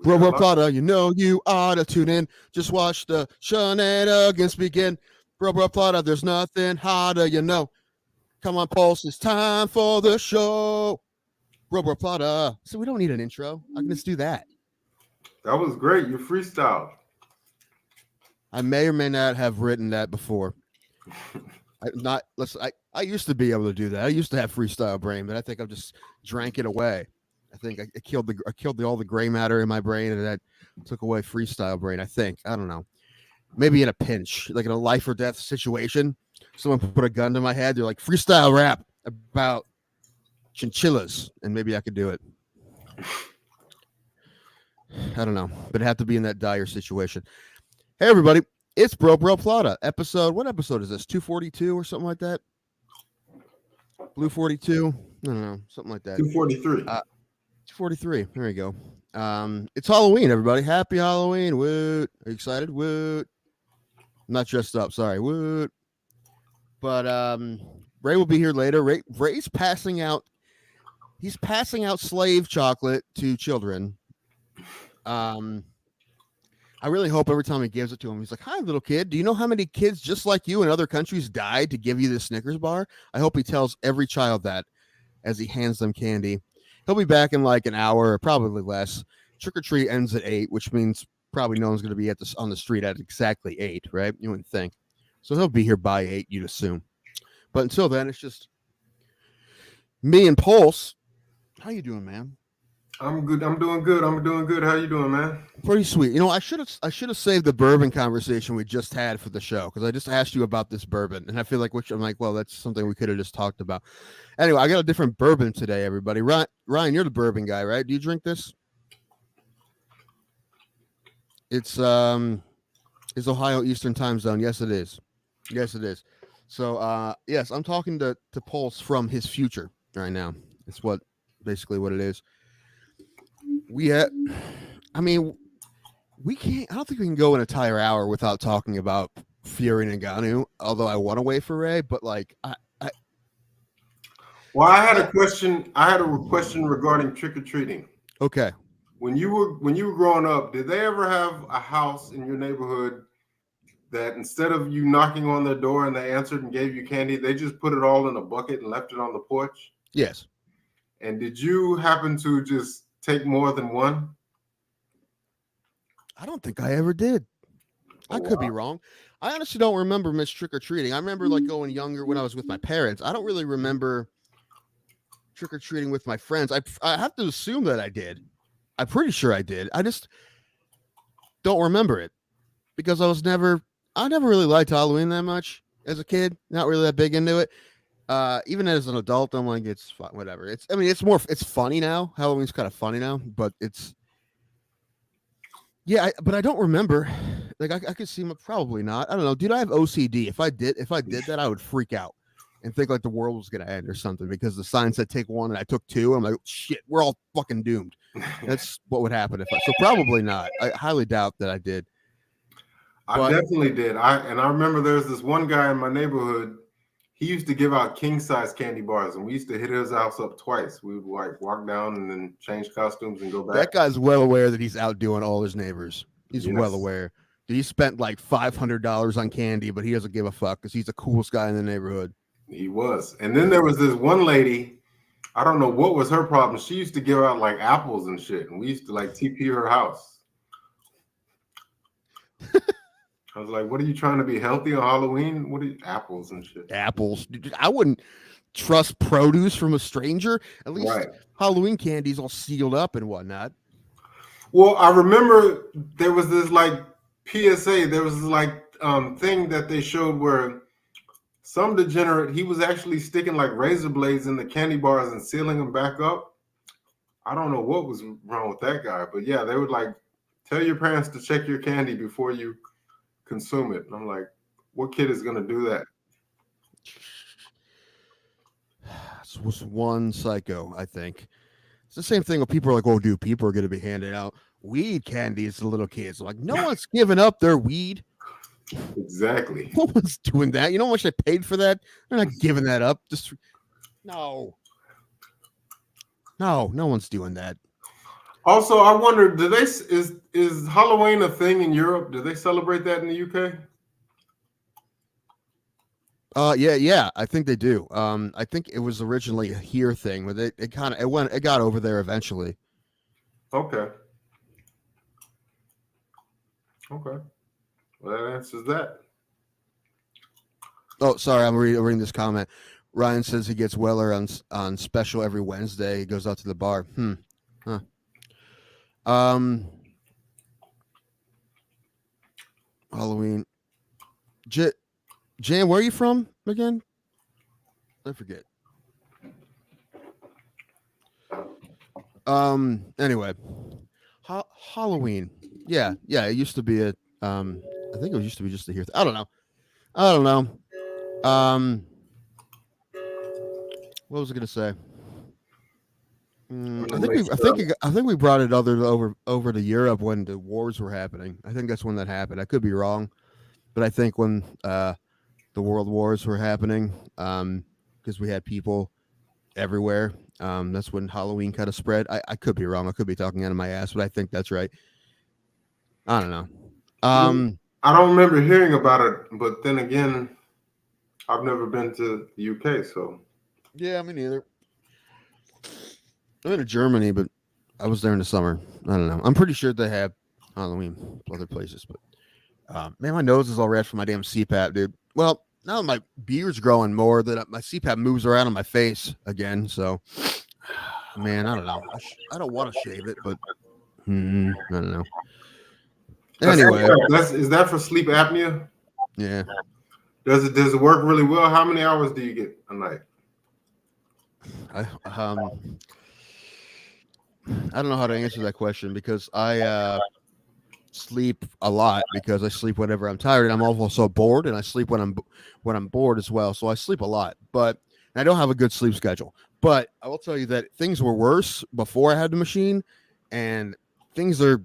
Bro, Plata, you know you ought to tune in. Just watch the shenanigans begin. Bro, Plata, there's nothing hotter, you know. Come on, Pulse, it's time for the show. Bro, Plata. So we don't need an intro. I can just do that. That was great. You freestyle. I may or may not have written that before. I used to be able to do that. I used to have freestyle brain, but I think I've just drank it away. I think I killed all the gray matter in my brain, and that took away freestyle brain. I think. I don't know. Maybe in a pinch, like in a life or death situation, someone put a gun to my head. They're like, freestyle rap about chinchillas, and maybe I could do it. I don't know, but it had to be in that dire situation. Hey, everybody. It's Bro Plata episode. What episode is this? 242 or something like that? Blue 42? I don't know. Something like that. 243. 243. There you go. It's Halloween, everybody. Happy Halloween. Woot. Are you excited? Woot. I'm not dressed up. Sorry. Woot. But Ray will be here later. Ray's passing out. He's passing out slave chocolate to children. I really hope every time he gives it to him, he's like, "Hi, little kid. Do you know how many kids just like you in other countries died to give you this Snickers bar?" I hope he tells every child that as he hands them candy. He'll be back in like an hour or probably less. Trick or treat ends at 8, which means probably no one's going to be on the street at exactly 8, right? You wouldn't think. So he'll be here by 8, you'd assume. But until then, it's just me and Pulse. How you doing, man? I'm good. I'm doing good. How you doing, man? Pretty sweet. You know, I should have saved the bourbon conversation we just had for the show, because I just asked you about this bourbon, and I feel like I'm like, well, that's something we could have just talked about. Anyway, I got a different bourbon today, everybody. Ryan, you're the bourbon guy, right? Do you drink this? It's Ohio Eastern Time Zone. Yes, it is. Yes, it is. So yes, I'm talking to Pulse from his future right now. It's basically what it is. We can't. I don't think we can go an entire hour without talking about Fury and Ngannou. Although I want to wait for Ray, but like, I had a question. I had a question regarding trick or treating. Okay. When you were growing up, did they ever have a house in your neighborhood that instead of you knocking on their door and they answered and gave you candy, they just put it all in a bucket and left it on the porch? Yes. And did you happen to just take more than one? I don't think I ever did. I could be wrong. I honestly don't remember much trick-or-treating. I remember like going younger when I was with my parents. I don't really remember trick-or-treating with my friends. I have to assume that I did. I'm pretty sure I did. I just don't remember it because I never really liked Halloween that much as a kid. Not really that big into it. Even as an adult, I'm like, it's fun, whatever. It's funny now. Halloween's kind of funny now, but but I don't remember. Like I could see probably not. I don't know. Dude, I have OCD. If I did that, I would freak out and think like the world was gonna end or something because the sign said take one and I took 2. I'm like, shit, we're all fucking doomed. That's what would happen so probably not. I highly doubt that I did. I definitely did. I remember there's this one guy in my neighborhood. He used to give out king-size candy bars, and we used to hit his house up twice. We would like walk down and then change costumes and go back. That guy's well aware that he's outdoing all his neighbors. He's well aware. He spent like $500 on candy, but he doesn't give a fuck because he's the coolest guy in the neighborhood. He was. And then there was this one lady, I don't know what was her problem. She used to give out like apples and shit, and we used to like TP her house. I was like, what are you trying to be healthy on Halloween? What are apples and shit? Apples. I wouldn't trust produce from a stranger. At least Halloween candy's all sealed up and whatnot. Well, I remember there was this like PSA. There was this like thing that they showed where some degenerate, he was actually sticking like razor blades in the candy bars and sealing them back up. I don't know what was wrong with that guy, but yeah, they would like tell your parents to check your candy before you consume it. And I'm like, what kid is going to do that? This was one psycho, I think. It's the same thing when people are like, oh, dude, people are going to be handing out weed candies to little kids. I'm like, no one's giving up their weed. Exactly. No one's doing that. You know how much I paid for that? They're not giving that up. No one's doing that. Also, I wonder, is Halloween a thing in Europe? Do they celebrate that in the UK? Yeah, I think they do. I think it was originally a here thing, but it got over there eventually. Okay. Okay. Well, that answers that. Oh, sorry, I'm reading this comment. Ryan says he gets Weller on special every Wednesday. He goes out to the bar. Huh. Halloween. Jan, where are you from again? I forget. Anyway, Halloween. Yeah. It used to be I think it used to be just a here. I don't know. What was I gonna say? I think we brought it over to Europe when the wars were happening. I think that's when that happened. I could be wrong, but I think when the world wars were happening, because we had people everywhere. That's when Halloween kind of spread. I could be wrong. I could be talking out of my ass, but I think that's right. I don't know. I don't remember hearing about it, but then again, I've never been to the UK, so yeah, me neither. I've been to Germany, but I was there in the summer. I don't know. I'm pretty sure they have Halloween other places, but man, my nose is all red from my damn CPAP, dude. Well, now my beard's growing more, that my CPAP moves around on my face again. So, man, I don't know. I don't want to shave it, but I don't know. Anyway, is that for sleep apnea? Yeah. Does it work really well? How many hours do you get a night? I don't know how to answer that question because I sleep a lot because I sleep whenever I'm tired, and I'm also bored, and I sleep when I'm bored as well. So I sleep a lot, but I don't have a good sleep schedule. But I will tell you that things were worse before I had the machine, and things are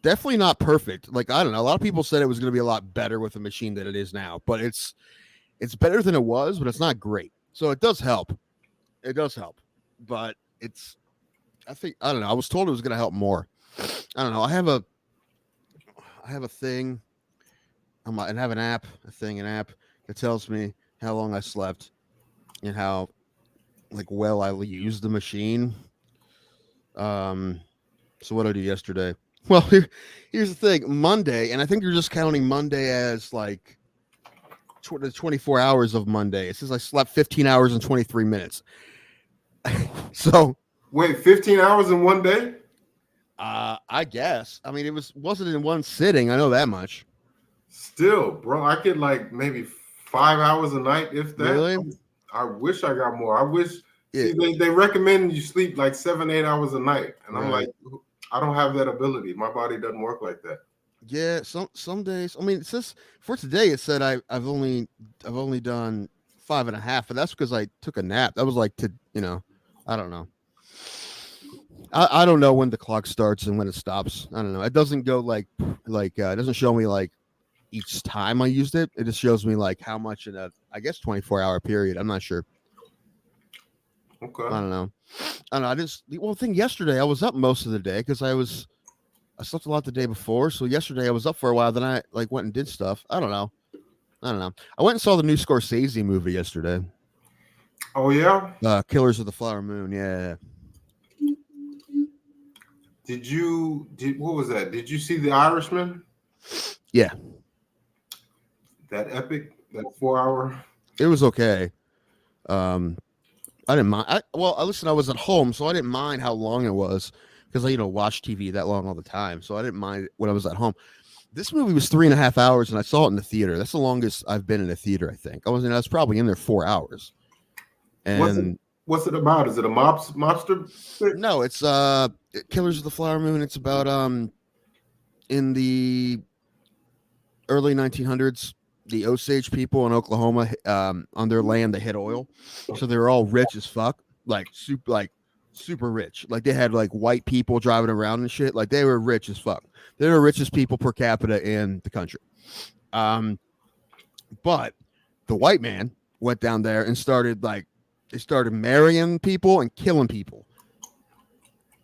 definitely not perfect. Like, I don't know, a lot of people said it was going to be a lot better with the machine than it is now, but it's better than it was, but it's not great. So it does help. It does help, but I don't know. I was told it was going to help more. I don't know. I have a thing and have an app that tells me how long I slept and how well I used the machine. So what did I do yesterday? Well, here's the thing. Monday, and I think you're just counting Monday as the 24 hours of Monday. It says I slept 15 hours and 23 minutes. So wait, 15 hours in one day? I guess. I mean, wasn't in one sitting. I know that much. Still, bro, I get maybe 5 hours a night, if that. Really? I wish I got more. I wish. Yeah. See, they recommend you sleep 7-8 hours a night, and I'm like, I don't have that ability. My body doesn't work like that. Yeah, some days. I mean, it says for today. It said I've only done 5.5, but that's because I took a nap. That was I don't know. I don't know when the clock starts and when it stops. I don't know. It doesn't go it doesn't show me each time I used it. It just shows me how much in a 24-hour period. I'm not sure. Okay. I don't know. The thing yesterday, I was up most of the day because I slept a lot the day before. So yesterday I was up for a while. Then I went and did stuff. I don't know. I went and saw the new Scorsese movie yesterday. Oh yeah. Killers of the Flower Moon. Yeah. What was that? Did you see The Irishman? Yeah. That epic, that 4-hour. It was okay. I didn't mind. Listen, I was at home, so I didn't mind how long it was because I, watch TV that long all the time. So I didn't mind when I was at home. This movie was 3.5 hours, and I saw it in the theater. That's the longest I've been in a theater, I think. I was probably in there 4 hours. And what's it about? Is it a mobster? No, it's Killers of the Flower Moon. It's about in the early 1900s, the Osage people in Oklahoma, on their land, they hit oil, so they were all rich as fuck, super rich. They had white people driving around and shit. They were rich as fuck. They were the richest people per capita in the country. But the white man went down there and started marrying people and killing people.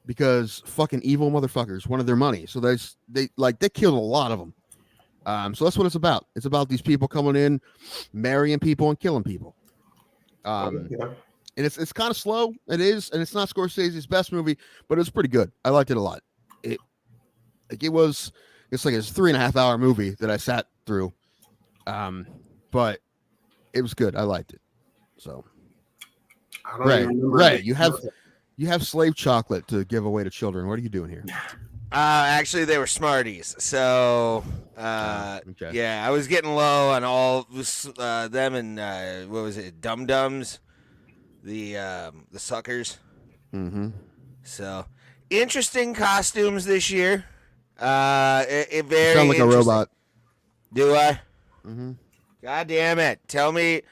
because fucking evil motherfuckers wanted their money. So they killed a lot of them. So that's what it's about. It's about these people coming in, marrying people and killing people. And it's kind of slow. It is, and it's not Scorsese's best movie, but it was pretty good. I liked it a lot. It's like a 3.5 hour movie that I sat through. But it was good. I liked it. So Ray, you have slave chocolate to give away to children. What are you doing here? Actually, they were Smarties. So, okay. Yeah, I was getting low on all them and what was it, Dum Dums, the suckers. Mm-hmm. So, interesting costumes this year. It very sound like a robot. Do I? Mm-hmm. God damn it! Tell me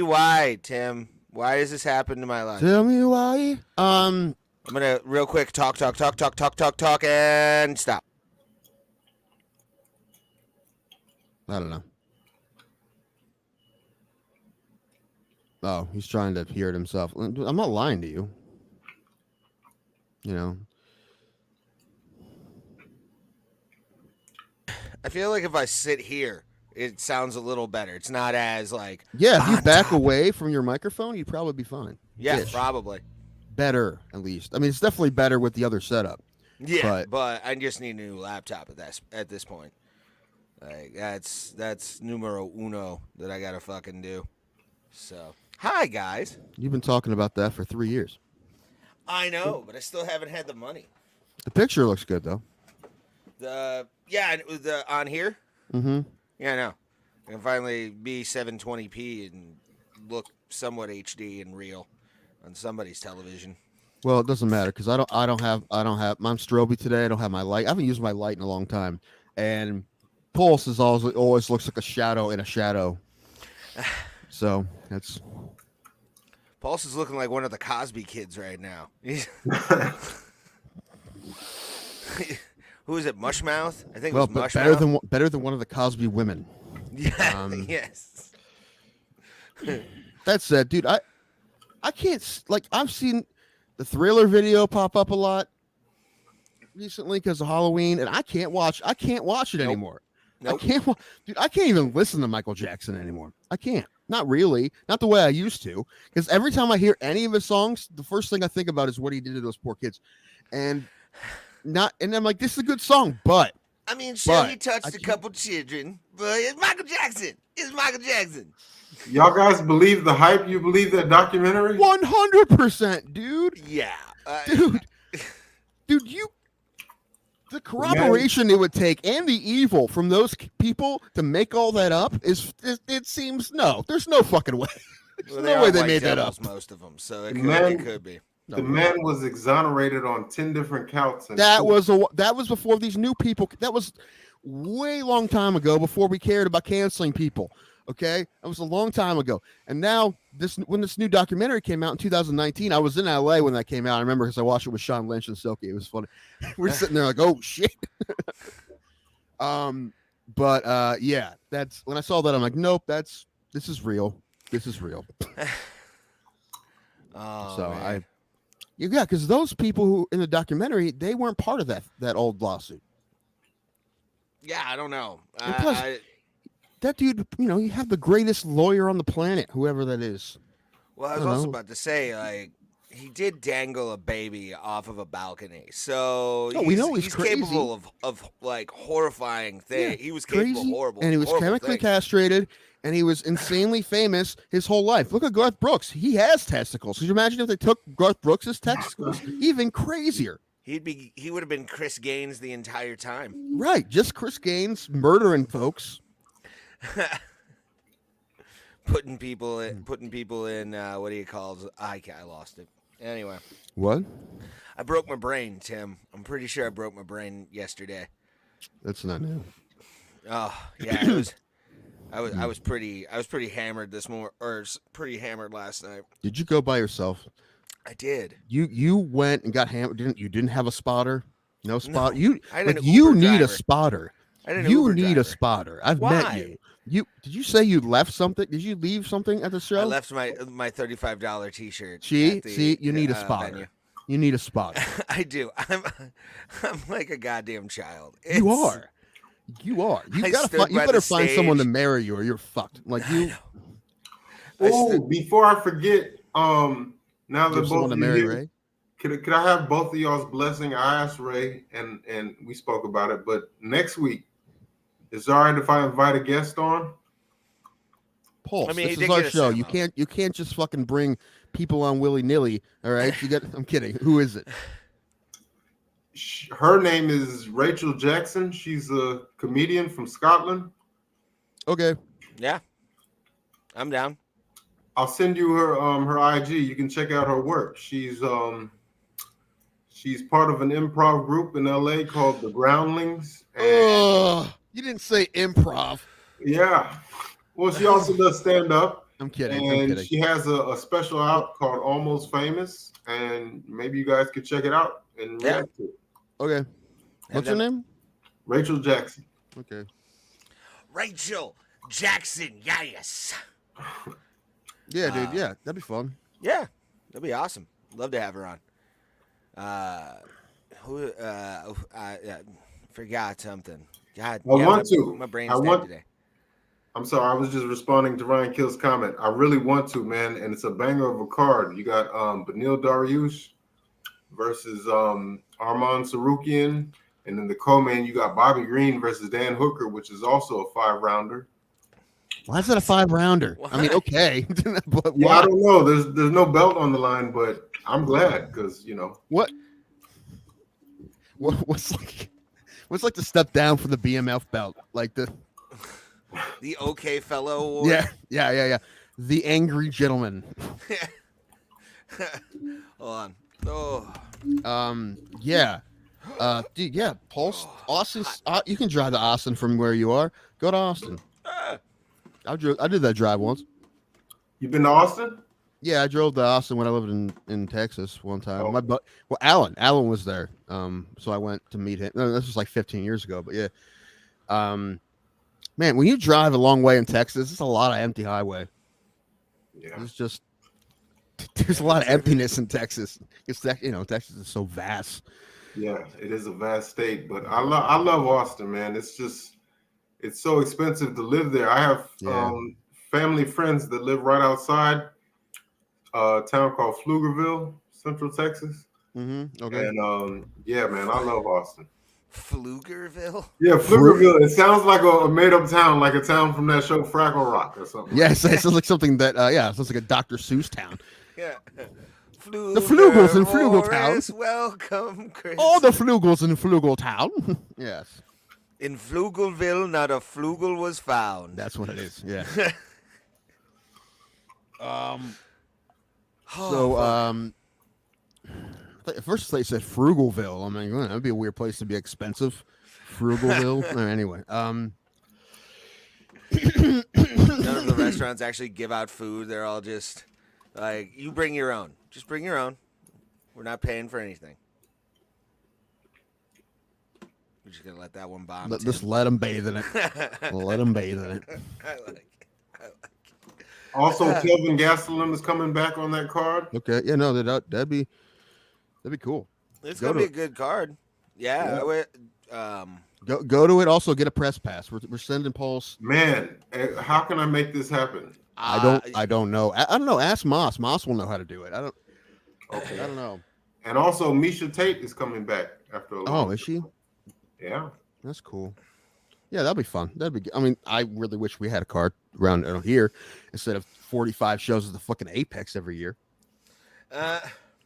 why, Tim. Why does this happen to my life? Tell me why. I'm gonna real quick talk, and stop. I don't know. Oh, he's trying to hear it himself. I'm not lying to you. You know. I feel like if I sit here, it sounds a little better. It's not as like if you back away from your microphone, you'd probably be fine. Yeah, Ish. probably. Better, at least. I mean, it's definitely better with the other setup. Yeah, but I just need a new laptop at this point. Like that's numero uno that I gotta fucking do. So, hi guys. You've been talking about that for 3 years. I know, but I still haven't had the money. The picture looks good though. And it was on here. Mm-hmm. Yeah, I know. I can finally be 720p and look somewhat HD and real on somebody's television. Well, it doesn't matter because I don't have I'm stroby today. I don't have my light. I haven't used my light in a long time, and Pulse is always looks like a shadow in a shadow. So that's. Pulse is looking like one of the Cosby kids right now. Who is it? Mushmouth? I think it was Mushmouth. Better than one of the Cosby women. Yeah. Yes. That said, dude, I can't I've seen the Thriller video pop up a lot recently because of Halloween, and I can't watch it anymore. Nope. I can't even listen to Michael Jackson anymore. I can't. Not really. Not the way I used to. Because every time I hear any of his songs, the first thing I think about is what he did to those poor kids. And I'm like, this is a good song, but I mean, sure, he touched a couple children, but it's Michael Jackson. It's Michael Jackson. Y'all guys believe the hype? You believe that documentary? 100%, dude. Yeah. Dude, the corroboration it would take and the evil from those people to make all that up it seems there's no fucking way. There's no way they made that up. Most of them, so it could be. The man was exonerated on 10 different counts. And that was before these new people. That was way long time ago before we cared about canceling people. Okay, that was a long time ago. And now when this new documentary came out in 2019, I was in LA when that came out. I remember because I watched it with Sean Lynch and Silky. It was funny. We're sitting there like, oh shit. Yeah, that's when I saw that. I'm like, nope, this is real. This is real. Because those people who in the documentary, they weren't part of that old lawsuit. Yeah, I don't know. That dude, you have the greatest lawyer on the planet, whoever that is. Well, I was also about to say, like, he did dangle a baby off of a balcony, so we know he's crazy. Capable of like horrifying things. Yeah, he was capable of horrible, and he was chemically castrated, and he was insanely famous his whole life. Look at Garth Brooks; he has testicles. Could you imagine if they took Garth Brooks' testicles? Even crazier. He would have been Chris Gaines the entire time. Right, just Chris Gaines murdering folks. Putting people in what do you call it? I lost it. Anyway. What? I broke my brain, Tim. I'm pretty sure I broke my brain yesterday. That's not new. Oh, yeah, it was I was pretty hammered this morning, or pretty hammered last night. Did you go by yourself? I did. You went and got hammered. You didn't have a spotter? No spot. No, you need a spotter. You need a spotter. I've met you. Did you say you left something? Did you leave something at the show? I left my $35 T-shirt. See, you need a spotter. Venue. You need a spot. I do. I'm like a goddamn child. You are. You are. You I gotta stood find. You by better the find someone to stage. marry you, or you're fucked. Like I you. know. Oh, before I forget, now You that have someone both to of you marry, here, Ray. could I have both of y'all's blessing? I asked Ray, and we spoke about it. But next week, is it all right if I invite a guest on? Pulse. I mean, he this did is our get a show. ceremony. You can't just fucking bring people on willy nilly. All right. I'm kidding. Who is it? Her name is Rachel Jackson. She's a comedian from Scotland. Okay. Yeah, I'm down. I'll send you her IG. You can check out her work. She's part of an improv group in LA called the Groundlings. And You didn't say improv. yeah. Well, she also does stand up. I'm kidding. And she has a special out called Almost Famous. And maybe you guys could check it out and react to it. Okay. What's her name? Rachel Jackson. Okay. Rachel Jackson. Yes. Yeah, dude. Yeah, that'd be fun. Yeah, that'd be awesome. Love to have her on. Forgot something. God, my brain's dead today. I'm sorry, I was just responding to Ryan Kill's comment. I really want to, man, and it's a banger of a card. You got Beneil Dariush versus Arman Sarukian, and then the co-main you got Bobby Green versus Dan Hooker, which is also a 5-rounder. Why is it a 5-rounder? I mean, okay, but Yeah, why? I don't know. There's no belt on the line, but I'm glad because what's like the step down for the BMF belt, like the OK Fellow Award. Yeah. The Angry Gentleman. Hold on. Yeah. Dude, yeah. Pulse. Austin's. You can drive to Austin from where you are. Go to Austin. I did that drive once. You've been to Austin? Yeah, I drove to Austin when I lived in Texas one time. Oh. Alan was there. So I went to meet him. No, this was like 15 years ago, but yeah. Man, when you drive a long way in Texas, it's a lot of empty highway. Yeah. There's a lot of emptiness in Texas. Texas is so vast. Yeah, it is a vast state, but I love Austin, man. It's so expensive to live there. I have family friends that live right outside a town called Pflugerville, Central Texas. Mm-hmm. Okay. And yeah, man, I love Austin. Pflugerville? Yeah, Pflugerville. It sounds like a made-up town, like a town from that show Fraggle Rock or something. Yeah, it sounds like something that it sounds like a Dr. Seuss town. Yeah. The Flugels in Flugel Town. Welcome, Chris. All the Flugels in Flugel Town. Yes. In Pflugelville, not a Flugel was found. That's what it is. Yeah. At first they said Frugalville. I'm like, that'd be a weird place to be expensive. Frugalville. Anyway. None of the restaurants actually give out food. They're all just like, you bring your own. Just bring your own. We're not paying for anything. We're just gonna let that one bomb. Just let them bathe in it. Let them bathe in it. I like it. Also, Kelvin Gastelum is coming back on that card. Okay. Yeah. No. That'd be cool. It's gonna be a good card. Yeah. Go to it. Also, get a press pass. We're sending Pulse. Man, how can I make this happen? I don't know. I don't know. Ask Moss. Moss will know how to do it. I don't know. And also, Misha Tate is coming back after a long is she? Yeah. That's cool. Yeah, that'd be fun. I mean, I really wish we had a card around here instead of 45 shows at the fucking Apex every year.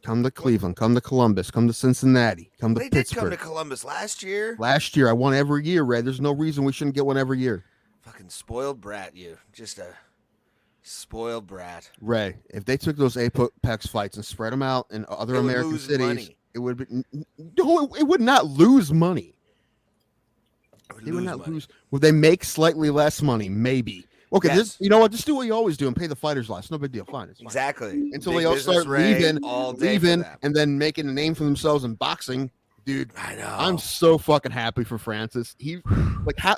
Come to Cleveland. Come to Columbus. Come to Cincinnati. Come to Pittsburgh. Did come to Columbus last year. Last year, I won every year, Ray. There's no reason we shouldn't get one every year. Fucking spoiled brat, you. Just a spoiled brat. Ray, if they took those Apex fights and spread them out in other American cities, money. It would be no. It would not lose money. They would not lose. Would they make slightly less money? Maybe. Okay, yes. You know what? Just do what you always do and pay the fighters less. No big deal. Fine. It's fine. Exactly. Until Big they all start leaving, and and then making a name for themselves in boxing. Dude, I know. I'm so fucking happy for Francis.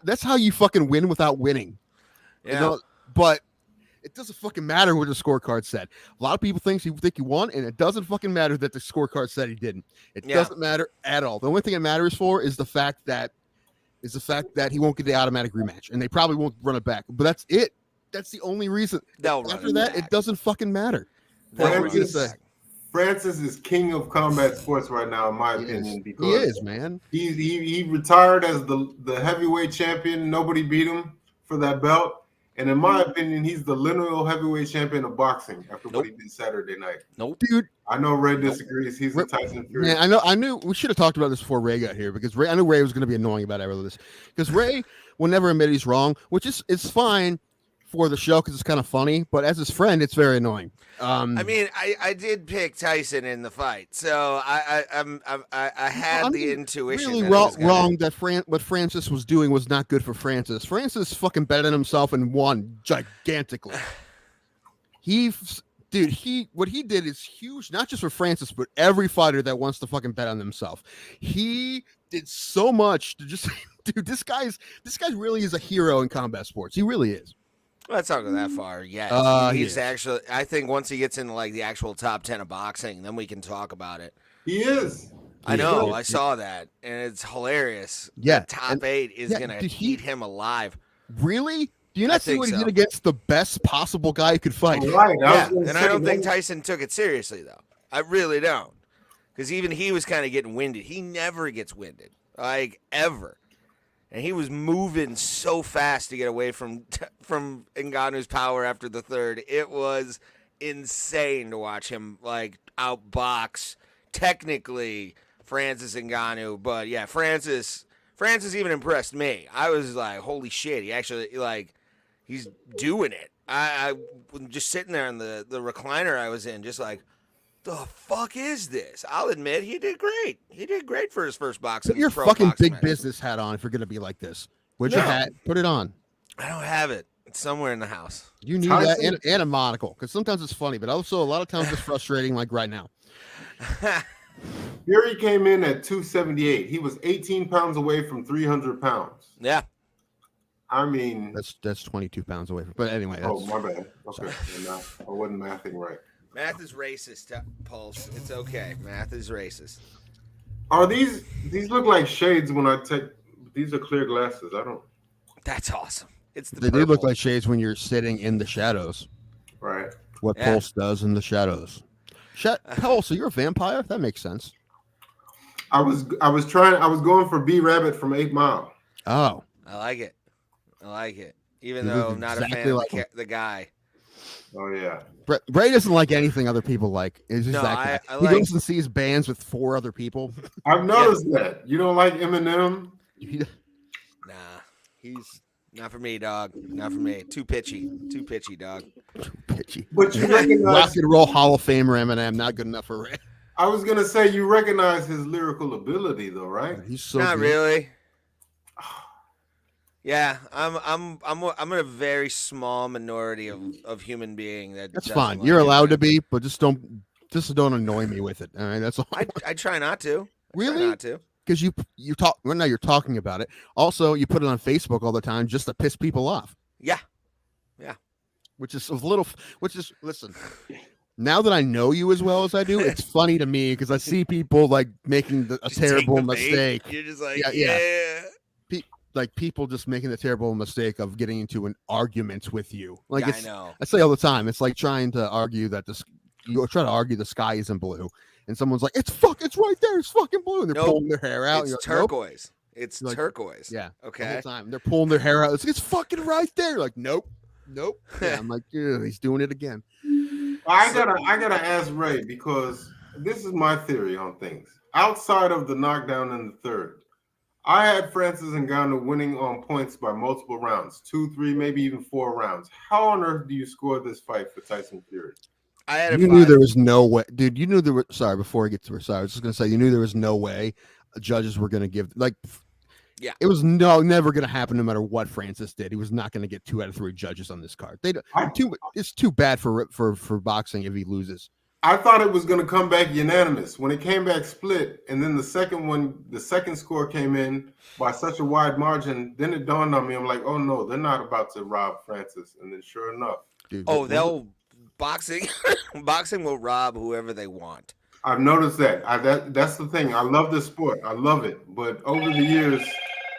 That's how you fucking win without winning. Yeah. You know, but It doesn't fucking matter what the scorecard said. A lot of people think he won, and it doesn't fucking matter that the scorecard said he didn't. It doesn't matter at all. The only thing it matters for is the fact that he won't get the automatic rematch, and they probably won't run it back. But that's it. That's the only reason. After that, it doesn't fucking matter. Francis is king of combat sports right now, in my opinion. Because he is, man. He retired as the heavyweight champion. Nobody beat him for that belt. And in my opinion, he's the lineal heavyweight champion of boxing after what he did Saturday night. Dude. I know Ray disagrees. He's a Tyson Fury. Man, I knew we should have talked about this before Ray got here because I knew Ray was going to be annoying about all of this. Because Ray will never admit he's wrong, which is it's fine for the show because it's kind of funny, but as his friend, it's very annoying. I mean, I did pick Tyson in the fight, so I had the intuition. Really wrong that what Francis was doing was not good for Francis. Francis fucking betted himself and won gigantically. What he did is huge, not just for Francis, but every fighter that wants to fucking bet on themselves. He did so much to just, dude. This guy really is a hero in combat sports. He really is. Let's not go that far yet. He's actually. I think once he gets into like the actual top 10 of boxing, then we can talk about it. He is. I know. I saw that, and it's hilarious. Yeah, the top 8 is gonna eat him alive. Really? Do you not see what he did against the best possible guy he could fight? Right. And I don't think Tyson took it seriously, though. I really don't, because even he was kind of getting winded. He never gets winded, like ever. And he was moving so fast to get away from Ngannou's power after the third. It was insane to watch him like outbox technically Francis Ngannou. But yeah, Francis even impressed me. I was like, holy shit, he actually he's doing it. I was just sitting there in the recliner I was in, just like, the fuck is this? I'll admit he did great. He did great for his first boxing. Put your fucking big business hat on if you're gonna be like this. Where's your hat? Put it on. I don't have it. It's somewhere in the house. You need that and a monocle, because sometimes it's funny, but also a lot of times it's frustrating, like right now. Fury came in at 278. He was 18 pounds away from 300 pounds. Yeah. I mean, that's 22 pounds away from. But anyway. Oh, my bad. Okay, I wasn't mathing right. Math is racist, Pulse. It's okay. Math is racist. Are these look like shades when I take? These are clear glasses. I don't. That's awesome. They do look like shades when you're sitting in the shadows. Right. What Pulse does in the shadows. Pulse, so you're a vampire? That makes sense. I was going for B Rabbit from 8 Mile. Oh. I like it. Even though I'm not a fan of the guy. Oh yeah. Bray doesn't like anything other people like. It's just that guy. He goes and sees bands with 4 other people. I've noticed that. You don't like Eminem? Nah, he's not for me, dog. Not for me. Too pitchy, dog. Too pitchy. But you recognize Rock and Roll Hall of Famer Eminem, not good enough for Ray. I was gonna say you recognize his lyrical ability, though, right? He's so not good. Really. Yeah, I'm in a very small minority of human being that's fine. Like You're allowed to be, but just don't annoy me with it. All right, that's all. I try not to. Really? Not to. Because you talk right now. You're talking about it. Also, you put it on Facebook all the time just to piss people off. Yeah. Which is listen. Now that I know you as well as I do, it's funny to me because I see people like making a terrible mistake. You're just like, Like people just making the terrible mistake of getting into an argument with you. Like I know. I say all the time. It's like trying to argue that you try to argue the sky isn't blue, and someone's like, it's right there. It's fucking blue, and they're pulling their hair out. It's like, turquoise. Nope. It's turquoise. Yeah. Okay. The whole time they're pulling their hair out. It's fucking right there. Like nope. Yeah, I'm like, he's doing it again. I gotta ask Ray, because this is my theory on things. Outside of the knockdown in the third, I had Francis Ngannou winning on points by multiple rounds, 2, 3, maybe even 4 rounds. How on earth do you score this fight for Tyson Fury? You knew there was no way, dude. You knew there were. Sorry, before I get to I was just gonna say you knew there was no way judges were gonna give Yeah, it was never gonna happen. No matter what Francis did, he was not gonna get 2 out of 3 judges on this card. It's too bad for boxing if he loses. I thought it was going to come back unanimous. When it came back split, and then the second score came in by such a wide margin, then it dawned on me. I'm like, oh no, they're not about to rob Francis. And then sure enough. dude. Oh, they'll boxing. Boxing will rob whoever they want. I've noticed that. That's the thing. I love this sport. I love it. But over the years,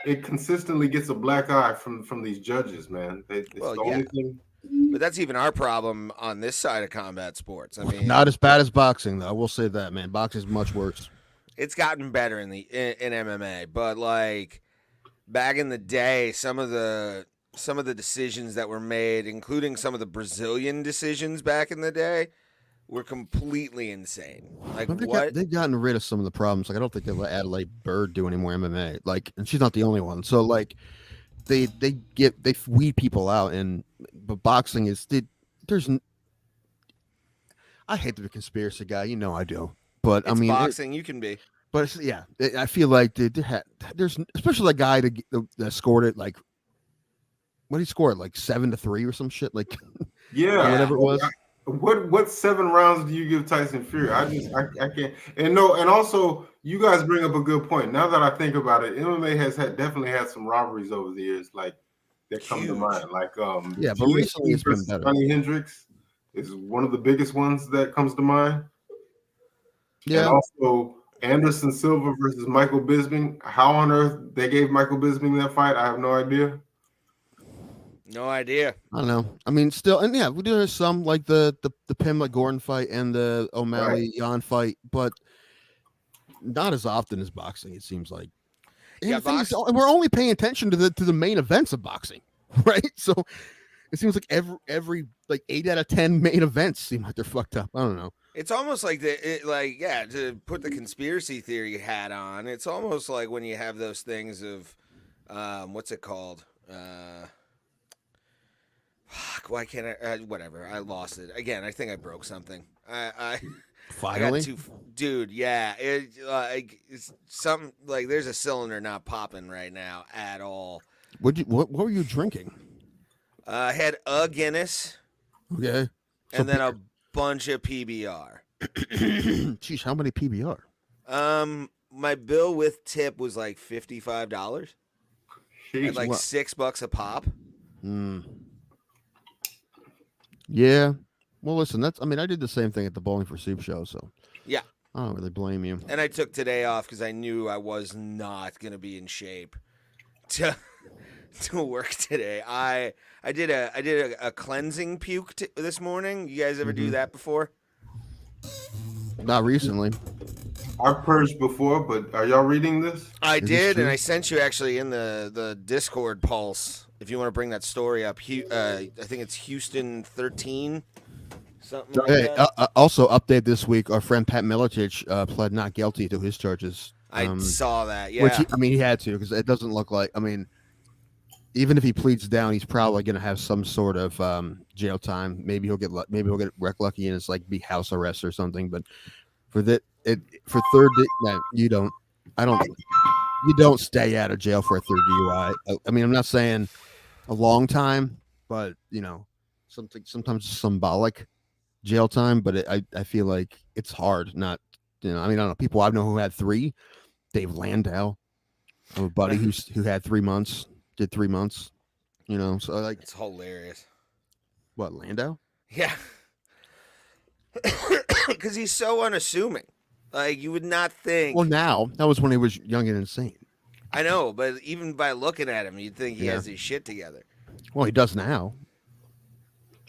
it consistently gets a black eye from these judges, man. It's Well, the yeah. only thing. But that's even our problem on this side of combat sports. I mean, Not as bad as boxing, though. I will say that, man. Boxing's much worse. it's gotten better in MMA, but like back in the day, some of the decisions that were made, including some of the Brazilian decisions back in the day, were completely insane. Like They've gotten rid of some of the problems. Like I don't think they'll let Adelaide Bird do any more MMA. Like, and she's not the only one. So like, they weed people out, but boxing is there's. I hate to be a conspiracy guy, you know I do, but it's I mean boxing. You can be, but I feel like there's especially that guy that scored it like. What did he score? Like 7-3 or some shit? Like Yeah, whatever it was. What 7 rounds do you give Tyson Fury? I can't. And also you guys bring up a good point. Now that I think about it, MMA has definitely had some robberies over the years, like that come to mind. Like but recently it's been better. Johnny Hendricks is one of the biggest ones that comes to mind. Yeah. And also Anderson Silva versus Michael Bisping. How on earth they gave Michael Bisping that fight? I have no idea. no idea. I don't know. I mean, still, and yeah, we do some like the Pimlet Gordon fight and the O'Malley Jan fight, but not as often as boxing. It seems like. And we're only paying attention to the main events of boxing, right? So it seems like every like 8 out of 10 main events seem like they're fucked up. I don't know. It's almost like to put the conspiracy theory hat on. It's almost like when you have those things of, what's it called? Fuck, why can't I? Whatever, I lost it again. I think I broke something. Finally, I got dude. Yeah, it's something like there's a cylinder not popping right now at all. What were you drinking? I had a Guinness. Okay, and then a bunch of PBR. Jeez, how many PBR? My bill with tip was like $55. At like $6 a pop. Yeah. Well, listen, I did the same thing at the Bowling for Soup show, so yeah, I don't really blame you. And I took today off because I knew I was not gonna be in shape to work today. I did a cleansing puke this morning. You guys ever do that before? Not recently. I've purged before, but are y'all reading this? I did, and I sent you actually in the Discord pulse. If you want to bring that story up, I think it's Houston 13, something like that. Also, update this week. Our friend Pat Miletich pled not guilty to his charges. I saw that. Yeah, which he had to, because it doesn't look like. I mean, even if he pleads down, he's probably going to have some sort of jail time. Maybe he'll get lucky and it's like be house arrest or something. But for third, no, you don't. You don't stay out of jail for a third DUI. I mean, I'm not saying a long time, but sometimes symbolic jail time. But I feel like it's hard. Not, I mean, I don't know. People I know who had 3. Dave Landau, I have a buddy who had 3 months. Did 3 months, so like it's hilarious. What, Landau? Yeah, because he's so unassuming. Like you would not think. Well, now that was when he was young and insane. I know, but even by looking at him, you'd think he has his shit together. Well, he does now.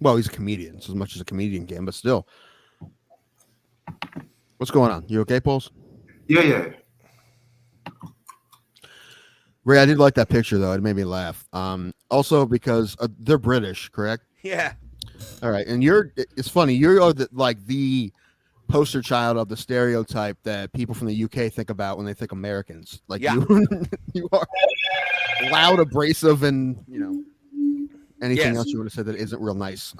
Well, he's a comedian, so as much as a comedian can, but still. What's going on? You okay, Pauls? Yeah. Ray, I did like that picture though. It made me laugh. Also because they're British, correct? Yeah. All right, and it's funny. You're the poster child of the stereotype that people from the UK think about when they think Americans. Like you are loud, abrasive, and anything else you would have said that isn't real nice.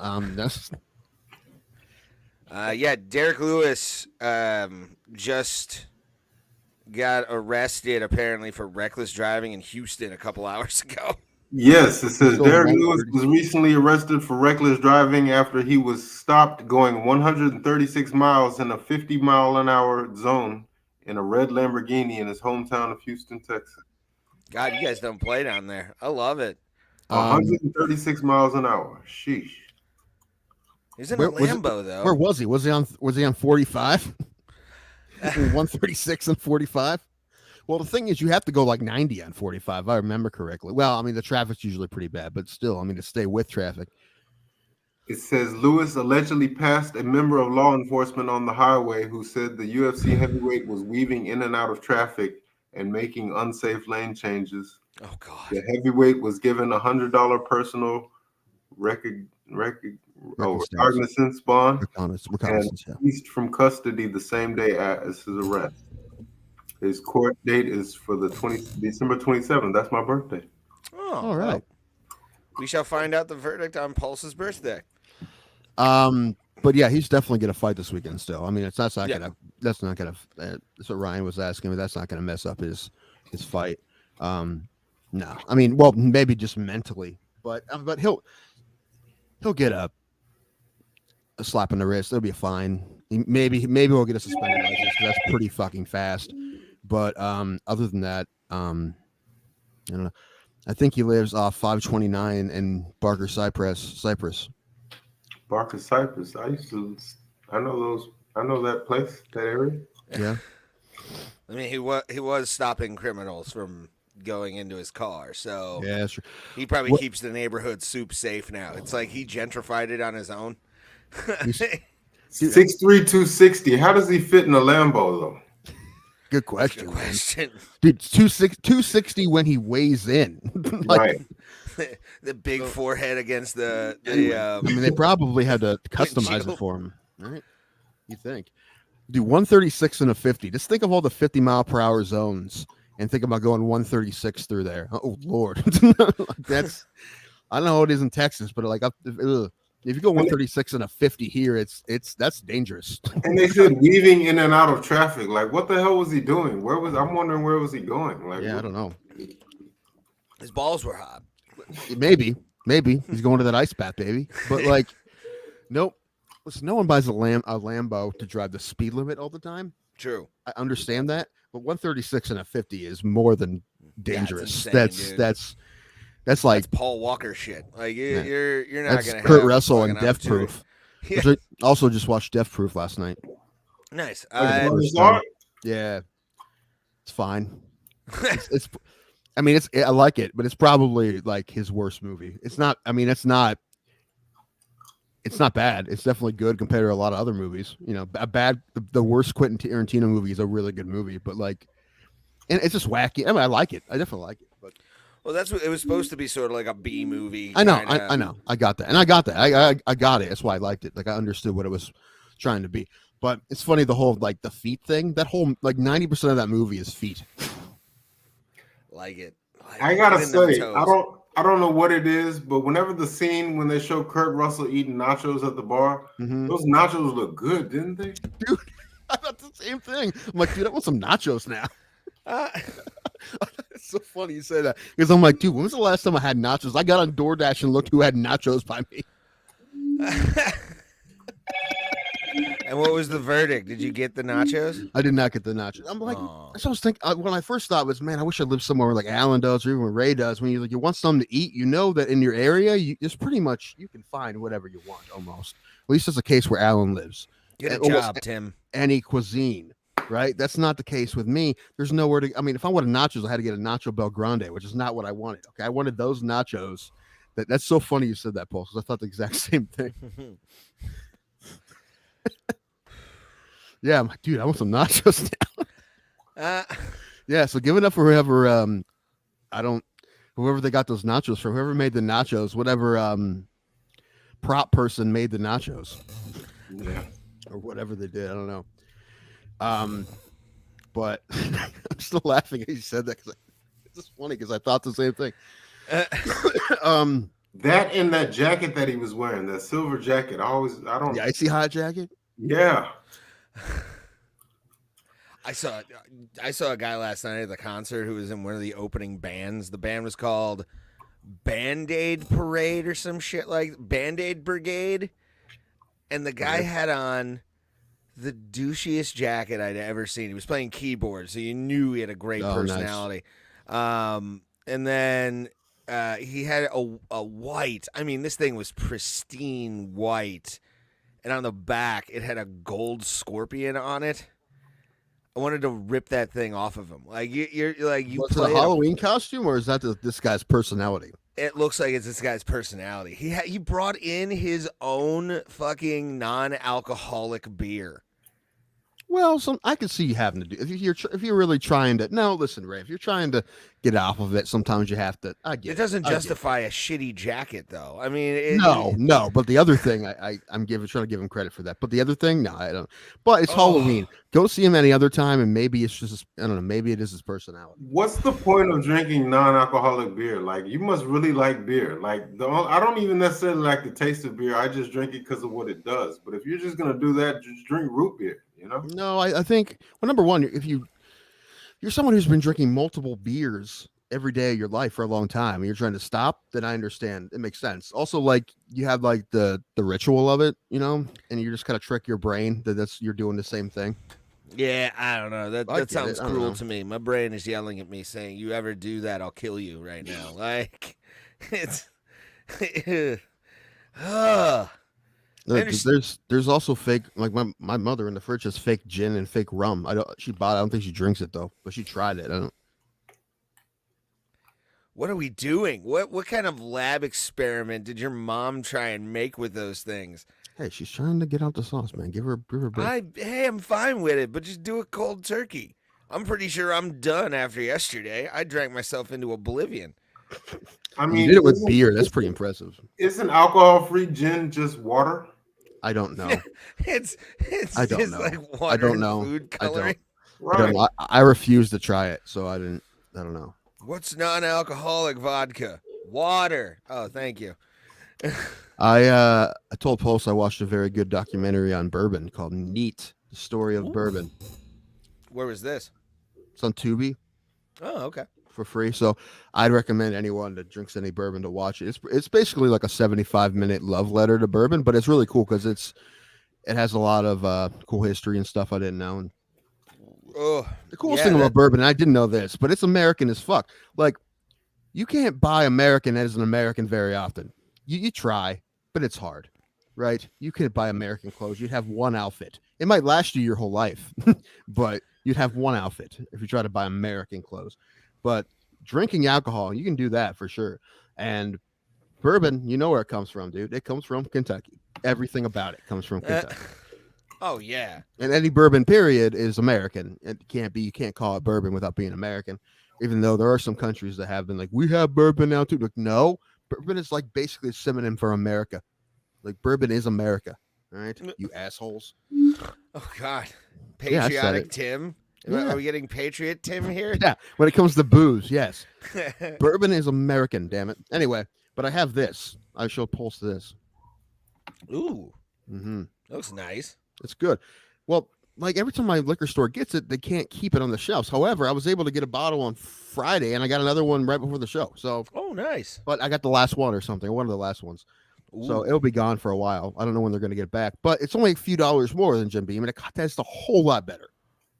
Derrick Lewis just got arrested apparently for reckless driving in Houston a couple hours ago. Yes, it says Derrick Lewis was recently arrested for reckless driving after he was stopped going 136 miles in a 50-mile-an-hour zone in a red Lamborghini in his hometown of Houston, Texas. God, you guys don't play down there. I love it. 136 miles an hour. Sheesh. He's in a Lambo though. Where was he? Was he on 45? 136 and 45? Well, the thing is, you have to go like 90 on 45, if I remember correctly. Well, I mean, the traffic's usually pretty bad, but still, I mean, to stay with traffic. It says Lewis allegedly passed a member of law enforcement on the highway who said the UFC heavyweight was weaving in and out of traffic and making unsafe lane changes. Oh, God. The heavyweight was given $100 personal recognizance bond and released from custody the same day as his arrest. His court date is for December 27th. That's my birthday. Oh, all right. Well, we shall find out the verdict on Pulse's birthday. But yeah, he's definitely gonna fight this weekend still. I mean, that's not gonna that's what Ryan was asking me. That's not gonna mess up his fight. No, I mean, well, maybe just mentally, but he'll get a slap on the wrist. It'll be fine. Maybe we'll get a suspended license. That's pretty fucking fast. But other than that, I don't know. I think he lives off 529 in Barker Cypress. Barker Cypress. I know that place, that area. Yeah. I mean, he was stopping criminals from going into his car, so yeah, that's true. He probably keeps the neighborhood soup safe now. It's like he gentrified it on his own. 6'3", 260. How does he fit in a Lambo though? Good question. Good question. Dude, 260 when he weighs in. Right. The big forehead against the I mean, they probably had to customize it for him, right? You think? Do 136 and a 50. Just think of all the 50-mile-per-hour zones and think about going 136 through there. Oh Lord, that's I don't know how it is in Texas, but like if you go 136 and a 50 here, that's dangerous. And they said weaving in and out of traffic. Like, what the hell was he doing? I'm wondering where was he going? Like, yeah, I don't know. His balls were hot. Maybe he's going to that ice bath, baby. But like, nope. Listen, no one buys a Lambo to drive the speed limit all the time. True. I understand that, but 136 and a 50 is more than dangerous. Insane, that's like Paul Walker shit. Like you're not that's gonna. Kurt Russell and Death Proof. Yeah. I also just watched Death Proof last night. Nice. Yeah, it's fine. it's I mean, I like it, but it's probably like his worst movie. It's not. I mean, it's not bad. It's definitely good compared to a lot of other movies. You know, the worst Quentin Tarantino movie is a really good movie, but like, and it's just wacky. I mean, I like it. I definitely like it. But well, that's what it was supposed to be, sort of like a B movie. I know. I know. I got that, and I got that. I got it. That's why I liked it. Like I understood what it was trying to be. But it's funny the whole like the feet thing. That whole like 90% of that movie is feet. Like it. I gotta say, I don't know what it is, but whenever the scene when they show Kurt Russell eating nachos at the bar, those nachos look good, didn't they? Dude, I thought the same thing. I'm like, dude, I want some nachos now. It's so funny you say that because I'm like, dude, when was the last time I had nachos? I got on DoorDash and looked who had nachos by me. And what was the verdict? Did you get the nachos? I did not get the nachos. I'm like, so I was thinking when I first thought was, man, I wish I lived somewhere where like Alan does or even where Ray does. When you want something to eat, you know that in your area, it's pretty much you can find whatever you want almost. At least that's the case where Alan lives. Get a job, Tim. Any cuisine, right? That's not the case with me. There's nowhere to. I mean, if I wanted nachos, I had to get a Nacho Bel Grande, which is not what I wanted. Okay, I wanted those nachos. That's so funny you said that, Paul, because I thought the exact same thing. Yeah, I'm like, dude, I want some nachos now. Yeah, so give it up for whoever whoever they got those nachos from, whoever made the nachos, whatever prop person made the nachos. Yeah. Or whatever they did. I don't know. But I'm still laughing as you said that because it's just funny because I thought the same thing. That and that jacket that he was wearing, that silver jacket. The icy hot jacket. Yeah. I saw a guy last night at the concert who was in one of the opening bands. The band was called Band-Aid Parade or some shit like Band-Aid Brigade. And the guy had on the douchiest jacket I'd ever seen. He was playing keyboard, so you knew he had a great personality. Nice. And then he had a white, I mean, this thing was pristine white and on the back it had a gold scorpion on it. I wanted to rip that thing off of him. Like you're like you What's play the Halloween costume, or is that this guy's personality? It looks like it's this guy's personality. He brought in his own fucking non-alcoholic beer. Well, I can see you having to do if you're really trying to. No, listen, Ray. If you're trying to get off of it, sometimes you have to. I get it. Doesn't justify a shitty jacket, though. I mean, no. But the other thing, I'm trying to give him credit for that. But the other thing, no, I don't. But it's Halloween. Go see him any other time, and maybe it's just I don't know. Maybe it is his personality. What's the point of drinking non-alcoholic beer? Like, you must really like beer. Like, I don't even necessarily like the taste of beer. I just drink it because of what it does. But if you're just gonna do that, just drink root beer. You know? No, I think, well, number one, if you're someone who's been drinking multiple beers every day of your life for a long time and you're trying to stop, then I understand. It makes sense. Also, like, you have like the ritual of it, you know, and you just kind of trick your brain that you're doing the same thing. Yeah, I don't know. That sounds cruel to me. My brain is yelling at me saying, "You ever do that, I'll kill you right now." Like, it's There's also fake, like my mother in the fridge has fake gin and fake rum. I don't think she drinks it though, but she tried it. What are we doing? What kind of lab experiment did your mom try and make with those things? Hey, she's trying to get out the sauce, man. Give her a break. I'm fine with it, but just do a cold turkey. I'm pretty sure I'm done after yesterday. I drank myself into oblivion. I mean, you did it with beer. That's pretty impressive. Isn't alcohol-free gin just water? I don't know. it's I don't just know. like water I don't and know. food coloring. I refuse to try it, so I don't know. What's non-alcoholic vodka? Water. Oh, thank you. I told Pulse I watched a very good documentary on bourbon called Neat, the story of bourbon. Where was this? It's on Tubi. Oh, okay. For free. So I'd recommend anyone that drinks any bourbon to watch it. It's basically like a 75-minute love letter to bourbon, but it's really cool because it has a lot of cool history and stuff I didn't know. And the coolest thing about bourbon, and I didn't know this, but it's American as fuck. Like, you can't buy American as an American very often. You try, but it's hard, right? You can't buy American clothes. You'd have one outfit. It might last you your whole life, but you'd have one outfit if you try to buy American clothes. But drinking alcohol, you can do that for sure. And bourbon, you know where it comes from, dude. It comes from Kentucky. Everything about it comes from Kentucky. Oh, yeah. And any bourbon, period, is American. You can't call it bourbon without being American, even though there are some countries that have been like, we have bourbon now, too. Like, no, bourbon is like basically a synonym for America. Like, bourbon is America. All right, you assholes. Oh, God. Patriotic Tim. Yeah. Are we getting Patriot Tim here? Yeah, when it comes to booze, yes. Bourbon is American, damn it. Anyway, but I have this. I shall Pulse this. Ooh. Mm-hmm. Looks nice. It's good. Well, like every time my liquor store gets it, they can't keep it on the shelves. However, I was able to get a bottle on Friday, and I got another one right before the show. So, oh, nice. But I got the last one or something, one of the last ones. Ooh. So it'll be gone for a while. I don't know when they're going to get it back, but it's only a few dollars more than Jim Beam, and it tastes a whole lot better.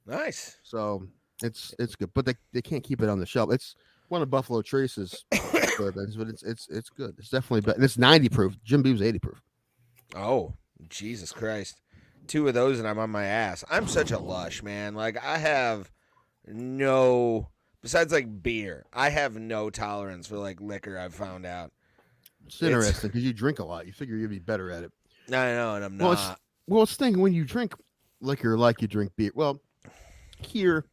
Nice. So it's good, but they can't keep it on the shelf. It's one of Buffalo Trace's bourbons, but it's good. It's definitely better. And it's 90 proof. Jim Beam's 80 proof. Oh, Jesus Christ. 2 of those and I'm on my ass. I'm such a lush, man. Like, I have besides like beer, I have no tolerance for like liquor, I've found out. It's interesting because you drink a lot. You figure you'd be better at it. I know, and I'm not. It's the thing when you drink liquor like you drink beer. Well, here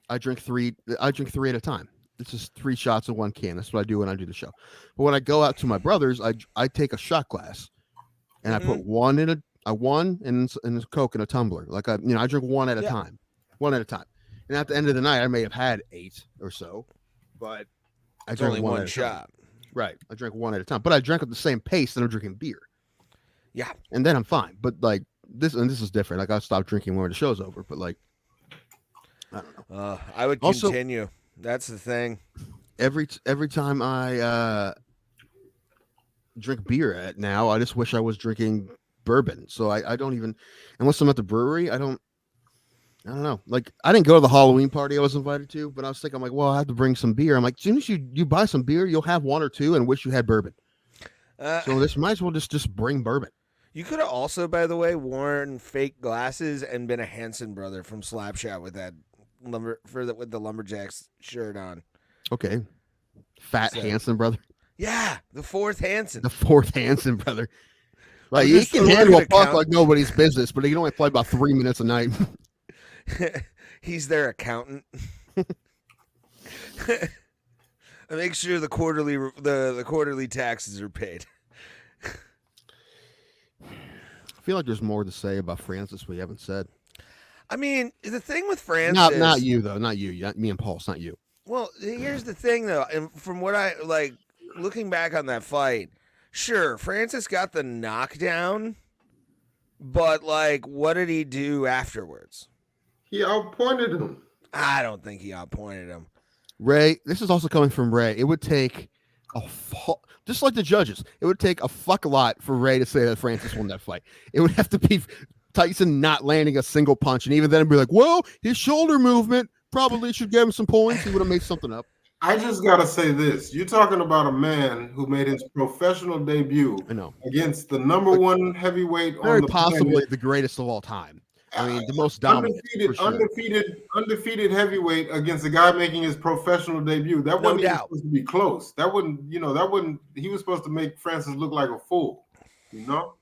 I drink 3 at a time. It's just 3 shots of 1 can. That's what I do when I do the show. But when I go out to my brother's, I take a shot glass and I put one in a Coke in a tumbler. Like I drink one at a time. And at the end of the night, I may have had 8 or so, but I drank only one shot. Right. I drank one at a time, but I drank at the same pace that I'm drinking beer. Yeah. And then I'm fine. But like this is different. Like I'll stop drinking when the show's over, but like, I don't know. I would continue. That's the thing. Every time I drink beer now, I just wish I was drinking bourbon. So I don't even, unless I'm at the brewery, I don't know. Like I didn't go to the Halloween party I was invited to, but I was thinking, I'm like, well, I have to bring some beer. I'm like, as soon as you buy some beer, you'll have 1 or 2 and wish you had bourbon. So this might as well just bring bourbon. You could have also, by the way, worn fake glasses and been a Hanson brother from Slapshot with that with the Lumberjacks shirt on. Okay. Fat Hanson brother. Yeah, the fourth Hanson. The fourth Hanson brother. Like, he can handle a puck like nobody's business, but he can only play about 3 minutes a night. He's their accountant. Make sure the quarterly taxes are paid. I feel like there's more to say about Francis we haven't said. I mean, the thing with Francis, not you though, not you, me and Paul's not you. Well, here's the thing though, and from what I like, looking back on that fight, sure, Francis got the knockdown, but like, what did he do afterwards? He outpointed him. I don't think he outpointed him. Ray, this is also coming from Ray. It would take just like the judges, it would take a fuck lot for Ray to say that Francis won that fight. It would have to be Tyson not landing a single punch, and even then be like, well, his shoulder movement probably should give him some points. He would have made something up. I just gotta say this: you're talking about a man who made his professional debut against the number one heavyweight on the possibly planet. The greatest of all time. I mean, the most dominant, undefeated heavyweight against a guy making his professional debut. That wasn't even supposed to be close. That wouldn't. He was supposed to make Francis look like a fool. You know.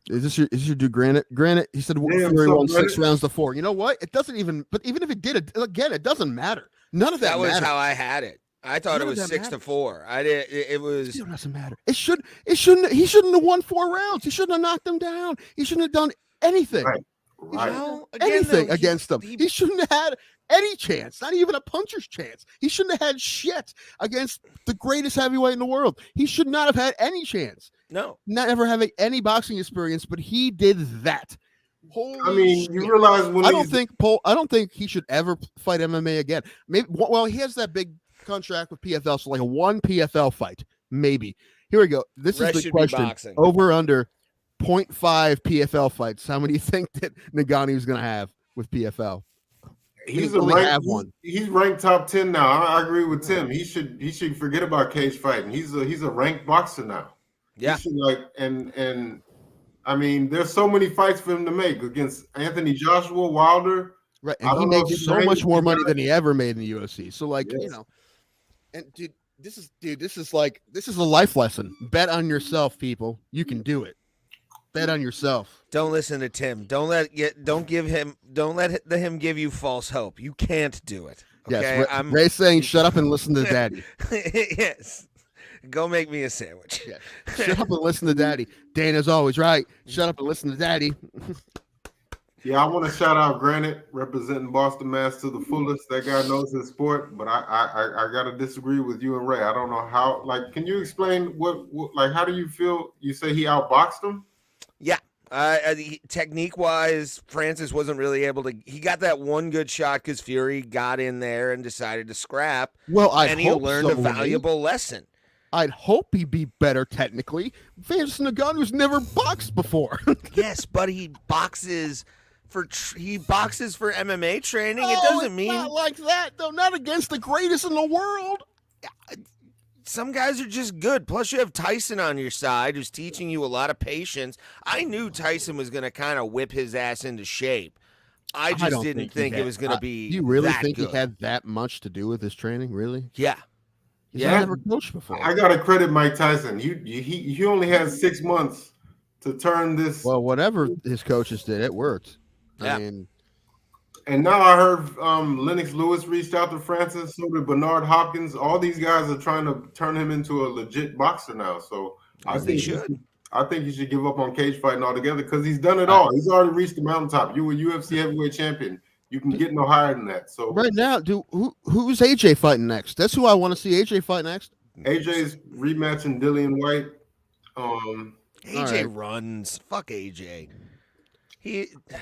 Is this your dude? Granite. He said Fury won 6 rounds to 4. You know what? It doesn't even. But even if it did, again, it doesn't matter. None of that. That was how I had it. I thought it was 6-4. I did. It was. It doesn't matter. It shouldn't. He shouldn't have won 4 rounds. He shouldn't have knocked him down. He shouldn't have done anything. Right. Anything against him. He shouldn't have had any chance, not even a puncher's chance. He shouldn't have had shit against the greatest heavyweight in the world. He should not have had any chance. No. Not ever having any boxing experience, but he did that. Holy shit. You realize when I don't think he should ever fight MMA again. Maybe he has that big contract with PFL, so like a 1 PFL fight, maybe. Here we go. This is the question. Over under 0.5 PFL fights. How many do you think that Ngannou is going to have with PFL? He's ranked top 10 now. I agree with Tim. He should forget about cage fighting. He's a ranked boxer now. Yeah. He should and I mean, there's so many fights for him to make against Anthony Joshua, Wilder. Right, and he makes so much more money than he ever made in the UFC. So and this is a life lesson. Bet on yourself, people. You can do it. Bet on yourself. Don't listen to Tim. Don't let him give you false hope. You can't do it. Okay? Yes, Ray's saying shut up and listen to Daddy. Yes. Go make me a sandwich. Yeah. Shut up and listen to Daddy. Dana's always right. Shut up and listen to Daddy. Yeah, I want to shout out Granite representing Boston Mass to the fullest. That guy knows his sport, but I gotta disagree with you and Ray. I don't know how. Like, can you explain what how do you feel? You say he outboxed him? Yeah. Technique-wise, Francis wasn't really able to. He got that one good shot because Fury got in there and decided to scrap. Well, he learned a valuable lesson. I'd hope he'd be better technically. Francis Ngannou's never boxed before. Yes, but he boxes for MMA training. It doesn't mean not like that though. Not against the greatest in the world. Some guys are just good. Plus, you have Tyson on your side who's teaching you a lot of patience. I knew Tyson was going to kind of whip his ass into shape. I just didn't think it was going to be. Do you really that think good. he had that much to do with his training? Really? Yeah. He's never coached before. I gotta credit Mike Tyson. He only had 6 months to turn this. Well, whatever his coaches did, it worked. Yeah. I mean, and now I heard Lennox Lewis reached out to Francis. So did Bernard Hopkins. All these guys are trying to turn him into a legit boxer now. So I think he should give up on cage fighting altogether because he's done it all. He's already reached the mountaintop. You were UFC heavyweight champion. You can get no higher than that. So right now, who's AJ fighting next? That's who I want to see AJ fight next. AJ's rematching Dillian White. AJ runs. Fuck AJ.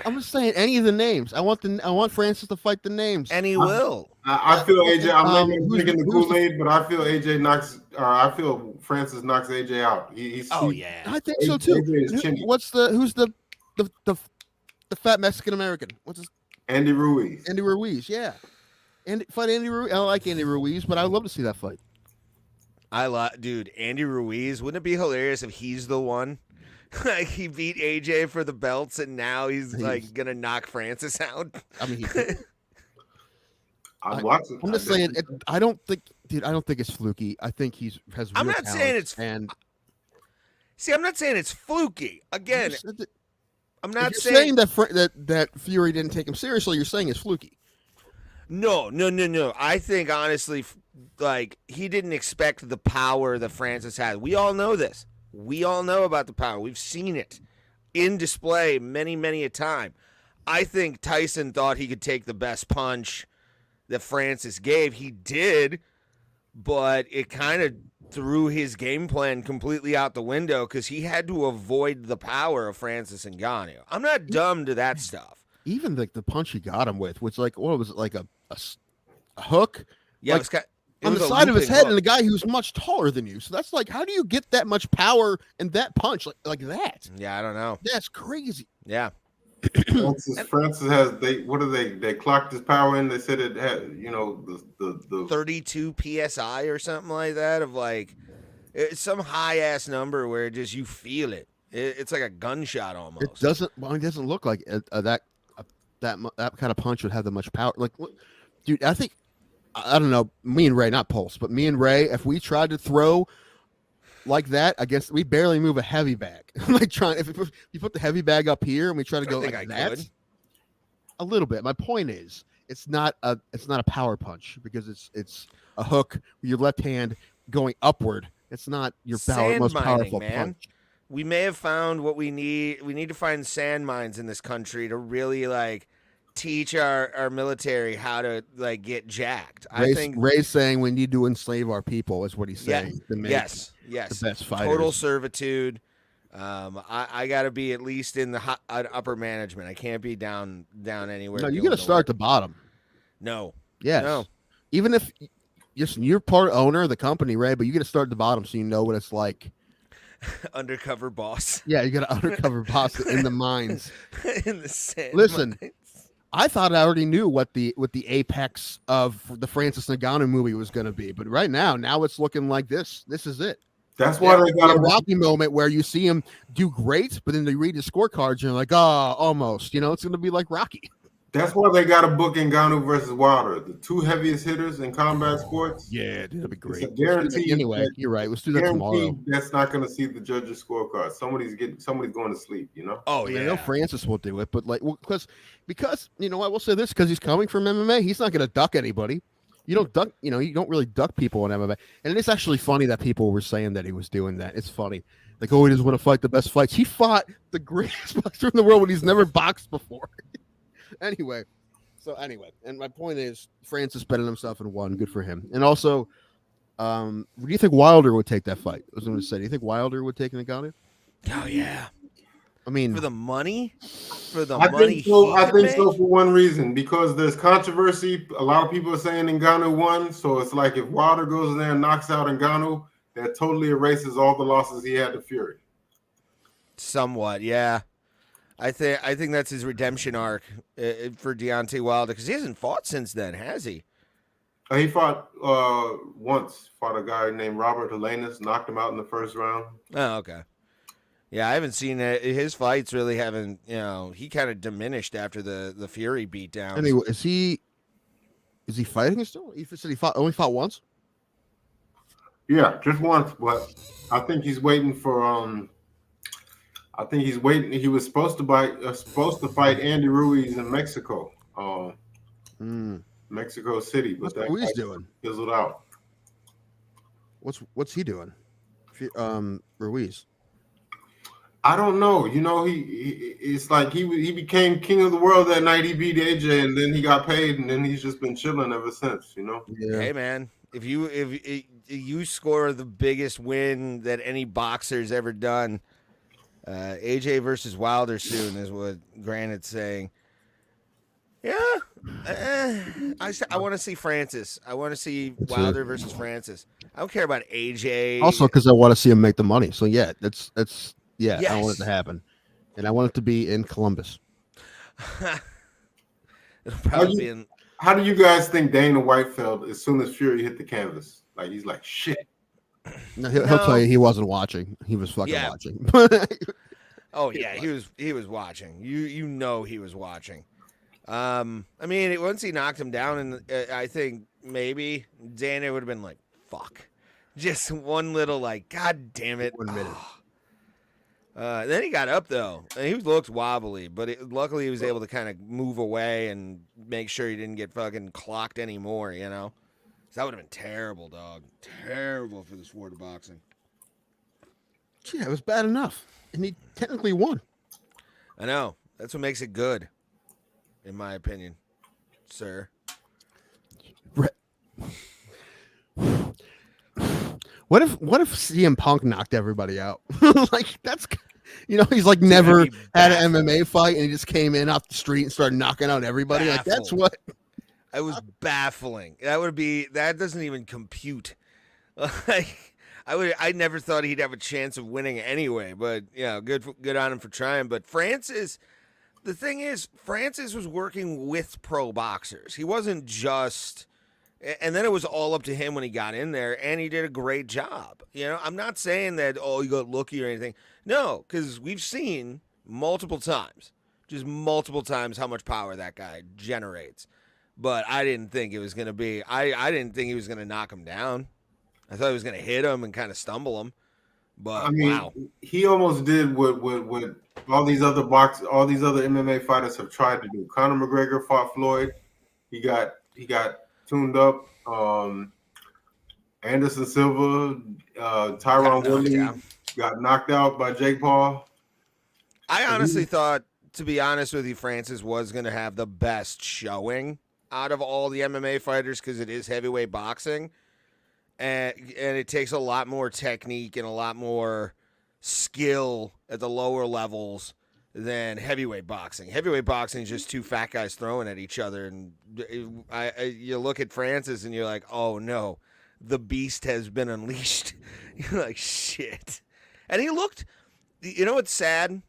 I'm just saying any of the names. I want Francis to fight the names, and he will. I feel AJ. I'm maybe drinking the Kool-Aid, but I feel AJ knocks. I feel Francis knocks AJ out. I think so too. Who's the fat Mexican American? What's his? Andy Ruiz. Andy Ruiz, yeah. Fight Andy Ruiz. I like Andy Ruiz, but I'd love to see that fight. Dude, Andy Ruiz. Wouldn't it be hilarious if he's the one Like he beat AJ for the belts, and now he's like gonna knock Francis out. I mean, I'm watching. I'm just saying. I don't think, dude. I don't think it's fluky. I think has. Real I'm not saying it's. And see, I'm not saying it's fluky. Again, I'm not if you're saying that Fury didn't take him seriously. You're saying it's fluky. No. I think honestly, like he didn't expect the power that Francis had. We all know this. We all know about the power. We've seen it in display many a time. I think Tyson thought he could take the best punch that Francis gave. He did, but it kind of threw his game plan completely out the window because he had to avoid the power of Francis Ngannou. I'm not dumb to that stuff. Even the punch he got him with, which like what was it, like a hook? Yeah, like, on the side of his head, and the guy who's much taller than you. So that's like, how do you get that much power in that punch like that? Yeah, I don't know. That's crazy. Yeah. Francis has they clocked his power in. They said it had the 32 psi or something like that, of like it's some high ass number where just you feel it. It's like a gunshot almost. It doesn't look like that kind of punch would have that much power. Like, dude, I don't know, me and Ray, not Pulse, but me and Ray, if we tried to throw like that against, we barely move a heavy bag. Like if you put the heavy bag up here and we try to go like that, a little bit. My point is, it's not a power punch because it's a hook with your left hand going upward. It's not your most powerful punch. We may have found what we need. We need to find sand mines in this country to really like teach our military how to like get jacked. I think Ray's saying we need to enslave our people is what he's saying. Yes. The best fighters. Total servitude. I got to be at least in the upper management. I can't be down anywhere. No, you got to start at the bottom. No. Yes. No. Even if you're part owner of the company, Ray, but you got to start at the bottom so you know what it's like. Undercover boss. Yeah, you got an undercover boss in the mines. In the sand. Listen. Mines. I thought I already knew what the apex of the Francis Ngannou movie was going to be, but right now it's looking like this. This is it. That's why they got a Rocky moment where you see him do great, but then they read his scorecards and you're like, oh, almost. It's going to be like Rocky. That's why they got to book Ngannou versus Wilder, the two heaviest hitters in combat sports. Yeah, dude, that'd be great. It's a guarantee. Anyway, you're right. Let's do that tomorrow. That's not going to see the judges' scorecard. Somebody's going to sleep. Oh yeah. I know Francis will do it, but because I will say this because he's coming from MMA, he's not going to duck anybody. You don't duck. You don't really duck people in MMA, and it's actually funny that people were saying that he was doing that. It's funny. Like, oh, he doesn't want to fight the best fights. He fought the greatest boxer in the world when he's never boxed before. Anyway, and my point is, Francis betted himself and won. Good for him. And also, do you think Wilder would take that fight? I was going to say, do you think Wilder would take Ngannou? Oh yeah. I mean, for the money, I think so for one reason, because there's controversy. A lot of people are saying Ngannou won, so it's like if Wilder goes in there and knocks out Ngannou, that totally erases all the losses he had to Fury. Somewhat, yeah. I think that's his redemption arc for Deontay Wilder, because he hasn't fought since then, has he? He fought once. Fought a guy named Robert Helenius, knocked him out in the first round. Oh, okay. Yeah, I haven't seen it. His fights really haven't. He kind of diminished after the Fury beatdown. Anyway, is he fighting still? He said he only fought once. Yeah, just once, but I think he's waiting for He was supposed to fight Andy Ruiz in Mexico, Mexico City, but what's Ruiz doing? Fizzled out. What's he doing? Ruiz. I don't know. It's like he became king of the world that night. He beat AJ, and then he got paid, and then he's just been chilling ever since. Yeah. Hey man, if you score the biggest win that any boxer's ever done, AJ versus Wilder soon is what Granite's saying. Yeah, I want to see Francis. I want to see Wilder versus Francis. I don't care about AJ. Also, because I want to see him make the money. So yeah, that's. Yeah, yes. I want it to happen, and I want it to be in Columbus. It'll probably be in. How do you guys think Dana White felt as soon as Fury hit the canvas? Like he's like shit. No, he'll tell you he wasn't watching. He was fucking watching. Oh yeah, he was watching. You know he was watching. I mean, once he knocked him down, and I think maybe Dana would have been like, "Fuck," just one little like, "God damn it." 1 minute. Then he got up though, and he looked wobbly, but luckily he was able to kind of move away and make sure he didn't get fucking clocked anymore. You know, so that would have been terrible, dog. Terrible for the sport of boxing. Yeah, it was bad enough, and he technically won. I know. That's what makes it good, in my opinion, sir. What if CM Punk knocked everybody out? Like that's, he's like never had an MMA fight, and he just came in off the street and started knocking out everybody. Like that's what. It was baffling. That doesn't even compute. Like I never thought he'd have a chance of winning anyway. But yeah, good on him for trying. But Francis, the thing is, Francis was working with pro boxers. He wasn't just. And then it was all up to him when he got in there, and he did a great job. I'm not saying that, he got lucky or anything. No, because we've seen multiple times how much power that guy generates. But I didn't think it was going to be, I didn't think he was going to knock him down. I thought he was going to hit him and kind of stumble him. But, I mean, wow. He almost did what all these other MMA fighters have tried to do. Conor McGregor fought Floyd. He got tuned up. Anderson Silva, Tyron Woodley got knocked out by Jake Paul. I honestly thought, to be honest with you, Francis was going to have the best showing out of all the MMA fighters because it is heavyweight boxing, and it takes a lot more technique and a lot more skill at the lower levels than heavyweight boxing. Heavyweight boxing is just two fat guys throwing at each other, and you look at Francis and you're like, oh no, the beast has been unleashed. You're like, shit. And he looked, what's sad?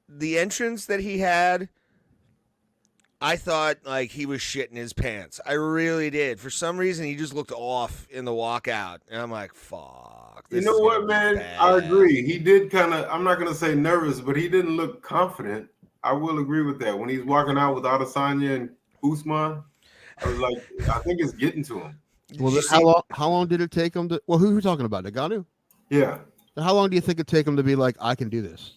The entrance that he had, I thought like he was shitting his pants. I really did. For some reason, he just looked off in the walkout, and I'm like, fuck. You know what, man? I agree. He did kind of, I'm not going to say nervous, but he didn't look confident. I will agree with that. When he's walking out with Adesanya and Usman, I was like, I think it's getting to him. Well, how long did it take him to, well, who are you talking about? Ngannou? Yeah. How long do you think it'd take him to be like, I can do this?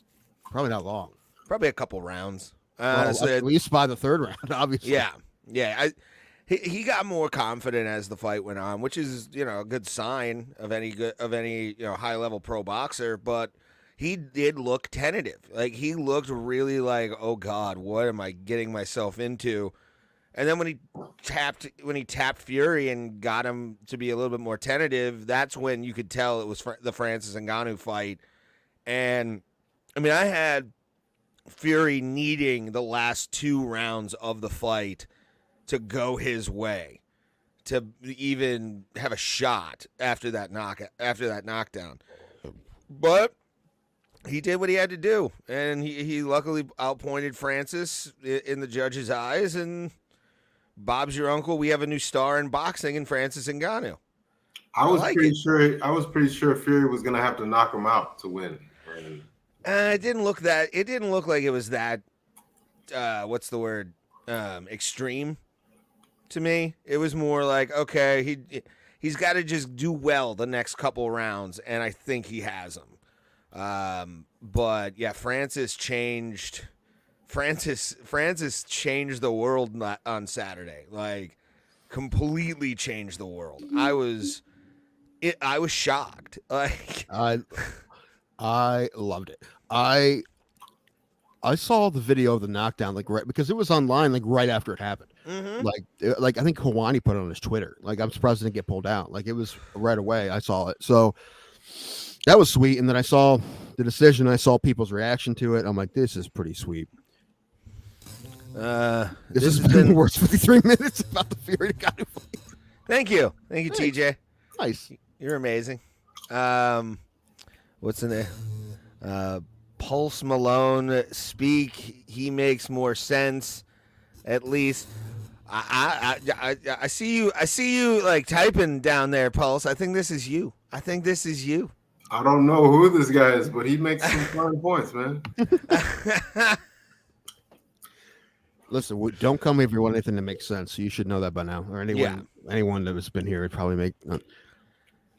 Probably not long. Probably a couple rounds. At least by the third round, obviously. Yeah. He got more confident as the fight went on, which is a good sign of any high level pro boxer. But he did look tentative. Like he looked really like, oh God, what am I getting myself into? And then when he tapped Fury and got him to be a little bit more tentative, that's when you could tell it was the Francis Ngannou fight. And I mean, I had Fury needing the last 2 rounds of the fight to go his way, to even have a shot after that knockdown. But he did what he had to do, and he luckily outpointed Francis in the judge's eyes, and Bob's your uncle. We have a new star in boxing in Francis Ngannou. I was pretty sure Fury was going to have to knock him out to win. It didn't look like it was that what's the word? Extreme to me. It was more like, okay, he's got to just do well the next couple rounds, and I think he has them. But yeah, Francis changed the world on Saturday. Like completely changed the world. I was shocked. Like I loved it. I saw the video of the knockdown because it was online right after it happened. Mm-hmm. Like I think Kawani put it on his Twitter. Like I'm surprised it didn't get pulled out. Like it was right away. I saw it. So that was sweet. And then I saw the decision. I saw people's reaction to it. I'm like, this is pretty sweet. This has been the worst 53 minutes about the Fury Ngannou fight. Thank you, TJ. Nice. You're amazing. What's in there? Pulse Malone, speak. He makes more sense. At least, I see you. I see you like typing down there, Pulse. I think this is you. I don't know who this guy is, but he makes some fine points, man. Listen, don't come if you want anything that makes sense. You should know that by now. Or anyone that has been here would probably make.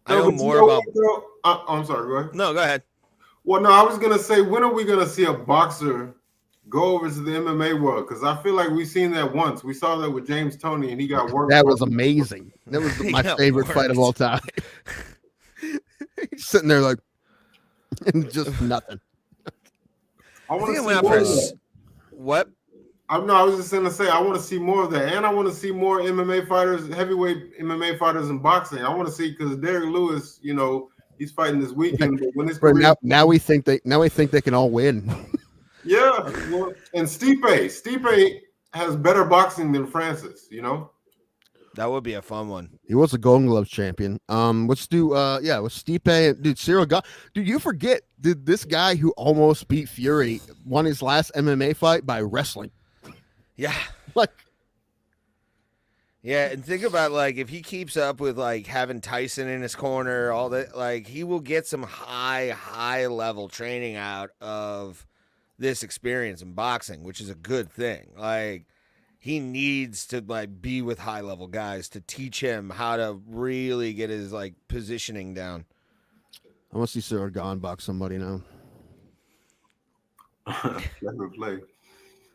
I know more about. I'm sorry. Go ahead. No, go ahead. Well, no, I was gonna say, when are we gonna see a boxer go over to the MMA world? Because I feel like we've seen that once. We saw that with James Toney, and he got worked. That was amazing. That was my favorite fight of all time. He's sitting there like, and just nothing. I want to see more of that. What? I was just gonna say, I want to see more of that, and I want to see more MMA fighters, heavyweight MMA fighters in boxing. I want to see, because Derrick Lewis, he's fighting this weekend. But when now we think they can all win. Yeah, well, and Stipe has better boxing than Francis. That would be a fun one. He was a Golden Gloves champion. Let's do with Stipe, dude. Cyril God, dude, you forget, dude, this guy who almost beat Fury won his last MMA fight by wrestling. Yeah. Yeah, and think about, if he keeps up with having Tyson in his corner, all that, he will get some high level training out of this experience in boxing, which is a good thing. He needs to be with high level guys to teach him how to really get his positioning down. I want to see Cyril Gahn box somebody now. Never play.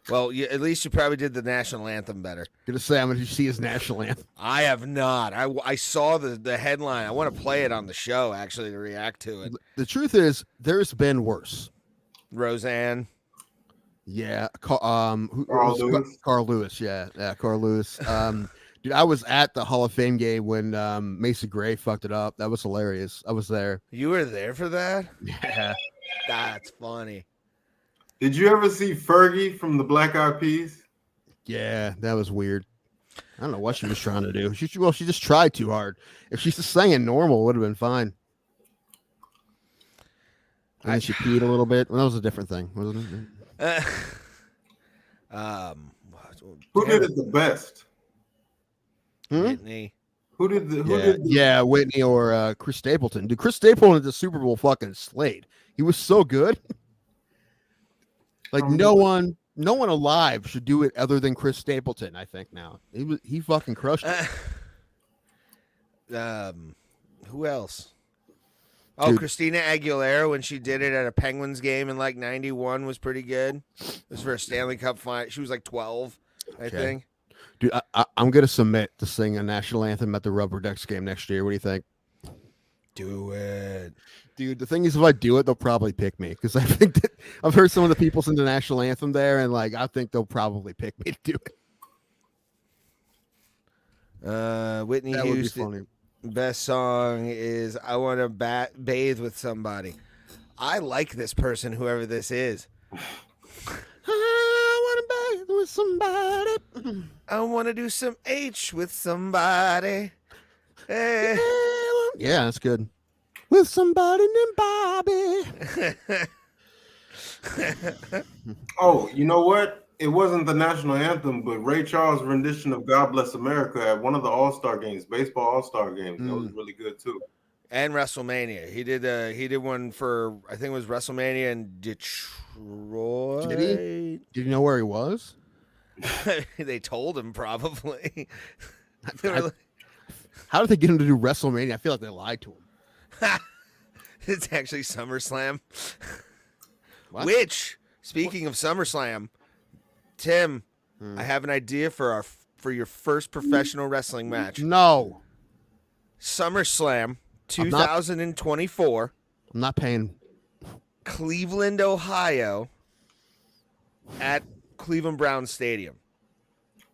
Well, at least you probably did the national anthem better. Gonna say, I'm gonna see his national anthem. I have not. I saw the headline. I want to play it on the show actually to react to it. The truth is, there's been worse. Roseanne. Yeah, Carl Lewis. Carl Lewis. Yeah, Carl Lewis. Dude, I was at the Hall of Fame game when Mason Gray fucked it up. That was hilarious. I was there. You were there for that? Yeah, that's funny. Did you ever see Fergie from the Black Eyed Peas? Yeah, that was weird. I don't know what she was trying to do. She just tried too hard. If she's just singing normal, it would have been fine. And then she peed a little bit. Well, that was a different thing, wasn't it? Who did it the best? Whitney. Who did Whitney or Chris Stapleton. Dude, Chris Stapleton at the Super Bowl fucking slayed. He was so good. No one alive should do it other than Chris Stapleton, I think now. He fucking crushed it. Who else? Oh, dude. Christina Aguilera, when she did it at a Penguins game in 91 was pretty good. It was for a Stanley Cup fight. She was 12, I think. Dude, I'm going to submit to sing a national anthem at the Rubber Ducks game next year. What do you think? Do it. Dude, the thing is, if I do it, they'll probably pick me, because I think that I've heard some of the people sing the national anthem there, and I think they'll probably pick me to do it. Whitney that Houston. Would be funny. Best song is I Want to Bathe with Somebody. I like this person, whoever this is. I want to bathe with somebody. I want to do some H with somebody. Hey. Yeah, that's good. With somebody named Bobby. Oh, you know what? It wasn't the national anthem, but Ray Charles' rendition of God Bless America at one of the All-Star games, baseball All-Star games. That was really good too. And WrestleMania. He did one for, I think it was WrestleMania in Detroit. Did he? Did you know where he was? They told him probably. How did they get him to do WrestleMania? I feel like they lied to him. It's actually SummerSlam. What? Which, speaking of SummerSlam, Tim, I have an idea for your first professional wrestling match. No. SummerSlam 2024. I'm not paying. Cleveland, Ohio, at Cleveland Browns Stadium.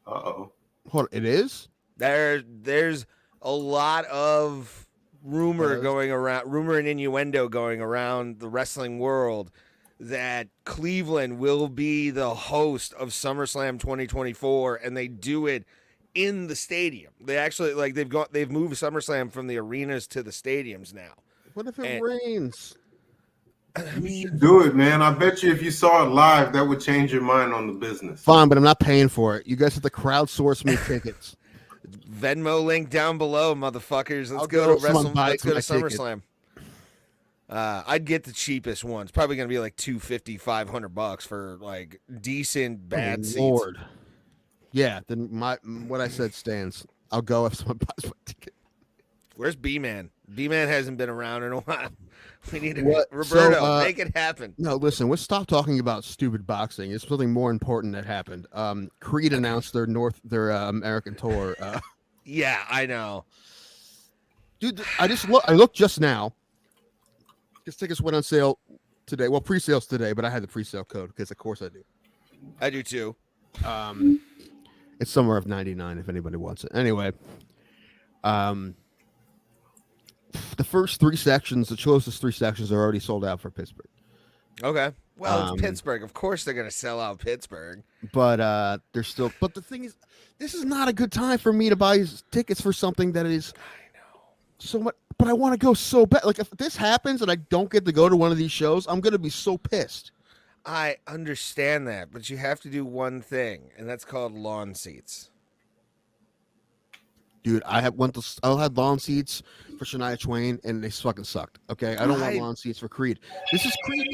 Uh-oh. Hold on, it is? There's a lot of rumor and innuendo going around the wrestling world that Cleveland will be the host of SummerSlam 2024, and they do it in the stadium. They actually they've moved SummerSlam from the arenas to the stadiums now. What if it rains? You should do it, man. I bet you if you saw it live, that would change your mind on the business. Fine, but I'm not paying for it. You guys have to crowdsource me tickets. Venmo link down below, motherfuckers. Let's go to SummerSlam. I'd get the cheapest ones. Probably gonna be like $250, $500 for like decent bad seats. Lord. Yeah, then what I said stands. I'll go if someone buys my ticket. Where's B-Man? B-Man hasn't been around in a while. We need to What? Roberto, So, make it happen. No, listen, let's stop talking about stupid boxing. It's something more important that happened. Creed announced their American tour. Yeah, I know. Dude, I looked just now. Because tickets went on sale today. Well, pre-sales today, but I had the pre-sale code because of course I do. I do too. It's somewhere of 99 if anybody wants it. Anyway, the first three sections, the closest three sections are already sold out for Pittsburgh. Okay. Well, it's Pittsburgh. Of course they're going to sell out Pittsburgh. But they're still. But the thing is, this is not a good time for me to buy tickets for something that is so much. But I want to go so bad. Like if this happens and I don't get to go to one of these shows, I'm going to be so pissed. I understand that, but you have to do one thing, and that's called lawn seats. Dude, I had lawn seats for Shania Twain, and they fucking sucked. Okay, I don't want lawn seats for Creed. This is Creed.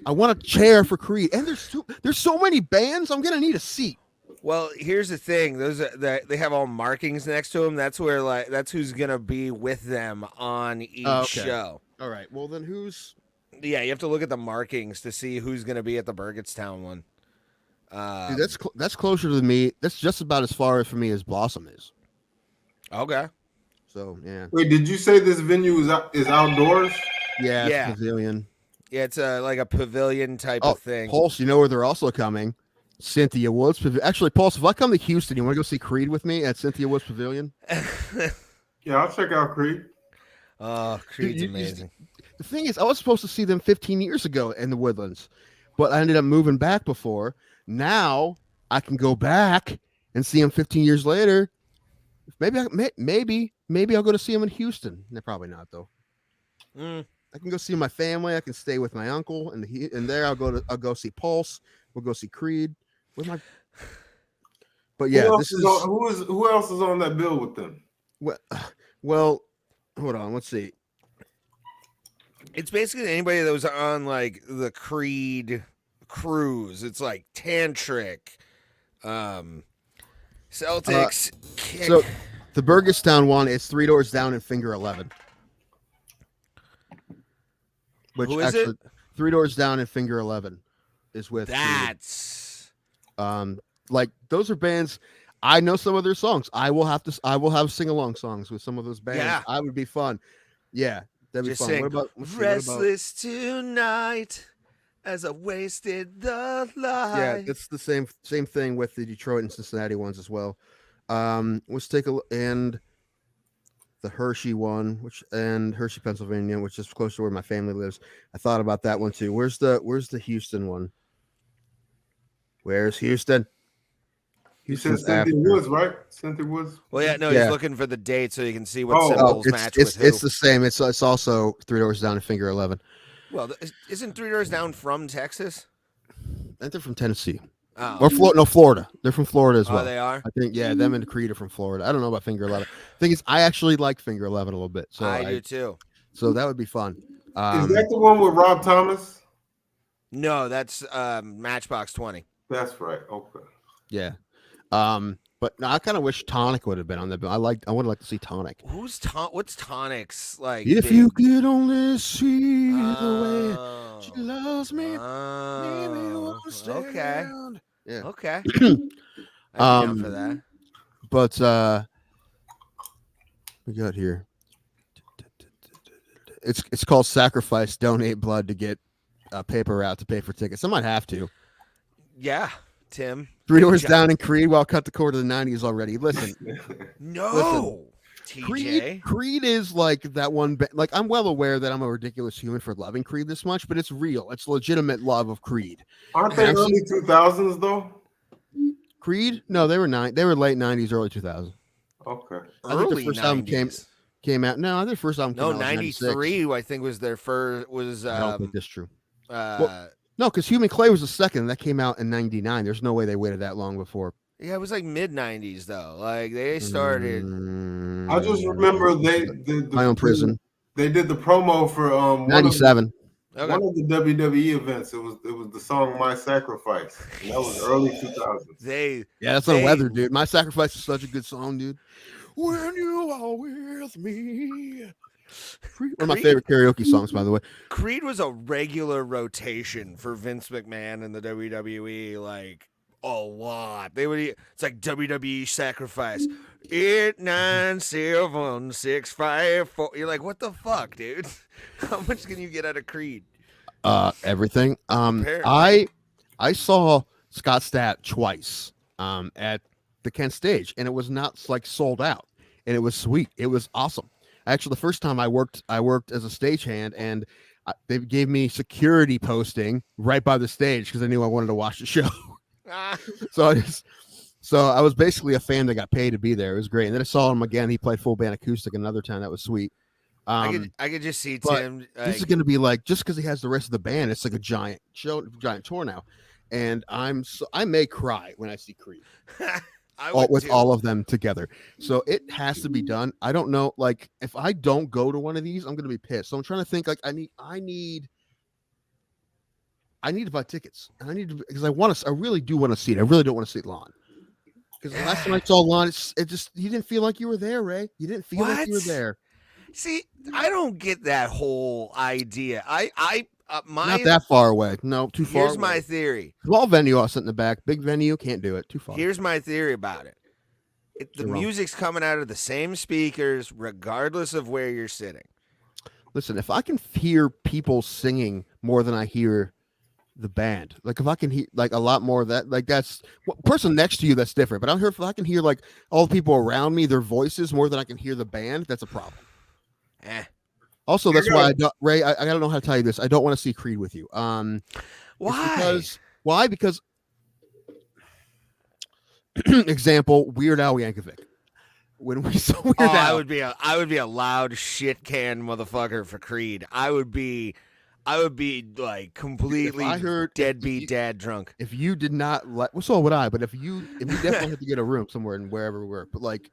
I want a chair for Creed, and there's so many bands. I'm gonna need a seat. Well, here's the thing: they have all markings next to them. That's where that's who's gonna be with them on each show. All right. Well, then who's? Yeah, you have to look at the markings to see who's gonna be at the Burgettstown one. Dude, that's closer to me. That's just about as far for me as Blossom is. Okay. So yeah. Wait, did you say this venue is outdoors? Yeah. Yeah. It's a pavilion. Yeah, it's like a pavilion type of thing. Pulse, you know where they're also coming? Cynthia Woods. Actually, Pulse, if I come to Houston, you want to go see Creed with me at Cynthia Woods Pavilion? Yeah, I'll check out Creed. Oh, Creed's amazing. The thing is, I was supposed to see them 15 years ago in the Woodlands, but I ended up moving back before. Now I can go back and see them 15 years later. Maybe I'll go to see them in Houston. No, probably not though. I can go see my family. I can stay with my uncle, and there I'll go see Pulse. We'll go see Creed. But yeah, who else is on that bill with them? Well, hold on. Let's see. It's basically anybody that was on like the Creed cruise. It's like Tantric, Celtics. So the Burgettstown one is Three Doors Down and Finger 11. Which Who is it? Three Doors Down and Finger 11 is with. That's like those are bands. I know some of their songs. I will have sing along songs with some of those bands. Yeah. I would be fun. Yeah, that'd be just fun. sing, What about Restless Tonight as I wasted the light. Yeah, it's the same thing with the Detroit and Cincinnati ones as well. Let's take a look, and the Hershey one, and Hershey, Pennsylvania, which is close to where my family lives. I thought about that one too. Where's the Houston one? Where's Houston? You said Cynthia Woods, right? Cynthia Woods. Well, yeah, no, Yeah. he's looking for the date so you can see what symbols match with who. It's the same. It's also Three Doors Down and Finger 11. Well, isn't Three Doors Down from Texas? I think they're from Tennessee. Oh. Or Florida. They're from Florida as well. Oh, they are? I think, yeah, them and Creed are from Florida. I don't know about Finger 11. Thing is, I actually like Finger 11 a little bit. So I do too. So that would be fun. Is that the one with Rob Thomas? No, that's Matchbox 20. That's right. Okay. Yeah. But no, I kind of wish Tonic would have been on there. But I would like to see Tonic. What's Tonic's like? If you could only see the way she loves me, maybe you won't stay okay. around. Yeah. Okay. I'm down for that. But we got here. It's called Sacrifice. Donate blood to get paper route to pay for tickets. I might have to. Yeah, Tim. Three Doors Down and Creed. Well, cut the cord to the 90s already. Listen. No. TJ. Creed is like that one. Like, I'm well aware that I'm a ridiculous human for loving Creed this much, but it's real. It's legitimate love of Creed. Aren't they early 2000s though? Creed? No, they were late 90s, early 2000s. Okay. I think Early the first 90s. album came out. No, I think the first album came out. No, 93. I think was their first. I don't think that's true. No, because Human Clay was the second. That came out in 99. There's no way they waited that long before. Yeah, it was like mid 90s though. Like they started. I just remember My Own Prison. they did the promo for 97. Okay. one of the WWE events. It was the song "My Sacrifice," and that was early 2000s. Yeah, that's on Weather, dude. My Sacrifice is such a good song, dude. When you are with me. One of my favorite karaoke songs, by the way. Creed was a regular rotation for Vince McMahon and the WWE, like a lot. It's like WWE Sacrifice 89765. You're like, what the fuck, dude? How much can you get out of Creed? Everything. Apparently. I saw Scott Stapp twice at the Kent stage, and it was not like sold out, and it was sweet. It was awesome. Actually, the first time I worked as a stagehand, and they gave me security posting right by the stage because I knew I wanted to watch the show. So I was basically a fan that got paid to be there. It was great. And then I saw him again. He played full band acoustic another time. That was sweet. I could just see Tim. This is going to be like, just because he has the rest of the band, it's like a giant tour now. And I may cry when I see Creed. With all of them together. So it has to be done. I don't know. Like, if I don't go to one of these, I'm going to be pissed. So I'm trying to think, like, I need to buy tickets. And because I really do want to see it. I really don't want to see Lon. Because the last time I saw Lon, you didn't feel like you were there, Ray. You didn't feel like you were there. See, I don't get that whole idea. Not that far away. No, too far. Here's my theory. Small venue, I'll sit in the back. Big venue, can't do it. Too far. Here's my theory about it. The music's coming out of the same speakers, regardless of where you're sitting. Listen, if I can hear people singing more than I hear the band, like if I can hear like a lot more of that, like that's person next to you, that's different. But if I can hear like all the people around me, their voices more than I can hear the band, that's a problem. Also, that's why Ray, I don't know how to tell you this. I don't want to see Creed with you. Why? Because example, Weird Al Yankovic. When we saw Weird Al, I would be a loud shit can motherfucker for Creed. I would be like completely deadbeat dad drunk. If you did not so would I. But if you definitely have to get a room somewhere and wherever we were. But like.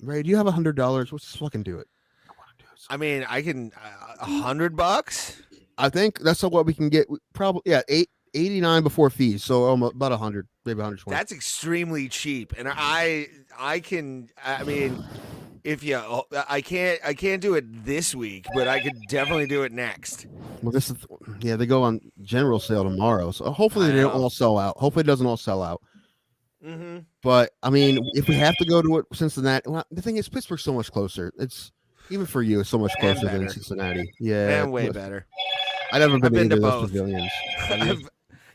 Ray, do you have $100? Let's just fucking do it. I mean, I can $100. I think that's what we can get. Probably, yeah, $89 before fees, so almost about 100, maybe 120. That's extremely cheap, and I can. I mean, I can't do it this week, but I could definitely do it next. Well, they go on general sale tomorrow, so hopefully they don't all sell out. Hopefully it doesn't all sell out. Mm-hmm. But I mean, if we have to go to it, Cincinnati. Well, the thing is, Pittsburgh's so much closer. It's even for you, it's so much closer than Cincinnati. Yeah, and way better. I've never been to both those pavilions.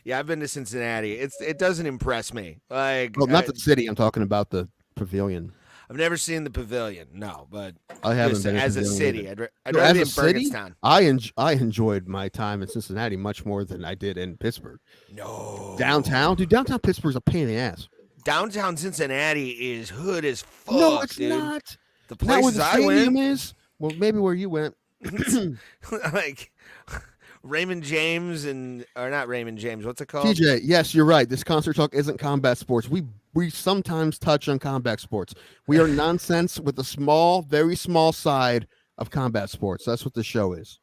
I've been to Cincinnati. It doesn't impress me. Like, well, not the city. I'm talking about the pavilion. I've never seen the pavilion. No, but I haven't been as a city. Either. I'd rather be in Burgettstown. I enjoyed my time in Cincinnati much more than I did in Pittsburgh. No, downtown Pittsburgh's a pain in the ass. Downtown Cincinnati is hood as fuck. No, it's dude. not. The places I went is. Well, maybe where you went. Like Raymond James or not Raymond James. What's it called? TJ, yes, you're right. This concert talk isn't combat sports. We sometimes touch on combat sports. We are nonsense with a very small side of combat sports. That's what the show is.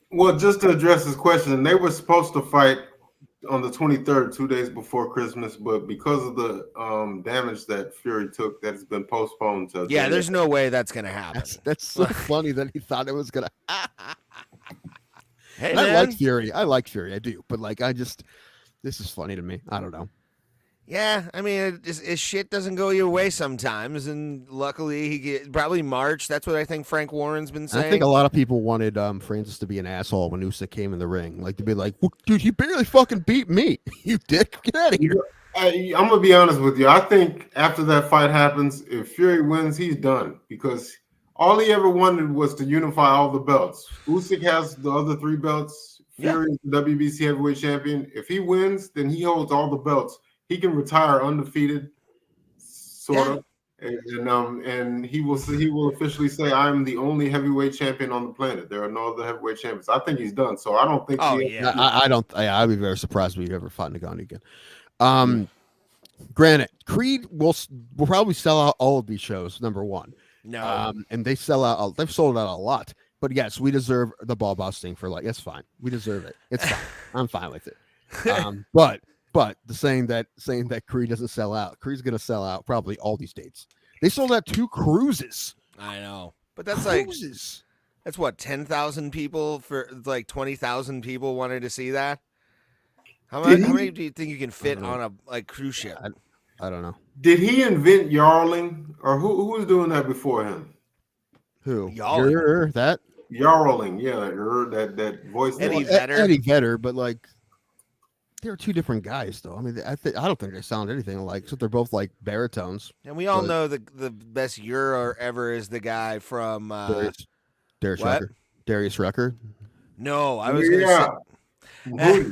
Well, just to address this question, they were supposed to fight on the 23rd, 2 days before Christmas, but because of the damage that Fury took, that has been postponed to. Yeah, there's no way that's gonna happen. That's so funny that he thought it was gonna. Hey, I like Fury. I do, but like, this is funny to me. I don't know. Yeah, I mean, his shit doesn't go your way sometimes, and luckily probably March. That's what I think Frank Warren's been saying. I think a lot of people wanted Francis to be an asshole when Usyk came in the ring, like to be like, well, "Dude, you barely fucking beat me, you dick! Get out of here." I'm gonna be honest with you. I think after that fight happens, if Fury wins, he's done because all he ever wanted was to unify all the belts. Usyk has the other 3 belts. Fury is the WBC heavyweight champion. If he wins, then he holds all the belts. He can retire undefeated, sort of, and he will officially say, "I'm the only heavyweight champion on the planet. There are no other heavyweight champions." I think he's done. So I don't think. I don't. I'd be very surprised if he'd ever fought Ngannou again. Granted, Creed will probably sell out all of these shows. Number one, No. And they sell out. They've sold out a lot. But yes, we deserve the ball busting for it's fine. We deserve it. It's fine. I'm fine with it. But the saying that Creed doesn't sell out, Creed's gonna sell out probably all these dates. They sold out 2 cruises. I know, but that's Cruises. that's what 10,000 people for 20,000 people wanted to see that. How many do you think you can fit on a cruise ship? I don't know. Did he invent Yarling, or who was doing that before him? Who? Y'all. That Yarling, yeah, that voice. Eddie Vedder, but they're 2 different guys, though. I mean, I don't think they sound anything alike, except they're both baritones. And we all know the best Euro ever is the guy from Darius Rucker. No, I was gonna say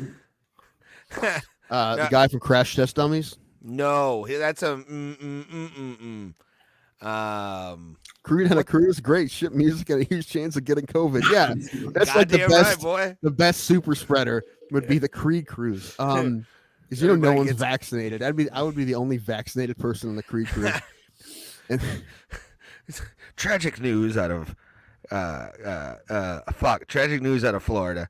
the guy from Crash Test Dummies. no. That's a Creed had a cruise, great ship music, and a huge chance of getting COVID. Yeah, that's the goddamn best. right, boy. The best super spreader would be the Creed cruise. Because no one's vaccinated. I would be the only vaccinated person on the Creed cruise. And tragic news out of tragic news out of Florida.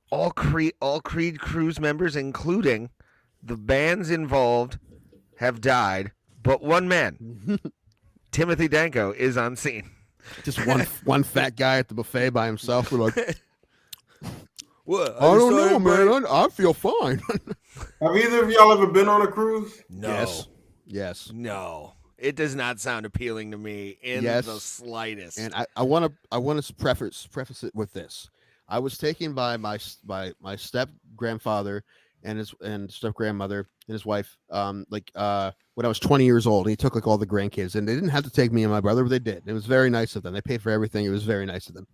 All Creed cruise members, including the bands involved, have died, but one man, Timothy Danko, is on scene. Just one fat guy at the buffet by himself. We're like, What? I don't know, man. I feel fine. Have either of y'all ever been on a cruise? No. Yes. No. It does not sound appealing to me in the slightest. And I want to preface it with this. I was taken by my step grandfather and his step grandmother and his wife when I was 20 years old. And he took all the grandkids, and they didn't have to take me and my brother, but they did. It was very nice of them. They paid for everything. It was very nice of them.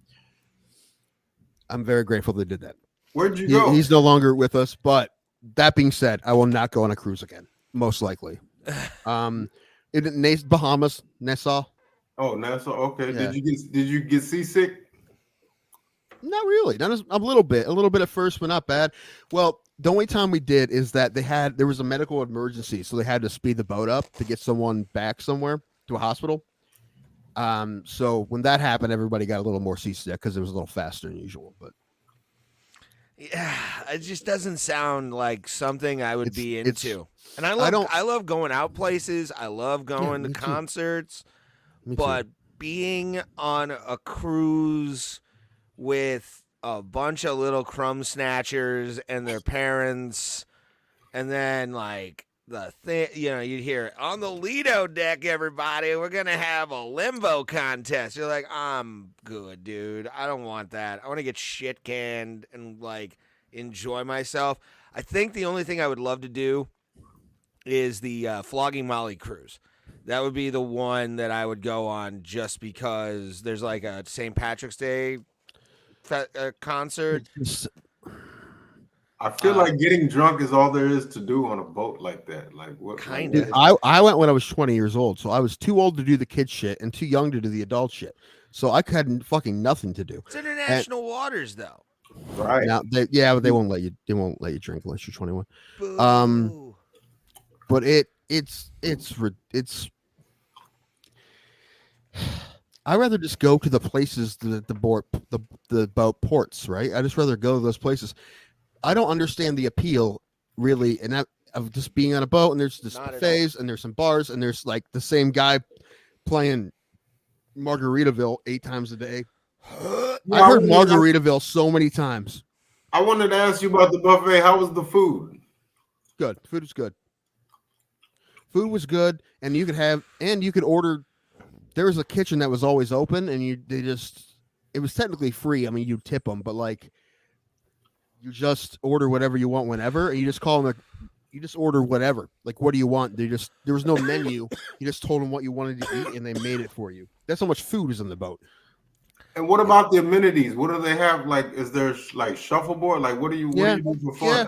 I'm very grateful they did that. Where'd you go? He's no longer with us, but that being said, I will not go on a cruise again, most likely. Bahamas, Nassau. Oh, Nassau. Okay. Yeah. Did you get seasick? Not really. A little bit at first, but not bad. Well, the only time we did is that there was a medical emergency, so they had to speed the boat up to get someone back somewhere to a hospital. So when that happened, everybody got a little more seasick because it was a little faster than usual. But yeah, it just doesn't sound like something I would be into. And I love going out places. I love going to concerts. But being on a cruise with a bunch of little crumb snatchers and their parents, and then the thing, you'd hear on the Lido deck, everybody, we're gonna have a limbo contest. You're like, I'm good, dude. I don't want that. I want to get shit canned and enjoy myself. I think the only thing I would love to do is the Flogging Molly cruise. That would be the one that I would go on just because there's a St. Patrick's Day concert. I feel like getting drunk is all there is to do on a boat like that. What kind of? I went when I was 20 years old, so I was too old to do the kid shit and too young to do the adult shit. So I had fucking nothing to do. It's international waters, though. Right now, but they won't let you. They won't let you drink unless you're 21. Boo. But it's. I rather just go to the places the boat ports, right? I just rather go to those places. I don't understand the appeal really, and of just being on a boat and there's this buffets and there's some bars and there's the same guy playing Margaritaville 8 times a day. I heard Margaritaville so many times. I wanted to ask you about the buffet. How was the food? Good. Food was good. Food was good, and you could order. There was a kitchen that was always open, and it was technically free. I mean, you tip them, but you just order whatever you want whenever, and you just call them. You just order whatever. What do you want? There was no menu. You just told them what you wanted to eat, and they made it for you. That's how much food is in the boat. And what about the amenities? What do they have? Is there shuffleboard? What do you do for fun?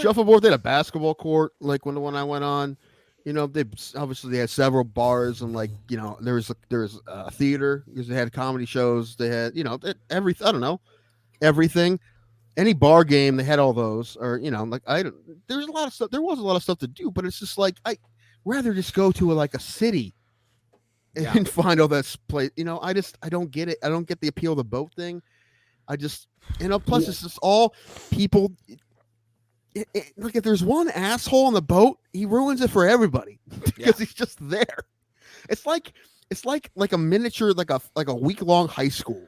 Shuffleboard. They had a basketball court. When the one I went on, they had several bars and there was a theater because they had comedy shows. They had everything. I don't know, everything. Any bar game, they had all those. Or there's a lot of stuff. There was a lot of stuff to do, but it's just I rather just go to a city Yeah. and find all that place. I don't get it. I don't get the appeal of the boat thing. Plus it's just all people. Look, if there's one asshole on the boat, he ruins it for everybody because he's just there. It's like a miniature, like a week-long high school.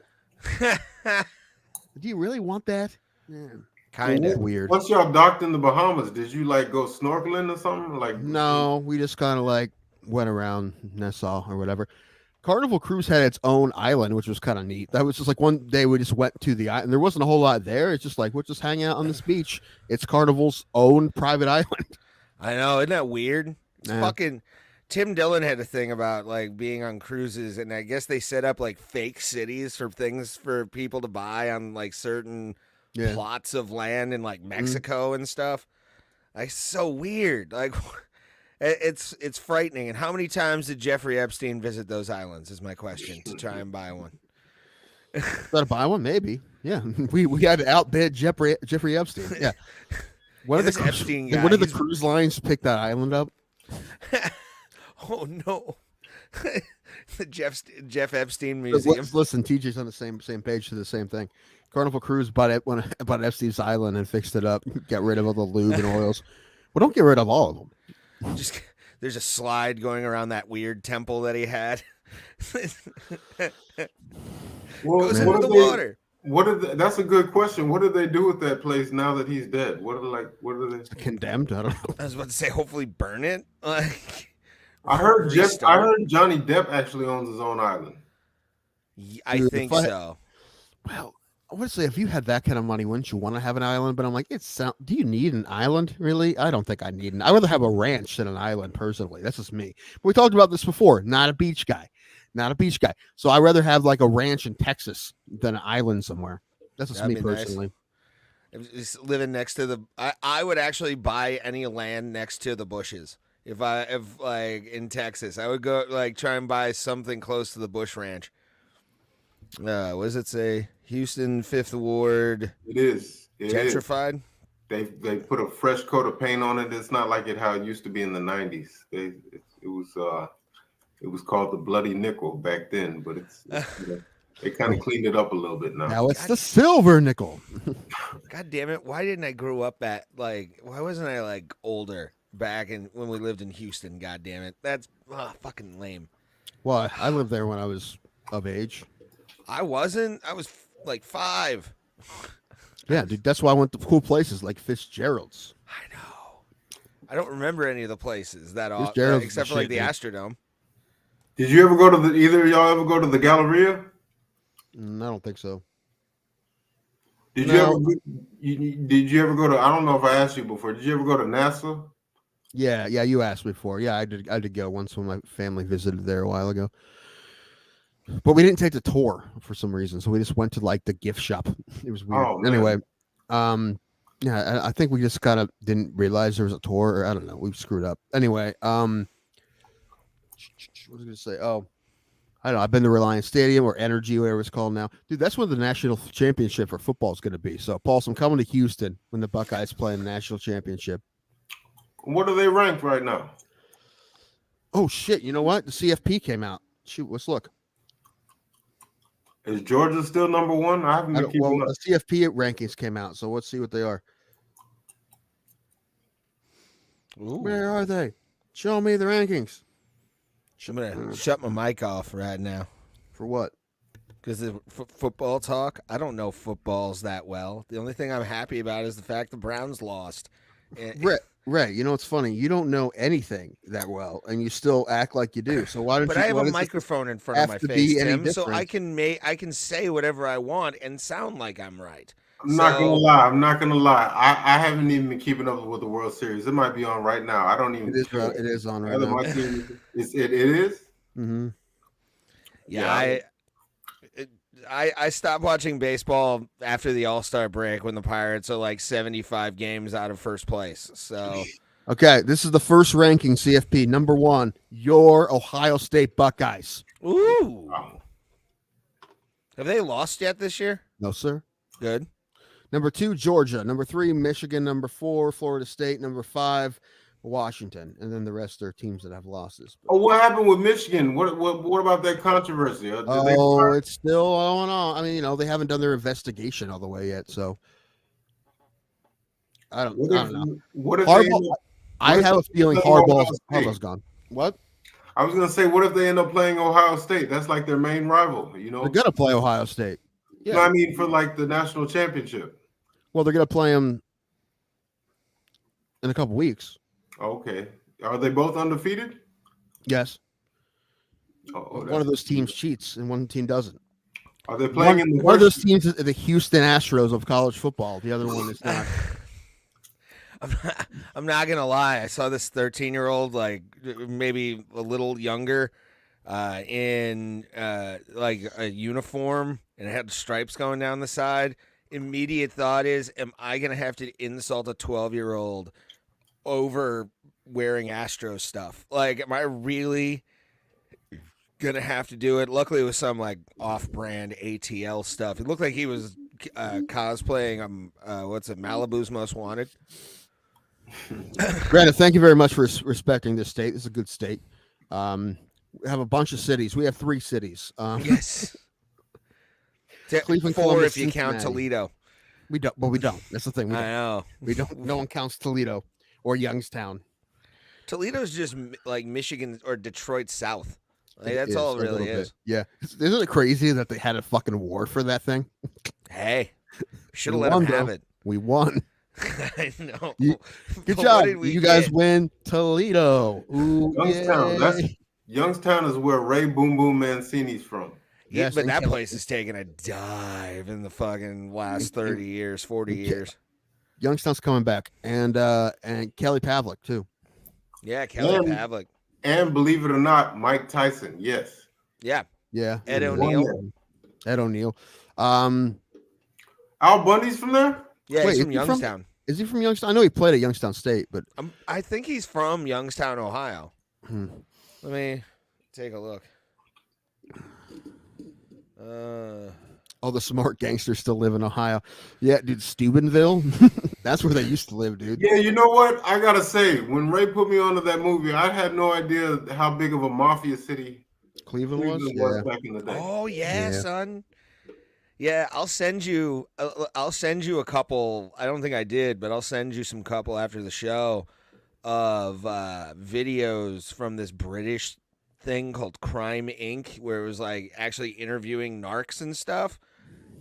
Do you really want that? Kind of weird. Once y'all docked in the Bahamas, did you like go snorkeling or something? Like no, we just kind of like went around Nassau or whatever. Carnival Cruise had its own island, which was kind of neat. That was just like one day we just went to the island. There wasn't a whole lot there. It's just like we're just hanging out on this beach. It's Carnival's own private island. I know, isn't that weird? It's Yeah. fucking. Tim Dillon had a thing about like being on cruises, and I guess they set up like fake cities for things for people to buy on like certain plots of land in like Mexico and stuff. Like so weird. Like it's frightening. And how many times did Jeffrey Epstein visit those islands? Is my question to try and buy one. Got to buy one, maybe. Yeah, we had to outbid Jeffrey Epstein. Yeah. When did Epstein guy, the cruise lines pick that island up? Oh no, the Jeff Epstein Museum. Listen, TJ's on the same page to the same thing. Carnival Cruise bought Epstein's island and fixed it up. Got rid of all the lube and oils. Well, don't get rid of all of them. Just there's a slide going around that weird temple that he had. Goes into the water. That's a good question. What did they do with that place now that he's dead? What are they condemned? I don't know. I was about to say, hopefully burn it. Like I heard Johnny Depp actually owns his own island. I think so. Well, I would say if you had that kind of money, wouldn't you want to have an island? But I'm like, do you need an island? Really? I don't think I need I'd rather have a ranch than an island, personally. That's just me. But we talked about this before. Not a beach guy. So I'd rather have like a ranch in Texas than an island somewhere. That's just me personally. Nice. Living next to I would actually buy any land next to the bushes. If like in Texas, I would go like try and buy something close to the Bush Ranch. What does it say? Houston 5th Ward. It is gentrified. They put a fresh coat of paint on it. It's not like how it used to be in the 90s. It was called the Bloody Nickel back then, but they kind of cleaned it up a little bit now. Now it's the silver nickel. God damn it! Why didn't I grow up why wasn't I like older back when we lived in Houston? God damn it! That's fucking lame. Well, I lived there when I was of age. I wasn't. I was like 5. Yeah, dude. That's why I went to cool places like Fitzgerald's. I know. I don't remember any of the places that except for like the Astrodome. Did you ever go to either of y'all ever go to the Galleria? I don't think so. Did you ever go to? I don't know if I asked you before. Did you ever go to NASA? Yeah. You asked before. Yeah, I did go once when my family visited there a while ago. But we didn't take the tour for some reason, so we just went to like the gift shop. It was weird. Oh, anyway, yeah, I think we just kind of didn't realize there was a tour, or I don't know. We screwed up. Anyway, what was I going to say? Oh, I don't know. I've been to Reliance Stadium or Energy, whatever it's called now. Dude, that's where the national championship for football is going to be. So, Paul, I'm coming to Houston when the Buckeyes play in the national championship. What are they ranked right now? Oh, shit. You know what? The CFP came out. Shoot, let's look. Is Georgia still number 1? I haven't been keeping up. The CFP rankings came out, so let's see what they are. Ooh. Where are they? Show me the rankings. I'm gonna shut my mic off right now. For what? Because the football talk, I don't know footballs that well. The only thing I'm happy about is the fact the Browns lost. Ray, you know what's funny? You don't know anything that well, and you still act like you do. So why don't you? But I have a microphone in front of my face, Tim, so I can say whatever I want and sound like I'm right. I'm not gonna lie. I haven't even been keeping up with the World Series. It might be on right now. I don't even. It is on right now. It is. Mm-hmm. Yeah, I stopped watching baseball after the All-Star break when the Pirates are like 75 games out of first place. So, okay, this is the first ranking. CFP number 1. Your Ohio State Buckeyes. Ooh. Have they lost yet this year? No, sir. Good. Number 2, Georgia. Number 3, Michigan. Number 4, Florida State. Number 5, Washington, and then the rest are teams that have losses. Oh, what happened with Michigan? What about that controversy? It's still going on. I mean, they haven't done their investigation all the way yet, so I don't know. What if Harbaugh, I have a feeling Harbaugh's gone. What? I was gonna say, what if they end up playing Ohio State? That's like their main rival. They're gonna play Ohio State. Yeah, no, I mean for like the national championship. Well, they're gonna play them in a couple weeks. Okay, are they both undefeated? Yes. One of those teams cheats and one team doesn't. Are they playing in the one of those teams is the Houston Astros of college football? The other one is not. I'm not gonna lie. I saw this 13-year-old, like maybe a little younger, in like a uniform, and it had stripes going down the side. Immediate thought is, am I gonna have to insult a 12-year-old over wearing Astros stuff? Like, am I really gonna have to do it? Luckily, it was some like off-brand ATL stuff. It looked like he was cosplaying what's it, Malibu's Most Wanted. Brandon, thank you very much for respecting this state. This is a good state. We have a bunch of cities. We have 3 cities. Yes. Cleveland, 4 Columbus, if you count Toledo. We don't. Well, we don't. That's the thing. I know. We don't. No one counts Toledo or Youngstown. Toledo's just like Michigan or Detroit South. Like, that's all it really is. Yeah. Isn't it crazy that they had a fucking war for that thing? Hey, should have let them have it. We won. I know. Good job. You guys win. Toledo. Ooh, Youngstown. Youngstown is where Ray Boom Boom Mancini's from. Yeah, but that place has taken a dive in the fucking last 30 years, 40 years. Youngstown's coming back. And Kelly Pavlik, too. Yeah, Kelly Pavlik. And believe it or not, Mike Tyson. Yes. Yeah. Yeah. Ed O'Neill. Ed O'Neill. Al Bundy's from there? Yeah, he's from Youngstown. Is he from Youngstown? I know he played at Youngstown State, but I think he's from Youngstown, Ohio. Hmm. Let me take a look. All the smart gangsters still live in Ohio. Yeah, dude, Steubenville. That's where they used to live, dude. Yeah, you know what? I gotta say, when Ray put me onto that movie, I had no idea how big of a mafia city Cleveland was back in the day. Oh yeah, son. Yeah, I'll send you a couple. I don't think I did, but I'll send you some couple after the show of videos from this British thing called Crime Inc., where it was like actually interviewing narcs and stuff.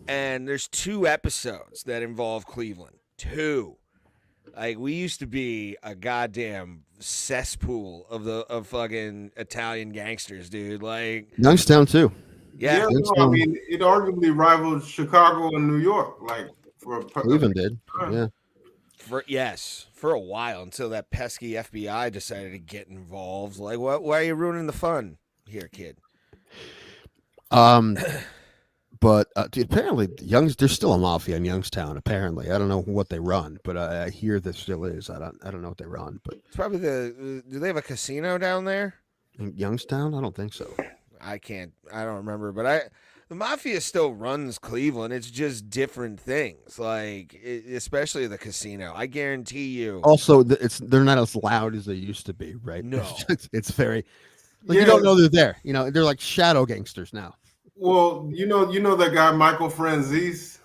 And there's 2 episodes that involve Cleveland. 2. Like, we used to be a goddamn cesspool of fucking Italian gangsters, dude. Like Youngstown too. Yeah, I mean, it arguably rivaled Chicago and New York. Like Cleveland did. Yeah. For a while, until that pesky FBI decided to get involved. Like, what? Why are you ruining the fun here, kid? But dude, apparently, there's still a mafia in Youngstown. Apparently, I don't know what they run, but I hear there still is. I don't know what they run, but it's probably do they have a casino down there in Youngstown? I don't think so. I don't remember, but the mafia still runs Cleveland. It's just different things, like especially the casino. I guarantee you. Also, they're not as loud as they used to be, right? No, it's very. Like, you don't know they're there. They're like shadow gangsters now. Well, you know that guy Michael Franzese.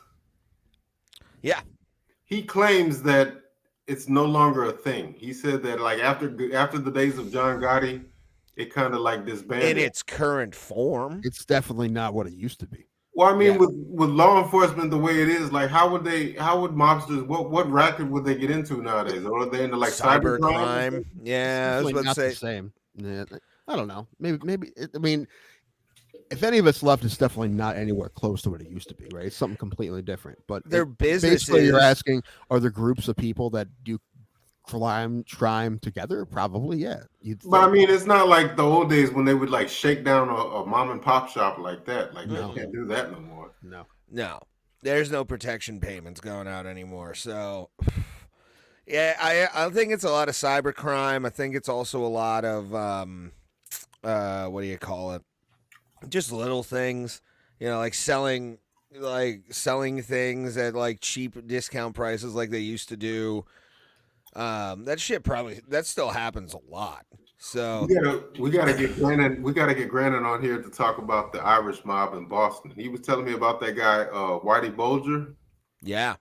Yeah, he claims that it's no longer a thing. He said that like after the days of John Gotti, it kind of like disbanded in its current form. It's definitely not what it used to be. Well, I mean, with law enforcement the way it is, like how would mobsters, what racket would they get into nowadays? Or are they into like cyber crime? Yeah, I was about to say the same. Yeah, I don't know. Maybe. I mean, if any of it's left, it's definitely not anywhere close to what it used to be. Right? It's something completely different. But their business. Basically, you're asking, are there groups of people that do crime together? Probably, yeah. But I mean, it's not like the old days when they would like shake down a mom and pop shop like that. Like they can't do that no more. No, there's no protection payments going out anymore. So, yeah, I think it's a lot of cyber crime. I think it's also a lot of what do you call it? Just little things, like selling things at like cheap discount prices, like they used to do. That shit that still happens a lot. So we gotta get Grannon on here to talk about the Irish mob in Boston. He was telling me about that guy, Whitey Bulger. yeah,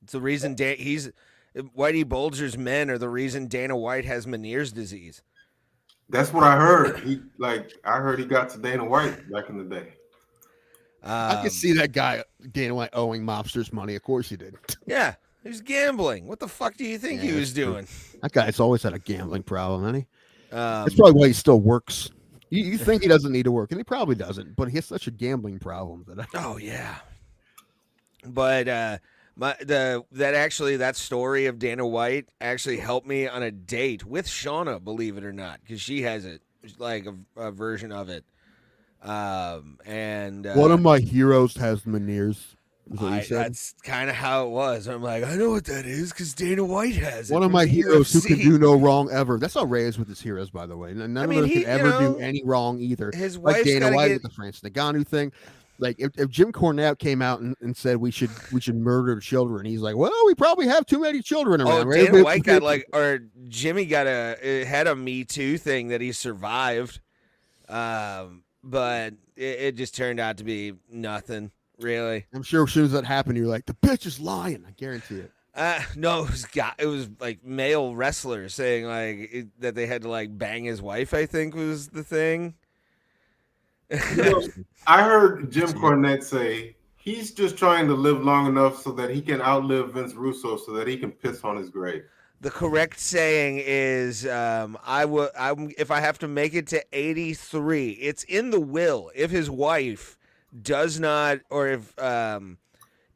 it's the reason Whitey Bulger's men are the reason Dana White has Meniere's disease. That's what I heard. I heard he got to Dana White back in the day. I can see that guy, Dana White, owing mobsters money. Of course he did. Yeah, he was gambling. What the fuck do you think he was doing? That guy's always had a gambling problem, hasn't he? That's probably why he still works. You think he doesn't need to work, and he probably doesn't, but he has such a gambling problem Oh yeah. But that story of Dana White actually helped me on a date with Shauna, believe it or not, because she has it, like a version of it. And one of my heroes has Meniere's. That's kind of how it was. I'm like, I know what that is because Dana White has it. One of my heroes who can do no wrong ever. That's how Ray is with his heroes, by the way. None of them can ever do any wrong either. His like Dana White with the Francis Ngannou thing. Like if Jim Cornette came out and said we should murder children, he's like, well, we probably have too many children around. Dana White got Jimmy had a Me Too thing that he survived, but it just turned out to be nothing. Really? I'm sure as soon as that happened, you're like, the bitch is lying. I guarantee it. No, it was like male wrestlers saying that they had to like bang his wife, I think was the thing. I heard Jim Cornette say he's just trying to live long enough so that he can outlive Vince Russo so that he can piss on his grave. The correct saying is, if I have to make it to 83, it's in the will. If his wife does not, or if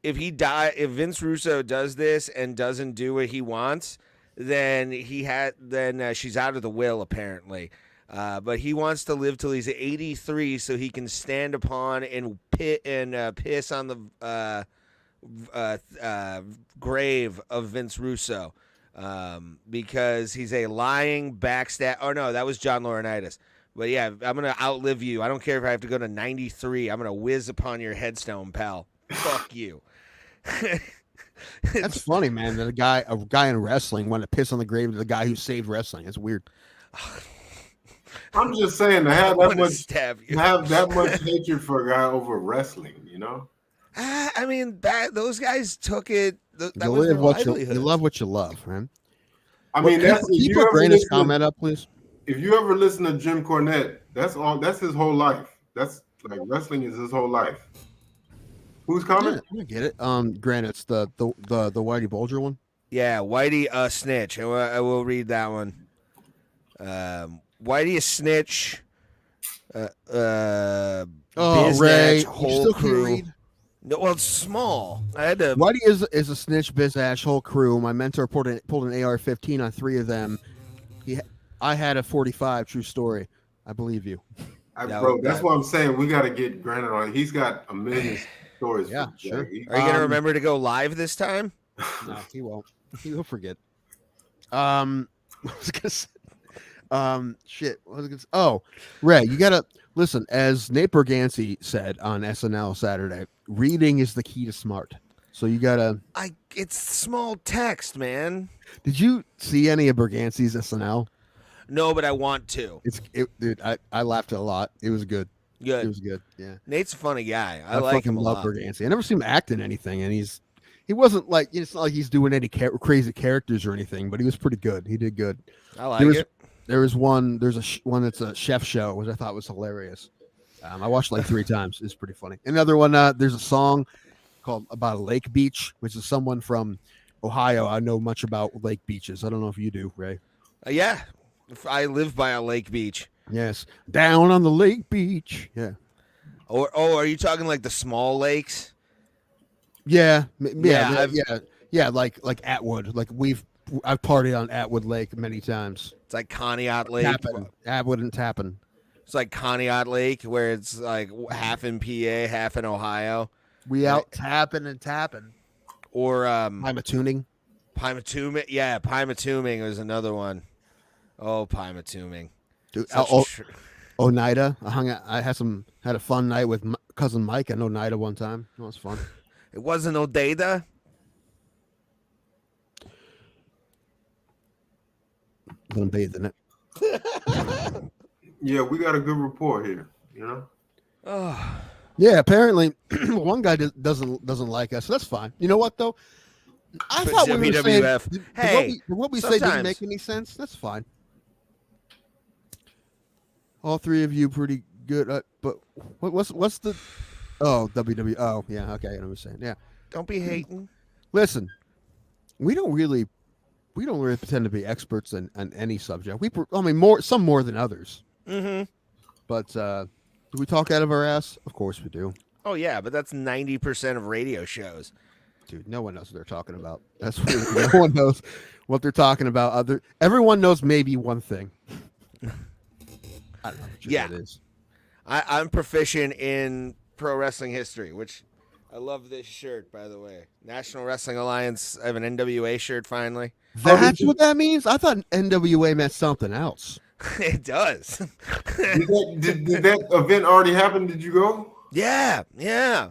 Vince Russo does this and doesn't do what he wants, then she's out of the will apparently. But he wants to live till he's 83 so he can stand upon and piss on the grave of Vince Russo, because he's a lying backstab. Oh no, that was John Laurinaitis. But yeah, I'm going to outlive you. I don't care if I have to go to 93. I'm going to whiz upon your headstone, pal. Fuck you. That's funny, man, that a guy in wrestling wanted to piss on the grave of the guy who saved wrestling. It's weird. I'm just saying to have that much hatred for a guy over wrestling, you know? I mean, those guys took it. That you was live their what livelihood. you love what you love, man. I mean, keep your Brandon's comment up, please. If you ever listen to Jim Cornette, that's his whole life. That's like wrestling is his whole life. Who's comment? Yeah, I get it. Grant, it's the Whitey Bulger one. Yeah, Whitey a snitch. I will read that one. Whitey a snitch. Ray, you whole still crew. can't read? No, well, it's small. I had to. Whitey is a snitch, biz ash, whole crew. My mentor pulled an AR-15 on 3 of them. I had a 45. True story. I believe you. Bro, that's what I'm saying. We got to get Granite on. He's got a million stories. Yeah, sure. Are you going to remember to go live this time? No, he won't. He'll forget. What was I gonna say? Shit. What was I gonna say? Oh, Ray, you gotta listen. As Nate Bergancy said on SNL Saturday, reading is the key to smart. So you gotta. It's small text, man. Did you see any of Bergancy's SNL? No, but I want to. Dude, I laughed a lot. It was good. Good. It was good. Yeah. Nate's a funny guy. I like him a lot. Bergancy. I never seen him act in anything, and he wasn't like, it's not like he's doing any crazy characters or anything, but he was pretty good. He did good. I like it. There's one that's a chef show, which I thought was hilarious. I watched like 3 times. It's pretty funny. Another one, there's a song called About a Lake Beach, which is someone from Ohio. I know much about lake beaches. I don't know if you do, Ray. Yeah. I live by a lake beach. Yes. Down on the lake beach. Yeah. Are you talking like the small lakes? Yeah. Like Atwood. Like I've partied on Atwood Lake many times. It's like Conneaut Lake. Atwood and Tappan. It's like Conneaut Lake, where it's like half in PA, half in Ohio. We out tapping and tapping. Or Pymatooning. Pymatuming. Yeah, Pymatuming was another one. Oh, Pymatuming. Dude, Oneida. I had a fun night with my cousin Mike. I know Oneida one time. It was fun. It wasn't Oneida? I'm bathing it. Yeah, we got a good rapport here. You know. Oh, Yeah, apparently one guy doesn't like us. So that's fine. You know what though? I thought we were saying WWF. Hey, what we say didn't sometimes. make any sense. That's fine. All three of you pretty good, but what's the? Oh, WWE. Oh, yeah. Okay, I know what I'm saying. Yeah. Don't be hating. Listen, we don't really pretend to be experts on any subject. Some more than others. Mm-hmm. But do we talk out of our ass? Of course we do. Oh yeah, but that's 90% of radio shows. Dude, no one knows what they're talking about. That's weird. No one knows what they're talking about. Everyone knows maybe one thing. I don't know what Yeah. that is. I'm proficient in pro wrestling history, which I love this shirt, by the way. National Wrestling Alliance. I have an NWA shirt finally. That's what that means? I thought NWA meant something else. It does. Did that event already happen? Did you go? Yeah. Yeah,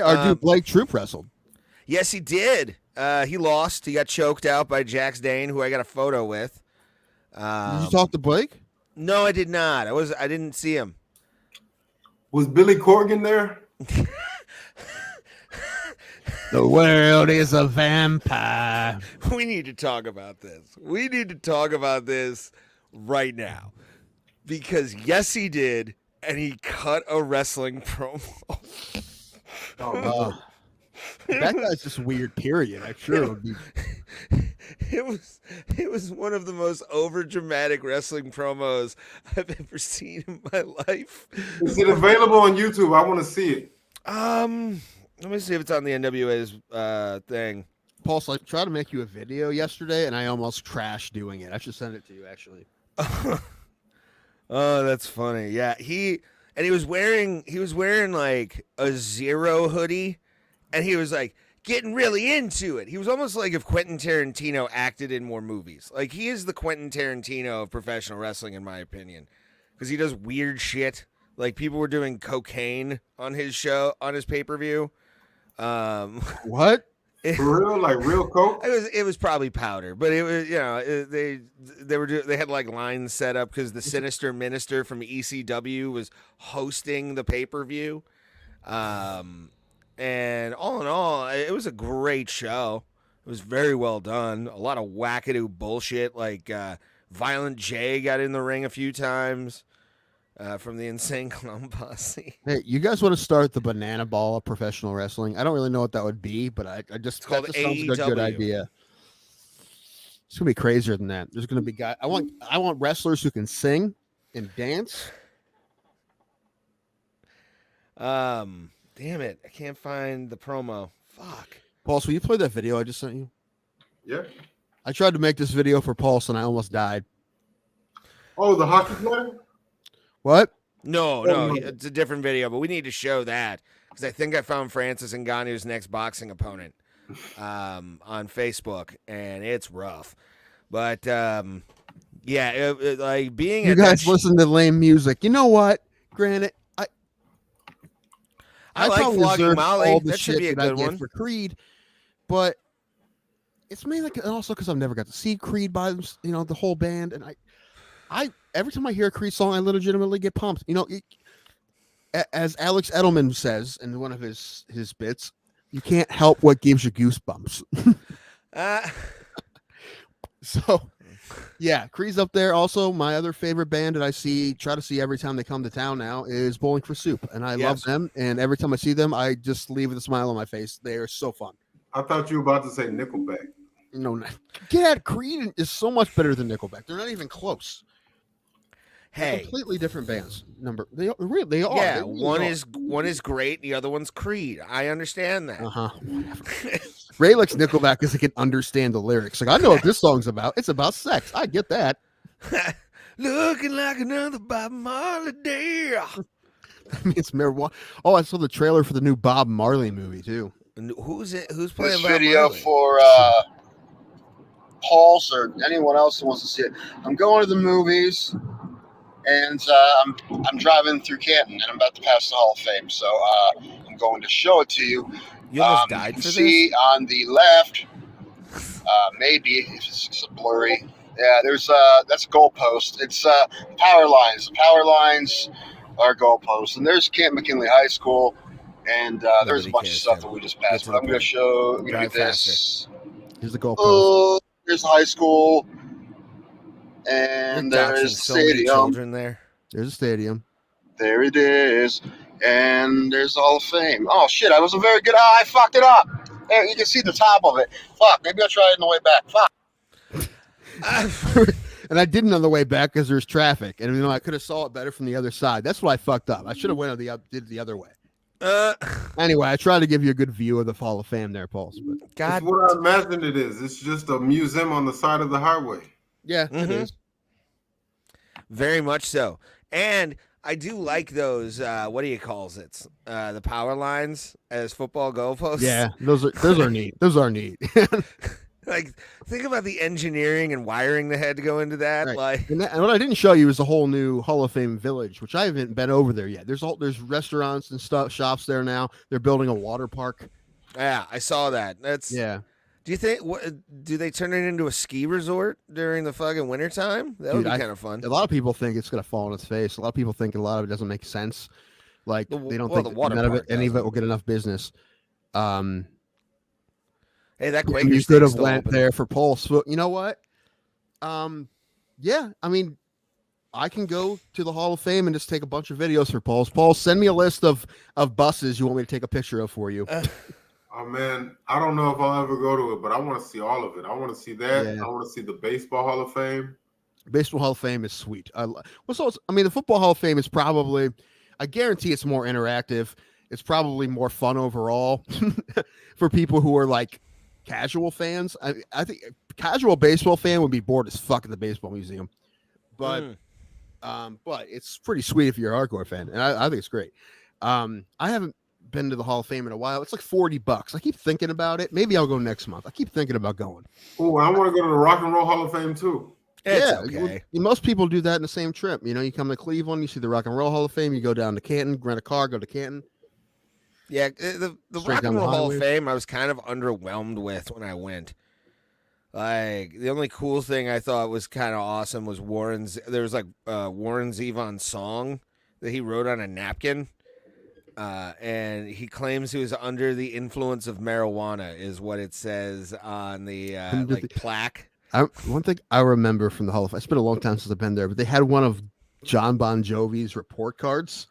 our dude Blake Troop wrestled. Yes, he did. He lost. He got choked out by Jax Dane, who I got a photo with. Did you talk to Blake? No, I did not. I didn't see him. Was Billy Corgan there? The world is a vampire. We need to talk about this. We need to talk about this right now. Because yes, he did, and he cut a wrestling promo. That guy's just weird, period. I'm sure it would be. It was one of the most overdramatic wrestling promos I've ever seen in my life. Is it available on YouTube? I want to see it. Let me see if it's on the NWA's thing. Paul, so I tried to make you a video yesterday, and I almost crashed doing it. I should send it to you, actually. Oh, that's funny. Yeah, he was wearing like a Zero hoodie, and he was like getting really into it. He was almost like if Quentin Tarantino acted in more movies. Like he is the Quentin Tarantino of professional wrestling, in my opinion, because he does weird shit. Like people were doing cocaine on his show, on his pay-per-view. What? For real? Like real coke? It was probably powder, but it was, you know, they had like lines set up because the Sinister Minister from ECW was hosting the pay-per-view. And all in all, it was a great show. It was very well done. A lot of wackadoo bullshit, like Violent J got in the ring a few times from the Insane Clown Posse. Hey, you guys want to start the banana ball of professional wrestling? I don't really know what that would be, but I just It's called that just sounds like a AEW. good idea. It's gonna be crazier than that. There's gonna be guys. I want wrestlers who can sing and dance. Damn it, I can't find the promo. Fuck. Pulse, will you play that video I just sent you? Yeah. I tried to make this video for Pulse and I almost died. Oh, the hockey player? What? No, it's a different video, but we need to show that because I think I found Francis Ngannou's next boxing opponent on Facebook, and it's rough. But yeah, like being You at guys listen to lame music. You know what? Granted, I like probably Flogging deserve Molly. all the That should shit be a that I good get one. for Creed, but it's mainly also because I've never got to see Creed by them, the whole band, and I every time I hear a Creed song, I legitimately get pumped. As Alex Edelman says in one of his bits, you can't help what gives you goosebumps. So, yeah, Creed's up there. Also, my other favorite band that I try to see every time they come to town now is Bowling for Soup, and I love them. And every time I see them, I just leave with a smile on my face. They are so fun. I thought you were about to say Nickelback. No, get out. Creed is so much better than Nickelback. They're not even close. They're Hey, completely different bands. They are. yeah, They really one are. is great, the other one's Creed. I understand that. Whatever. Ray likes Nickelback because he can understand the lyrics. Like, I know what this song's about. It's about sex. I get that. Looking like another Bob Marley day. I mean, it's marijuana. Oh, I saw the trailer for the new Bob Marley movie too. Who's it? Who's playing This Bob video Marley? for Pulse or anyone else who wants to see it. I'm going to the movies, and I'm driving through Canton, and I'm about to pass the Hall of Fame. So I'm going to show it to you. You almost You died can for see this? on the left, maybe if it's blurry. Yeah, there's that's a goalpost. It's power lines. The power lines are goalposts, and there's Camp McKinley High School, and there's a Nobody bunch of cares, stuff Tim. that we just Get passed. to But the I'm going to point. show. I'm going to Drive do this. Here's the goalpost. Oh, there's the high school, You're and doxing there's the so many stadium. children there. There's a stadium. There it is, and there's the Hall of Fame. Oh shit! I wasn't very good. I fucked it up. There, you can see the top of it. Fuck. Maybe I'll try it on the way back. Fuck. And I didn't on the way back because there's traffic, and I could have saw it better from the other side. That's what I fucked up. I should have did it the other way. Anyway, I tried to give you a good view of the Hall of Fame there, Paul. But God, It's what I imagine it is. It's just a museum on the side of the highway. yeah, it is. very much so. And I do like those. What do you calls it? The power lines as football goalposts. Yeah, those are neat. Those are neat. Like, think about the engineering and wiring that had to go into that. Right. Like, And what I didn't show you is the whole new Hall of Fame village, which I haven't been over there yet. There's restaurants and stuff, shops there now. They're building a water park. yeah, I saw that. That's Yeah, Do you think? Do they turn it into a ski resort during the fucking wintertime? That would Dude, be kind of fun. a lot of people think it's gonna fall on its face. A lot of people think a lot of it doesn't make sense. Like they don't think the water none of it, park any of it doesn't. will get enough business. Hey, that You Quaker could steak's have still went open. there for Pulse. You know what? Yeah, I mean, I can go to the Hall of Fame and just take a bunch of videos for Pulse. Paul, send me a list of buses you want me to take a picture of for you. Oh man, I don't know if I'll ever go to it, but I want to see all of it. I want to see that. Yeah. I want to see the Baseball Hall of Fame. Baseball Hall of Fame is sweet. The Football Hall of Fame is probably, I guarantee it's more interactive. It's probably more fun overall for people who are like casual fans. I think a casual baseball fan would be bored as fuck at the baseball museum, but it's pretty sweet if you're a hardcore fan, and I think it's great. I haven't been to the Hall of Fame in a while. It's like $40. I keep thinking about it. Maybe I'll go next month. I keep thinking about going. Oh, I want to go to the Rock and Roll Hall of Fame too. It's yeah, okay. most people do that in the same trip. You come to Cleveland, you see the Rock and Roll Hall of Fame, you go down to Canton, rent a car, go to Canton. Yeah, the Straight Rock down and the Roll Hall of highway. Fame, I was kind of underwhelmed with when I went. Like, the only cool thing I thought was kind of awesome was Warren Zevon's song that he wrote on a napkin. And he claims he was under the influence of marijuana, is what it says on the plaque. One thing I remember from the Hall of Fame, it's been a long time since I've been there, but they had one of John Bon Jovi's report cards.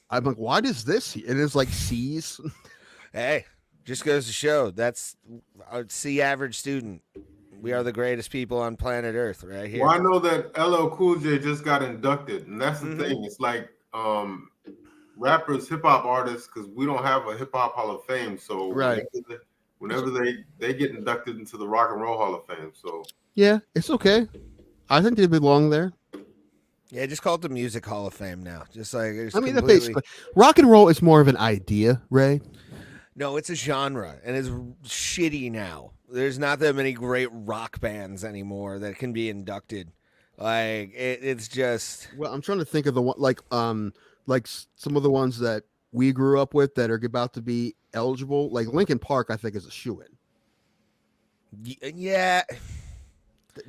I'm like, why does this? It is like C's. Hey, just goes to show that's a C average student. We are the greatest people on planet Earth, right here. Well, I know that LL Cool J just got inducted, and that's the thing. It's like rappers, hip hop artists, because we don't have a hip hop Hall of Fame. So Right. whenever they get inducted into the Rock and Roll Hall of Fame. So Yeah, it's okay. I think they belong there. Yeah, just call it the Music Hall of Fame now. Just like it's That completely... basically rock and roll is more of an idea, Ray. No, it's a genre, and it's shitty now. There's not that many great rock bands anymore that can be inducted. Like it's just. Well, I'm trying to think of the one like some of the ones that we grew up with that are about to be eligible. Like Linkin Park, I think is a shoo-in. Yeah.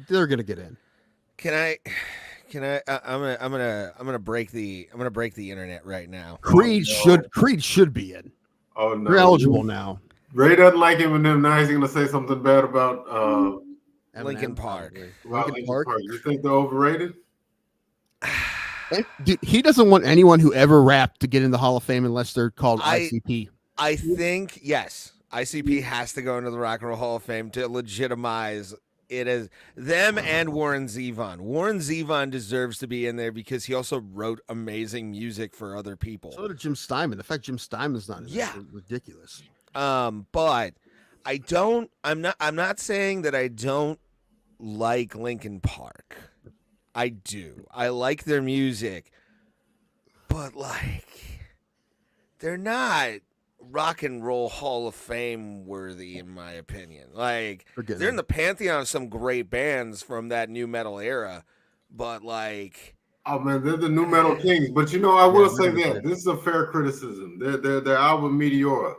They're gonna get in. Can I? I'm gonna break the internet right now. Creed should be in. oh no, They're eligible now. Ray doesn't like Eminem. Now he's gonna say something bad about Linkin Park. Linkin Park. You think they're overrated? Dude, he doesn't want anyone who ever rapped to get in the Hall of Fame unless they're called ICP. I think yes, ICP has to go into the Rock and Roll Hall of Fame to legitimize it as them and Warren Zevon. Warren Zevon deserves to be in there because he also wrote amazing music for other people. So did Jim Steinman. The fact Jim Steinman's not in Yeah. is ridiculous. But I don't. I'm not saying that I don't like Linkin Park. I do. I like their music, but like, they're not Rock and Roll Hall of Fame worthy, in my opinion. Like, they're in the pantheon of some great bands from that new metal era, but like, Oh man, they're the new metal kings. But I will say they're that this is a fair criticism. Their album Meteora.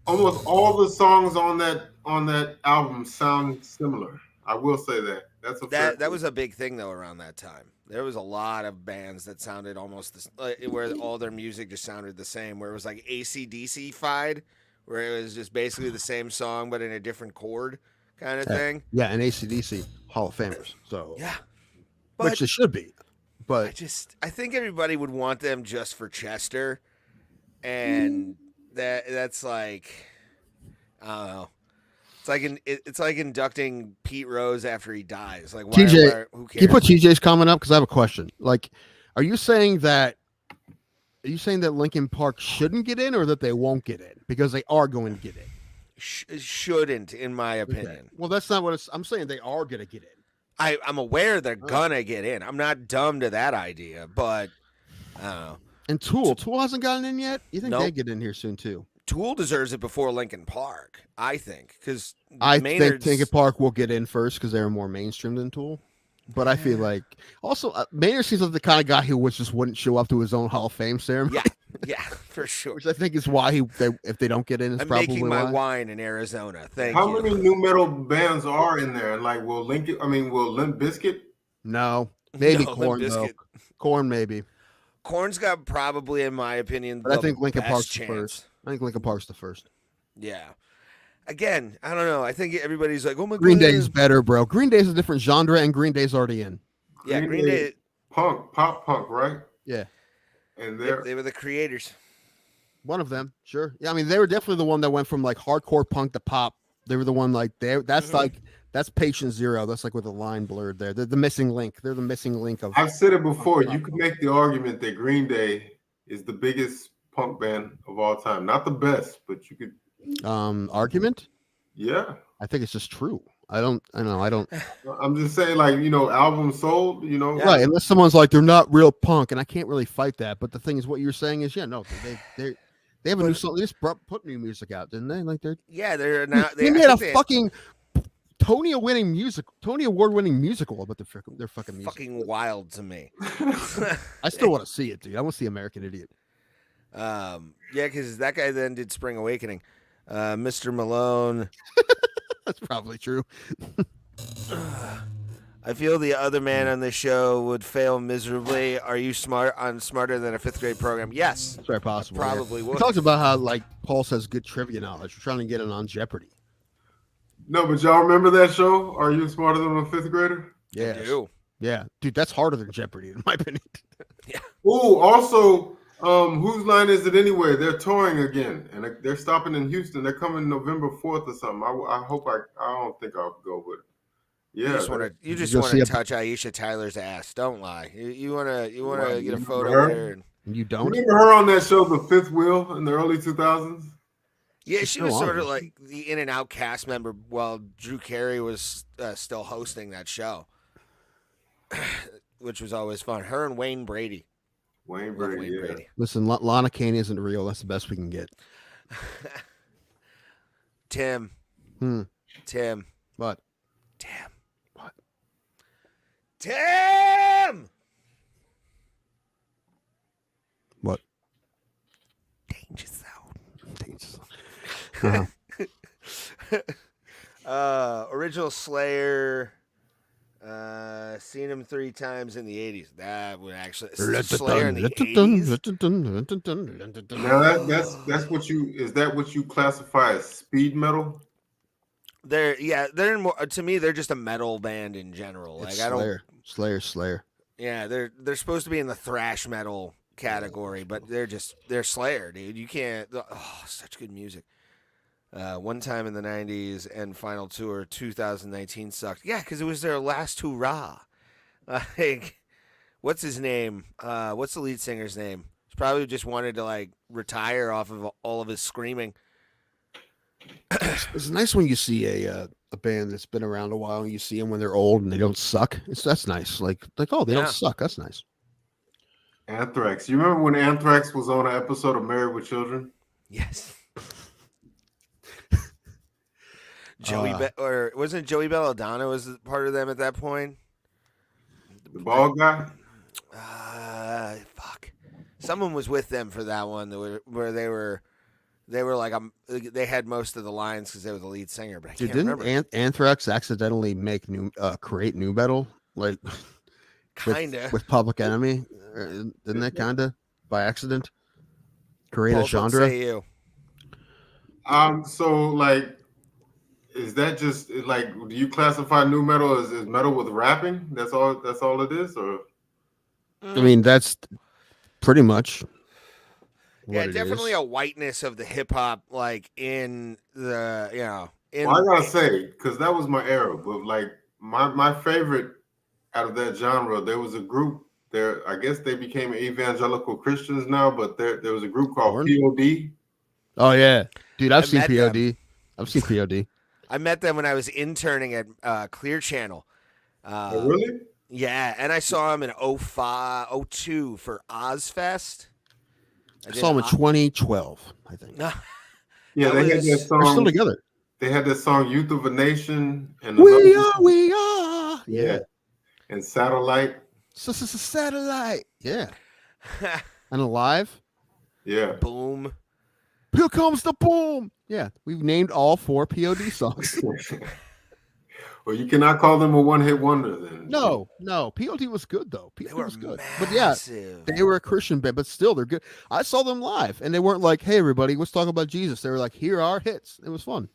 Almost all the songs on that on that album sound similar. I will say that. That's a fair That was a big thing though around that time. There was a lot of bands that sounded almost where all their music just sounded the same. Where it was like AC/DC-fied, where it was just basically the same song but in a different chord kind of thing. Yeah, and AC/DC Hall of Famers. So Yeah, which but they should be. But I think everybody would want them just for Chester, and that's like I don't know. It's like inducting Pete Rose after he dies. Like, TJ, who cares? can you put TJ's comment up? Because I have a question. Like, are you saying that Linkin Park shouldn't get in, or that they won't get in because they are going to get in? Shouldn't, in my opinion. Okay. Well, that's not what I'm saying. They are going to get in. I'm aware they're gonna get in. I'm not dumb to that idea, but I don't know. And Tool hasn't gotten in yet. You think Nope. they get in here soon too? Tool deserves it before Linkin Park, I think, because I think Linkin Park will get in first because they're more mainstream than Tool. But I feel like also Maynard seems like the kind of guy who just wouldn't show up to his own Hall of Fame ceremony. Yeah, for sure. Which I think is why if they don't get in, it's I'm probably making my why. wine in Arizona. Thank How you. many new metal bands are in there? Like, will Limp Bizkit? No, maybe No, Korn Limp though. Bizkit. Korn maybe. Korn's got probably, in my opinion, But I think Linkin best Park's chance. the first. I think Linkin Park's the first. Yeah. Again, I don't know. I think everybody's like, "Oh my Green god." Day's better, bro. Green Day's a different genre, and Green Day's already in. Yeah, Green Day. Pop punk, right? Yeah. And They were the creators. One of them, sure. Yeah, I mean, they were definitely the one that went from like hardcore punk to pop. They were the one like that's that's patient zero. That's like with the line blurred there. They're the missing link. They're the missing link of. I've said it before. You could make the argument that Green Day is the biggest punk band of all time. Not the best, but you could. Argument? Yeah. I think it's just true. I don't. I'm just saying, like, albums sold, Right. Unless someone's like, they're not real punk, and I can't really fight that. But the thing is, what you're saying is, they have a new song. They just put new music out, didn't they? Like they're now. They made a fucking Tony Award-winning musical about their fucking music. Fucking wild to me. I still want to see it, dude. I want to see American Idiot. Yeah, because that guy then did Spring Awakening. Mr. Malone. That's probably true. I feel the other man on this show would fail miserably. Are you smarter than a fifth grade program? Yes. It's very possible. Probably would. He talks about how like Paul has good trivia knowledge. We're trying to get it on Jeopardy. No, but y'all remember that show? Are You Smarter Than a Fifth Grader? Yeah. I do. Yeah. Dude, that's harder than Jeopardy, in my opinion. Yeah. Oh, also, Whose Line Is It Anyway? They're touring again, and they're stopping in Houston. They're coming November 4th or something. I hope I don't think I'll go, but yeah. You just want to touch Aisha Tyler's ass. Don't lie. You want to get a photo with her. You don't? Remember her on that show, The Fifth Wheel, in the early 2000s? Yeah, she was sort of like the in and out cast member while Drew Carey was still hosting that show, which was always fun. Her and Wayne Brady. Wayne Brady. Listen, Lana Kane isn't real. That's the best we can get. Tim. Tim. What? Tim. What? Tim. What? Danger Zone. Original Slayer. Seen him 3 times in the 80s. That would actually Slayer in the 80s. Now that's what is that what you classify as speed metal? They're more, to me, they're just a metal band in general. It's like Slayer. Yeah, they're supposed to be in the thrash metal category, but they're Slayer, dude. You can't. Oh, such good music. One time in the 90s and final tour 2019 sucked. Yeah, because it was their last hurrah. Like, what's his name? What's the lead singer's name? He probably just wanted to like retire off of all of his screaming. It's nice when you see a band that's been around a while and you see them when they're old and they don't suck. That's nice. Like they don't suck. That's nice. Anthrax. You remember when Anthrax was on an episode of Married with Children? Yes. Or wasn't Joey Belladonna was part of them at that point? The bald guy? Fuck. Someone was with them for that one where they were They were like they had most of the lines because they were the lead singer, but I Dude, can't didn't remember. Anthrax accidentally make create new metal like Kinda. with Public Enemy? Didn't that kinda by accident create Pulse, a what genre? say you? So like, is that just like? Do you classify new metal as metal with rapping? That's all. That's all it is, or? I mean, that's pretty much. Yeah, What it definitely is. a whiteness of the hip hop, like in the in. Well, I gotta say, because that was my era. But like my favorite out of that genre, there was a group there. I guess they became evangelical Christians now, but there was a group called Korn? POD. Oh yeah, dude, I've seen met them. POD. I've seen POD. I met them when I was interning at Clear Channel. Oh, really? Yeah, and I saw him in 02 for Ozfest. I saw him in 2012, I think. Yeah, they had that They're still song. together. They had that song "Youth of a Nation" and We are. Yeah. and "Satellite." Satellite. Yeah. And Alive. Yeah. Boom. Here comes the boom. Yeah, we've named all 4 POD songs. Well, you cannot call them a one-hit wonder then. No. POD was good though. POD They were was good. massive. But yeah, they were a Christian band, but still they're good. I saw them live, and they weren't like, "Hey, everybody, let's talk about Jesus." They were like, "Here are our hits." It was fun.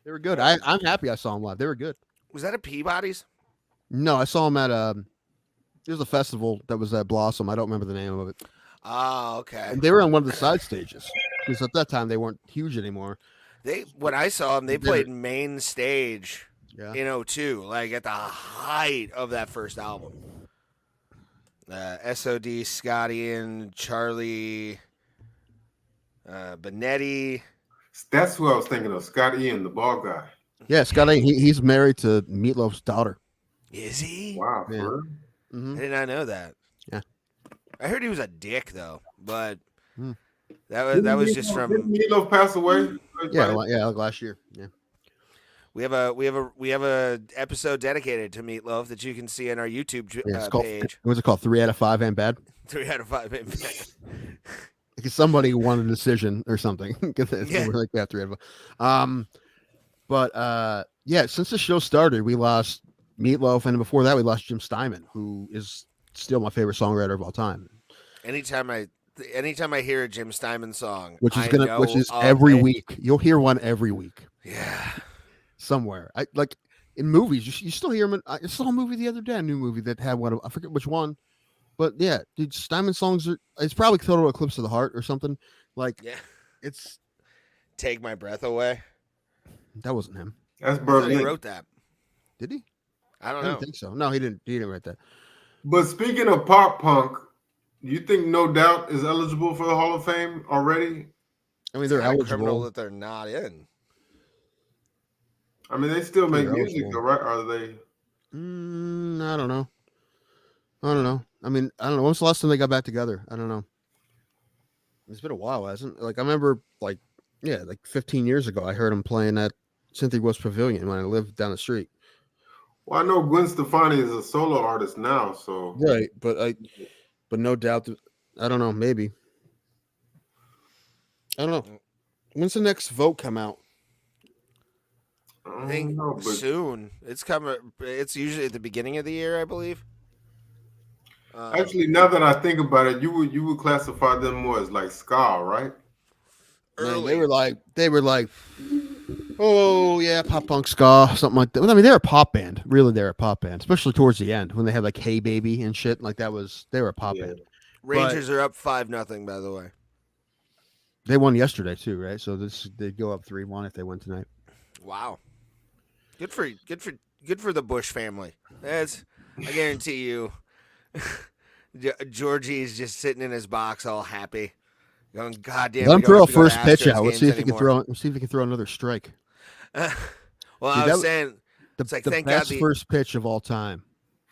They were good. I'm happy I saw them live. They were good. Was that a Peabody's? No, I saw them at there's a festival that was at Blossom. I don't remember the name of it. Oh, okay. And they were on one of the side stages because at that time they weren't huge anymore. When I saw them, they played main stage Yeah. in 02, like at the height of that first album. SOD, Scotty, and Charlie Benetti. That's who I was thinking of. Scott Ian, the ball guy. Yeah, Scott. He's married to Meatloaf's daughter. Is he? Wow. Yeah. For real? Mm-hmm. I did not know that. Yeah. I heard he was a dick though, but Hmm. that was just from. Didn't Meatloaf pass away? Yeah, like last year. Yeah. We have a episode dedicated to Meatloaf that you can see on our YouTube It's called. page. What was it called? 3 out of 5 and bad. 3 out of 5. Because somebody won a decision or something. Yeah. We're like that 3 out of 5. But yeah, since the show started, we lost Meatloaf, and before that, we lost Jim Steinman, who is still my favorite songwriter of all time. Anytime I hear a Jim Steinman song, Which is of every it. week. You'll hear one every week. Yeah. Somewhere. I like in movies, you still hear them. I saw a movie the other day, a new movie that had one. I forget which one, but yeah, dude, Steinman songs it's probably Total Eclipse of the Heart or something. Like, Yeah. it's Take My Breath Away. that wasn't him. That's I thought he Berlin. wrote that. Did he? I I don't don't know. think so. No, he didn't. He didn't write that. But speaking of pop punk, you think No Doubt is eligible for the Hall of Fame already? I mean, they're Kinda criminal eligible. that they're not in. I mean, they still make They're music, eligible. though, right? Are they? I don't know. I mean, I don't know. When's the last time they got back together? I don't know. It's been a while, hasn't it? Like, I remember, like 15 years ago, I heard him playing at Cynthia West Pavilion when I lived down the street. Well, I know Gwen Stefani is a solo artist now, so Right, but no doubt. I don't know. Maybe. I don't know. When's the next vote come out? I think don't know, but soon. It's coming. It's usually at the beginning of the year, I believe. actually, now that I think about it, you would classify them more as like ska, right? Man, early. they were like, oh yeah, pop punk ska, something like that. I mean, they're a pop band. Really, they're a pop band, especially towards the end when they had like Hey Baby and shit. Like they were a pop Yeah. band. Rangers are up 5-0, by the way. They won yesterday too, right? So they go up 3-1 if they win tonight. Wow. Good for the Bush family. I guarantee you, Georgie's just sitting in his box, all happy, going, "God damn!" Let him we don't throw a have to go to first pitch Astros out. Let's games see if he can anymore." throw. Let's see if he can throw another strike. Well, Dude, I was saying, The, It's like, the thank God best first pitch of all time,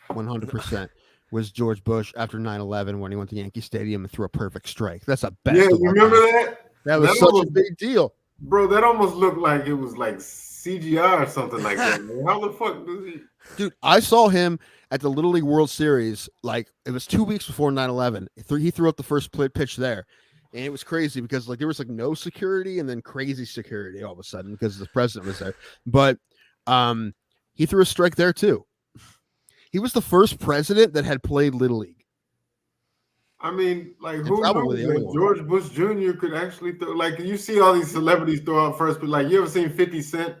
100%, was George Bush after 9/11 when he went to Yankee Stadium and threw a perfect strike. That's the best. Yeah, of you all remember time. that? That was That such was- a big deal. Bro, that almost looked like it was like CGI or something like that. Man. How the fuck does he? Dude, I saw him at the Little League World Series. Like, it was 2 weeks before 9/11. He threw out the first pitch there. And it was crazy because like there was like no security and then crazy security all of a sudden because the president was there. But he threw a strike there too. He was the first president that had played Little League. I mean, like And who probably knows? the Like, other one. George Bush Jr. could actually throw. Like you see all these celebrities throw out first, but like you ever seen 50 Cent?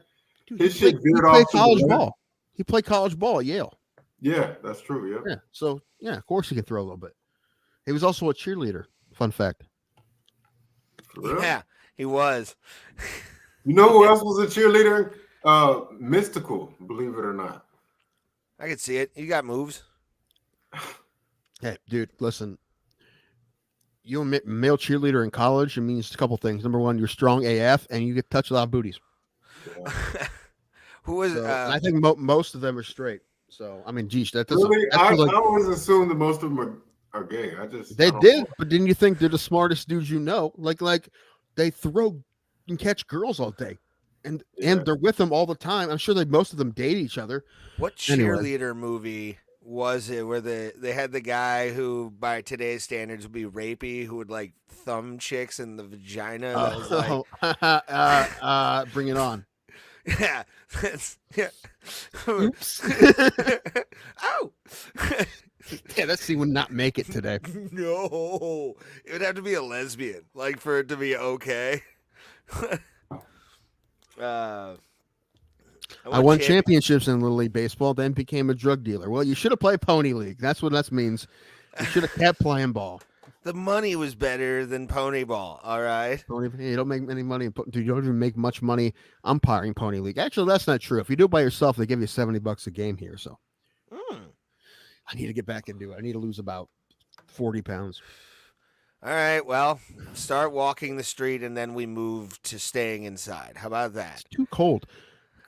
Dude, His he shit played veered off to the college left. ball. He played college ball at Yale. Yeah, that's true. Yeah. Yeah. So yeah, of course he can throw a little bit. He was also a cheerleader. Fun fact. For real? Yeah, he was. You know who else was a cheerleader? Mystical, believe it or not. I could see it. You got moves. Hey, dude, listen. You a male cheerleader in college, it means a couple things. Number one, you're strong AF, and you get to touch a lot of booties. Who was? So, and I think most of them are straight. So, I mean, geez, that doesn't. Really? That's I like, always assumed that most of them are gay. I they don't did, know. but didn't you think they're the smartest dudes you know? Like they throw and catch girls all day, and they're with them all the time. I'm sure most of them date each other. What cheerleader movie was it where they had the guy who, by today's standards, would be rapey, who would like thumb chicks in the vagina? That was like, Bring it on. yeah, yeah. Oops. Ow! Yeah, that scene would not make it today. No, it would have to be a lesbian, like for it to be okay. I won championships in Little League baseball, then became a drug dealer. Well, you should have played Pony League. That's what that means. You should have kept playing ball. The money was better than pony ball. All right. You don't make any money. Dude, you don't even make much money umpiring Pony League. Actually, that's not true. If you do it by yourself, they give you $70 a game here. So I need to get back into it. I need to lose about 40 pounds. All right. Well, start walking the street, and then we move to staying inside. How about that? It's too cold.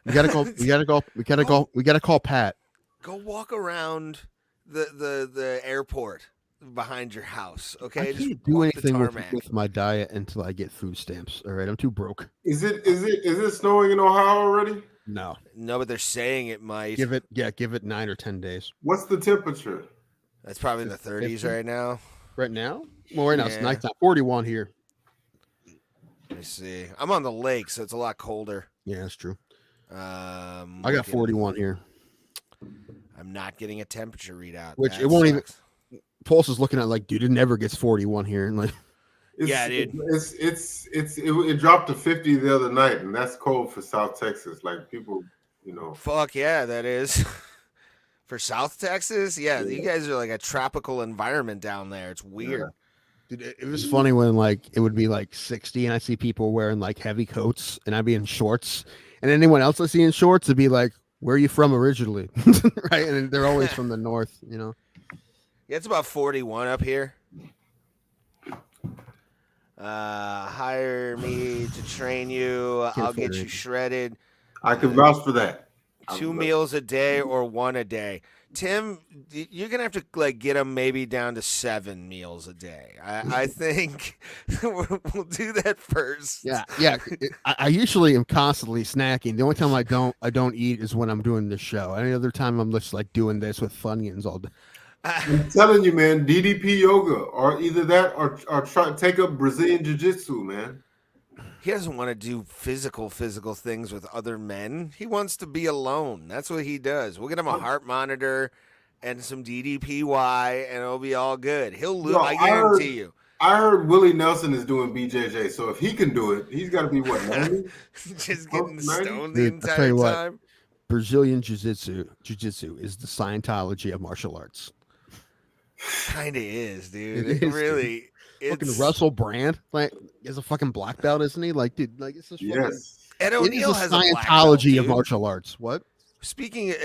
We gotta go. We gotta call Pat. Go walk around the airport behind your house. Okay. I Just can't do walk the anything tarmac. with my diet until I get food stamps. All right, I'm too broke. Is it snowing in Ohio already? No, but they're saying it might. give it 9 or 10 days. What's the temperature? That's probably in the 30s 50? right now. Right now? Well, right now it's Yeah. nighttime. 41 here. Let me see. I'm on the lake, so it's a lot colder. Yeah, that's true. I I got 41 here. I'm not getting a temperature readout. Which That it won't even. sucks. Pulse is looking at like, dude, it never gets 41 here. And like, Yeah, dude. It dropped to 50 the other night, and that's cold for South Texas. Like people, Fuck yeah, that is. For South Texas, yeah, you guys are like a tropical environment down there. It's weird. dude, it was funny when like it would be like 60 and I see people wearing like heavy coats and I'd be in shorts, and anyone else I see in shorts would be like, where are you from originally? Right. And they're always from the north, Yeah, it's about 41 up here. Hire me to train you. I'll get you shredded. I can vouch for that. 2 meals a day or 1 a day. Tim, you're gonna have to like get them maybe down to 7 meals a day. I think we'll do that first. Yeah. I usually am constantly snacking. The only time I don't eat is when I'm doing this show. Any other time I'm just like doing this with Funyuns all day. I'm telling you, man, DDP yoga, or either that, or take up Brazilian jiu-jitsu, man. He doesn't want to do physical things with other men. He wants to be alone. That's what he does. We'll get him a heart monitor and some DDPY, and it'll be all good. He'll lose. I guarantee you. I heard Willie Nelson is doing BJJ, so if he can do it, he's got to be what, 90? Just getting 90? stoned the Dude, I'll tell entire you what. time. Brazilian jiu-jitsu is the Scientology of martial arts. Kind of is, dude. It is, really. Fucking Russell Brand, like, is a fucking black belt, isn't he? Like, dude, like it's just fucking, Yes. Ed it O'Neill is has the a black belt, Scientology of dude. martial arts. What? Speaking of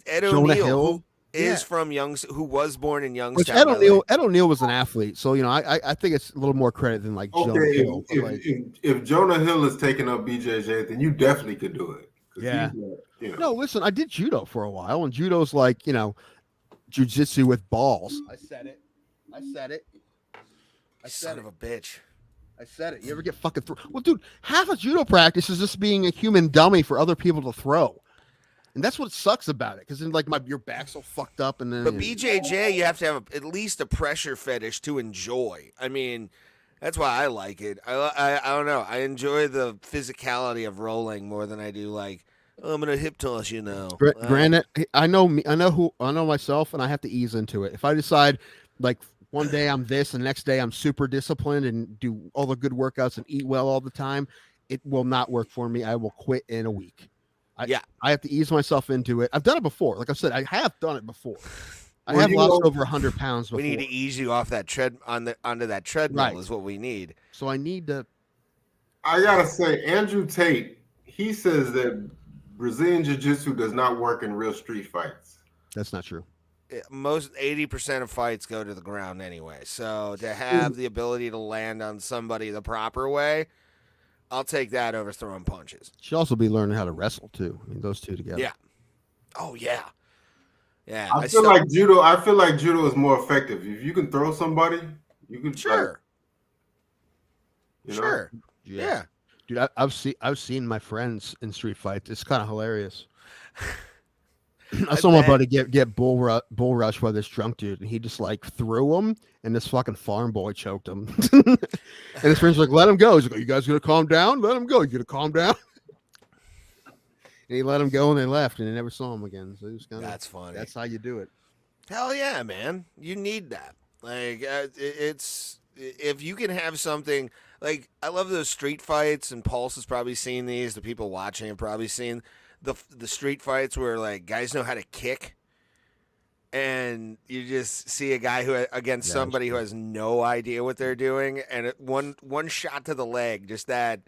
Ed Jonah O'Neill, Hill? who is Yeah. from who was born in Which Youngstown. Ed LA. O'Neill was an athlete, so I think it's a little more credit than like Jonah Okay, Hill. but, like, if Jonah Hill is taking up BJJ, then you definitely could do it. 'Cause Yeah. he's, no, listen, I did judo for a while, and judo's like jiu-jitsu with balls. I said it. Son of a bitch. I said it. You ever get fucking thrown? Well, dude, half of judo practice is just being a human dummy for other people to throw, and that's what sucks about it. Because then, like, your back's all fucked up, and then. But BJJ, you have to have at least a pressure fetish to enjoy. I mean, That's why I like it. I don't know. I enjoy the physicality of rolling more than I do like, oh, I'm gonna hip toss, you know. Granted, I know me. I know myself, and I have to ease into it. If I decide, like, one day I'm this, and the next day I'm super disciplined and do all the good workouts and eat well all the time, it will not work for me. I will quit in a week. I have to ease myself into it. I've done it before. Like I said, I have done it before. I have lost over 100 pounds before. We need to ease you off that onto that treadmill is what we need. So I need to. I gotta say, Andrew Tate, he says that Brazilian Jiu-Jitsu does not work in real street fights. That's not true. Most 80% of fights go to the ground anyway. So to have the ability to land on somebody the proper way, I'll take that over throwing punches. Should also be learning how to wrestle too. I mean, those two together. Yeah. Oh yeah. Yeah. I feel like judo is more effective. If you can throw somebody, you can sure. You know? Sure. Yeah. Dude, I've seen my friends in street fights. It's kind of hilarious. I saw my buddy get bull rush by this drunk dude, and he just like threw him, and this fucking farm boy choked him. And his friend's like, "Let him go." He's like, "You guys gonna calm down? Let him go. You gonna calm down?" And he let him go, and they left, and they never saw him again. So it was kind of that's funny. That's how you do it. Hell yeah, man! You need that. Like it's if you can have something like I love those street fights, and Pulse has probably seen these. The people watching have probably seen the street fights where like guys know how to kick, and you just see a guy who against somebody who has no idea what they're doing, and one shot to the leg, just that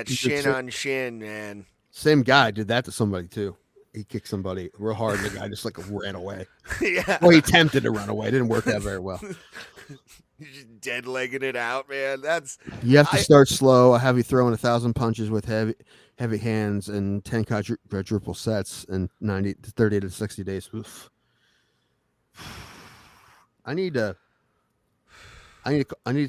shin on shin, man. Same guy did that to somebody too. He kicked somebody real hard, and the guy just like ran away. Yeah. Well, he attempted to run away. It didn't work out very well. You just dead-legging it out, man. You have to start slow. I have you throwing 1,000 punches with heavy hands and 10 quadruple sets in 30 to 60 days. Oof. I need to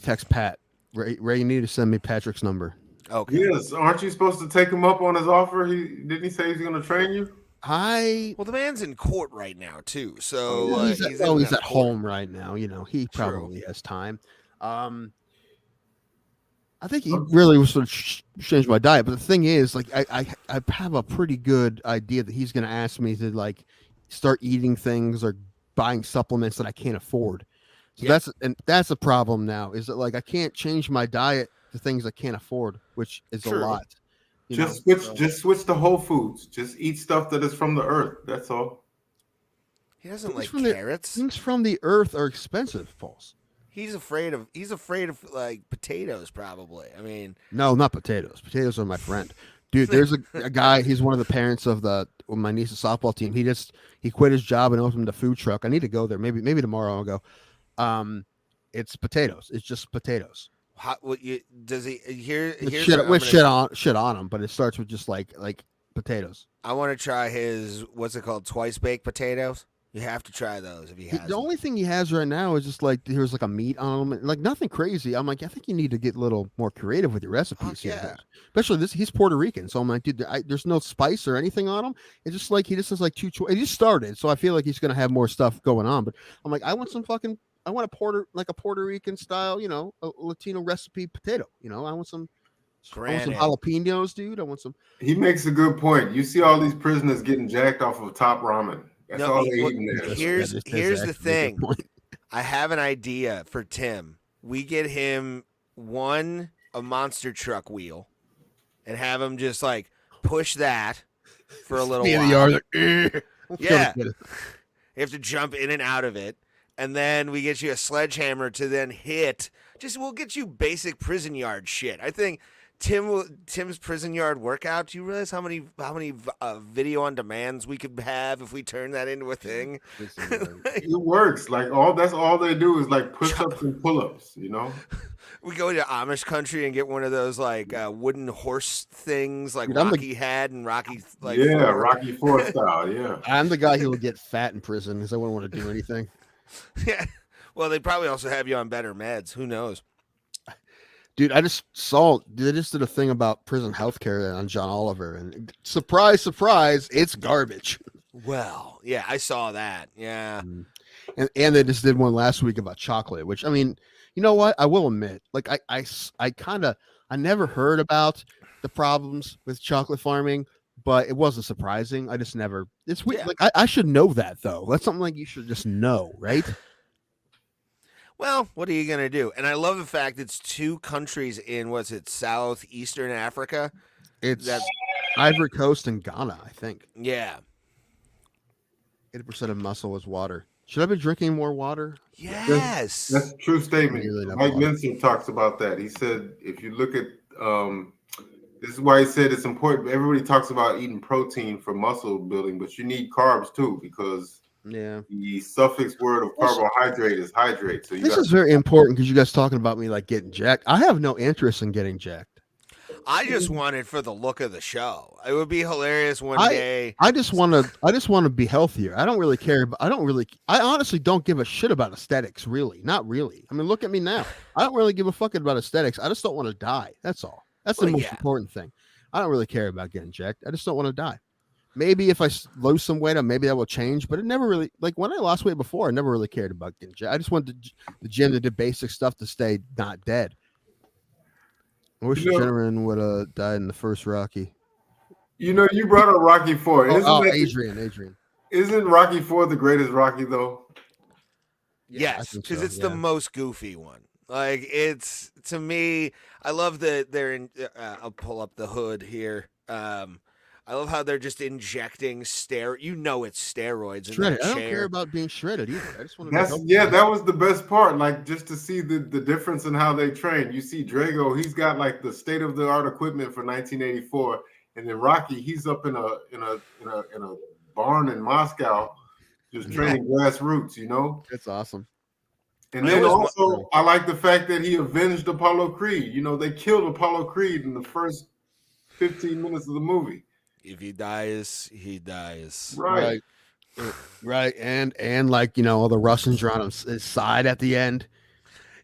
text Pat. Ray, you need to send me Patrick's number. Okay. Yes, aren't you supposed to take him up on his offer? Didn't he say he's going to train you? Well, the man's in court right now too, so he's at home right now. You know, he probably has time. I think he really was sort of changed my diet, but the thing is, like, I have a pretty good idea that he's going to ask me to like start eating things or buying supplements that I can't afford. So that's a problem now. Is that like I can't change my diet to things I can't afford, which is a lot. Just switch to Whole Foods. Just eat stuff that is from the earth. That's all. He doesn't like carrots. Things from the earth are expensive, Pauls. He's afraid of like potatoes, probably. I mean, no, not potatoes. Potatoes are my friend, dude. There's a guy. He's one of the parents of my niece's softball team. He quit his job and opened a food truck. I need to go there. Maybe tomorrow I'll go. It's potatoes. It's just potatoes. Does he here? Shit on him, but it starts with just like potatoes. I want to try his what's it called, twice baked potatoes. You have to try those if he has. The only thing he has right now is just like there's like a meat on them, like nothing crazy. I'm like, I think you need to get a little more creative with your recipes. Yeah. Especially this. He's Puerto Rican, so I'm like, dude, there's no spice or anything on him. It's just like he just has like two. He just started, so I feel like he's gonna have more stuff going on. But I'm like, I want a Puerto Rican style, you know, a Latino recipe potato. You know, I want some jalapenos, dude. I want some. He makes a good point. You see all these prisoners getting jacked off of top ramen. That's all they eating there. Here's the thing. I have an idea for Tim. We get him a monster truck wheel and have him just like push that for a little while. In the yard, yeah. You have to jump in and out of it. And then we get you a sledgehammer to then hit. We'll get you basic prison yard shit. I think Tim's prison yard workout. Do you realize how many video on demands we could have if we turn that into a thing? It works. Like that's all they do is like push-ups and pull-ups. You know. We go to Amish country and get one of those like wooden horse things like Rocky had and Rocky like Rocky IV style. Yeah. I'm the guy who will get fat in prison because I wouldn't want to do anything. Yeah. Well, they probably also have you on better meds. Who knows? Dude, I just saw they just did a thing about prison healthcare on John Oliver, and surprise, surprise, it's garbage. Well, yeah, I saw that. Yeah. And they just did one last week about chocolate, which I mean, you know what? I will admit, like I never heard about the problems with chocolate farming, but it wasn't surprising. I just never. It's weird. Yeah. Like I should know that though. That's something like you should just know, right? Well, what are you going to do? And I love the fact it's 2 countries in, what's it, southeastern Africa? It's Ivory Coast and Ghana, I think. Yeah. 80% of muscle is water. Should I be drinking more water? Yes. That's a true statement. Really not Mike water. Minson talks about that. He said, if you look at, this is why he said it's important. Everybody talks about eating protein for muscle building, but you need carbs too, because Yeah. the suffix word of carbohydrate is hydrate. So This is very important because you guys talking about me like getting jacked. I have no interest in getting jacked. I just want it for the look of the show. It would be hilarious one day. I just want to be healthier. I don't really care. I honestly don't give a shit about aesthetics. Really, not really. I mean, look at me now. I don't really give a fuck about aesthetics. I just don't want to die. That's all. That's the most important thing. I don't really care about getting jacked. I just don't want to die. Maybe if I lose some weight, maybe that will change. But it never really, like when I lost weight before, I never really cared about getting jacked. I just wanted the gym to do basic stuff to stay not dead. I wish the gentleman would have died in the first Rocky. You know, you brought up Rocky 4. Adrian. Isn't Rocky 4 the greatest Rocky though? Yes, because it's the most goofy one. Like it's, to me, I love that they're in. I'll pull up the hood here. I love how they're just injecting it's steroids. Shredded. In that I chair. don't care about being shredded either. I just want to. That was the best part. Like just to see the difference in how they train. You see Drago, he's got like the state of the art equipment for 1984, and then Rocky, he's up in a barn in Moscow, just training grassroots. You know, it's awesome. And then also, I like the fact that he avenged Apollo Creed. You know, they killed Apollo Creed in the first 15 minutes of the movie. If he dies, he dies. Right. And like, you know, all the Russians are on his side at the end.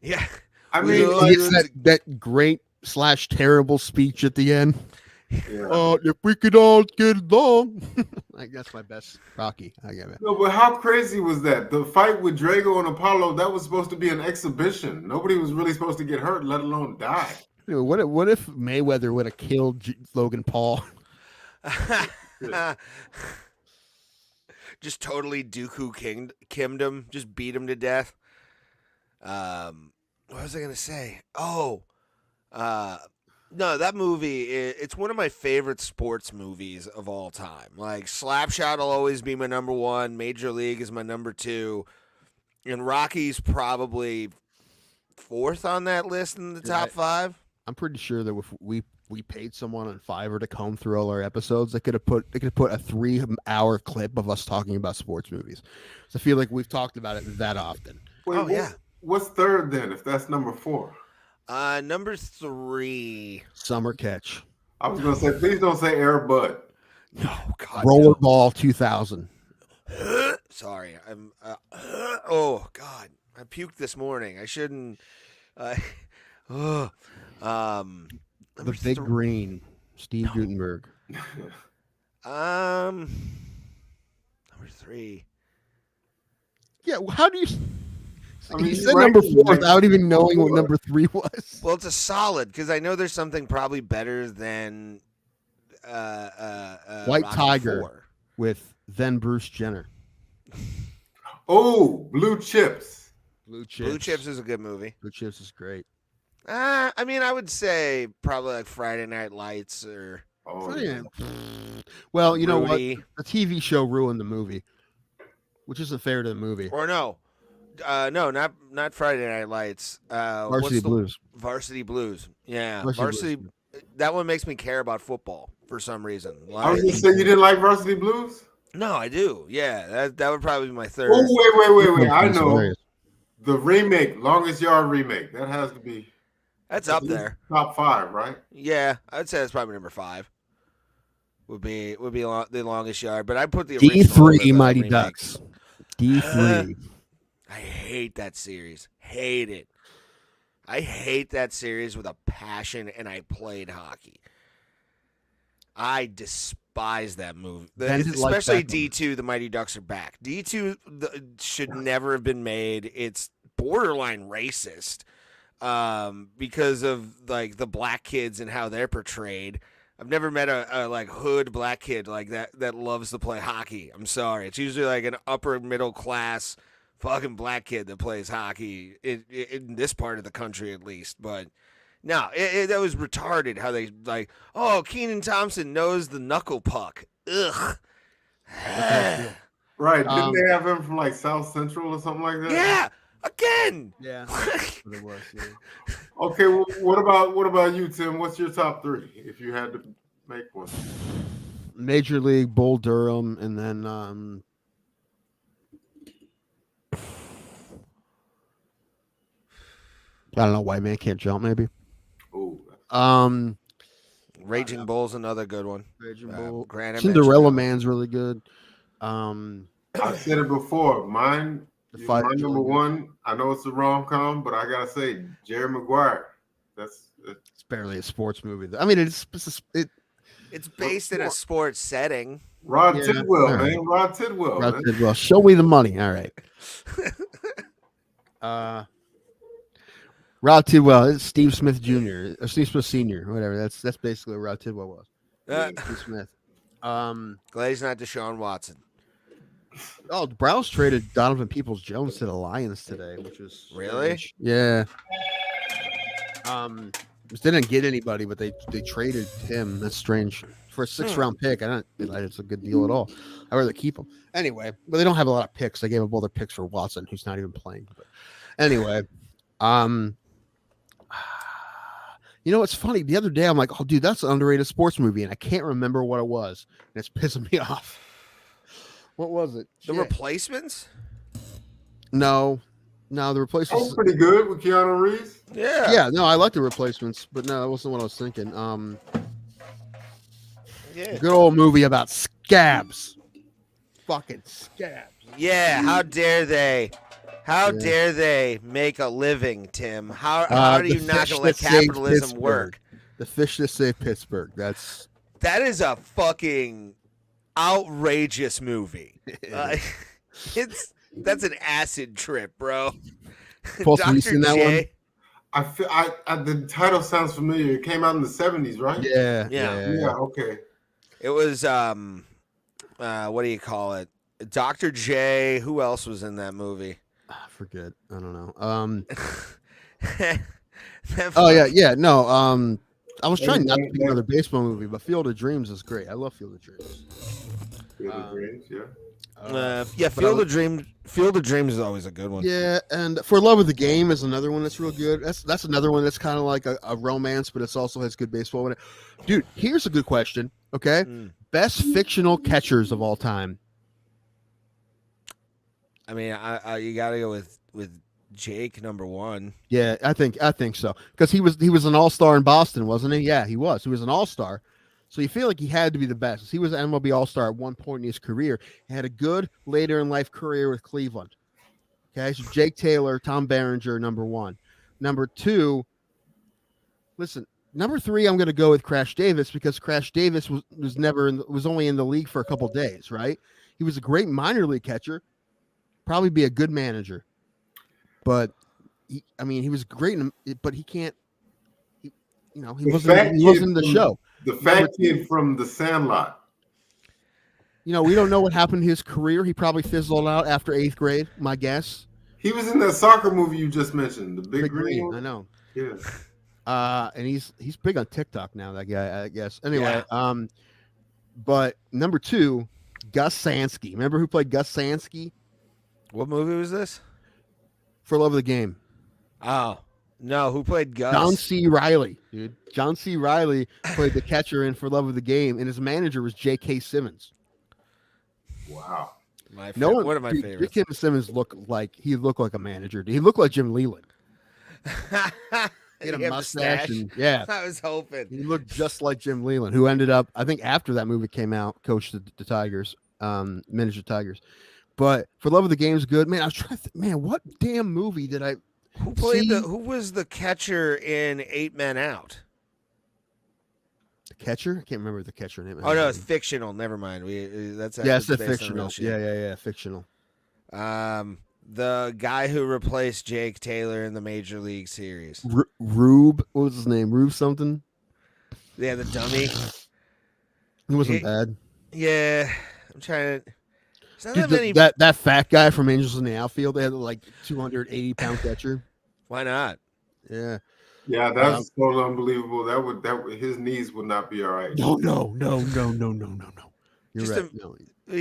Yeah. I mean, it's that great / terrible speech at the end. Yeah. If we could all get along. Like that's my best Rocky. I get it. No, but how crazy was that? The fight with Drago and Apollo, that was supposed to be an exhibition. Nobody was really supposed to get hurt, let alone die. Dude, what if Mayweather would have killed Logan Paul? Just totally Dooku kimmed him, just beat him to death. What was I gonna say? No, that movie, it's one of my favorite sports movies of all time. Like, Slapshot will always be my number 1. Major League is my number 2. And Rocky's probably 4th on that list in the top 5. I'm pretty sure that if we paid someone on Fiverr to comb through all our episodes, they could have put a 3-hour clip of us talking about sports movies. So I feel like we've talked about it that often. Wait, what's third then, if that's number 4? Number 3. Summer Catch. I was gonna say, please don't say Air Bud. No, God. Rollerball 2000. Sorry, I'm. Oh God, I puked this morning. I shouldn't. The Big Green. Steve Gutenberg. Number 3. Yeah, how do you? I mean, you said number 4 without even knowing what number 3 was. Well, it's a solid because I know there's something probably better than White Rocky Tiger 4. with then Bruce Jenner. Oh, Blue Chips. Blue Chips is a good movie. Blue Chips is great. I mean, I would say probably like Friday Night Lights or. Oh, yeah. Well, you know what? Rudy. The TV show ruined the movie, which isn't fair to the movie. Or no, not Friday Night Lights. Varsity Blues. Varsity Blues. Yeah, Varsity Varsity. That one makes me care about football for some reason. I was gonna say you didn't like Varsity Blues. No, I do. Yeah, that would probably be my 3rd. Oh, wait! I know Hilarious. the remake, Longest Yard remake. That has to be. That's up there. Top 5, right? Yeah, I'd say that's probably number 5. Would be the Longest Yard, but I put the original over the D3 Mighty remake. Ducks. D3. I hate that series. Hate it. I hate that series with a passion, and I played hockey. I despise that movie. Bend it like Especially Beckham. D2, The Mighty Ducks Are Back. D2 should never have been made. It's borderline racist because of like the black kids and how they're portrayed. I've never met a like hood black kid like that loves to play hockey. I'm sorry. It's usually like an upper middle class fucking black kid that plays hockey in this part of the country at least. But no, that was retarded how they like, oh, Kenan Thompson knows the knuckle puck. Ugh. Right. Didn't they have him from like South Central or something like that? Yeah. Again. Yeah. It was, yeah. Okay, well, what about you, Tim? What's your top 3 if you had to make one? Major League, Bull Durham, and then I don't know, White Man Can't Jump, maybe. Oh, Raging Bull's another good one. Raging Bull. Grant, I Cinderella mentioned Man's really good. I said it before. My number one. I know it's a rom-com, but I gotta say, Jerry Maguire. It's barely a sports movie. I mean, it's based in a sports setting. Rod Yeah, Tidwell, all right. man. Rod Tidwell. Rod man. Tidwell. Show me the money. All right. Rod Tidwell. It's Steve Smith Jr. or Steve Smith Sr. Whatever. That's basically what Rod Tidwell was. Steve Smith. Glad he's not Deshaun Watson. Oh, the Browns traded Donovan Peoples-Jones to the Lions today, which was Really? strange. Yeah. They didn't get anybody, but they traded him. That's strange for a 6th-round pick. I don't think it's a good deal at all. I'd rather keep him anyway. But they don't have a lot of picks. They gave up all their picks for Watson, who's not even playing. But anyway, you know what's funny? The other day, I'm like, oh, dude, that's an underrated sports movie, and I can't remember what it was, and it's pissing me off. What was it? The Shit. Replacements? No, The Replacements. That's pretty good with Keanu Reeves. Yeah. No, I like The Replacements, but no, that wasn't what I was thinking. Yeah. Good old movie about scabs. Fucking scabs. Yeah. How dare they? How Yeah. dare they make a living, Tim? How are The you not Fish going to let That Saved capitalism Pittsburgh. work? The Fish That Saved Pittsburgh. That is a fucking outrageous movie. That's an acid trip, bro. Paul, have you seen that one? I feel the title sounds familiar. It came out in the 70s, right? Yeah. Yeah. Okay. It was what do you call it? Dr. J. Who else was in that movie? I forget. I don't know. Oh yeah. No. I was trying not to pick another baseball movie, but Field of Dreams is great. I love Field of Dreams. Field of Dreams, yeah. Field of Dreams. Field of Dreams is always a good one. Yeah, and For Love of the Game is another one that's real good. That's another one that's kind of like a romance, but it also has good baseball in it. Dude, here's a good question. Okay, best fictional catchers of all time. I mean, you got to go with Jake number 1. Yeah, I think so because he was an all-star in Boston, wasn't he? Yeah, he was. He was an all-star. So you feel like he had to be the best. He was an MLB All-Star at one point in his career. He had a good later in life career with Cleveland. Okay, so Jake Taylor, Tom Berenger, number 1. Number 2, listen, number 3, I'm going to go with Crash Davis because Crash Davis was only in the league for a couple days, right? He was a great minor league catcher, probably be a good manager, but he was great, but he can't. He wasn't in the show. The fat kid from The Sandlot. We don't know what happened to his career. He probably fizzled out after 8th grade, my guess. He was in that soccer movie you just mentioned, the Big Green one. I know. Yeah. And he's big on TikTok now, that guy, I guess. Anyway, but number 2, Gus Sansky. Remember who played Gus Sansky? What movie was this? For Love of the Game. Oh. No, who played Gus? John C. Reilly, dude. John C. Reilly played the catcher in For Love of the Game, and his manager was J.K. Simmons. Wow. One of my favorites. J.K. Simmons looked like a manager. He looked like Jim Leland. He had a mustache. Yeah. I was hoping. He looked just like Jim Leland, who ended up, I think after that movie came out, coached the Tigers, miniature Tigers. But For Love of the Game is good. Man, I was trying to think, what damn movie did I Who was the catcher in 8 Men Out? The catcher? I can't remember the catcher name. Oh no, it's fictional. Never mind. That's yeah, it's based the on real fictional. shit. Yeah, fictional. The guy who replaced Jake Taylor in the Major League Series. Rube, what was his name? Rube something. Yeah, the dummy. He wasn't bad. Yeah, I'm trying to. Dude, that fat guy from Angels in the Outfield, they had like 280-pound catcher. Why not? Yeah. Yeah, that's totally unbelievable. That would his knees would not be all right. No. You're Just right. No.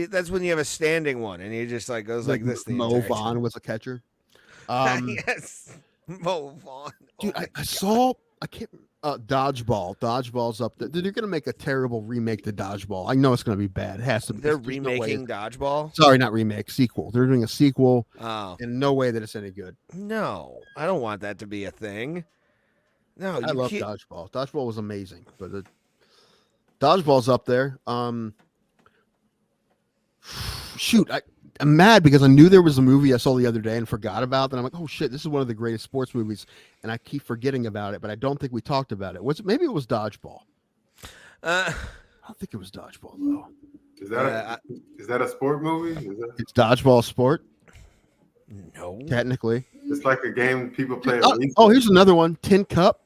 That's when you have a standing one, and he just like goes like this. Mo Vaughn was a catcher. Yes, Mo Vaughn. Dude, I saw. I can't. Dodgeball. Dodgeball's up there. They're gonna make a terrible remake to Dodgeball. I know it's gonna be bad. It has to be. They're remaking Dodgeball. Sorry, not remake. Sequel. They're doing a sequel. Oh, and no way that it's any good. No, I don't want that to be a thing. No, I love Dodgeball. Dodgeball was amazing, but Dodgeball's up there. Shoot, I'm mad because I knew there was a movie I saw the other day and forgot about that. I'm like, oh shit, this is one of the greatest sports movies, and I keep forgetting about it. But I don't think we talked about it. Maybe it was Dodgeball. I don't think it was Dodgeball though. Is that a sport movie? It's Dodgeball a sport? No, technically. It's like a game people play. Here's another one. Tin Cup.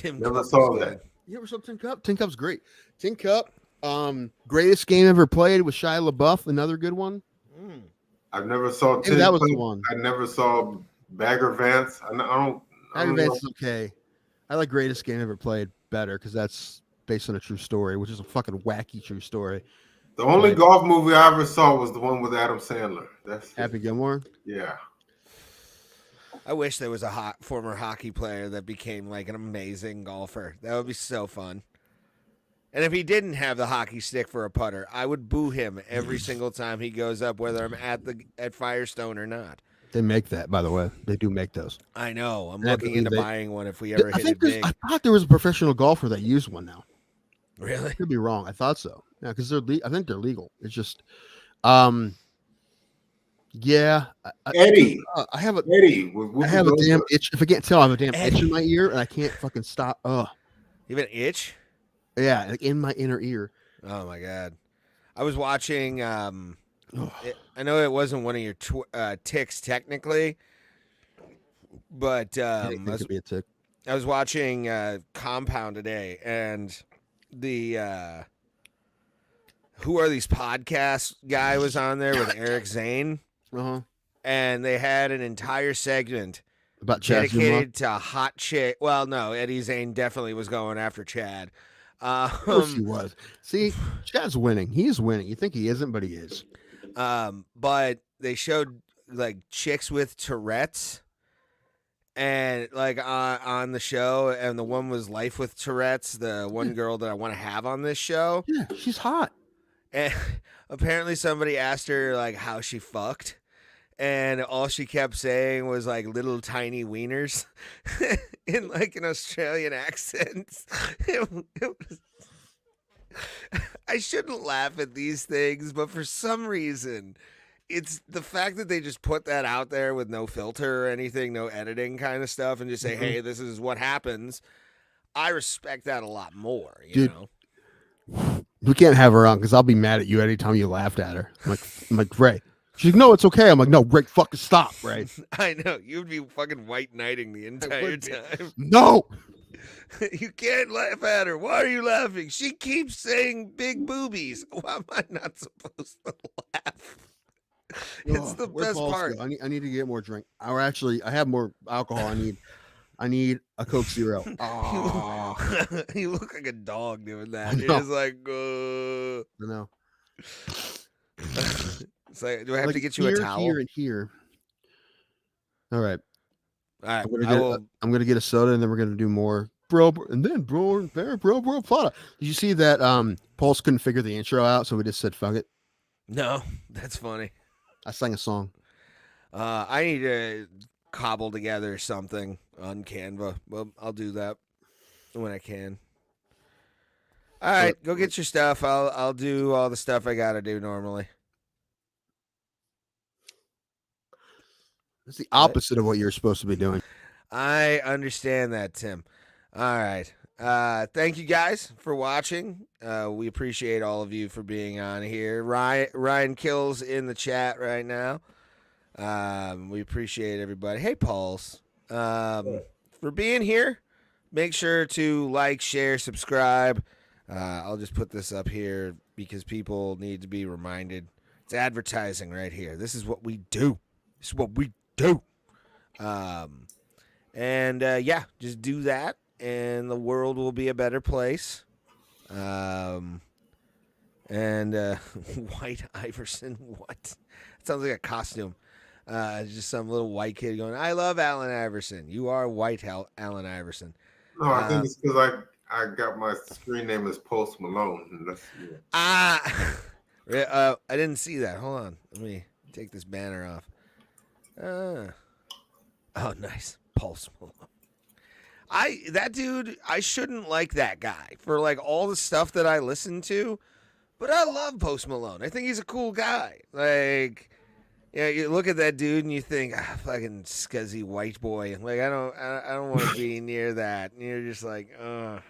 Never saw that. You ever saw Tin Cup? Tin Cup's great. Tin Cup. Greatest game ever played with Shia LaBeouf. Another good one. I've never saw. That was the one. I never saw Bagger Vance. I don't. Bagger Vance is okay. I like Greatest Game Ever Played better because that's based on a true story, which is a fucking wacky true story. The only golf movie I ever saw was the one with Adam Sandler. That's Happy Gilmore. Yeah. I wish there was a former hockey player that became like an amazing golfer. That would be so fun. And if he didn't have the hockey stick for a putter, I would boo him every single time he goes up, whether I'm at Firestone or not. They make that, by the way. They do make those. I know. I'm looking into buying one if we ever hit it big. I thought there was a professional golfer that used one now. Really? I could be wrong. I thought so. Yeah, because I think they're legal. It's just, yeah. Eddie. I have a Whoopi damn itch. If I can't tell, I have a damn itch in my ear, and I can't fucking stop. You have an itch? Yeah, like in my inner ear. Oh my god! I was watching. I know it wasn't one of your ticks technically, but It could be a tick. I was watching Compound today, and the Who Are These Podcasts guy was on there with Eric Zane, and they had an entire segment about Chad dedicated to hot chick. Well, no, Eddie Zane definitely was going after Chad. Of course he was. See, Chad's winning. He is winning. You think he isn't, but he is. But they showed like chicks with Tourette's, and like on the show, and the one was Life with Tourette's, the one girl that I want to have on this show. Yeah, she's hot. And apparently somebody asked her like how she fucked, and all she kept saying was like little tiny wieners in like an Australian accent. It was... I shouldn't laugh at these things, but for some reason, it's the fact that they just put that out there with no filter or anything, no editing kind of stuff, and just say, hey, this is what happens. I respect that a lot more, you know? We can't have her on because I'll be mad at you anytime you laughed at her. I'm like, Ray. She's like, no, it's okay. I'm like, no, Rick, fucking stop, right? I know. You'd be fucking white knighting the entire time. No. You can't laugh at her. Why are you laughing? She keeps saying big boobies. Why am I not supposed to laugh? It's the best part. I need to get more drink. Or actually, I have more alcohol. I need a Coke Zero. You look like a dog doing that. You're just like, I know. It's like, do I have to get you a towel? Here and here. All right. All right. I'm gonna get a soda, and then we're gonna do more bro. And then bro, Plata. Did you see that? Pulse couldn't figure the intro out, so we just said fuck it. No, that's funny. I sang a song. I need to cobble together something on Canva. Well, I'll do that when I can. All right, go get your stuff. I'll do all the stuff I gotta do normally. It's the opposite of what you're supposed to be doing. I understand that, Tim. All right. Thank you guys for watching. We appreciate all of you for being on here. Ryan Kills in the chat right now. We appreciate everybody. Hey, Pauls, for being here. Make sure to like, share, subscribe. I'll just put this up here because people need to be reminded. It's advertising right here. This is what we do. This is what we do. Yeah, just do that, and the world will be a better place. White Iverson, what? That sounds like a costume. Just some little white kid going, I love Allen Iverson. You are white Allen Iverson. No, I think it's because I got my screen name as Post Malone. And that's, I didn't see that. Hold on. Let me take this banner off. Oh, nice. Pulse Malone. That dude, I shouldn't like that guy for like all the stuff that I listen to, but I love Post Malone. I think he's a cool guy. Like, yeah, you look at that dude and you think, fucking scuzzy white boy. Like, I don't want to be near that. And you're just like, ugh.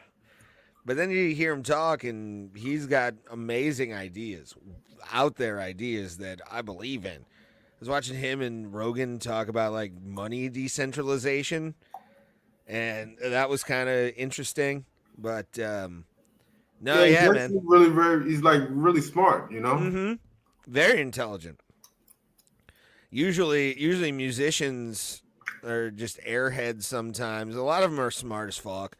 But then you hear him talk, and he's got amazing ideas, out there ideas that I believe in. I was watching him and Rogan talk about like money decentralization, and that was kind of interesting. But man, he's like really smart, you know. Mm-hmm. Very intelligent. Usually musicians are just airheads sometimes. A lot of them are smart as fuck.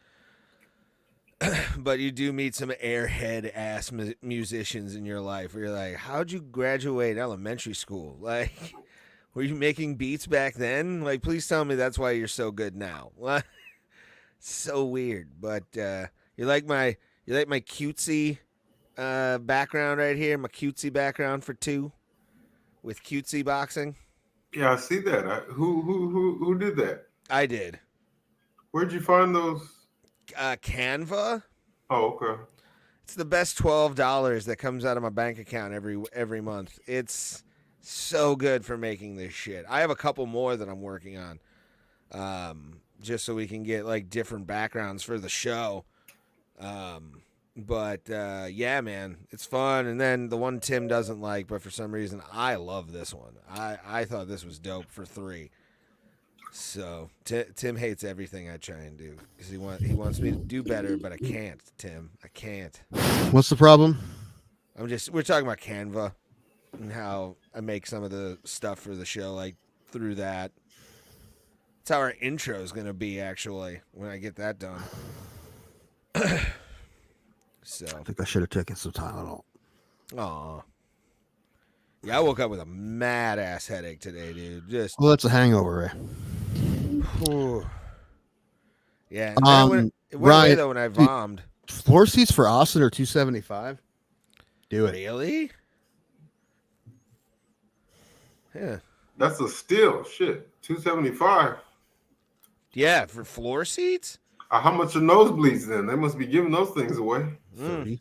But you do meet some airhead ass musicians in your life where you're like, how'd you graduate elementary school? Like, were you making beats back then? Like, please tell me that's why you're so good now. So weird. But you like my cutesy background right here, my cutesy background for 2 with cutesy boxing. Yeah, I see that. Who did that? I did. Where'd you find those? Canva. Oh, okay. It's the best $12 that comes out of my bank account every month. It's so good for making this shit. I have a couple more that I'm working on, just so we can get like different backgrounds for the show. Yeah, man, it's fun. And then the one Tim doesn't like, but for some reason I love this one. I thought this was dope for 3. So Tim hates everything I try and do because he wants me to do better, but I can't. Tim, I can't. What's the problem? We're talking about Canva and how I make some of the stuff for the show like through that. That's how our intro is gonna be actually when I get that done. So I think I should have taken some Tylenol. Aw. Yeah, I woke up with a mad ass headache today, dude. Well, that's a hangover, Ray. Yeah, it went away though when I vommed. Floor seats for Austin are $275. Do it. Really? Yeah. That's a steal. Shit, $275. Yeah, for floor seats. How much are nosebleeds then? They must be giving those things away. 30.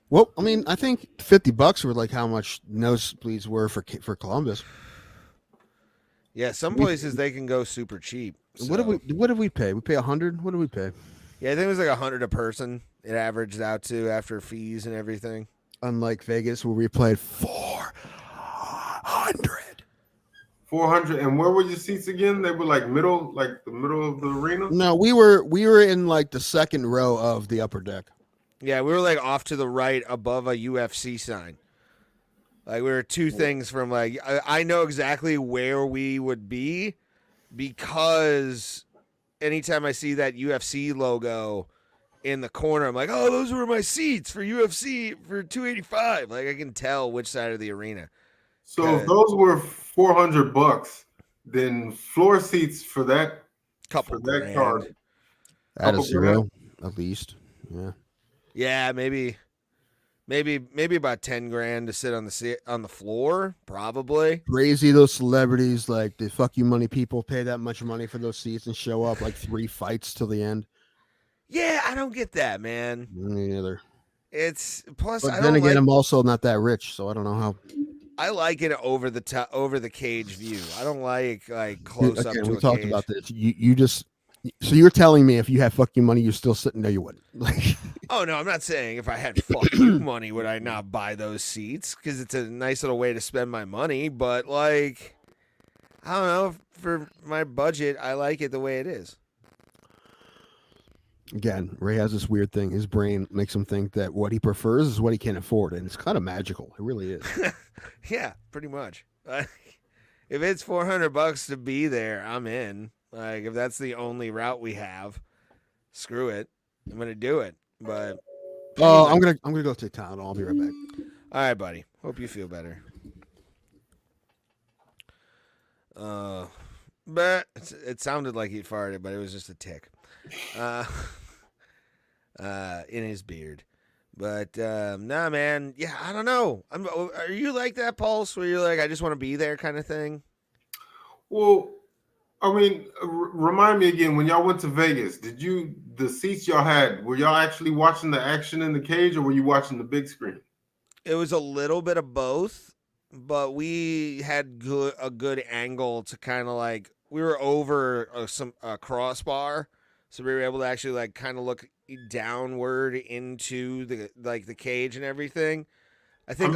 Well, I mean, I think $50 were like how much nosebleeds were for Columbus. Yeah, some places they can go super cheap. So. What did we pay? We pay $100. What did we pay? Yeah, I think it was like $100 a person. It averaged out to after fees and everything. Unlike Vegas, where we played 400. 400. And where were your seats again? They were like the middle of the arena. No, we were in like the second row of the upper deck. Yeah, we were like off to the right above a UFC sign. Like we were 2 things from like I know exactly where we would be because anytime I see that UFC logo in the corner, I'm like, oh, those were my seats for UFC for $285. Like I can tell which side of the arena. So if those were $400, then floor seats for that grand. card. At a zero, at least. Yeah. Yeah, maybe about 10 grand to sit on the floor, probably. Crazy, those celebrities, like the fuck you money people pay that much money for those seats and show up like 3 fights till the end. Yeah, I don't get that, man. Me neither. It's plus. But then again, I'm also not that rich, so I don't know how. I like it over the cage view. I don't like close up. We talked about this. You just So you're telling me if you had fuck you money, you're still sitting there, you wouldn't. Like, Oh no, I'm not saying if I had fuck you money would I not buy those seats because it's a nice little way to spend my money. But like, I don't know, for my budget, I like it the way it is. again, Ray has this weird thing. His brain makes him think that what he prefers is what he can afford, and it's kind of magical. It really is. Yeah, pretty much. If it's $400 to be there, I'm in. Like, if that's the only route we have, screw it. I'm gonna do it. But Oh, I'm gonna go take Tylenol. I'll be right back. all right, buddy. Hope you feel better. But it sounded like he farted, but it was just a tick. In his beard. But nah, man. Yeah, I don't know. Are you like that, Pulse? Where you're like, I just want to be there, kind of thing? Well, I mean, remind me again, when y'all went to Vegas, the seats y'all had, were y'all actually watching the action in the cage or were you watching the big screen? It was a little bit of both, but we had a good angle to kind of like, we were over a crossbar, so we were able to actually like kind of look downward into the cage and everything. I think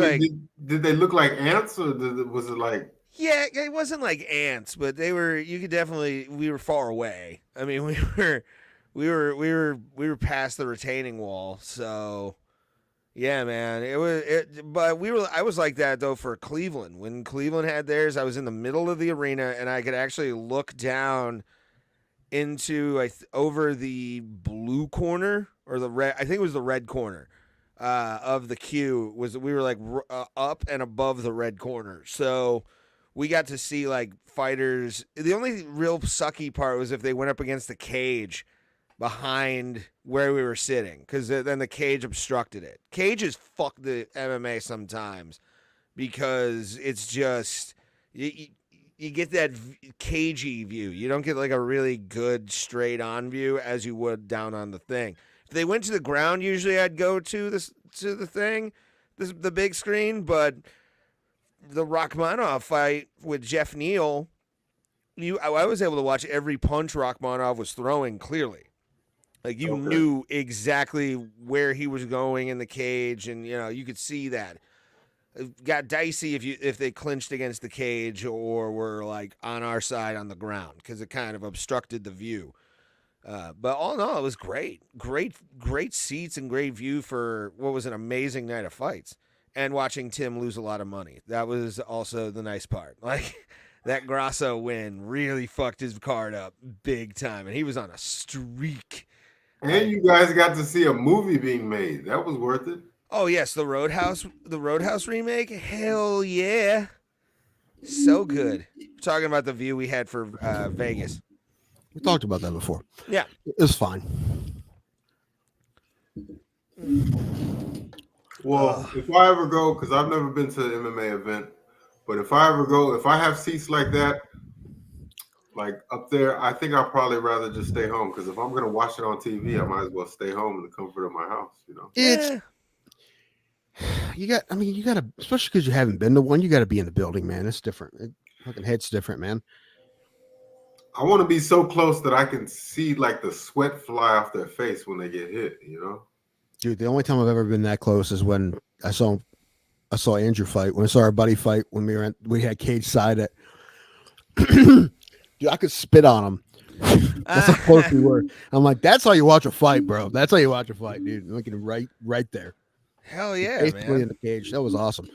did they look like ants or was it like? Yeah, it wasn't like ants, but they were. You could definitely. We were far away. I mean, we were past the retaining wall. So, yeah, man, it was. But I was like that though for Cleveland. When Cleveland had theirs, I was in the middle of the arena and I could actually look down into over the blue corner or the red. I think it was the red corner of the queue. We were like up and above the red corner. So. We got to see like fighters. The only real sucky part was if they went up against the cage behind where we were sitting, because then the cage obstructed it. Cages fuck the MMA sometimes because it's just you get that cagey view. You don't get like a really good straight on view as you would down on the thing. If they went to the ground, usually I'd go to the thing, the big screen, but. The Rachmanov fight with Jeff Neal, I was able to watch every punch Rachmanov was throwing clearly. Like you knew exactly where he was going in the cage, and you could see that. It got dicey if they clinched against the cage or were like on our side on the ground because it kind of obstructed the view. But all in all, it was great seats and great view for what was an amazing night of fights. And watching Tim lose a lot of money. That was also the nice part. Like, that Grasso win really fucked his card up big time. And he was on a streak. And you guys got to see a movie being made. That was worth it. Oh, yes. The Roadhouse remake? Hell yeah. So good. We're talking about the view we had for Vegas. We talked about that before. Yeah. It was fine. Well, if I ever go, because I've never been to an MMA event, but if I ever go, if I have seats like that, like up there, I think I'd probably rather just stay home. Because if I'm going to watch it on TV, I might as well stay home in the comfort of my house, It's you got to, especially because you haven't been to one, you got to be in the building, man. It's different. Fucking hits different, man. I want to be so close that I can see like the sweat fly off their face when they get hit, Dude, the only time I've ever been that close is when I saw Andrew fight. When I saw our buddy fight, when we had cage side at. Dude, I could spit on him. That's how close we were. I'm like, that's how you watch a fight, bro. That's how you watch a fight, dude. Looking right there. Hell yeah, basically man. In the cage. That was awesome.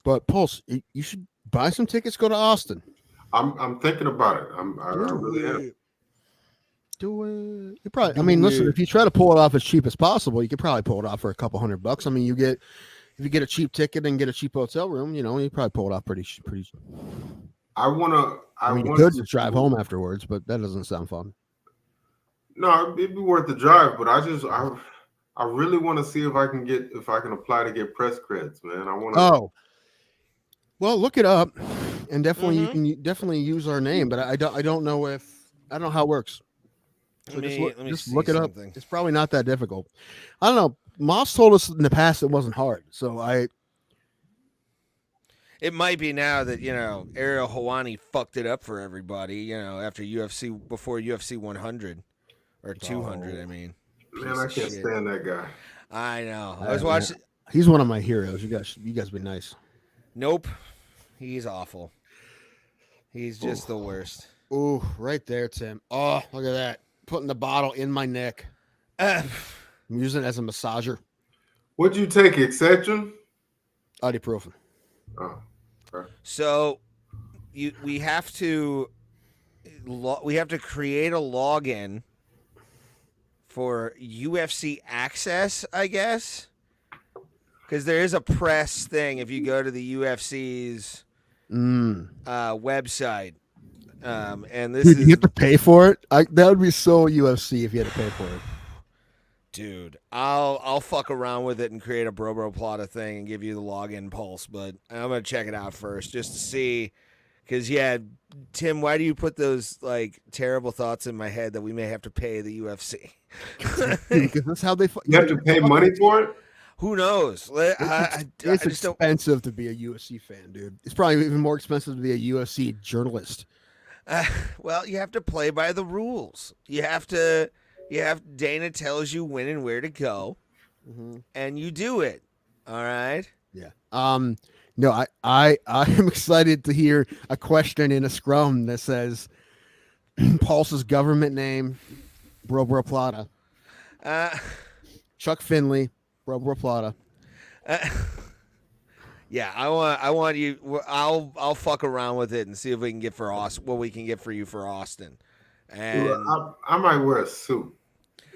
But Pulse, you should buy some tickets. Go to Austin. I'm thinking about it. I really am. Do it. You probably. I mean, listen. If you try to pull it off as cheap as possible, you could probably pull it off for a couple $100. I mean, if you get a cheap ticket and get a cheap hotel room, you probably pull it off pretty. I mean, you could just drive home afterwards, but that doesn't sound fun. No, it'd be worth the drive, but I really want to see if I can apply to get press creds, man. I want to. Oh. Well, look it up, and definitely you can definitely use our name, but I don't know how it works. So just look it up. It's probably not that difficult. I don't know. Moss told us in the past it wasn't hard, so It might be now that, Ariel Helwani fucked it up for everybody, after before UFC 100 or 200, I mean. Man, Piece I of can't shit. stand that guy. I know. I Yeah, was watching. He's one of my heroes. You guys been nice. Nope. He's awful. He's just the worst. Ooh, right there, Tim. Oh, look at that. Putting the bottle in my neck. I'm using it as a massager. What'd you take, Excedrin? Ibuprofen. Oh. So we have to create a login for UFC Access, I guess, because there is a press thing if you go to the UFC's website, and this Dude, is you have to pay for it. That would be so UFC if you had to pay for it. Dude, I'll fuck around with it and create a Bro Plata thing and give you the login pulse, but I'm gonna check it out first just to see. Because Tim, why do you put those like terrible thoughts in my head that we may have to pay the UFC? Because that's how they. You have to pay money for it? Who knows? It's expensive to be a UFC fan, dude. It's probably even more expensive to be a UFC journalist. Well, you have to play by the rules. Dana tells you when and where to go, and you do it. All right. Yeah. No, I am excited to hear a question in a scrum that says Pulse's government name, Bro Plata. Chuck Finley, Bro Plata. Yeah, I want you. I'll fuck around with it and see if we can get for Austin what we can get for you for Austin. And Dude, I might wear a suit.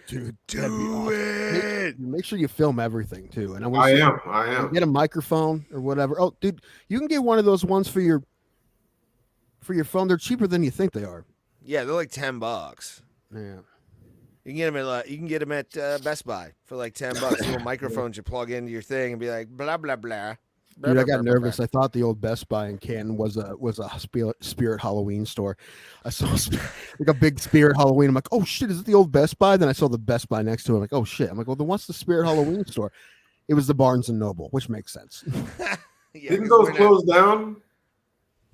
Dude, do it. Make sure you film everything too. And I am. Get a microphone or whatever. Oh, dude, you can get one of those ones for your phone. They're cheaper than you think they are. Yeah, they're like $10. Yeah. You can get them at Best Buy for like $10. Little microphones you plug into your thing and be like blah blah blah. Dude, I got nervous. I thought the old Best Buy in Canton was a Spirit Halloween store. I saw like a big Spirit Halloween. I'm like, oh shit, is it the old Best Buy? Then I saw the Best Buy next to it. I'm like, oh shit. I'm like, well, then what's the Spirit Halloween store? It was the Barnes and Noble, which makes sense. Yeah, didn't those close down?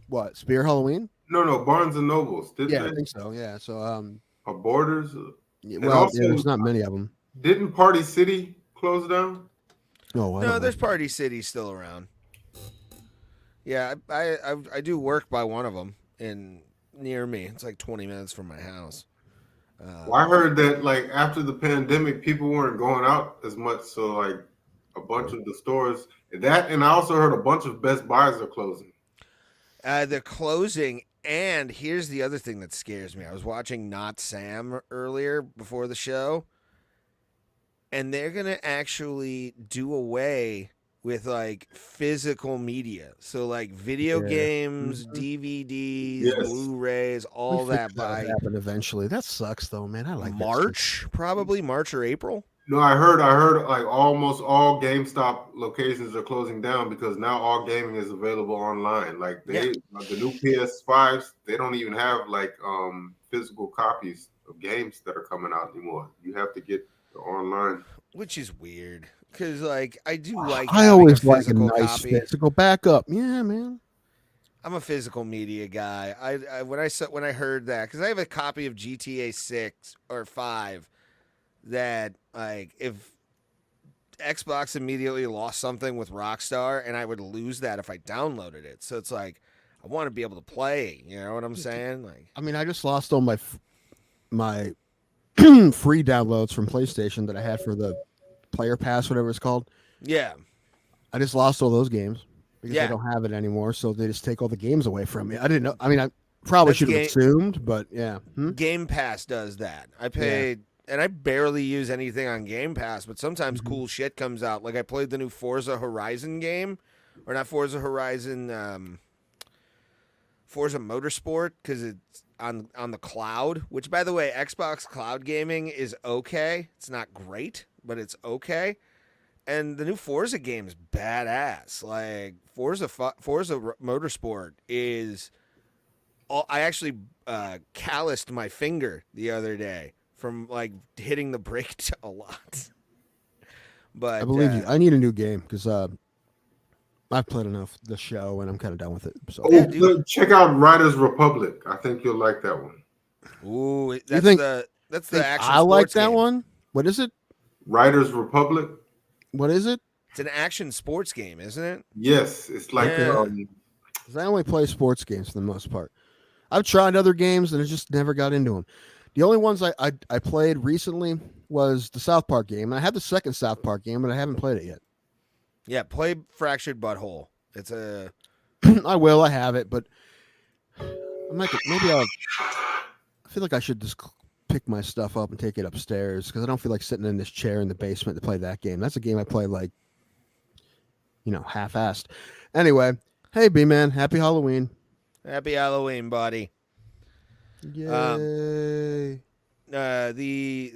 What, Spirit Halloween? No, Barnes and Nobles. Did Yeah, they? I think so. Yeah, so Or Borders? well, there's not many of them. Didn't Party City close down? Oh, No, there's Party City still around. Yeah, I do work by one of them near me. It's like 20 minutes from my house. Well, I heard that like after the pandemic, people weren't going out as much, so like a bunch of the stores and I also heard a bunch of Best Buys are closing. They're closing, and here's the other thing that scares me. I was watching Not Sam earlier before the show, and they're gonna actually do away with like physical media, so like video games, DVDs, Blu-rays, all that by happen eventually. That sucks though, man. I like March, probably March or April. No, I heard like almost all GameStop locations are closing down because now all gaming is available online. Like the new PS5s, they don't even have like physical copies of games that are coming out anymore. You have to get the online, which is weird. Because, like, I do like. I always like a nice copy. physical backup. Yeah, man. I'm a physical media guy. When I heard that, because I have a copy of GTA 6 or 5 that, like, if Xbox immediately lost something with Rockstar, and I would lose that if I downloaded it. So it's like, I want to be able to play. You know what I'm saying? Like, I mean, I just lost all my free downloads from PlayStation that I had for the Player Pass, whatever it's called. Yeah. I just lost all those games because I don't have it anymore. So they just take all the games away from me. I didn't know. I mean, I probably should have assumed, but yeah. Game Pass does that. I paid, and I barely use anything on Game Pass, but sometimes cool shit comes out. Like I played the new Forza Horizon game, or not Forza Horizon, Forza Motorsport, because it's on the cloud, which, by the way, Xbox cloud gaming is okay. It's not great, but it's okay. And the new Forza game is badass. Like Forza Motorsport is. I actually calloused my finger the other day from like hitting the brake a lot. But I believe you. I need a new game because I've played enough the show, and I'm kind of done with it. So Oh, Yeah, dude. check out Riders Republic. I think you'll like that one. Ooh, think- that's the think action I like sports that game. one. What is it? Riders Republic. What is it? It's an action sports game, isn't it? Yes, it's like Yeah. 'Cause I only play sports games for the most part. I've tried other games and I just never got into them. The only ones I played recently was the South Park game. I had the second South Park game, but I haven't played it yet. Yeah, play Fractured Butthole. It's a I will. I have it, but maybe I feel like I should just pick my stuff up and take it upstairs because I don't feel like sitting in this chair in the basement to play that game. That's a game I play like, half-assed. Anyway, hey B-Man, happy Halloween. Happy Halloween, buddy. Yay. The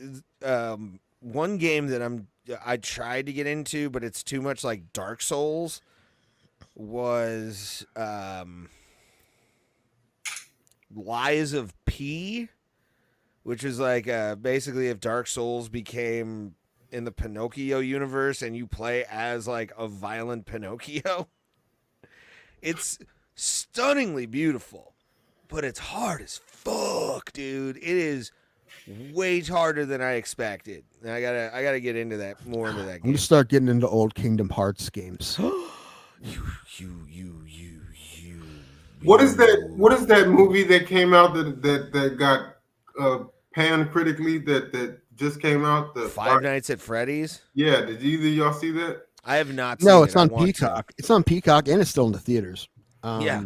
one game that I tried to get into, but it's too much like Dark Souls, was Lies of P, which is like basically if Dark Souls became in the Pinocchio universe and you play as like a violent Pinocchio. It's stunningly beautiful, but it's hard as fuck, dude. It is way harder than I expected. And I gotta get into that more into that I'm game. gonna start getting into old Kingdom Hearts games. You. What is that movie that came out that got panned critically that just came out? The Five Nights at Freddy's? Yeah, did either of y'all see that? I have not seen No, it. it's on I want to. Peacock. It's on Peacock and it's still in the theaters. Yeah.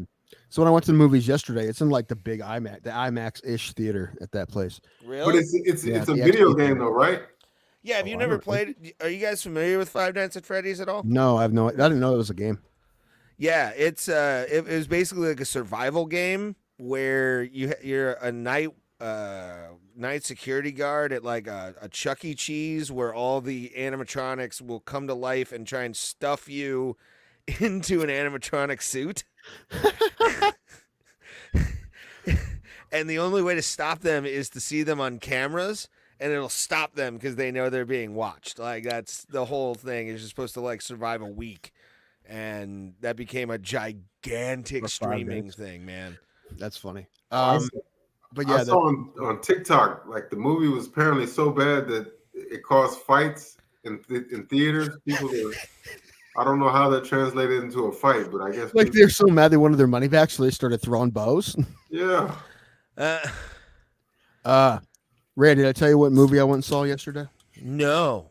So when I went to the movies yesterday, it's in like the big IMAX-ish theater at that place. Really? But it's Yeah, a the video XP game though, right? Yeah, have you I never don't know. played? Are you guys familiar with Five Nights at Freddy's at all? No, I didn't know it was a game. Yeah, it's it was basically like a survival game where you're a night security guard at like a Chuck E. Cheese where all the animatronics will come to life and try and stuff you into an animatronic suit. And the only way to stop them is to see them on cameras, and it'll stop them because they know they're being watched. Like that's the whole thing. Is you're supposed to like survive a week, and that became a gigantic For 5 streaming days. thing, man. That's funny. I But I yeah, saw on TikTok like the movie was apparently so bad that it caused fights in theaters. People were, I don't know how that translated into a fight, but I guess like people, they're so mad they wanted their money back, so they started throwing bows. yeah. Ray, did I tell you what movie I went and saw yesterday? No.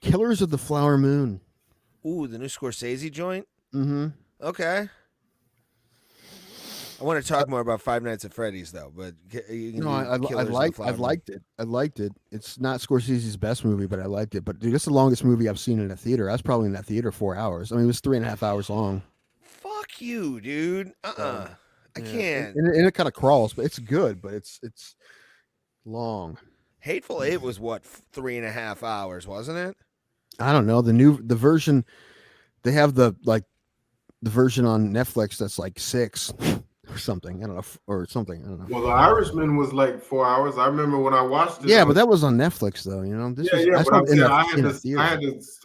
Killers of the Flower Moon. Ooh, the new Scorsese joint. Mm-hmm. Okay. I want to talk more about Five Nights at Freddy's though, but you can No, do I Killers of the liked Flower Moon. it. I liked it. It's not Scorsese's best movie, but I liked it. But dude, it's the longest movie I've seen in a theater. I was probably in that theater 4 hours. I mean, it was 3.5 hours long. Fuck you, dude. I can't. And it kind of crawls, but it's good. But it's long. Hateful Eight was what 3.5 hours, wasn't it? I don't know the version. They have the version on Netflix that's like 6 or something. I don't know or something. I don't know. Well, The Irishman was like 4 hours. I remember when I watched it. Yeah, but that was on Netflix though. You know, But I'm saying I theater.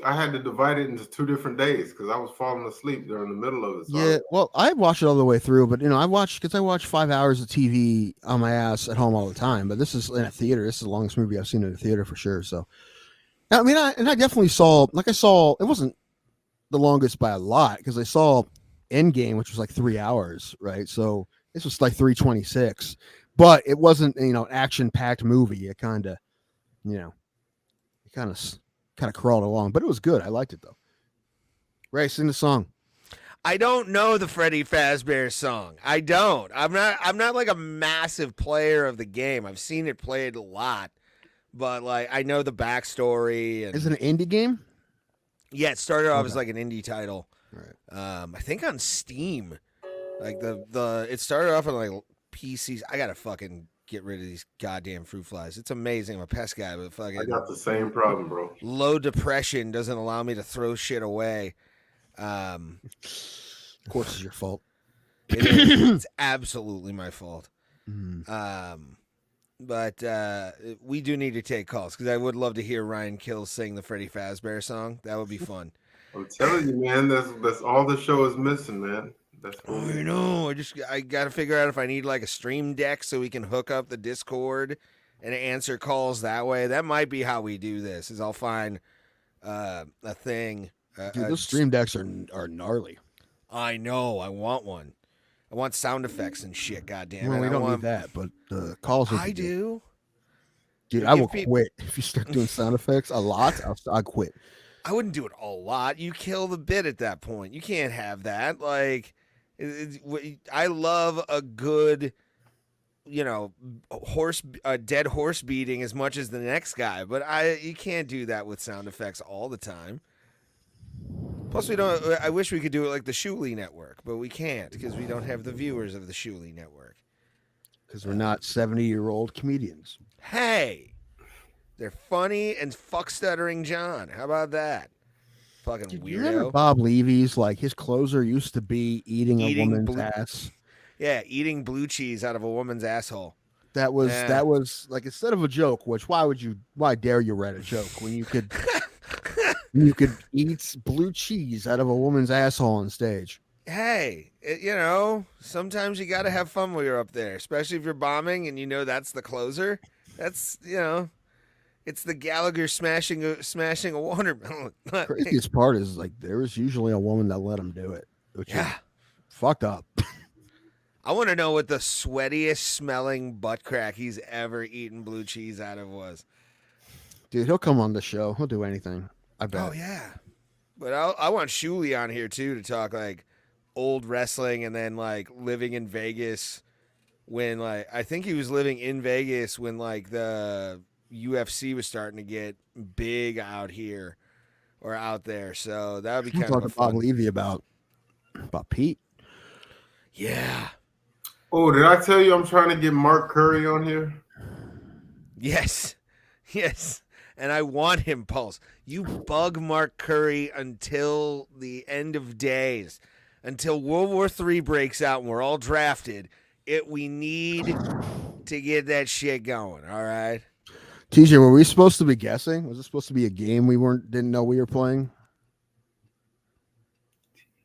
had to divide it into 2 different days because I was falling asleep during the middle of it. So Yeah, well, I watched it all the way through, but I watch 5 hours of TV on my ass at home all the time. But this is in a theater. This is the longest movie I've seen in a theater for sure. So, I mean, I definitely saw it wasn't the longest by a lot because I saw Endgame, which was like 3 hours, right? So this was like 3:26, but it wasn't an action-packed movie. It kind of crawled along, but it was good. I liked it though. Ray, sing the song. I don't know the Freddy Fazbear song. I don't. I'm not like a massive player of the game. I've seen it played a lot, but like I know the backstory. And Is it an indie game? yeah, it started off Okay. as like an indie title. Right. I think on Steam. Like it started off on like PCs. I gotta fucking get rid of these goddamn fruit flies. It's amazing. I'm a pest guy, but fucking I got the same problem, bro. low depression doesn't allow me to throw shit away. Of course, it's your fault. It's absolutely my fault. Mm. But we do need to take calls because I would love to hear Ryan Kills sing the Freddy Fazbear song. That would be fun. I'm telling you, man. That's all the show is missing, man. That's what I know. I got to figure out if I need like a stream deck so we can hook up the Discord and answer calls that way. That might be how we do this. Is I'll find a thing. Dude, those stream decks are gnarly. I know. I want one. I want sound effects and shit. Goddamn Well, it! we don't need that, but the calls. I do. Dude, You I give will people- quit if you start doing sound effects a lot. I'll quit. I wouldn't do it a lot. You kill the bit at that point. You can't have that. Like, I love a good, dead horse beating as much as the next guy, but you can't do that with sound effects all the time. Plus, we don't. I wish we could do it like the Shuli Network, but we can't because we don't have the viewers of the Shuli Network. Because we're not 70-year-old comedians. Hey, they're funny and fuck stuttering John. How about that? Fucking Dude, weirdo. you remember Bob Levy's, like, his closer used to be eating a Eating woman's blue- ass. Yeah, eating blue cheese out of a woman's asshole. That was Yeah. like, instead of a joke, which why dare you write a joke when you could eat blue cheese out of a woman's asshole on stage. Hey, sometimes you got to have fun when you're up there, especially if you're bombing and that's the closer. That's, it's the Gallagher smashing a watermelon. Craziest part is, like, there was usually a woman that let him do it, which is fucked up. I want to know what the sweatiest smelling butt crack he's ever eaten blue cheese out of was. Dude, he'll come on the show. He'll do anything. I bet. Oh, yeah. But I want Shuli on here, too, to talk, like, old wrestling and then, like, living in Vegas when, like, I think he was living in Vegas when, like, the UFC was starting to get big out here or out there. So that would be kind Talk of to Bob fun. Levy about Pete. Yeah. Oh, did I tell you I'm trying to get Mark Curry on here? Yes. Yes. And I want him, Pulse. You bug Mark Curry until the end of days, until World War III breaks out and we're all drafted. We need to get that shit going. All right. TJ, were we supposed to be guessing? Was it supposed to be a game we didn't know we were playing?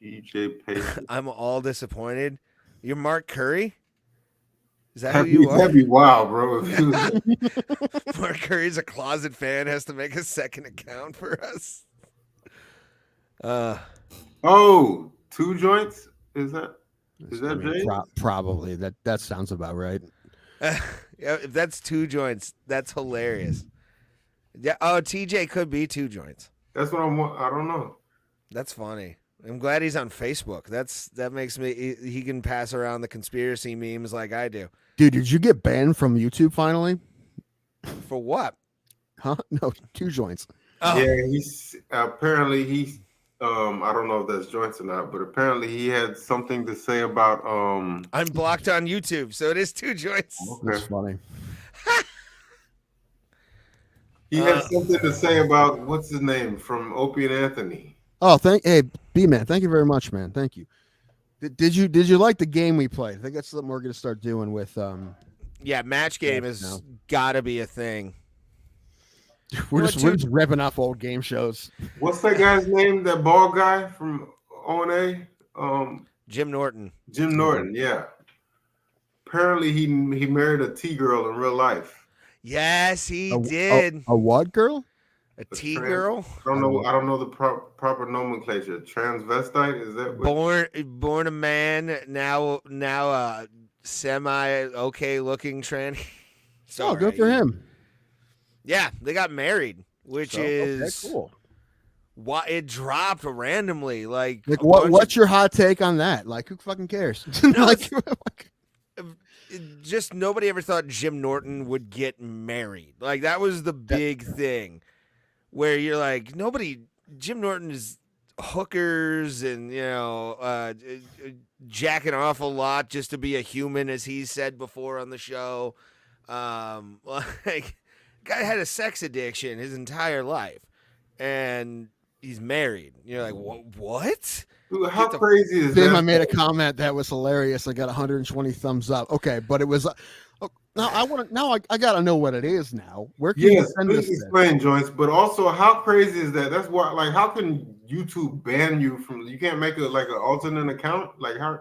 TJ Payton. I'm all disappointed. You're Mark Curry? Is that who you are? That'd be wild, bro. If he was... Mark Curry's a closet fan, has to make a second account for us. Oh, two joints? Is that Jay? Probably. That sounds about right. Yeah, if that's two joints, that's hilarious. Yeah. Oh, TJ could be two joints. That's what I don't know. That's funny. I'm glad he's on Facebook. That makes me. He can pass around the conspiracy memes like I do. Dude, did you get banned from YouTube finally? For what? Huh? No, two joints. Oh. Yeah, he's apparently I don't know if that's joints or not, but apparently he had something to say about I'm blocked on YouTube, so it is two joints. That's funny. He had something to say about what's his name from Opie and Anthony. Oh, hey, B-Man, thank you very much, man. Thank you. Did you like the game we played? I think that's something we're gonna start doing with Yeah, match game has got to be a thing. We're just ripping off old game shows. What's that guy's name? That bald guy from O&A? Jim Norton. Jim Norton, yeah. Apparently he married a T-girl in real life. Yes, he did. A what girl? A T-girl? I don't know the proper nomenclature. Transvestite, is that what? Born a man, now semi okay looking tranny. Oh, good for him. Yeah, they got married, which is cool. Why it dropped randomly. Like what's your hot take on that? Like, who fucking cares? Just nobody ever thought Jim Norton would get married. Like that was the big thing, where you're like Jim Norton is hookers and jacking off a lot just to be a human, as he said before on the show. Like. Guy had a sex addiction his entire life, and he's married. You're like, what? Dude, how crazy is that? I made a comment that was hilarious. I got 120 thumbs up. Okay, but it was. I gotta know what it is now. Where can you send this? Explain, Joyce. But also, how crazy is that? That's why. Like, how can YouTube ban you from? You can't make an alternate account. Like how?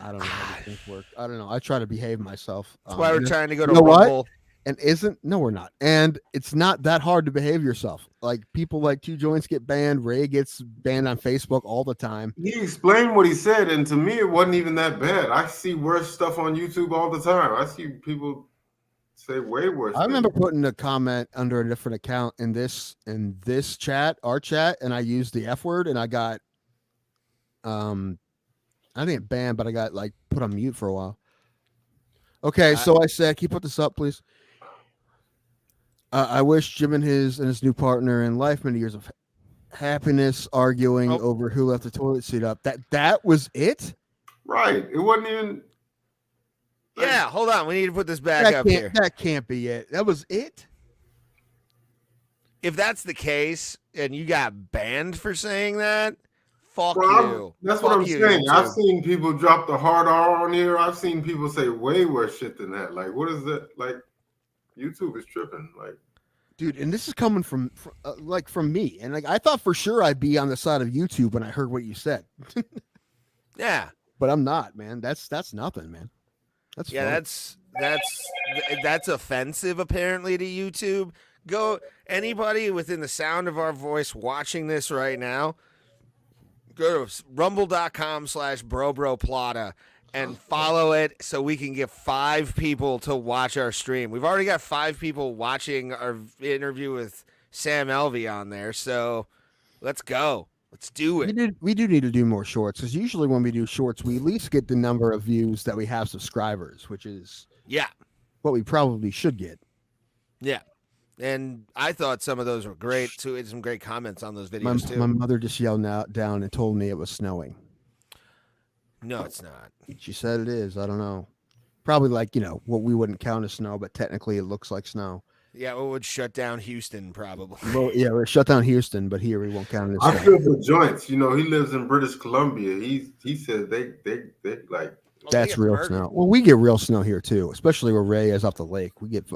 I don't know how these things work. I don't know. I try to behave myself. That's why we're trying to go to you know Rumble. what? And no, we're not. And it's not that hard to behave yourself. Like people like Two Joints get banned. Ray gets banned on Facebook all the time. He explained what he said, and to me, it wasn't even that bad. I see worse stuff on YouTube all the time. I see people say way worse. I remember putting a comment under a different account in this chat, our chat, and I used the F word, and I got I didn't ban, but I got like put on mute for a while. Okay, so I said, can you put this up, please? I wish Jim and his new partner in life many years of happiness, arguing over who left the toilet seat up. That was it? Right. It wasn't even. Yeah, hold on. We need to put this back up here. That can't be it. That was it? If that's the case and you got banned for saying that, fuck Well, you. That's Fuck what I'm you, saying. YouTube. I've seen people drop the hard R on here. I've seen people say way worse shit than that. Like, what is that? Like, YouTube is tripping. Like, dude, and this is coming from me, and like I thought for sure I'd be on the side of YouTube when I heard what you said. Yeah, but I'm not, man. That's nothing, man. That's yeah, funny. that's offensive apparently to YouTube. Go anybody within the sound of our voice watching this right now, go to rumble.com/brobroplata and follow it so we can get 5 people to watch our stream. We've already got 5 people watching our interview with Sam Elvey on there, so let's go. Let's do it. We do need to do more shorts, because usually when we do shorts, we at least get the number of views that we have subscribers, which is what we probably should get. Yeah. And I thought some of those were great, too. Had some great comments on those videos, too. My mother just yelled down and told me it was snowing. No, it's not. She said it is. I don't know. Probably like, what we wouldn't count as snow, but technically it looks like snow. Yeah, it would shut down Houston, probably. Well, yeah, we're shut down Houston, but here we won't count it as I snow. feel for Joints. He lives in British Columbia. He said they like. That's real snow. Well, we get real snow here too, especially where Ray is up the lake. You get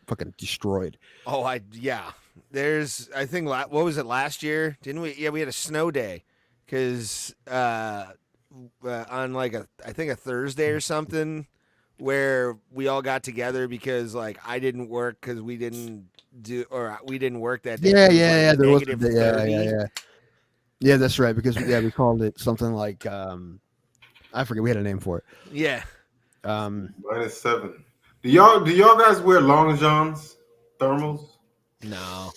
fucking destroyed. Oh, there's, I think, what was it last year? Didn't we? Yeah, we had a snow day because on like I think a Thursday or something, where we all got together because like I didn't work because we didn't work that day. Yeah. There was yeah. That's right, because we called it something like I forget. We had a name for it. Yeah. -7. Do y'all guys wear long johns, thermals? No.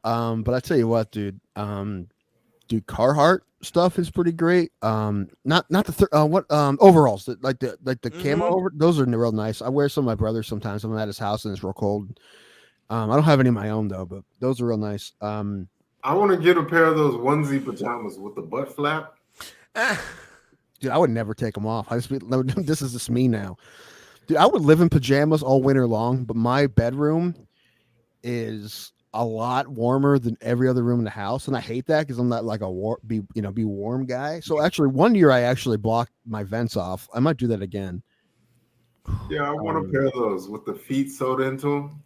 But I tell you what, dude. Carhartt stuff is pretty great. Not the overalls, like the camo over. Those are real nice. I wear some of my brother's sometimes. I'm at his house and it's real cold. I don't have any of my own though, but those are real nice. I want to get a pair of those onesie pajamas with the butt flap. Dude, I would never take them off. This is just me now. Dude, I would live in pajamas all winter long, but my bedroom is a lot warmer than every other room in the house, and I hate that because I'm not like be warm guy. So actually, one year I actually blocked my vents off. I might do that again. Yeah, I want a pair of those with the feet sewed into them.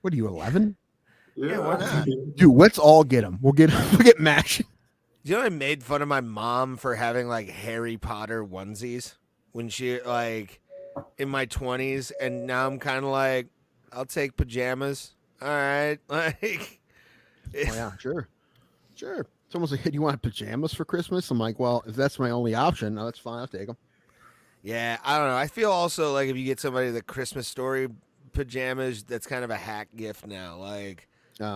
What are you, 11? Yeah, why not? Dude, let's all get them. We'll get MASH. You know, I made fun of my mom for having like Harry Potter onesies when she like in my 20s, and now I'm kind of like, I'll take pajamas. All right, like. Yeah, sure. It's almost like, hey, do you want pajamas for Christmas? I'm like, well, if that's my only option, no, that's fine. I'll take them. Yeah, I don't know. I feel also like if you get somebody the Christmas Story pajamas, that's kind of a hack gift now. Like.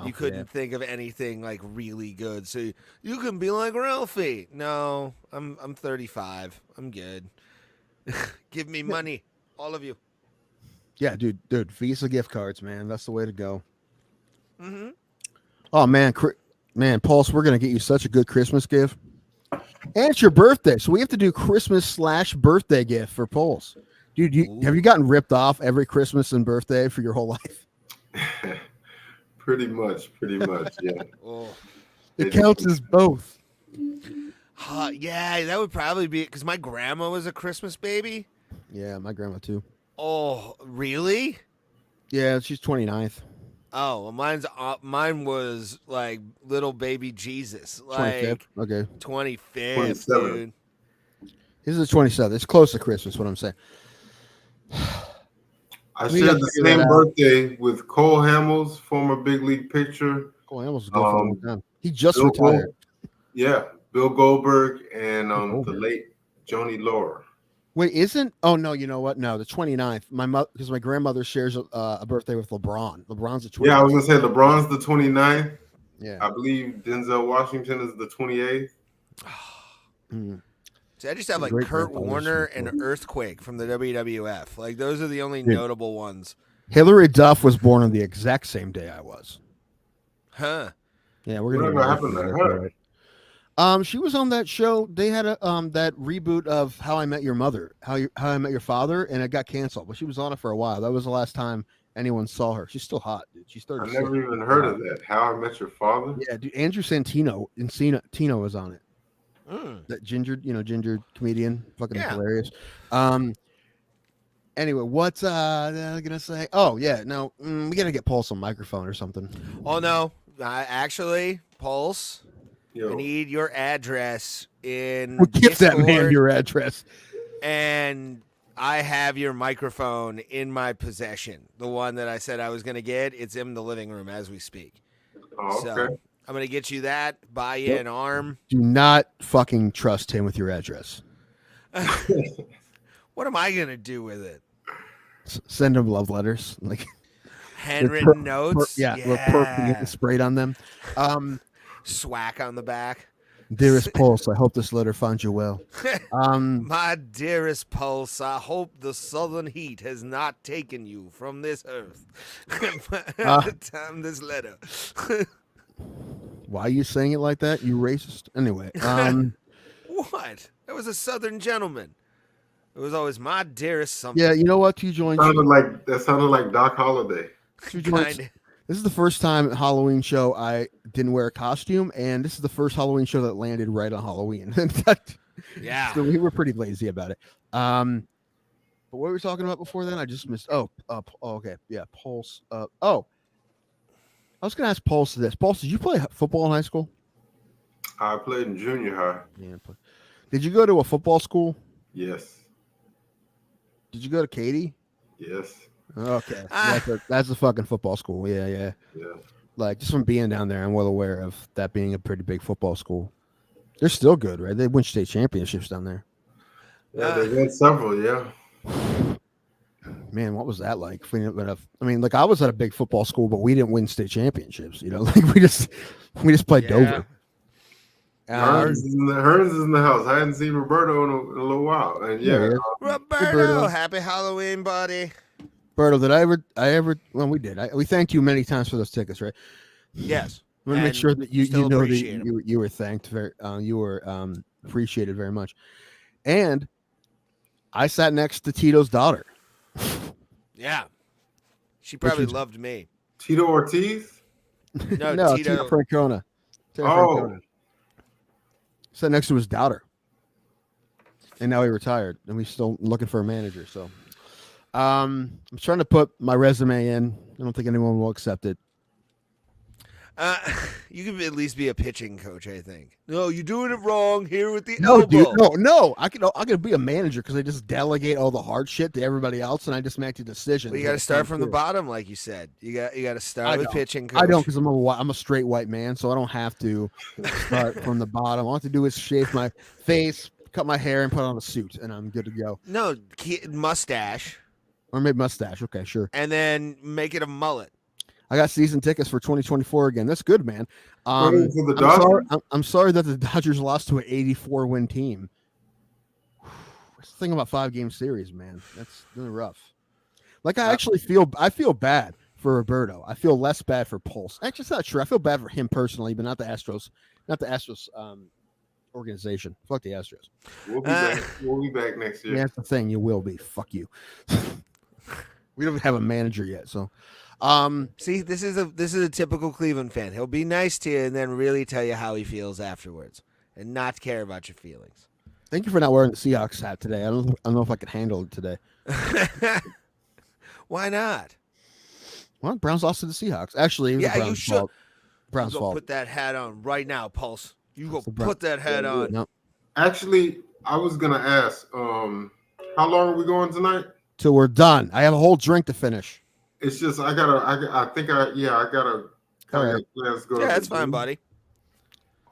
You couldn't think of anything like really good, so you can be like Ralphie. No, I'm 35. I'm good. Give me money, all of you. Yeah, dude, Visa gift cards, man. That's the way to go. Mm-hmm. Oh man, Pulse, we're gonna get you such a good Christmas gift, and it's your birthday, so we have to do Christmas/birthday gift for Pulse. Dude, have you gotten ripped off every Christmas and birthday for your whole life? Pretty much, yeah. It counts as both. Yeah, that would probably be because my grandma was a Christmas baby. Yeah, my grandma too. Oh, really? Yeah, she's 29th. Oh, well, mine was like little baby Jesus, 25th. like Okay. 25th, 27th. dude. This is the 27th. It's close to Christmas. What I'm saying. I We shared gotta the figure that same out. birthday with Cole Hamels, former big league pitcher. Cole Hamels was good for a long Um, time. He just Bill retired. Bill Goldberg and the Goldberg. late Joni Laura. Wait, isn't? Oh no, you know what? No, the 29th. My mother, because my grandmother shares a birthday with LeBron. LeBron's the 29th. Yeah, I was gonna say LeBron's the 29th. Yeah. I believe Denzel Washington is the 28th. Mm. See, I just have like Great Kurt grandfather's Warner son. and Earthquake from the WWF. Like those are the only Dude. notable ones. Hillary Duff was born on the exact same day I was. Huh. Yeah, we're gonna. Whatever happened to her? She was on that show. They had a that reboot of How I Met Your Mother, How I Met Your Father, and it got canceled. But she was on it for a while. That was the last time anyone saw her. She's still hot, dude. She's I 36. never even heard of that. How I Met Your Father. Yeah, dude. Andrew Santino and Tino was on it. That ginger comedian, fucking Yeah. hilarious. Anyway, what's I gonna say? Oh yeah, no, we gotta get Pulse on microphone or something. Oh no, actually, Pulse. Yo, I need your address in Well, give that man Discord, your address. and I have your microphone in my possession. The one that I said I was gonna get. It's in the living room as we speak. oh, So okay. I'm gonna get you that. Buy you an arm. Do not fucking trust him with your address. What am I gonna do with it? Send him love letters, like Handwritten notes. yeah, with perp sprayed on them. Swack on the back. Dearest Pulse, I hope this letter finds you well. My dearest Pulse, I hope the southern heat has not taken you from this earth. By the time this letter. Why are you saying it like that? You racist. Anyway, What? That was a southern gentleman. It was always my dearest something. yeah, you know what? Two joints. That sounded like Doc Holliday. Two joints. Kinda. This is the first time at Halloween show I didn't wear a costume, and this is the first Halloween show that landed right on Halloween. Yeah. So we were pretty lazy about it. But what were we talking about before then? I just missed. Okay, yeah, Pulse. I was gonna ask Pulse this. Pulse, did you play football in high school? I played in junior high. Yeah. Did you go to a football school? Yes. Did you go to Katy? Yes. Okay, that's a fucking football school. Yeah. Yeah. Like just from being down there, I'm well aware of that being a pretty big football school. They're still good, right? They win state championships down there. Yeah, they won several. Yeah. Man, what was that like? I mean, like I was at a big football school, but we didn't win state championships. You know, like we just played Dover. Hearns is in the house. I hadn't seen Roberto in a little while, and yeah. Roberto, happy Halloween, buddy. Roberto, did I ever? Well, we did. We thanked you many times for those tickets, right? Yes. I'm gonna make sure that you still know appreciate that you were thanked very. You were appreciated very much, and I sat next to Tito's daughter. Yeah. She probably loved me. Tito Ortiz? No, Tito Francona. Oh. Sat next to his daughter. And now he retired, and we're still looking for a manager. So I'm trying to put my resume in. I don't think anyone will accept it. You could at least be a pitching coach, I think. No, you're doing it wrong here with the No, elbow. dude, no. I could be a manager because I just delegate all the hard shit to everybody else, and I just make the decisions. But you got to start from the bottom, like you said. You got to start with pitching coach. I don't, because I'm a straight white man, so I don't have to start from the bottom. All I have to do is shave my face, cut my hair, and put on a suit, and I'm good to go. No, mustache. Or maybe mustache. Okay, sure. And then make it a mullet. I got season tickets for 2024 again. That's good, man. For the Dodgers? I'm sorry that the Dodgers lost to an 84-win team. That's the thing about 5-game series, man. That's really rough. Like I feel bad for Roberto. I feel less bad for Pulse. Actually, it's not true. I feel bad for him personally, but not the Astros. Not the Astros organization. Fuck the Astros. We'll be back. We'll be back next year. Yeah, that's the thing. You will be. Fuck you. We don't have a manager yet, so. See, this is a typical Cleveland fan. He'll be nice to you and then really tell you how he feels afterwards, and not care about your feelings. Thank you for not wearing the Seahawks hat today. I don't know if I can handle it today. Why not? Well, Browns lost to the Seahawks. Actually, it was the Yeah, you Browns' should. fault. Browns' You go fault. put that hat on right now, Pulse. You go It's the Brown- put that hat on. No, Actually, I was gonna ask, how long are we going tonight? till we're done. I have a whole drink to finish. It's just I gotta. I think I gotta. All I right. got plans to go. Yeah, to that's the fine, gym. buddy.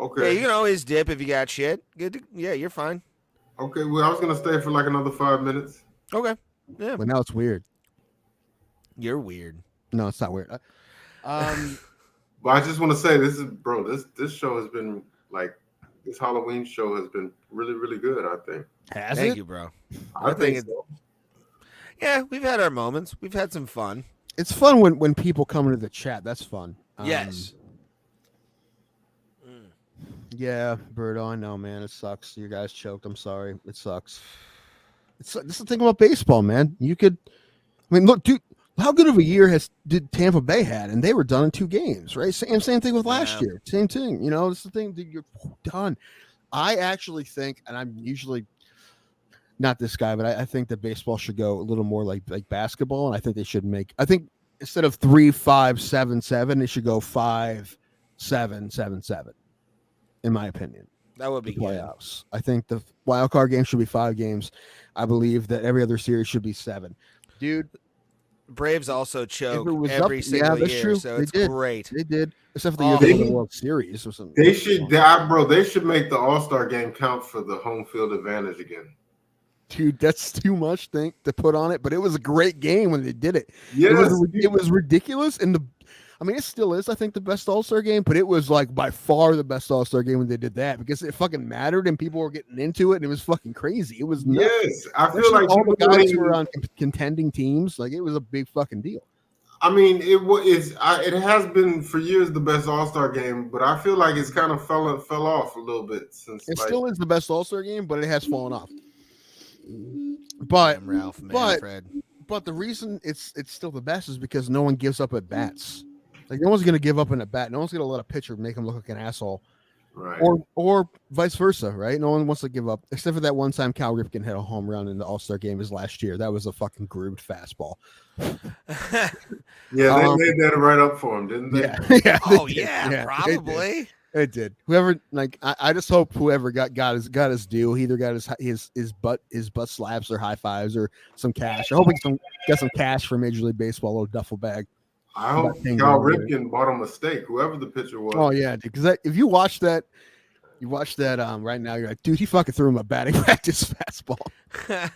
Yeah, Okay. you can always dip if you got shit. Yeah, you're fine. Okay. Well, I was gonna stay for like another 5 minutes. Okay. Yeah. But now it's weird. You're weird. No, it's not weird. But I just want to say this is, bro. This show has been like, this Halloween show has been really, really good. I think. Has Thank it? you, bro. I think it- so. Yeah, we've had our moments. We've had some fun. It's fun when people come into the chat. That's fun. Yes. Yeah, Birdo, I know, man. It sucks. You guys choked. I'm sorry. It sucks. This is the thing about baseball, man. I mean, look, dude, how good of a year did Tampa Bay had, and they were done in 2 games, right? Same thing with last year. Same thing. You know, it's the thing that you're done. I actually think, and I'm usually not this guy, but I think that baseball should go a little more like basketball, and I think they should I think instead of 3-5-7-7, it should go 5-7-7-7. In my opinion, That would be good. playoffs. I think the wild card game should be 5 games. I believe that every other series should be 7. Dude, Braves also choke was every up- single that's year, true. so They it's did. great. they did, except for the Oh, year they won they- the World Series or something. They should, bro. They should make the All-Star game count for the home field advantage again. Dude, that's too much to put on it, but it was a great game when they did it. Yes, It was ridiculous, and I mean, it still is, I think, the best All-Star game, but it was like by far the best All-Star game when they did that because it fucking mattered and people were getting into it and it was fucking crazy. It was nuts. Yes, I feel Especially like all the people guys ain't- who were on contending teams, like it was a big fucking deal. I mean, it has been for years the best All-Star game, but I feel like it's kind of fell off a little bit since. It like, still is the best All-Star game, but it has fallen off. But Damn, Ralph, man, but- Fred. the reason it's still the best is because no one gives up at bats. Like no one's gonna give up in a bat. No one's gonna let a pitcher make him look like an asshole, right. or vice versa, right? No one wants to give up, except for that one time Cal Ripken hit a home run in the All-Star game his last year. That was a fucking grooved fastball. Yeah, they laid that right up for him, didn't they? Yeah, yeah. they Oh did. yeah, they did. probably. It did. Whoever, like, I just hope whoever got his due. He either got his butt slaps or high fives or some cash. I hope he got some cash for Major League Baseball, a little duffel bag. I hope That thing Cal going Ripken bought a mistake, whoever the pitcher was. Oh yeah, dude. Because if you watch that right now, you're like, dude, he fucking threw him a batting practice fastball.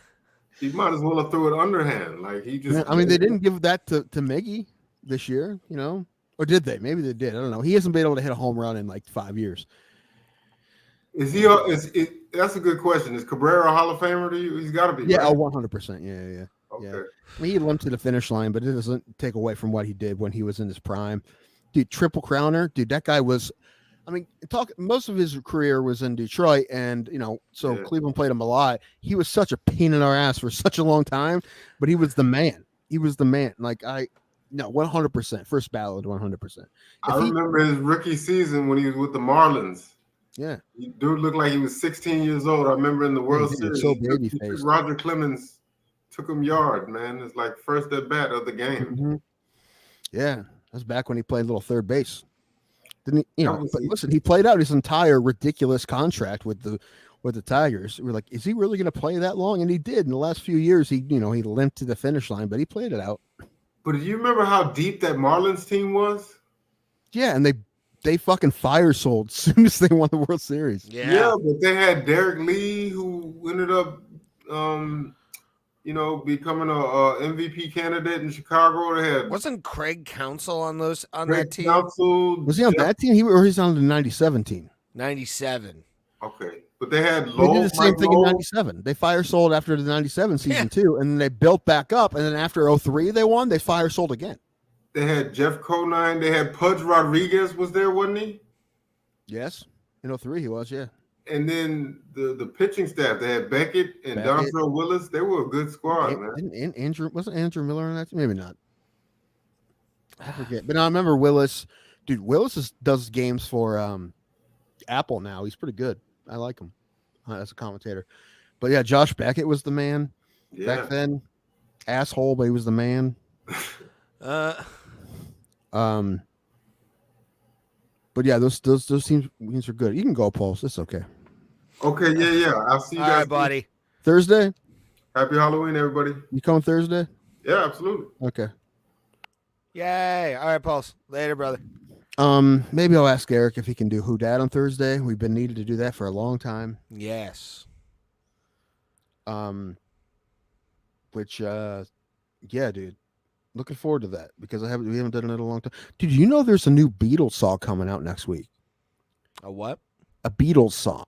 He might as well have threw it underhand. Like he just. Yeah, I mean, they didn't give that to Miggy this year, you know, or did they? Maybe they did. I don't know. He hasn't been able to hit a home run in like 5 years. Is he? That's a good question. Is Cabrera a Hall of Famer to you? He's got to be. Yeah, right? 100%. Yeah. Okay. yeah. I mean, he limped to the finish line, but it doesn't take away from what he did when he was in his prime. Dude, triple crowner. Dude, that guy was. I mean, most of his career was in Detroit, and so Yeah. Cleveland played him a lot. He was such a pain in our ass for such a long time, but he was the man. He was the man. Like 100%. First ballot, 100%. I remember his rookie season when he was with the Marlins. Yeah. Dude looked like he was 16 years old. I remember in the World he was Series, so he took baby-faced. Roger Clemens took him yard, man. It's like first at bat of the game. Mhm. Yeah, that was back when he played little third base. Didn't he? That was- But listen, he played out his entire ridiculous contract with the Tigers. We're like, is he really going to play that long? And he did. In the last few years, he limped to the finish line, but he played it out. But do you remember how deep that Marlins team was? Yeah, and they fucking fire sold as soon as they won the World Series. Yeah. But they had Derrick Lee, who ended up, becoming a MVP candidate in Chicago. They had Wasn't Craig Counsell on that Greg team? Counsell. Was he on that team? Or he's on the 97 team? 97. Okay, but they had They Lowell. did the same Mike thing in Lowell. 97. They fire sold after the 97 season Yeah. too, and then they built back up, and then after 03 they won, they fire sold again. They had Jeff Conine. They had Pudge Rodriguez was there, wasn't he? Yes, in 03 he was, yeah. And then the pitching staff, they had Beckett and Beckett. Dontrell Willis. They were a good squad, man. Didn't Andrew wasn't Andrew Miller on that team? Maybe not. I forget. But I remember Willis. Dude, Willis does games for Apple now. He's pretty good. I like him as a commentator. But yeah, Josh Beckett was the man Yeah. back then. Asshole, but he was the man. But yeah, those teams are good. You can go, Pulse. It's okay. Okay, yeah. I'll see you All guys. right, buddy. Thursday? Happy Halloween, everybody. You coming Thursday? Yeah, absolutely. Okay. Yay. All right, Pulse. Later, brother. Maybe I'll ask Eric if he can do Who Dat on Thursday. We've been needed to do that for a long time. Yes. Which yeah, dude. Looking forward to that because we haven't done it in a long time. Dude, you know there's a new Beatles song coming out next week? A what? A Beatles song.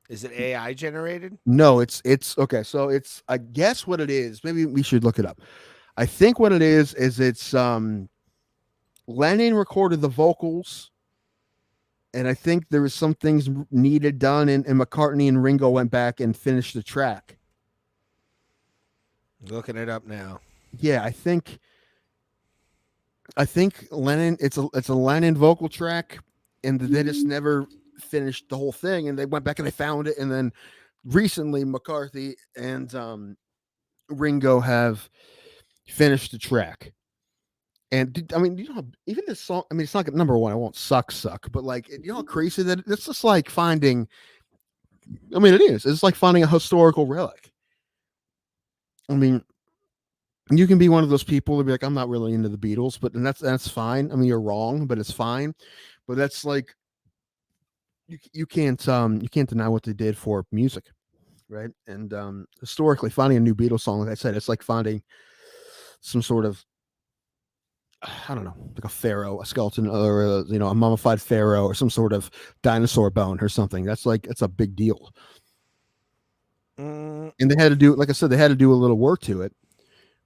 Is it AI generated? No, it's okay. So it's, I guess what it is. Maybe we should look it up. I think what it is it's Lennon recorded the vocals, and I think there was some things needed done, and McCartney and Ringo went back and finished the track. Looking it up now. Yeah, I think Lennon. It's a Lennon vocal track, and they just never finished the whole thing. And they went back and they found it, and then recently McCarthy and Ringo have finished the track. And I mean, you know, even this song. I mean, it's not number one. I won't suck, but like, you know, how crazy that it's just like finding. I mean, it is. It's like finding a historical relic. I mean, you can be one of those people to be like, I'm not really into the Beatles, but and that's fine. I mean, you're wrong, but it's fine. But that's like, you can't deny what they did for music, right? And historically, finding a new Beatles song, like I said, it's like finding some sort of, I don't know, like a pharaoh, a skeleton, or a mummified pharaoh, or some sort of dinosaur bone or something. That's a big deal. And they had to do, like I said, they had to do a little work to it.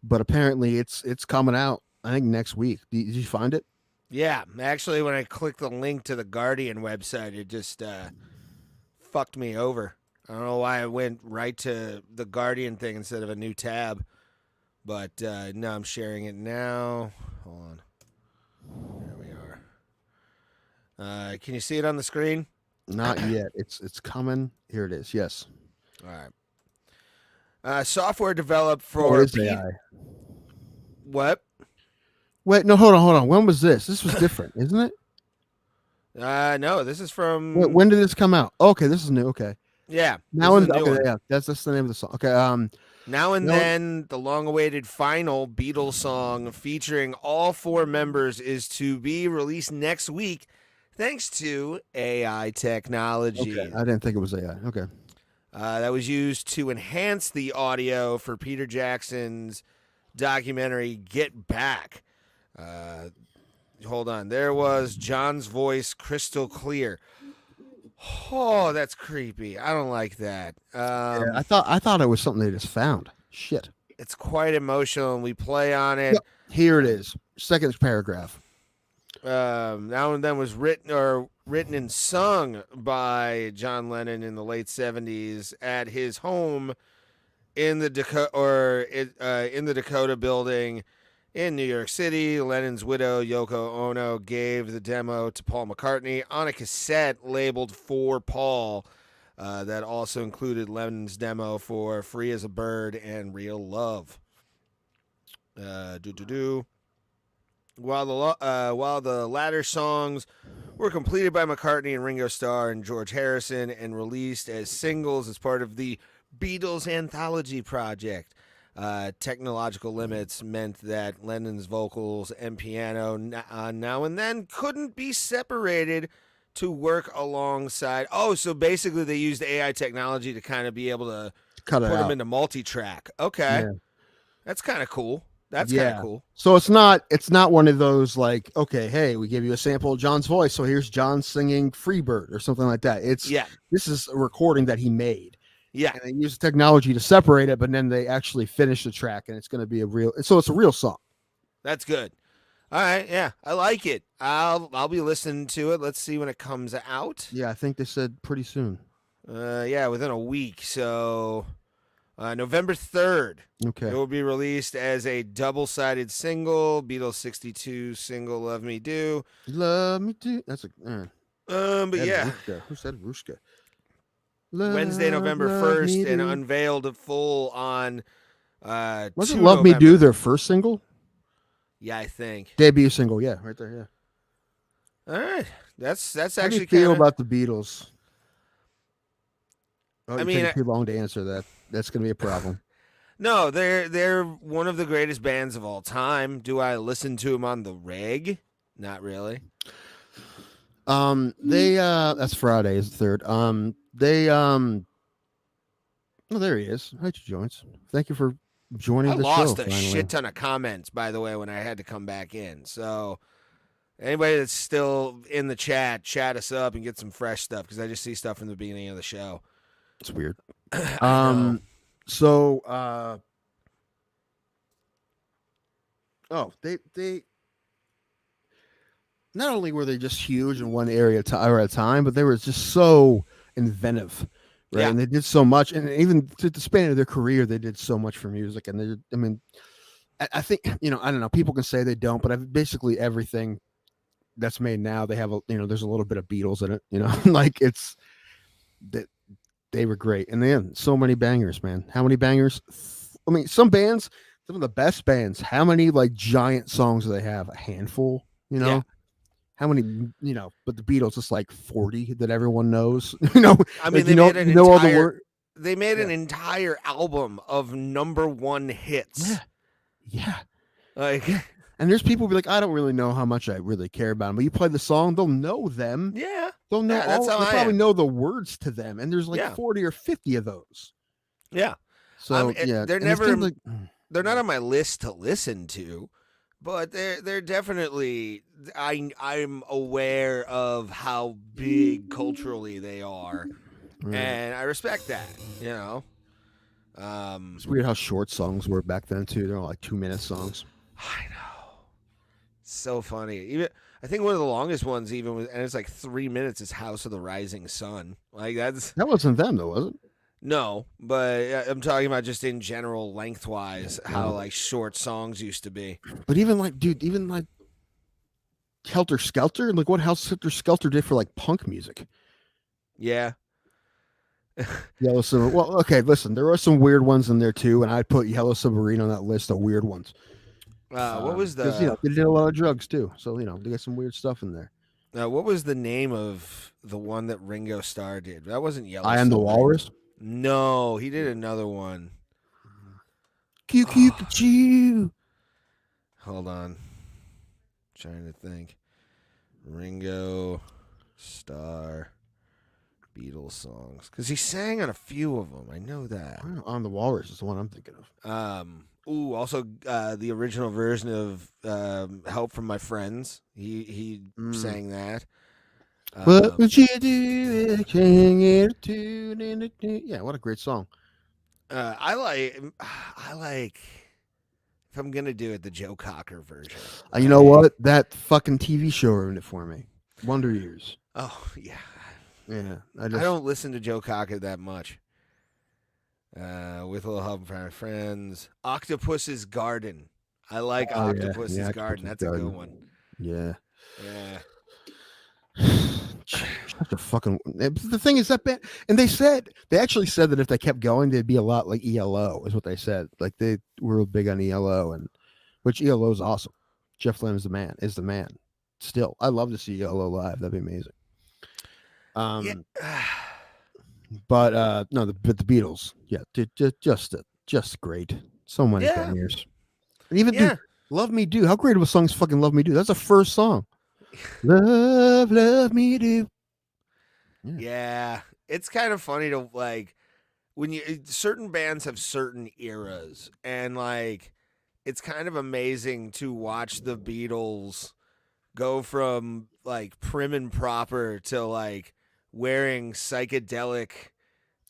But apparently it's coming out, I think, next week. Did you find it? Yeah, actually, when I clicked the link to the Guardian website, it just fucked me over. I don't know why I went right to the Guardian thing instead of a new tab. But no, I'm sharing it now. Hold on. There we are. Can you see it on the screen? Not yet. It's coming. Here it is. Yes. All right. Software developed for AI. What? Wait, no, hold on. When was this? This was different, isn't it? No, this is from. Wait, when did this come out? Okay, this is new. Okay. Yeah. Now and okay, yeah, that's the name of the song. Okay. Now and Then, the long-awaited final Beatles song featuring all four members is to be released next week, thanks to AI technology. Okay. I didn't think it was AI. Okay. That was used to enhance the audio for Peter Jackson's documentary Get Back. Hold on. There was John's voice crystal clear. Oh, that's creepy. I don't like that. Yeah, I thought it was something they just found. Shit. It's quite emotional, and we play on it. Yep. Here it is. Second paragraph. Now and Then was written and sung by John Lennon in the late 70s at his home in the Dakota building in New York City. Lennon's widow, Yoko Ono, gave the demo to Paul McCartney on a cassette labeled For Paul that also included Lennon's demo for Free as a Bird and Real Love. While the latter songs were completed by McCartney and Ringo Starr and George Harrison and released as singles as part of the Beatles Anthology Project, technological limits meant that Lennon's vocals and piano Now and Then couldn't be separated to work alongside. Oh, so basically they used AI technology to kind of be able to put them into multi-track. Okay. Yeah. That's kind of cool. That's kind of cool. So it's not one of those like, okay, hey, we give you a sample of John's voice, so here's John singing Freebird or something like that. This is a recording that he made. Yeah. And they use technology to separate it, but then they actually finish the track, and it's going to be it's a real song. That's good. All right, yeah, I like it. I'll be listening to it. Let's see when it comes out. Yeah, I think they said pretty soon. Yeah, within a week. So November 3rd. Okay. It will be released as a double-sided single, Beatles 62 single Love Me Do. Love Me Do. That's but yeah. Who said Ruska? Wednesday, November 1st, and unveiled full on Wasn't Love Me Do their first single? Yeah, I think. Debut single, yeah, right there, yeah. All right, that's How do actually you feel kind of. about the Beatles? Oh, I you're mean, taking too long to answer that. That's going to be a problem. no, they're one of the greatest bands of all time. Do I listen to them on the reg? Not really. They that's Friday is the third. They oh, there he is. Hi, Joints. Thank you for joining I the lost show. a Finally, shit ton of comments, by the way, when I had to come back in. So anybody that's still in the chat us up and get some fresh stuff because I just see stuff from the beginning of the show. it's weird. I know. So oh, they not only were they just huge in one area at a time, but they were just so inventive, right? Yeah. And they did so much, and even to the span of their career, they did so much for music. And I mean, I think I don't know. People can say they don't, but basically everything that's made now, they have there's a little bit of Beatles in it. Like it's that they were great, and then so many bangers, man. How many bangers? I mean, some bands, some of the best bands. How many like giant songs do they have? A handful, Yeah. How many, but the Beatles, it's like 40 that everyone knows, I mean, like, they made an all the entire. word. They made an entire album of #1 hits. Yeah. Like, And there's people who be like, I don't really know how much I really care about them, but you play the song, they'll know them. yeah. They'll know that's how they'll I probably am. know the words to them. And there's like 40 or 50 of those. Yeah. So They're and never. like, They're not on my list to listen to, but they're definitely. I'm aware of how big culturally they are, right. and I respect that. It's weird how short songs were back then too. They're all like 2-minute songs. I know. So funny. Even I think one of the longest ones even was, and it's like 3 minutes, is House of the Rising Sun. Like that wasn't them though, was it? No, but I'm talking about just in general lengthwise how like short songs used to be. But even like Helter Skelter, like what Helter Skelter did for like punk music. Yeah. Yellow Submarine. Well, okay, listen, there are some weird ones in there too, and I'd put Yellow Submarine on that list of weird ones. What was the? Because they did a lot of drugs too, so they got some weird stuff in there. What was the name of the one that Ringo Starr did? That wasn't Yellow. I Am the Walrus. No, he did another one. Q. Hold on, trying to think. Ringo Starr Beatles songs, because he sang on a few of them. I know that. On the Walrus is the one I'm thinking of. Also the original version of Help from My Friends. He sang that. What would you do? Yeah, what a great song. I like. If I'm gonna do it, the Joe Cocker version. You know what? That fucking TV show ruined it for me. Wonder Years. Oh yeah. Yeah, I don't listen to Joe Cocker that much. With a little help from my friends. Octopus's Garden. I like Octopus's Garden. That's a good one. Yeah. Yeah. Such a fucking. The thing is that band, and they actually said that if they kept going, they'd be a lot like ELO, is what they said. Like they were big on ELO, and which ELO is awesome. Jeff Lynne is the man. Still, I love to see ELO live. That'd be amazing. But no, the Beatles, yeah, just great. So many bangers. And even dude, Love Me Do. How great of a song is fucking Love Me Do? That's the first song. Love me do. Yeah, it's kind of funny to like when certain bands have certain eras, and like it's kind of amazing to watch the Beatles go from like prim and proper to like wearing psychedelic.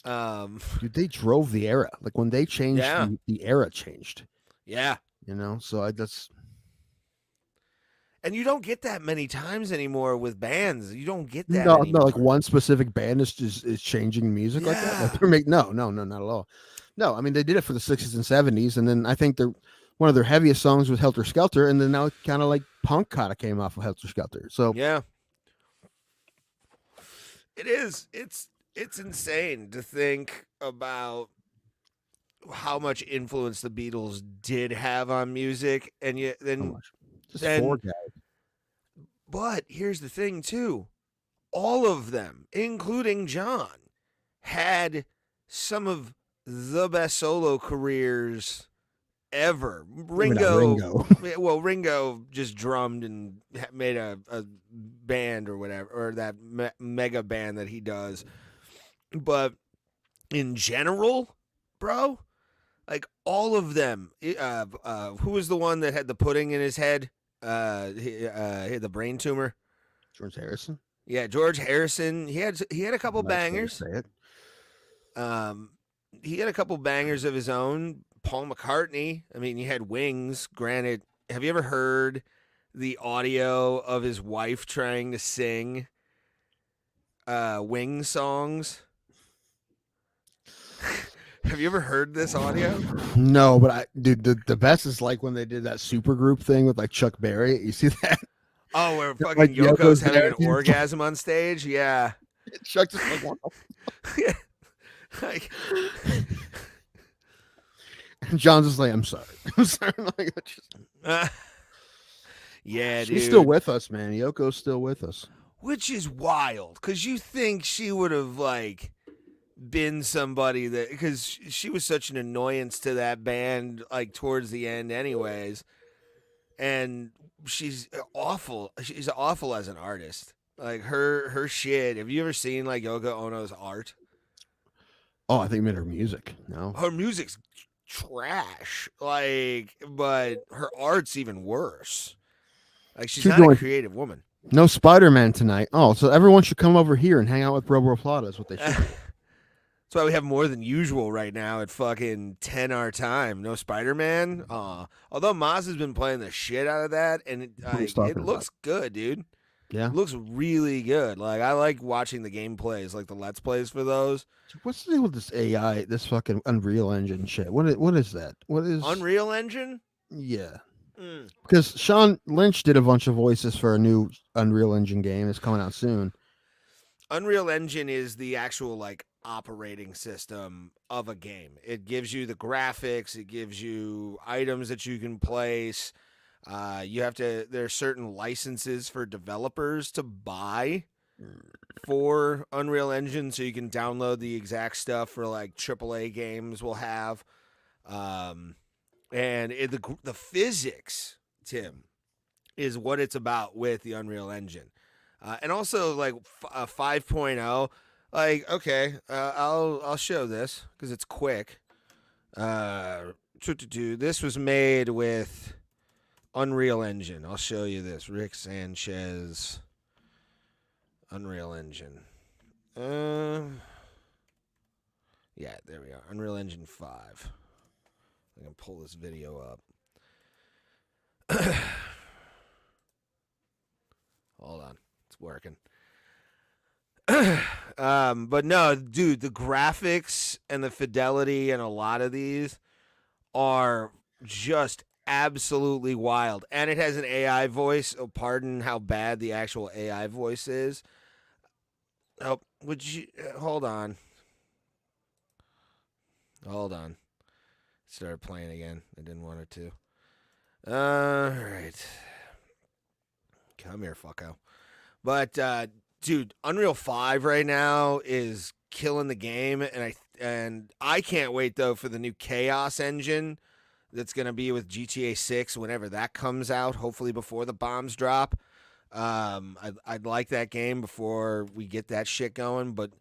Dude, they drove the era. Like when they changed, the era changed. Yeah, so that's. And you don't get that many times anymore with bands. You don't get that. No, anymore. like one specific band is changing music like that. Like they're no, not at all. No, I mean they did it for the 60s and 70s, and then I think one of their heaviest songs was Helter Skelter, and then now it kind of like punk kind of came off of Helter Skelter. So yeah, it is. It's insane to think about how much influence the Beatles did have on music, and then Just And- 4 guys. But here's the thing, too. All of them, including John, had some of the best solo careers ever. Ringo. Well, Ringo just drummed and made a band or whatever, or that mega band that he does. But in general, bro, like all of them. Who was the one that had the pudding in his head? He had the brain tumor. George Harrison. Yeah, George Harrison. He had a couple Nice way to bangers. say it. He had a couple bangers of his own. Paul McCartney. I mean, he had Wings. Granted, have you ever heard the audio of his wife trying to sing Wings songs? Have you ever heard this audio? No, but dude, the best is like when they did that super group thing with like Chuck Berry. You see that? Oh, where fucking Like Yoko's Yoko's having there, an dude. orgasm on stage? Yeah. Chuck just like, what the Like, f-" John's just like, I'm sorry. I'm sorry. Like, yeah, dude. she's still with us, man. Yoko's still with us. Which is wild, because you think she would have, like, been somebody that, because she was such an annoyance to that band, like, towards the end anyways. And she's awful. She's awful as an artist. Like, her shit. Have you ever seen, like, Yoko Ono's art? Oh, I think you meant her music. No. Her music's trash. Like, but her art's even worse. Like, she's not a creative woman. No Spider-Man tonight. Oh, so everyone should come over here and hang out with Robo Plata is what they should do. That's why we have more than usual right now at fucking 10 our time. No Spider-Man. Although Maz has been playing the shit out of that, and it looks good, dude. Yeah. It looks really good. Like, I like watching the gameplays, like the Let's Plays for those. What's the deal with this AI, this fucking Unreal Engine shit? What is that? What is Unreal Engine? Yeah. Because Sean Lynch did a bunch of voices for a new Unreal Engine game. It's coming out soon. Unreal Engine is the actual, like, operating system of a game. It gives you the graphics. It gives you items that you can place. There are certain licenses for developers to buy for Unreal Engine, so you can download the exact stuff for, like, AAA games will have. And the physics, Tim, is what it's about with the Unreal Engine. And also, like, 5.0, like, okay, I'll show this because it's quick. This was made with Unreal Engine. I'll show you this. Rick Sanchez, Unreal Engine. Yeah, there we are. Unreal Engine 5. I can pull this video up. Hold on. It's working. But no, dude, the graphics and the fidelity in a lot of these are just absolutely wild. And it has an AI voice. Oh, pardon how bad the actual AI voice is. Oh, would you hold on? Hold on. Started playing again. I didn't want it to. All right. Come here, fucko. But dude, Unreal 5 right now is killing the game, and I can't wait though for the new Chaos engine that's gonna be with GTA 6 whenever that comes out. Hopefully before the bombs drop. I'd like that game before we get that shit going. But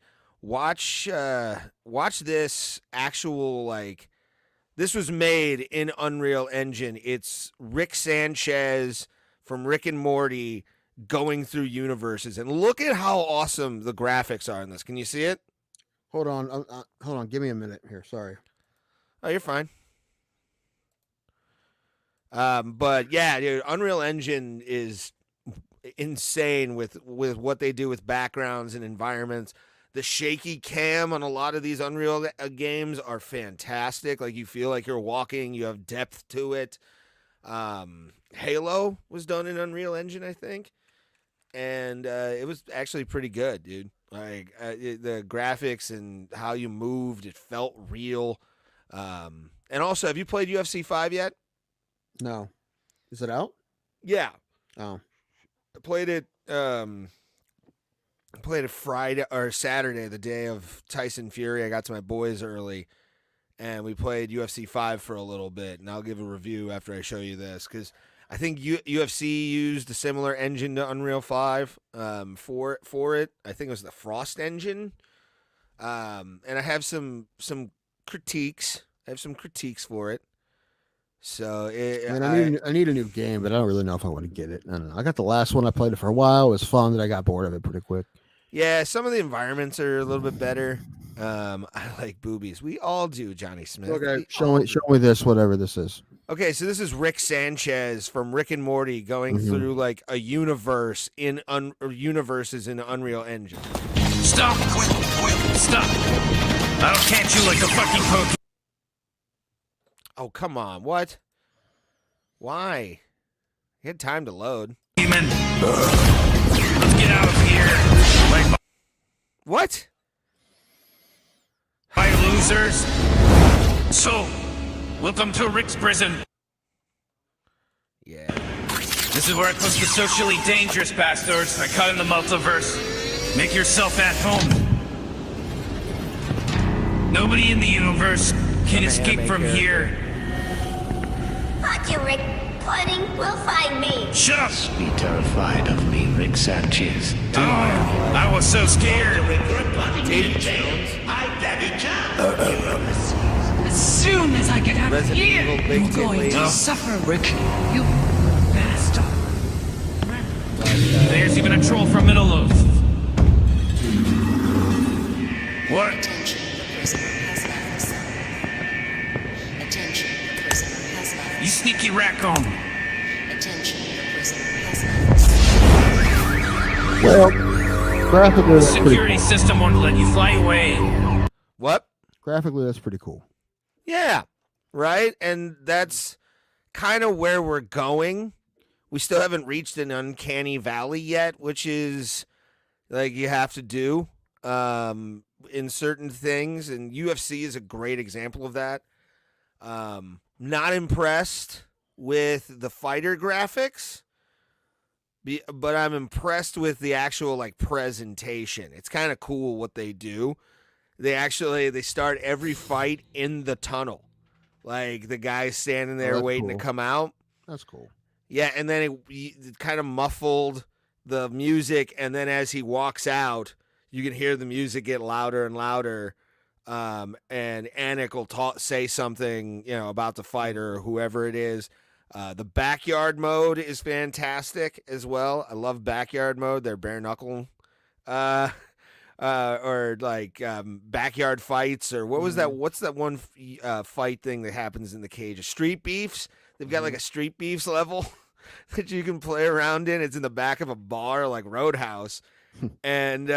watch this actual, like, this was made in Unreal Engine. It's Rick Sanchez from Rick and Morty going through universes, and look at how awesome the graphics are in this. Can you see it? Hold on. Hold on. Give me a minute here. Sorry. Oh, you're fine. But yeah, dude, Unreal Engine is insane with what they do with backgrounds and environments. The shaky cam on a lot of these Unreal games are fantastic. Like, you feel like you're walking, you have depth to it. Halo was done in Unreal Engine, I think. And it was actually pretty good, dude. Like, the graphics and how you moved, it felt real. And also, have you played UFC 5 yet? No. Is it out? Yeah, Oh, I played it. Played it Friday or Saturday, the day of Tyson Fury. I got to my boys early, and we played UFC 5 for a little bit. And I'll give a review after I show you this because I think UFC used a similar engine to Unreal 5 for it. I think it was the Frost engine. And I have some critiques. I have some critiques for it. So I need a new game, but I don't really know if I want to get it. I don't know. I got the last one. I played it for a while. It was fun. That I got bored of it pretty quick. yeah, some of the environments are a little bit better. I like boobies. We all do, Johnny Smith. Okay, show me this, whatever this is. Okay, so this is Rick Sanchez from Rick and Morty going through like a universe in universes in Unreal Engine. Stop! Quill, stop! I'll catch you like a fucking Pokemon. Oh, come on. What? Why? You had time to load. Demon! Let's get out of here! Like What? by losers! So, welcome to Rick's prison. Yeah. This is where I push the socially dangerous bastards I caught in the multiverse. Make yourself at home. Nobody in the universe can escape from here. Fuck you, Rick. Pudding will find me. Shut up! Be terrified of me, Rick Sanchez. Oh, I was so scared. As soon as I get out of Resident here, Evil Big you're Tit going Lady. to suffer, Rick. You bastard. There's even a troll from Middle-earth. What? Attention, the prisoner has left the cell. Attention, the prisoner has left. You sneaky raccoon. Attention, the prisoner has left. Well, graphically, that's pretty Security system won't let you fly away. What? graphically, that's pretty cool. Yeah. Right? And that's kind of where we're going. We still haven't reached an uncanny valley yet, which is like you have to do in certain things. And UFC is a great example of that. Not impressed with the fighter graphics, but I'm impressed with the actual like presentation. It's kind of cool what they do. They start every fight in the tunnel. Like the guy's standing there that's waiting cool. to come out. That's cool. Yeah, and then it kind of muffled the music, and then as he walks out, you can hear the music get louder and louder. And Anik will say something, about the fighter or whoever it is. The backyard mode is fantastic as well. I love backyard mode. They're bare knuckle, or like backyard fights, or what was that? What's that one fight thing that happens in the cage? Street beefs. They've got like a street beefs level that you can play around in. It's in the back of a bar like Roadhouse, and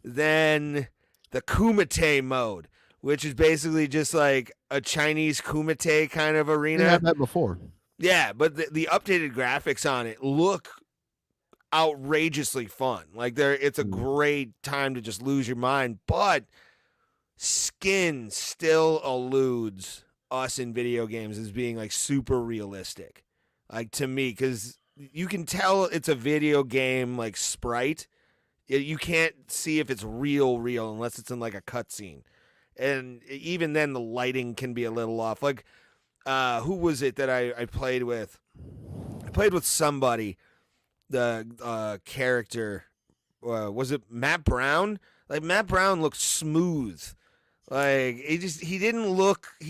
then the Kumite mode, which is basically just like a Chinese Kumite kind of arena. We had that before. Yeah, but the updated graphics on it look outrageously fun. Like it's a great time to just lose your mind, but skin still eludes us in video games as being like super realistic. Like to me, because you can tell it's a video game like sprite. You can't see if it's real unless it's in like a cutscene. And even then the lighting can be a little off. Like who was it that I played with? I played with somebody. The character was it Matt Brown? Like Matt Brown looked smooth. Like he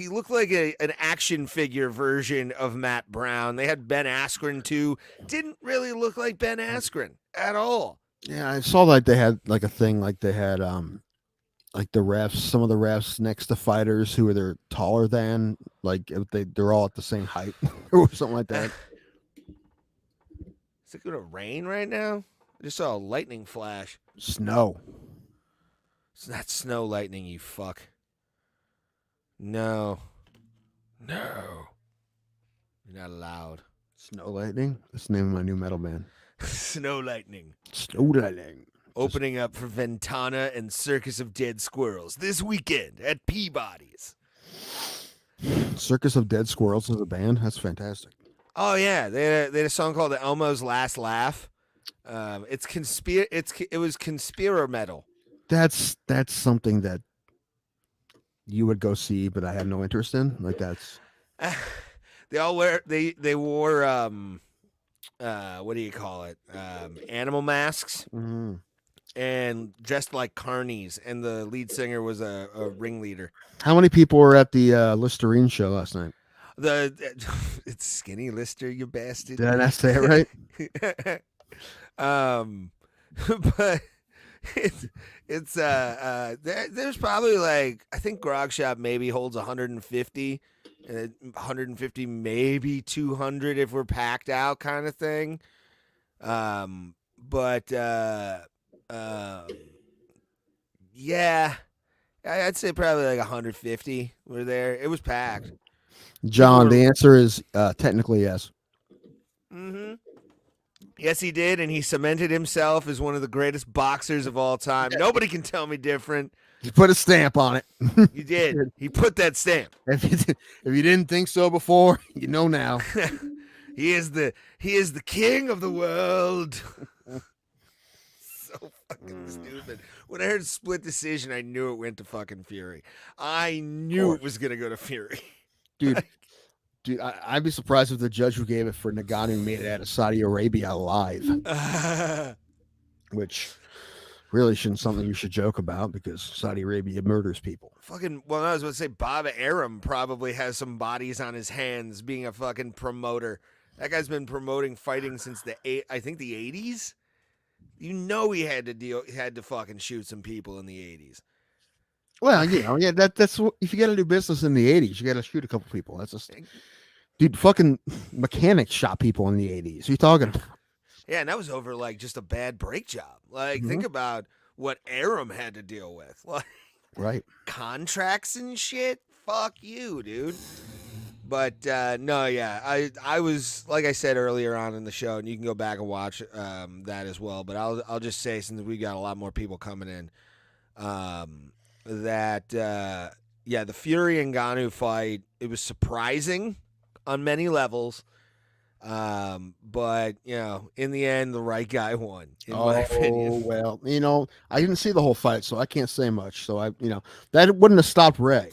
looked like an action figure version of Matt Brown. They had Ben Askren too. Didn't really look like Ben Askren at all. Yeah, I saw like they had like a thing like they had like the refs, some of the refs next to fighters who they're taller than, like they're all at the same height or something like that. Is it gonna rain right now? I just saw a lightning flash. Snow. It's not snow lightning, you fuck. No. You're not allowed. Snow Lightning. That's the name of my new metal band. Snow lightning. Snow Lightning. Opening up for Ventana and Circus of Dead Squirrels this weekend at Peabody's. Circus of Dead Squirrels is a band. That's fantastic. Oh yeah, they had a song called "Elmo's Last Laugh." It was conspiro metal. That's something that you would go see, but I have no interest in. Like that's They all wore what do you call it? Animal masks and dressed like carnies, and the lead singer was a ringleader. How many people were at the Listerine show last night? It's Skinny Lister, you bastard. Did I not say it right? But there's probably like, I think Grog Shop maybe holds 150, 150 maybe 200 if we're packed out kind of thing. Yeah, I'd say probably like 150 were there. It was packed. John, the answer is technically yes. Mm-hmm. Yes, he did, and he cemented himself as one of the greatest boxers of all time. Nobody can tell me different. He put a stamp on it. He did. He put that stamp. If you didn't think so before, you know now. He is the king of the world. So fucking stupid. When I heard split decision, I knew it went to fucking Fury. I knew it was gonna go to Fury. Dude, I'd be surprised if the judge who gave it for Ngannou made it out of Saudi Arabia alive. Which really shouldn't something you should joke about because Saudi Arabia murders people. Well, I was going to say Bob Arum probably has some bodies on his hands being a fucking promoter. That guy's been promoting fighting since the 80s. You know he had to fucking shoot some people in the 80s. Well, that's what, if you got to do business in the 80s, you got to shoot a couple people. That's just, dude, fucking mechanics shot people in the 80s. What are you talking about? Yeah, and that was over like just a bad brake job. Like, think about what Arum had to deal with. Like, right. Contracts and shit. Fuck you, dude. But no, yeah, I was, like I said earlier on in the show, and you can go back and watch that as well. But I'll just say, since we got a lot more people coming in, that the Fury and Ngannou fight, it was surprising on many levels. But in the end, the right guy won, in my opinion. Well, I didn't see the whole fight, so I can't say much. So that wouldn't have stopped Ray,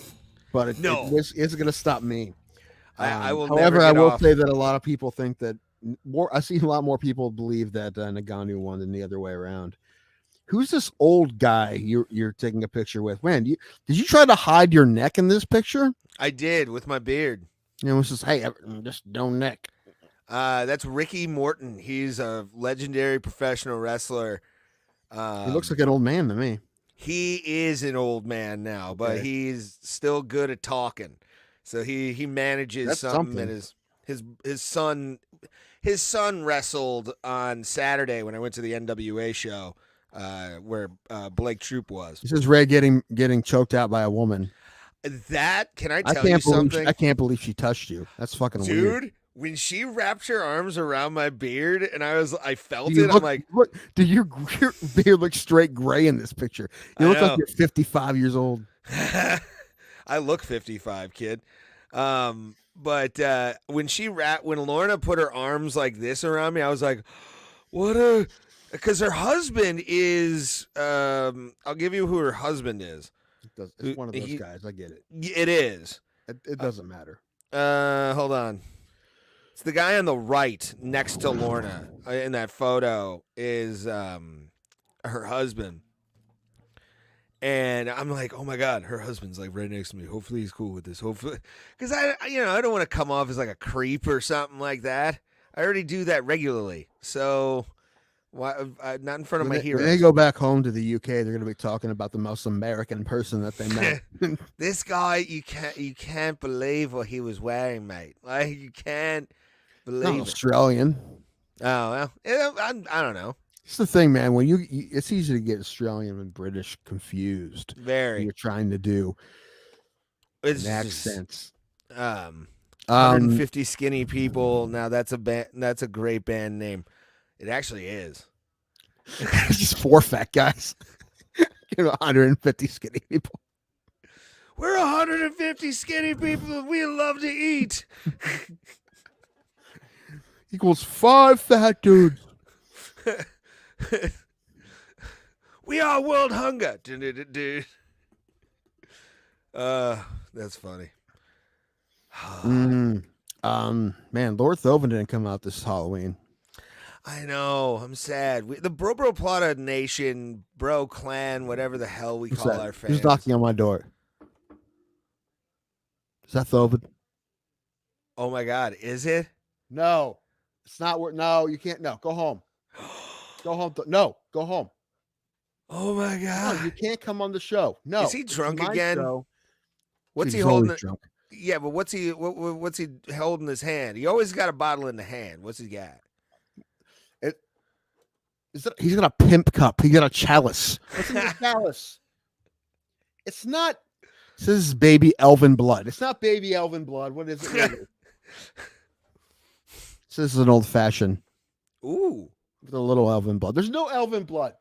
but it's going to stop me. I will. However, I will say that a lot of people think that I see a lot more people believe that Ngannou won than the other way around. Who's this old guy you're taking a picture with? Man, did you try to hide your neck in this picture? I did, with my beard. It's just, hey, just no neck. That's Ricky Morton. He's a legendary professional wrestler. He looks like an old man to me. He is an old man now, but he's still good at talking. So he manages. That's something that his son wrestled on Saturday when I went to the NWA show where Blake Troop was. This is Ray getting choked out by a woman. Can I tell you something? I can't believe she touched you. That's fucking weird. Dude, when she wrapped her arms around my beard and I felt it, I'm like, look, dude, your beard looks straight gray in this picture. You look like you're 55 years old. I look 55, kid. But when Lorna put her arms like this around me, I was like, because her husband is, I'll give you who her husband is. It's one of those guys. I get it. It is. It doesn't matter. Hold on. It's the guy on the right next to Lorna in that photo is her husband. And I'm like, oh my God, her husband's like right next to me. Hopefully he's cool with this. Hopefully, because I don't want to come off as like a creep or something like that. I already do that regularly. So why not in front of my heroes? When they go back home to the UK, they're going to be talking about the most American person that they met. This guy, you can't believe what he was wearing, mate. Like, you can't believe it. Australian. Oh well, I don't know. It's the thing, man. When it's easy to get Australian and British confused. Very. You're trying to do accents. 150 Skinny People. Now that's a band. That's a great band name. It actually is. It's just 4 fat guys. 150 skinny people. We're 150 skinny people and we love to eat. equals 5 fat dudes. We are world hunger. Dude. That's funny. Man, Lord Thoven didn't come out this Halloween. I know. I'm sad. The Bro Plata Nation, Bro Clan, whatever the hell we call our fans. Who's knocking on my door? Is that Thoven? Oh my God, is it? No, it's not. No, you can't. No, go home. Go home. No, go home. Oh my God, no, you can't come on the show. No, is he drunk again? Show. What's Dude, he holding? Drunk. Yeah, but what's he holding in his hand? He always got a bottle in the hand. What's he got? He's got a pimp cup. He got a chalice. What's in the chalice? It's not. This is baby elven blood. It's not baby elven blood. What is it? This is an old fashioned. Ooh, with a little elven blood. There's no elven blood.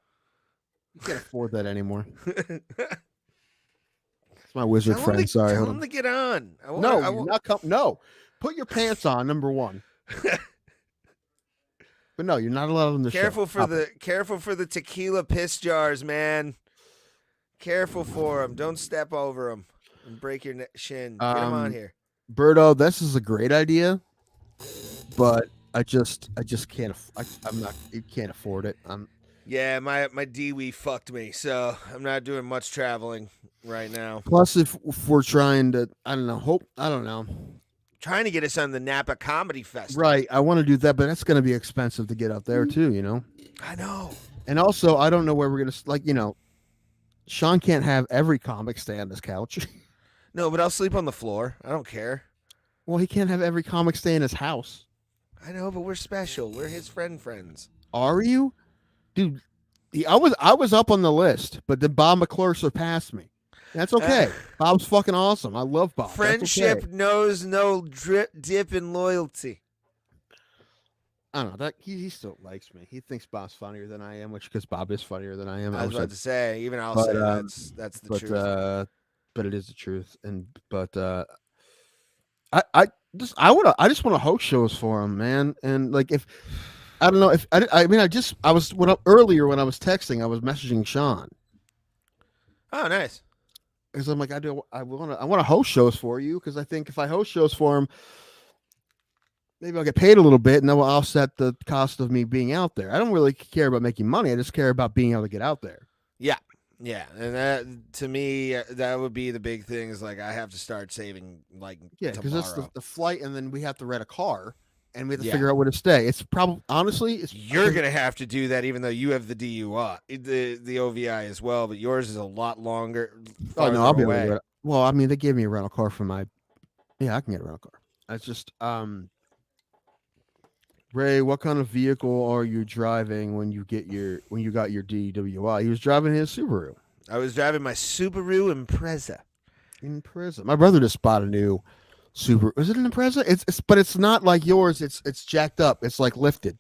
You can't afford that anymore. It's my wizard friend. Sorry, tell him to get on. No, put your pants on. Number one. But no, you're not allowed on the careful show. Careful for the tequila piss jars, man. Careful for them. Don't step over them and break your shin. Get them on here. Berto, this is a great idea, but I just can't. You can't afford it. Yeah, my DWE fucked me, so I'm not doing much traveling right now. Plus, if we're trying to, trying to get us on the Napa Comedy Festival. Right, I want to do that, but that's going to be expensive to get up there too, you know? I know. And also, I don't know where we're going to, Sean can't have every comic stay on this couch. No, but I'll sleep on the floor. I don't care. Well, he can't have every comic stay in his house. I know, but we're special. We're his friends. Are you? Dude, I was up on the list, but then Bob McClure surpassed me. That's okay. Bob's fucking awesome. I love Bob. Friendship knows no dip in loyalty. I don't know. That he still likes me. He thinks Bob's funnier than I am, which because Bob is funnier than I am. I was about to say, even I'll say that's the truth. But it is the truth. I just want to host shows for him, man. And like if I don't know if earlier when I was texting, I was messaging Sean. Oh, nice. Because I'm like, I want to host shows for you because I think if I host shows for him, maybe I'll get paid a little bit and that will offset the cost of me being out there. I don't really care about making money. I just care about being able to get out there. Yeah. And that, to me, that would be the big thing is like I have to start saving because that's the flight and then we have to rent a car and we have to figure out where to stay. It's probably, honestly, you're going to have to do that even though you have the DUI, the OVI as well, but yours is a lot longer. Oh, no, I'll be away. Well, I mean, they gave me a rental car for I can get a rental car. It's just, Ray, what kind of vehicle are you driving when you got your DWI? He was driving his Subaru. I was driving my Subaru Impreza. My brother just bought a new Subaru. Is it an Impreza? But it's not like yours. It's jacked up. It's like lifted.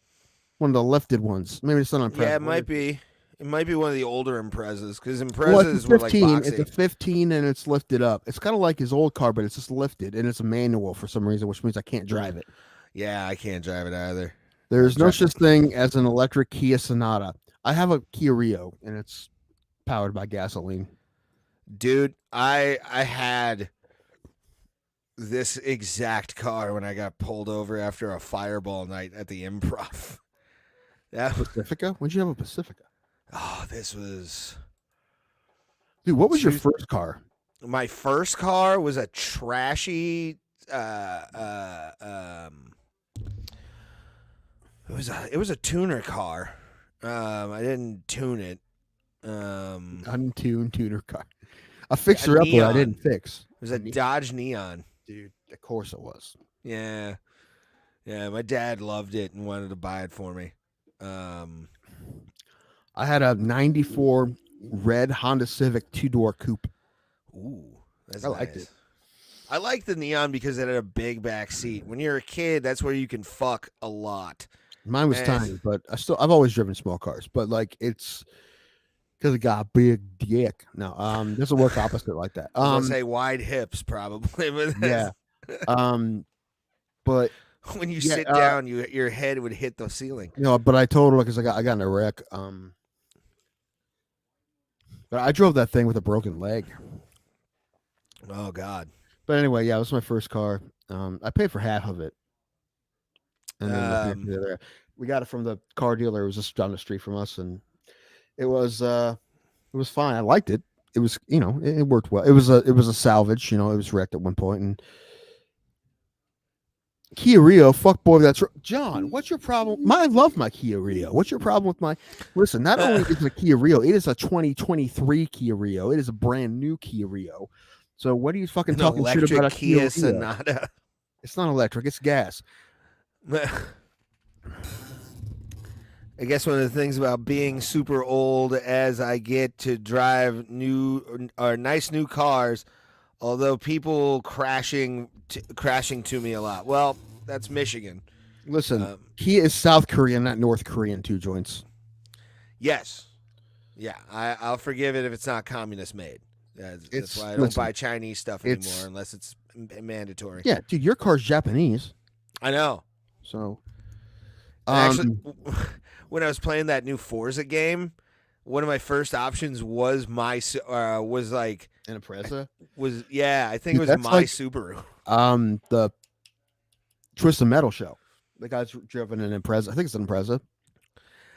One of the lifted ones. Maybe it's not an Impreza. Yeah, it might be. It might be one of the older Imprezas because Imprezas were like boxy. It's a 15 and it's lifted up. It's kind of like his old car, but it's just lifted and it's a manual for some reason, which means I can't drive it. Yeah, I can't drive it either. There's no such thing as an electric Kia Sonata. I have a Kia Rio, and it's powered by gasoline. Dude, I had this exact car when I got pulled over after a fireball night at the Improv. Pacifica? When'd you have a Pacifica? Oh, this was... Dude, what was your first car? My first car was a trashy... It was a tuner car. I didn't tune it. Untuned tuner car. A fixer up that I didn't fix. It was a Dodge Neon. Dude, of course it was. Yeah. Yeah, my dad loved it and wanted to buy it for me. I had a 94 red Honda Civic 2-door coupe. Ooh, that's I nice. liked it. I like the Neon because it had a big back seat. When you're a kid, that's where you can fuck a lot. Mine was tiny, but I've always driven small cars, but like it's because it got a big dick. No, doesn't work opposite like that. I was gonna say wide hips, probably. But yeah. But When you Yeah, sit down, your head would hit the ceiling. You know, but I told her because I got in a wreck. But I drove that thing with a broken leg. Oh God. But anyway, yeah, it was my first car. I paid for half of it, and then the other. We got it from the car dealer. It was just down the street from us, and it was fine. I liked it. It was, it worked well. It was a salvage. It was wrecked at one point, and Kia Rio, fuck boy, that's John. What's your problem? I love my Kia Rio. What's your problem with my? Listen, not only is it a Kia Rio, it is a 2023 Kia Rio. It is a brand new Kia Rio. So what are you fucking talking shit about a Kia Sonata? It's not electric. It's gas. I guess one of the things about being super old as I get to drive nice new cars, although people crashing to me a lot. Well, that's Michigan. Listen, Kia is South Korean, not North Korean, 2 joints. Yes. Yeah, I'll forgive it if it's not communist made. That's why I don't buy Chinese stuff anymore unless it's mandatory. Yeah, dude, your car's Japanese. I know. So, actually, when I was playing that new Forza game, one of my first options was was like an Impreza. I think it was my Subaru. The Twisted Metal show. The guy's driven an Impreza. I think it's an Impreza.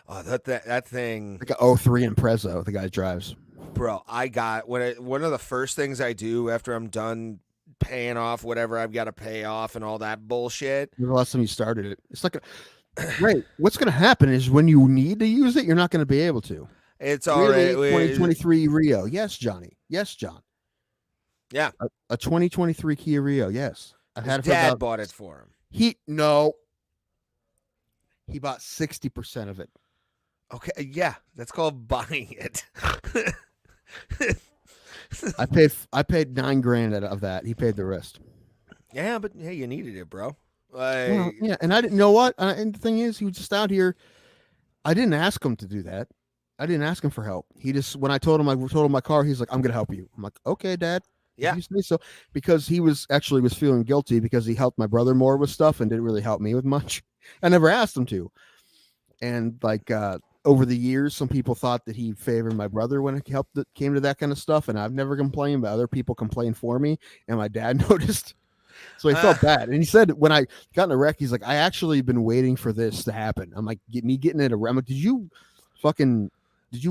Oh, that thing. Like a 03 Impreza. The guy drives. Bro, one of the first things I do after I'm done paying off whatever I've got to pay off and all that bullshit. The last time you started it, it's like right. What's going to happen is when you need to use it, you're not going to be able to. It's already 2023 Rio. Yes, Johnny. Yes, John. Yeah, a 2023 Kia Rio. Yes, I've had it. Dad bought it for him. He bought 60% of it. Okay, yeah, that's called buying it. I paid $9,000 of that. He paid the rest. Yeah, but hey, you needed it, bro. Yeah, and I didn't know what. And the thing is, he was just out here. I didn't ask him to do that. I didn't ask him for help. He just, when I told him my car, he's like, "I'm gonna help you." I'm like, "Okay, Dad." Yeah. You say so, because he was feeling guilty because he helped my brother more with stuff and didn't really help me with much. I never asked him to. And over the years, some people thought that he favored my brother when it came to that kind of stuff, and I've never complained, but other people complained for me, and my dad noticed. So he felt bad. And he said when I got in a wreck, he's like, "I actually been waiting for this to happen." I'm like, me getting in a wreck. I'm like, did you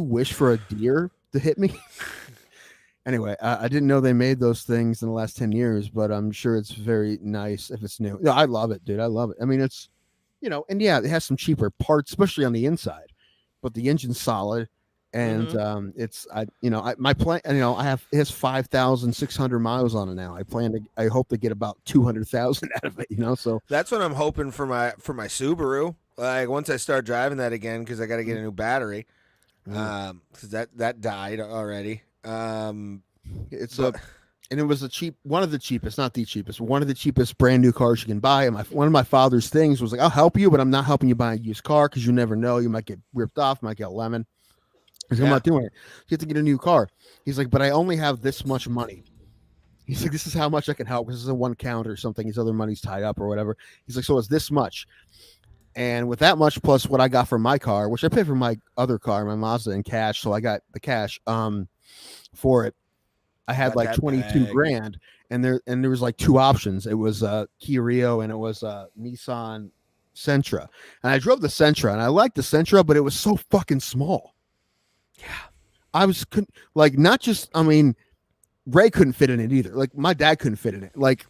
wish for a deer to hit me? Anyway, I didn't know they made those things in the last 10 years, but I'm sure it's very nice if it's new. No, I love it, dude. I love it. I mean, it's, and yeah, it has some cheaper parts, especially on the inside, but the engine's solid. And my plan, it has 5,600 miles on it now. I hope to get about 200,000 out of it, so that's what I'm hoping for my Subaru. Like once I start driving that again, because I got to get a new battery, because that died already. And it was one of the cheapest, not the cheapest, one of the cheapest brand new cars you can buy. And one of my father's things was like, "I'll help you, but I'm not helping you buy a used car because you never know, you might get ripped off, might get a lemon." He's like, "I'm not doing it. You have to get a new car." He's like, "But I only have this much money." He's like, "This is how much I can help. This is a one count or something. His other money's tied up or whatever." He's like, "So it's this much." And with that much plus what I got for my car, which I paid for my other car, my Mazda, in cash, so I got the cash for it. I had like 22 grand, and there was like 2 options. It was Kia Rio and it was Nissan Sentra. And I drove the Sentra, and I liked the Sentra, but it was so fucking small. Yeah, I was not just. I mean, Ray couldn't fit in it either. Like my dad couldn't fit in it. Like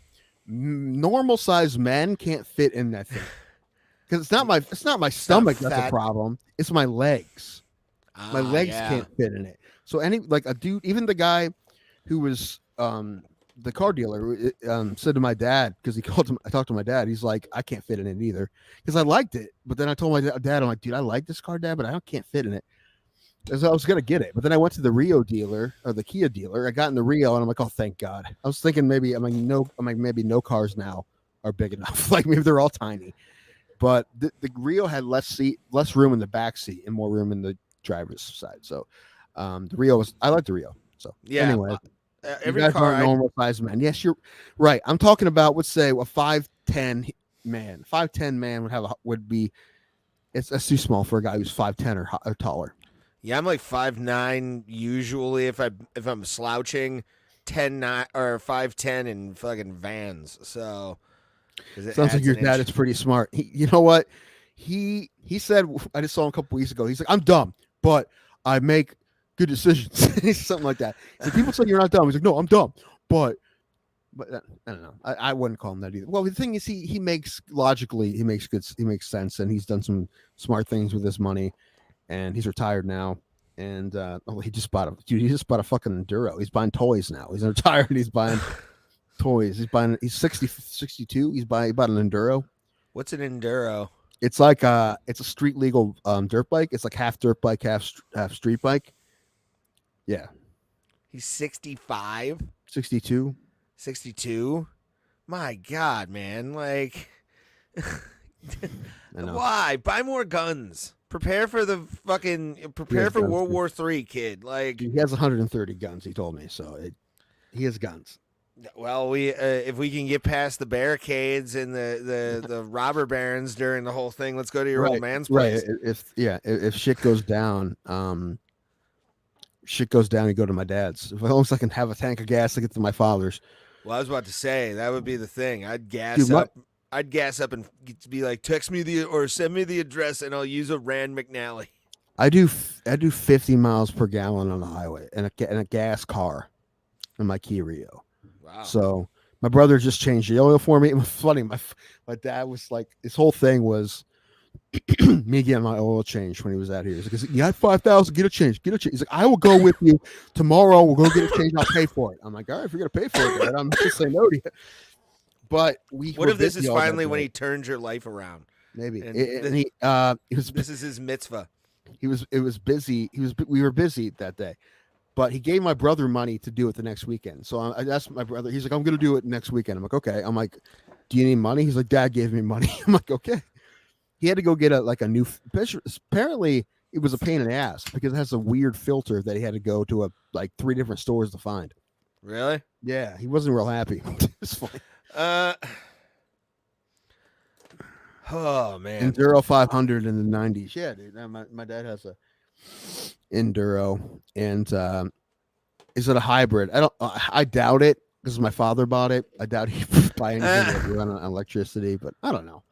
normal sized men can't fit in that thing. Because it's not my stomach that's a problem. It's my legs. My legs can't fit in it. So a dude, even the guy who was the car dealer said to my dad, because I talked to my dad. He's like, "I can't fit in it either," because I liked it. But then I told my dad, I'm like, "Dude, I like this car, Dad, but I can't fit in it." Because I was gonna get it, but then I went to the Rio dealer or the Kia dealer. I got in the Rio, and I'm like, "Oh, thank God." I was thinking maybe maybe no cars now are big enough. Like maybe they're all tiny. But the Rio had less room in the back seat and more room in the driver's side. So the Rio I like the Rio. So yeah. Anyway, every you guys car aren't normal size men. Yes, you're right. I'm talking about, let's say, a 5'10" man, 5'10" man would be. That's too small for a guy who's 5'10" or taller. Yeah, I'm like 5'9" usually if I'm slouching, 10'9" or 5'10" in fucking Vans. So sounds like your dad is pretty smart. You know what? He said, I just saw him a couple weeks ago. He's like, I'm dumb, but I make good decisions. Something like that. So people say you're not dumb. He's like, no, I'm dumb, but I don't know. I wouldn't call him that either. Well, the thing is, he makes sense, and he's done some smart things with his money, and he's retired now. And he just bought a fucking Enduro. He's buying toys now. He's retired. He's buying toys. He's 62. He bought an Enduro. What's an Enduro? It's like it's a street legal dirt bike. It's like half dirt bike, half street bike. Yeah. He's 65. 62. 62. My God, man! Like, why buy more guns? Prepare for World War III, kid. Like, he has 130 guns. He told me so. He has guns. Well, if we can get past the barricades and the robber barons during the whole thing, let's go to your old man's place. Right. If shit goes down, you go to my dad's. If I can have a tank of gas to get to my father's. Well, I was about to say that would be the thing. I'd gas up and be like, text me or send me the address, and I'll use a Rand McNally. I do 50 miles per gallon on the highway in a gas car in my Kia Rio. Wow. So my brother just changed the oil for me. It was funny. My dad was like, this whole thing was me getting my oil changed when he was out here. He's like, you had 5,000, get a change. He's like, I will go with you tomorrow. We'll go get a change. I'll pay for it. I'm like, all right, if you're going to pay for it, Dad, I'm not going to say no to you. But what if this is finally when he turns your life around? Maybe. This is his mitzvah. It was busy. We were busy that day. But he gave my brother money to do it the next weekend. So I asked my brother. He's like, I'm going to do it next weekend. I'm like, okay. I'm like, do you need money? He's like, Dad gave me money. I'm like, okay. He had to go get a new picture. Apparently, it was a pain in the ass because it has a weird filter that he had to go to 3 different stores to find. Really? Yeah. He wasn't real happy. It's funny. Oh, man. Enduro 500 in the 90s. Yeah, dude. My dad has a Enduro, and is it a hybrid? I doubt it because my father bought it. I doubt he'd buy anything that run on electricity, but I don't know.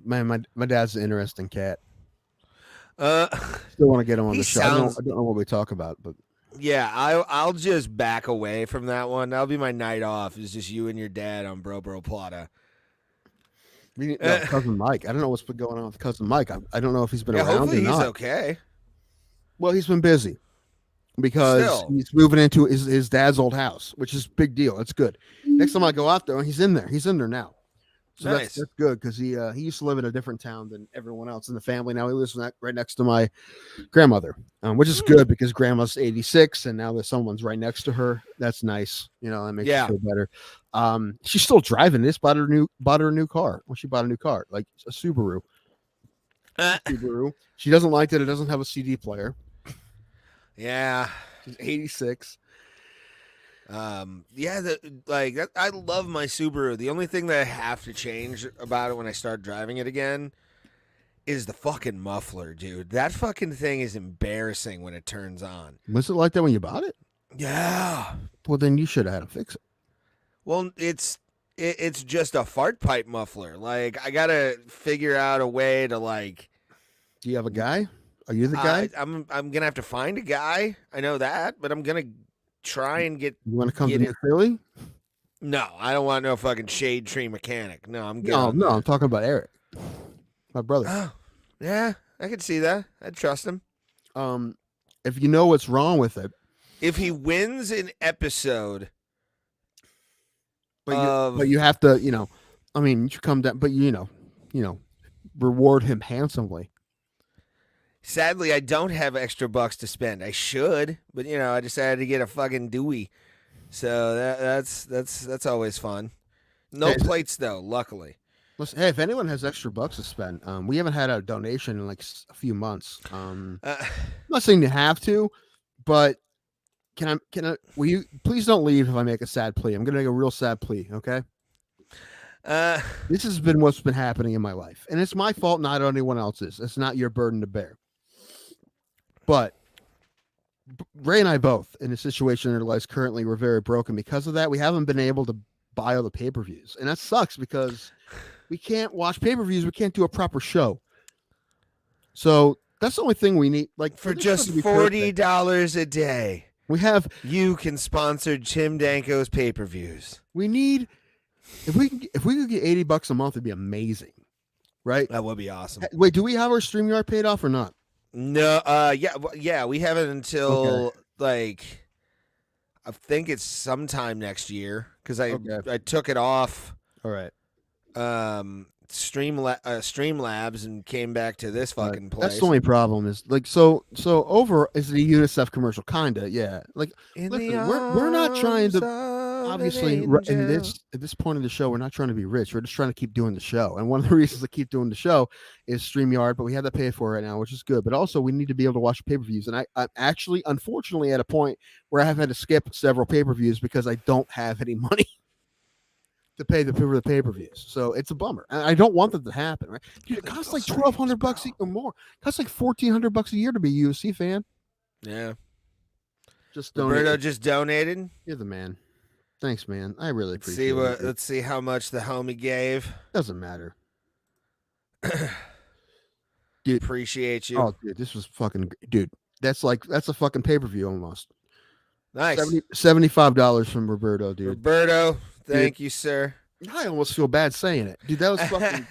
Man, my dad's an interesting cat. Still want to get him on the show. I don't know what we talk about, but yeah, I'll just back away from that one. That'll be my night off. It's just you and your dad on Bro Plata. Cousin Mike. I don't know what's been going on with cousin Mike. I don't know if he's been around hopefully or not. He's okay. Well, he's been busy because he's moving into his dad's old house, which is a big deal. That's good. Next time I go out there, he's in there. He's in there now. So nice. That's good because he used to live in a different town than everyone else in the family. Now he lives right next to my grandmother, which is good because grandma's 86 and now there's someone's right next to her. That's nice. That makes you feel better. She's still driving this. Bought her a new car. Well, she bought a new car, like a Subaru. Subaru. She doesn't like that it doesn't have a CD player. Yeah, she's 86. I love my Subaru. The only thing that I have to change about it when I start driving it again is the fucking muffler, dude. That fucking thing is embarrassing when it turns on. Was it like that when you bought it? Yeah. Well, then you should have had to fix it. Well, it's just a fart pipe muffler. Like, I gotta figure out a way to like. Do you have a guy? Are you the guy? I'm gonna have to find a guy. I know that, but I'm gonna try and get. You want to come to Philly? No, I don't want no fucking shade tree mechanic. No, I'm good. No, I'm talking about Eric, my brother. Oh, yeah, I could see that. I'd trust him. If you know what's wrong with it, if he wins an episode, but you have to, I mean, you come down, but reward him handsomely. Sadly, I don't have extra bucks to spend. I should, but I decided to get a fucking Dewey. So that's always fun. No plates though, luckily. Listen, hey, if anyone has extra bucks to spend, we haven't had a donation in like a few months. I'm not saying you have to, but can I? Will you please don't leave if I make a sad plea? I'm gonna make a real sad plea, okay? This has been what's been happening in my life, and it's my fault, not anyone else's. It's not your burden to bear. But Ray and I both, in a situation in our lives currently, we're very broken because of that. We haven't been able to buy all the pay-per-views, and that sucks because we can't watch pay-per-views. We can't do a proper show. So that's the only thing we need. Like For just $40 a day, you can sponsor Tim Danko's pay-per-views. We need if we could get $80 a month, it'd be amazing, right? That would be awesome. Wait, do we have our StreamYard paid off or not? No, yeah, we have it until like I think it's sometime next year because I took it off. All right. Streamlabs and came back to this fucking place. That's the only problem is like so over is the UNICEF commercial kinda, yeah. Like listen, we're not trying to obviously at this point of the show we're not trying to be rich. We're just trying to keep doing the show. And one of the reasons to keep doing the show is StreamYard, but we have to pay for it right now, which is good. But also we need to be able to watch pay-per-views. And I'm actually unfortunately at a point where I have had to skip several pay-per-views because I don't have any money to pay the pay-per-views. So it's a bummer. And I don't want that to happen, right? Dude, it costs like $1,200 or more. It costs like $1,400 a year to be a UFC fan. Yeah. Just Roberto just donated. You're the man. Thanks, man. I really appreciate it. Let's see how much the homie gave. Doesn't matter. Dude, appreciate you. Oh, dude, this was fucking dude. That's a fucking pay-per-view almost. Nice. $75 from Roberto, dude. Roberto, thank you, sir. I almost feel bad saying it. Dude, that was fucking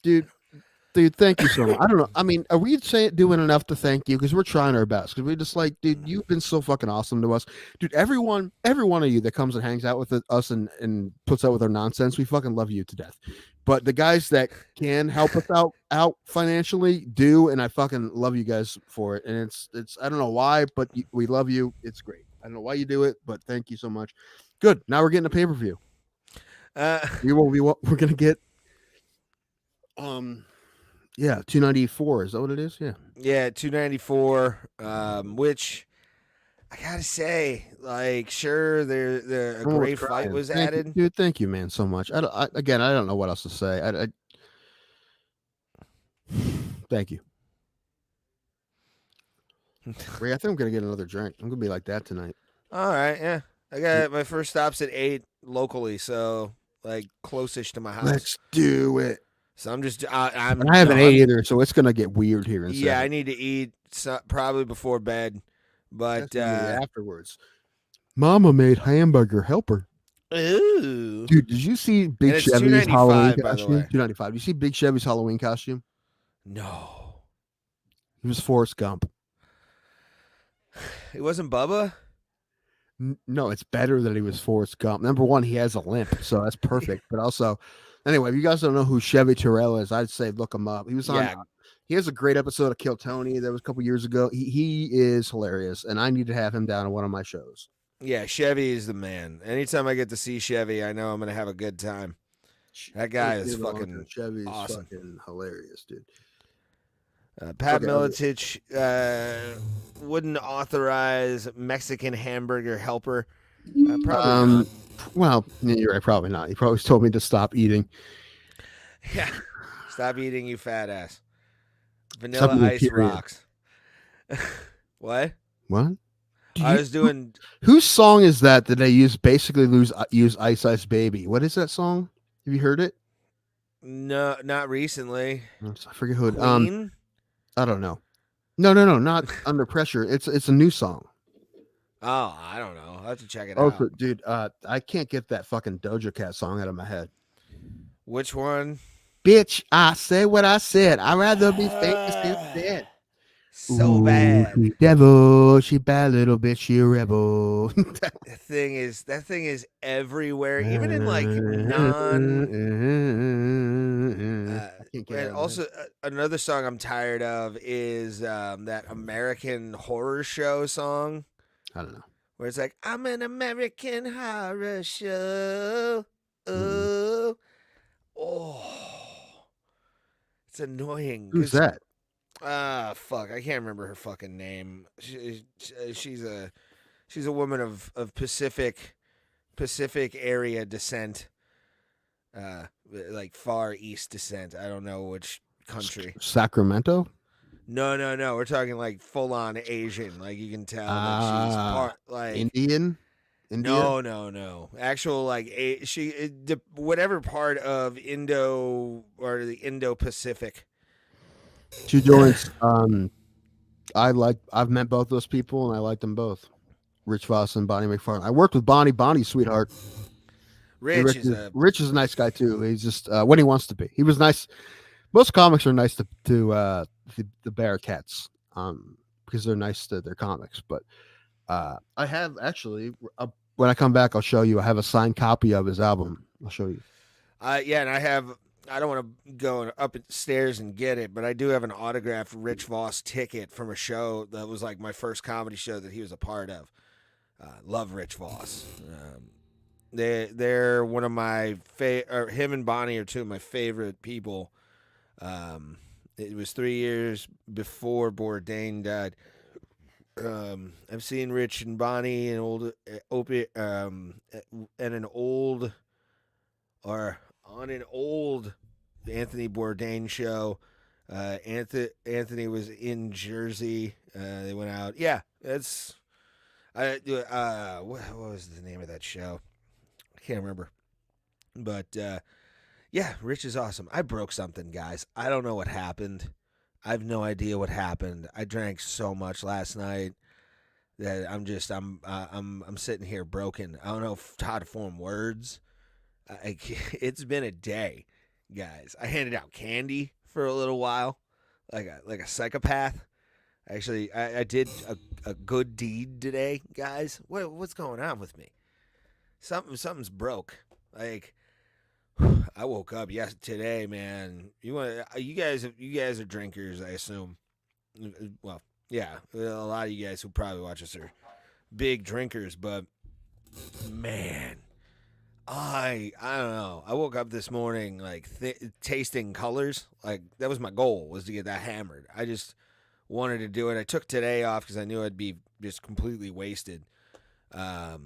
dude, thank you so much. I don't know. I mean, are we doing enough to thank you? Because we're trying our best. Because we're just like, dude, you've been so fucking awesome to us. Dude, every one of you that comes and hangs out with us and puts out with our nonsense, we fucking love you to death. But the guys that can help us out financially do, and I fucking love you guys for it. And it's I don't know why, but we love you. It's great. I don't know why you do it, but thank you so much. Good. Now we're getting a pay-per-view. We're gonna get yeah, 294. Is that what it is? Yeah. Yeah, 294. Which I gotta say, like, sure, a great fight was added. Dude, thank you, man, so much. I don't know what else to say. I thank you. Ray, I think I'm gonna get another drink. I'm gonna be like that tonight. All right, yeah. I got my first stops at 8 locally, so like close-ish to my house. Let's do it. So I'm just I haven't ate either, so it's gonna get weird here. Yeah, I need to eat probably before bed, but afterwards. Mama made hamburger helper. Ooh, dude, did you see Big Chevy's Halloween costume? $295. You see Big Chevy's Halloween costume? No, he was Forrest Gump. It wasn't Bubba. No, it's better that he was Forrest Gump. Number one, he has a limp, so that's perfect. But also, anyway, if you guys don't know who Chevy Terrell is, I'd say look him up. He was on. He has a great episode of Kill Tony that was a couple years ago. He is hilarious, and I need to have him down on one of my shows. Yeah, Chevy is the man. Anytime I get to see Chevy, I know I'm going to have a good time. That guy is fucking Chevy's awesome. Fucking hilarious, dude. Pat Miletich wouldn't authorize Mexican hamburger helper. Probably not. Well, you're right. Probably not. He probably told me to stop eating. Yeah. Stop eating, you fat ass. Vanilla Ice rocks. What? What? I was doing. Whose song is that they use Ice Ice Baby? What is that song? Have you heard it? No, not recently. I forget who. Queen? I don't know. No, not Under Pressure. It's a new song. Oh, I don't know. I'll have to check it out. Oh, dude, I can't get that fucking Doja Cat song out of my head. Which one? Bitch, I say what I said. I'd rather be famous than dead. So bad. She devil, she bad little bitch, she a rebel. That thing is everywhere, even in like non. And also another song I'm tired of is that American Horror Show song. I don't know. Where it's like, I'm an American Horror Show. Oh, it's annoying. Who's that? Fuck, I can't remember her fucking name. She's a woman of Pacific area descent. like Far East descent. I don't know which country. Sacramento. No. We're talking like full on Asian. Like you can tell that she's part like Indian. India? No. Actual like whatever part of Indo or the Indo-Pacific. She joins. I've met both those people and I like them both. Rich Voss and Bonnie McFarlane. I worked with Bonnie. Bonnie's sweetheart. Rich is a nice guy too. He's just when he wants to be. He was nice. Most comics are nice to the Bearcats because they're nice to their comics. But I have actually when I come back, I'll show you. I have a signed copy of his album. I'll show you. Yeah, and I don't want to go upstairs and get it, but I do have an autographed Rich Voss ticket from a show that was like my first comedy show that he was a part of. Love Rich Voss. They're one of my him and Bonnie are two of my favorite people. It was 3 years before Bourdain died. I've seen Rich and Bonnie and on an old Anthony Bourdain show. Anthony was in Jersey. They went out. Yeah, that's. What was the name of that show? I can't remember. But yeah, Rich is awesome. I broke something, guys. I don't know what happened. I have no idea what happened. I drank so much last night that I'm sitting here broken. I don't know how to form words. It's been a day, guys. I handed out candy for a little while, like a psychopath. Actually, I did a good deed today, guys. What's going on with me? Something's broke. Like I woke up today, man. You guys are drinkers, I assume. Well, yeah, a lot of you guys who probably watch us are big drinkers, but man, I don't know. I woke up this morning like tasting colors. Like that was my goal, was to get that hammered. I just wanted to do it. I took today off because I knew I'd be just completely wasted. Yeah,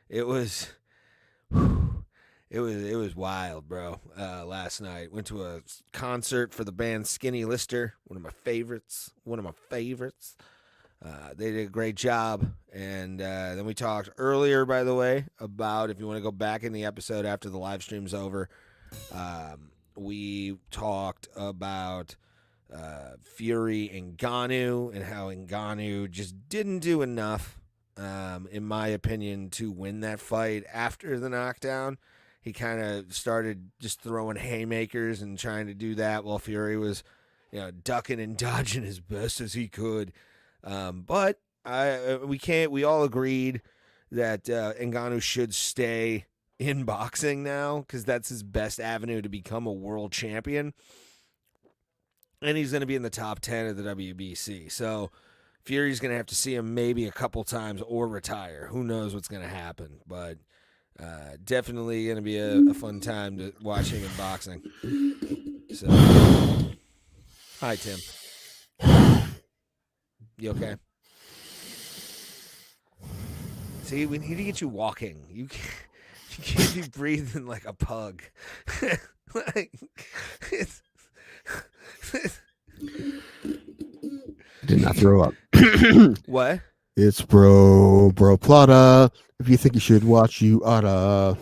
it was wild, bro. Last night went to a concert for the band Skinny Lister, one of my favorites. They did a great job, and then we talked earlier, by the way, about if you want to go back in the episode after the live stream's over. We talked about Fury and Ngannou and how Ngannou just didn't do enough, in my opinion, to win that fight after the knockdown. He kind of started just throwing haymakers and trying to do that while Fury was, ducking and dodging as best as he could. But we all agreed that Ngannou should stay in boxing now because that's his best avenue to become a world champion. And he's going to be in the top 10 of the WBC. So Fury's going to have to see him maybe a couple times or retire. Who knows what's going to happen. But definitely going to be a fun time to watching in boxing. So, hi, Tim. You okay? See, we need to get you walking. You can't be breathing like a pug. Did not throw up. What? It's bro plata. If you think you should watch, you oughta.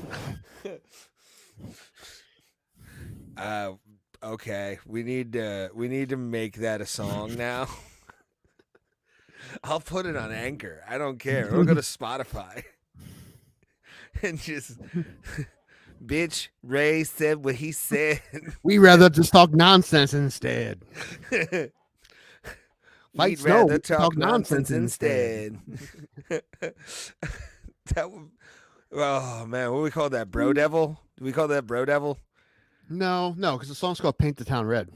Okay. We need to make that a song now. I'll put it on Anchor. I don't care. We'll go to Spotify and just, bitch, Ray said what he said. We rather just talk nonsense instead. We'd rather talk nonsense instead. Oh, man. What do we call that? Bro Devil? Do we call that Bro Devil? No, because the song's called Paint the Town Red.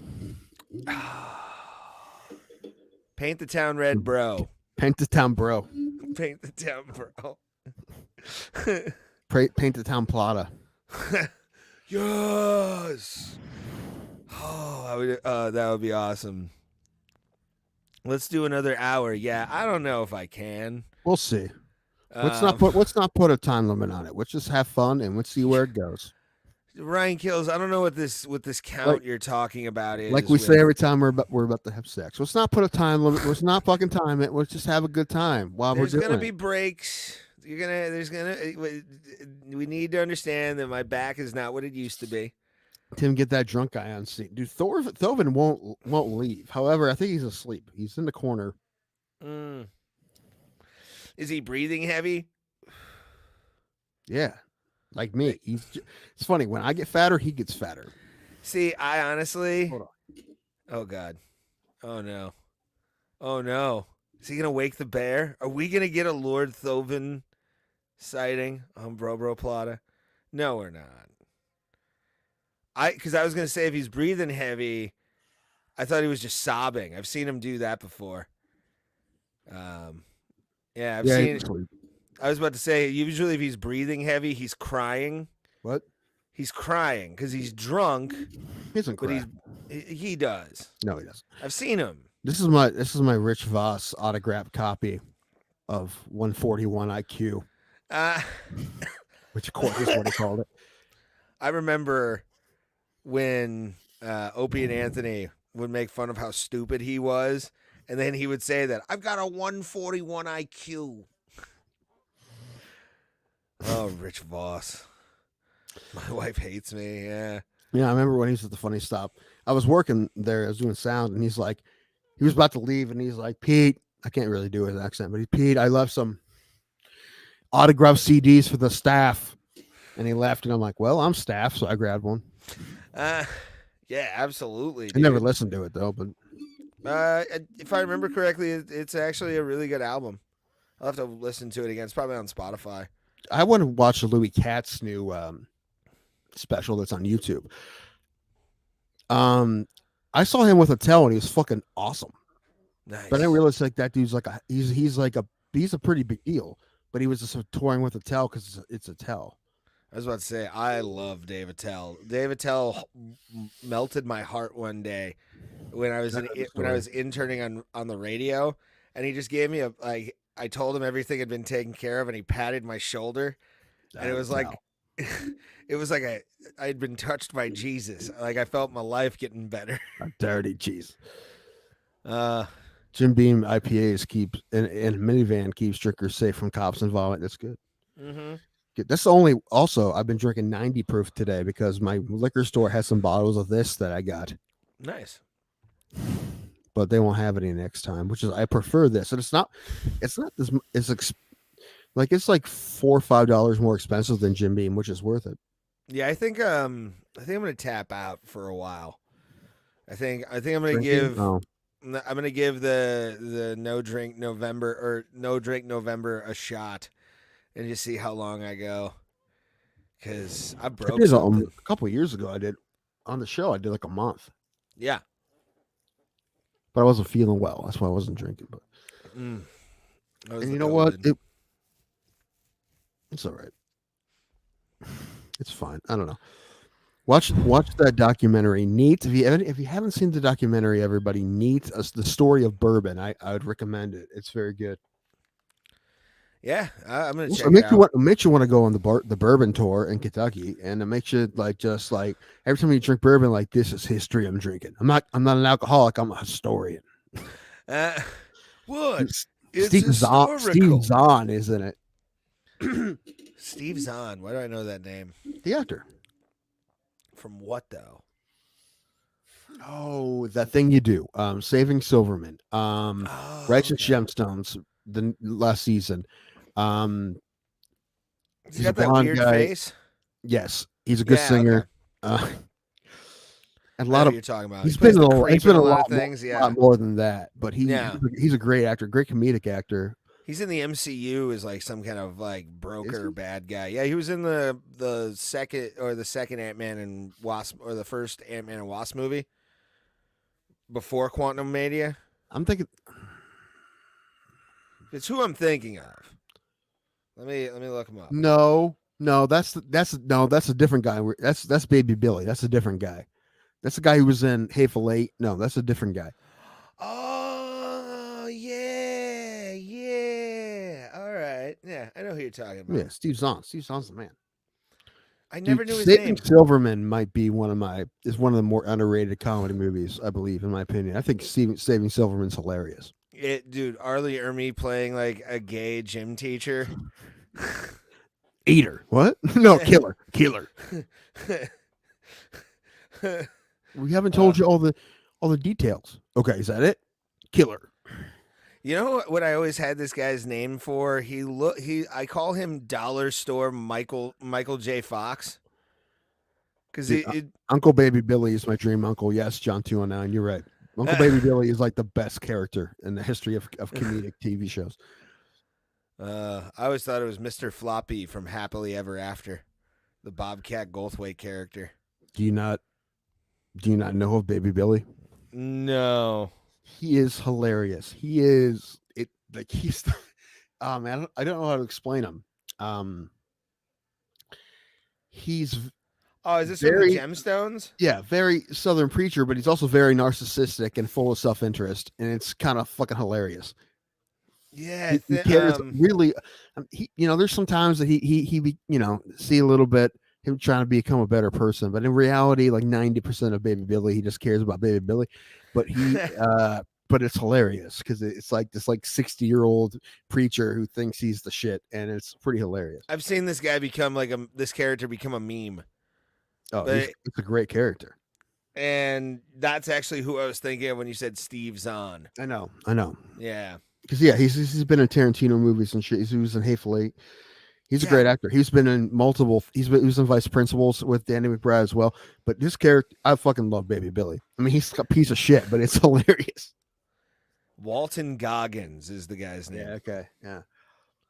Paint the Town Red, bro. Paint the Town, bro. Paint the Town, bro. Paint the Town, plata. Yes. Oh, that would be awesome. Let's do another hour. Yeah, I don't know if I can. We'll see. Let's not put a time limit on it. Let's just have fun and let's see where it goes. Ryan Kills. I don't know what this count you're talking about is. Like we say every time we're about to have sex. Let's not put a time limit. Let's not fucking time it. Let's just have a good time while we're doing it. There's gonna be breaks. We need to understand that my back is not what it used to be. Tim, get that drunk guy on scene. Dude, Thovin won't leave. However, I think he's asleep. He's in the corner. Is he breathing heavy? Yeah. Like me. It's funny. When I get fatter, he gets fatter. See, I honestly. Hold on. Oh, God. Oh, no. Oh, no. Is he going to wake the bear? Are we going to get a Lord Thovin sighting on Bro Plata? No, we're not. Because I was going to say, if he's breathing heavy, I thought he was just sobbing. I've seen him do that before. Yeah, I've seen it. I was about to say, usually if he's breathing heavy, he's crying. What? He's crying because he's drunk. He doesn't cry. He does. No, he doesn't. I've seen him. This is my Rich Voss autographed copy of 141 IQ. Which of course is what he called it. I remember when Opie and Anthony would make fun of how stupid he was, and then he would say that I've got a 141 IQ. Oh, Rich Voss. My wife hates me. Yeah. Yeah, I remember when he was at the Funny Stop. I was working there. I was doing sound, and he was about to leave, and he's like, Pete, I can't really do his accent, but Pete, I left some autographed CDs for the staff. And he left, and I'm like, well, I'm staff, so I grabbed one. Yeah, absolutely. I never listened to it, though, but if I remember correctly, it's actually a really good album. I'll have to listen to it again. It's probably on Spotify. I want to watch the Louis Katz new special that's on YouTube. I saw him with Attell, and he was fucking awesome. Nice. But I didn't realize like that dude's like he's a pretty big deal. But he was just touring with Attell because it's Attell. I was about to say, I love Dave Attell. Dave Attell melted my heart one day when I was interning on the radio, and he just gave me I told him everything had been taken care of, and he patted my shoulder, and it was like I had been touched by Jesus. Like I felt my life getting better. A dirty cheese. Jim Beam IPAs keeps and minivan keeps drinkers safe from cops and vomit. That's good. Mm-hmm. That's the only. Also, I've been drinking 90 proof today because my liquor store has some bottles of this that I got. Nice. But they won't have any next time, which is I prefer this. And it's not this. It's like $4 or $5 more expensive than Jim Beam, which is worth it. Yeah, I think I'm gonna tap out for a while. I think I'm gonna give. Oh. I'm gonna give the no drink November a shot, and just see how long I go. Because I broke something. A couple of years ago. I did on the show. I did like a month. Yeah, but I wasn't feeling well. That's why I wasn't drinking. But and you know what? It's all right. It's fine. I don't know. Watch that documentary. Neat. If you haven't seen the documentary, everybody, Neat, the story of bourbon. I would recommend it. It's very good. Yeah, I'm gonna check it out. It makes you want to go on the bourbon tour in Kentucky, and it makes you just every time you drink bourbon, like this is history I'm drinking. I'm not an alcoholic. I'm a historian. What? Steve Zahn is in it. Steve Zahn. Why do I know that name? The actor. From what though? Oh, that thing you do. Saving Silverman. Righteous Gemstones. The last season. He's got that weird face. Yes, he's a good singer. Okay. And a lot of you're talking about. He's been a lot of things. A lot more than that. But he's a great actor, great comedic actor. He's in the MCU as like some kind of like broker bad guy. Yeah, he was in the second Ant-Man and Wasp, or the first Ant-Man and Wasp movie before Quantum Mania. I'm thinking it's who I'm thinking of. Let me look him up. No, that's a different guy. That's Baby Billy. That's a different guy. That's the guy who was in Hateful Eight. No, that's a different guy. Oh yeah. All right. I know who you're talking about. Yeah, Steve Zahn. Steve Zahn's the man. I never Dude, knew his Saving name. Silverman might be one of the more underrated comedy movies, I believe, in my opinion. I think Saving Silverman's hilarious. Dude, Arlie Ermy playing like a gay gym teacher. Eater. What? No, killer. We haven't told you all the details. Okay, is that it? Killer. You know what I always had this guy's name for? I call him Dollar Store Michael J. Fox. Because Uncle Baby Billy is my dream uncle. Yes, John 209. You're right. Uncle Baby Billy is like the best character in the history of comedic TV shows. I always thought it was Mr. Floppy from Happily Ever After, the Bobcat Goldthwait character. Do you not know of Baby Billy? No. He is hilarious. He is he's oh man, I don't know how to explain him. He's is this very, from the Gemstones? Yeah, very Southern preacher, but he's also very narcissistic and full of self-interest, and it's kind of fucking hilarious. Yeah, he cares really. There's sometimes that he see a little bit him trying to become a better person, but in reality, like 90% of Baby Billy, he just cares about Baby Billy. But but it's hilarious because it's like this 60-year-old preacher who thinks he's the shit, and it's pretty hilarious. I've seen this guy this character become a meme. Oh, it's a great character. And that's actually who I was thinking of when you said Steve Zahn. I know. Yeah. Because he's been in Tarantino movies and shit. He was in Hateful Eight. He's a great actor. He's been in multiple. He was in Vice Principals with Danny McBride as well. But this character, I fucking love Baby Billy. I mean, he's a piece of shit, but it's hilarious. Walton Goggins is the guy's name. Yeah. Okay.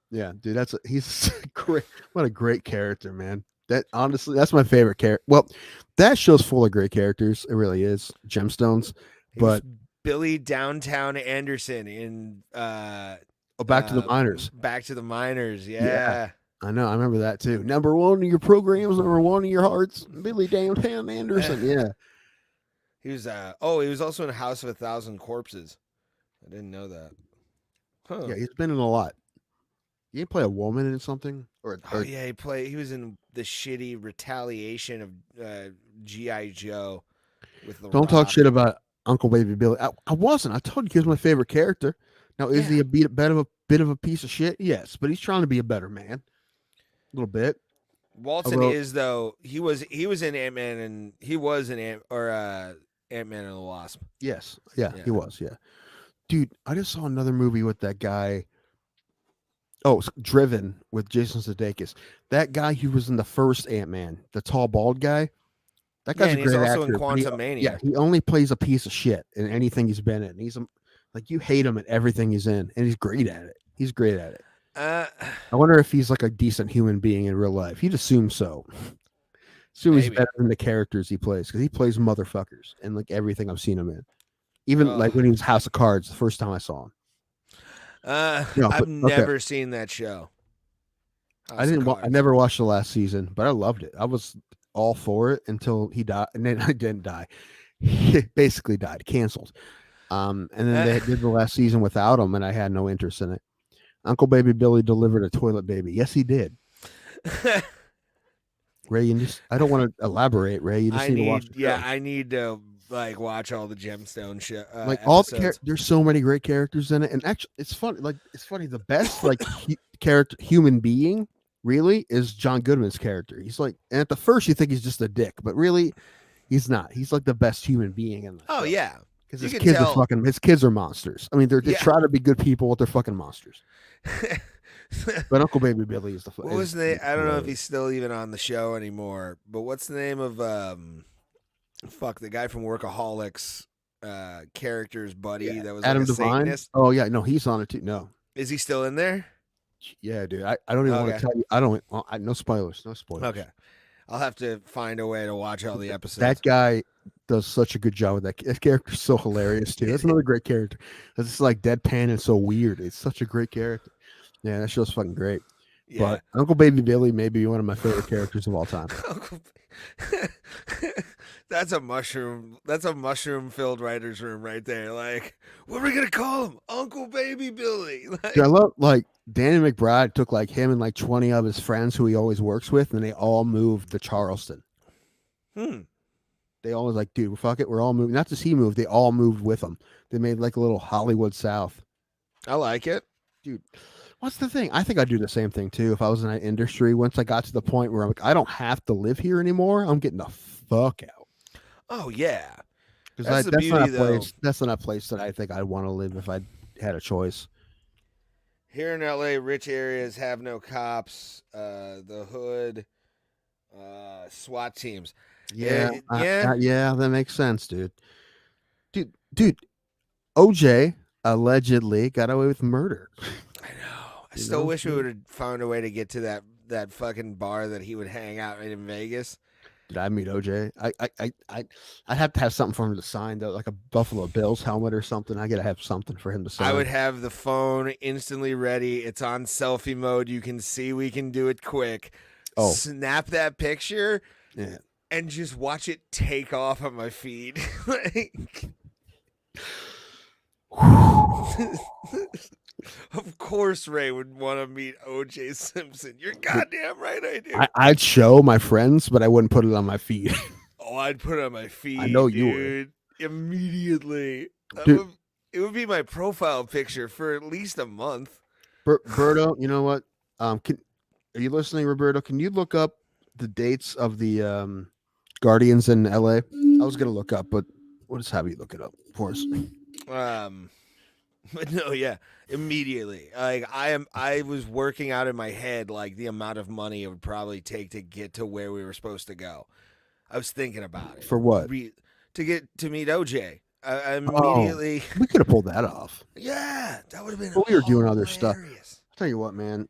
Yeah, dude. He's great. What a great character, man. That honestly, that's my favorite character. Well, that show's full of great characters. It really is. Gemstones. But Billy Downtown Anderson in Back to the Minors. Back to the Minors. Yeah. I know. I remember that too. Number one in your programs, number one in your hearts. Billy Downtown Anderson. Yeah. He was he was also in House of 1,000 Corpses. I didn't know that. Huh. Yeah, he's been in a lot. You play a woman in something? He was in the shitty Retaliation of G.I. Joe with the Don't talk shit about Uncle Baby Billy. I wasn't. I told you he was my favorite character. Now, is he a bit of a piece of shit? Yes, but he's trying to be a better man. A little bit. Walton is though. He was in Ant-Man and he was in Ant-Man and the Wasp. Yes. Yeah, he was. Yeah. Dude, I just saw another movie with that guy. Oh, Driven with Jason Sudeikis. That guy who was in the first Ant-Man, the tall bald guy. That guy's a great actor. In Quantumania. Yeah, he only plays a piece of shit in anything he's been in. He's you hate him at everything he's in, and he's great at it. I wonder if he's like a decent human being in real life. He'd assume so. He's better than the characters he plays because he plays motherfuckers in like everything I've seen him in. Even like when he was House of Cards, the first time I saw him. I've never seen that show. I never watched the last season, but I loved it. I was all for it until he died, and then I didn't die. He basically died, canceled. And then they did the last season without him, and I had no interest in it. Uncle Baby Billy delivered a toilet baby. Yes, he did. Ray, I don't want to elaborate, Ray. You just need to watch the show. I need to watch all the Gemstone shit. There's so many great characters in it, and actually, it's funny. The best character, human being, really, is John Goodman's character. He's and at the first you think he's just a dick, but really, he's not. He's like the best human being in that. Yeah. Because his kids are monsters. I mean, they try to be good people, but they're fucking monsters. But Uncle Baby Billy is the. What was the name? I don't know if he's still even on the show anymore. But what's the name of the guy from Workaholics? Character's buddy that was Adam like a Devine. Satanist? Oh yeah, no, he's on it too. No, is he still in there? Yeah, dude. I don't even want to tell you. I don't. No spoilers. No spoilers. Okay, I'll have to find a way to watch all the episodes. That guy does such a good job with that. That character's so hilarious too. That's another great character. It's like deadpan and so weird. It's such a great character. Yeah, that show's fucking great. Yeah. But Uncle Baby Billy may be one of my favorite characters of all time. That's a mushroom filled writer's room right there. Like, what are we gonna call him? Uncle Baby Billy. Like, Dude, I love like Danny McBride took like him and like 20 of his friends who he always works with, and they all moved to Charleston. They always like, dude, fuck it, we're all moving. Not just he moved, they all moved with him. They made like a little Hollywood South. I like it. Dude, what's the thing? I think I'd do the same thing too if I was in that industry. Once I got to the point where I'm like, I don't have to live here anymore, I'm getting the fuck out. Oh yeah. Because That's the beauty, though. That's not a place that I think I'd want to live if I had a choice. Here in LA, rich areas have no cops. The hood, SWAT teams. Yeah, yeah. Yeah, that makes sense, dude. Dude, OJ allegedly got away with murder. I know. I still wish we would have found a way to get to that fucking bar that he would hang out in Vegas. Did I meet OJ? I'd have to have something for him to sign, though, like a Buffalo Bills helmet or something. I gotta have something for him to sign. I would have the phone instantly ready. It's on selfie mode. You can see we can do it quick. Oh. Snap that picture. Yeah. And just watch it take off on my feed. Like, of course Ray would want to meet OJ Simpson. You're goddamn right I do. I'd show my friends, but I wouldn't put it on my feed. Oh, I'd put it on my feed. I know dude. you would. Immediately. Dude. It would be my profile picture for at least a month. Roberto, you know what? Are you listening, Roberto? Can you look up the dates of the Guardians in LA? I was gonna look up, but we'll just have you look it up for us. But no, yeah, immediately. Like I was working out in my head like the amount of money it would probably take to get to where we were supposed to go. I was thinking about it. For what? To get to meet OJ. I immediately. Oh, we could have pulled that off. Yeah, that would have been. But we were doing other stuff. I'll tell you what, man.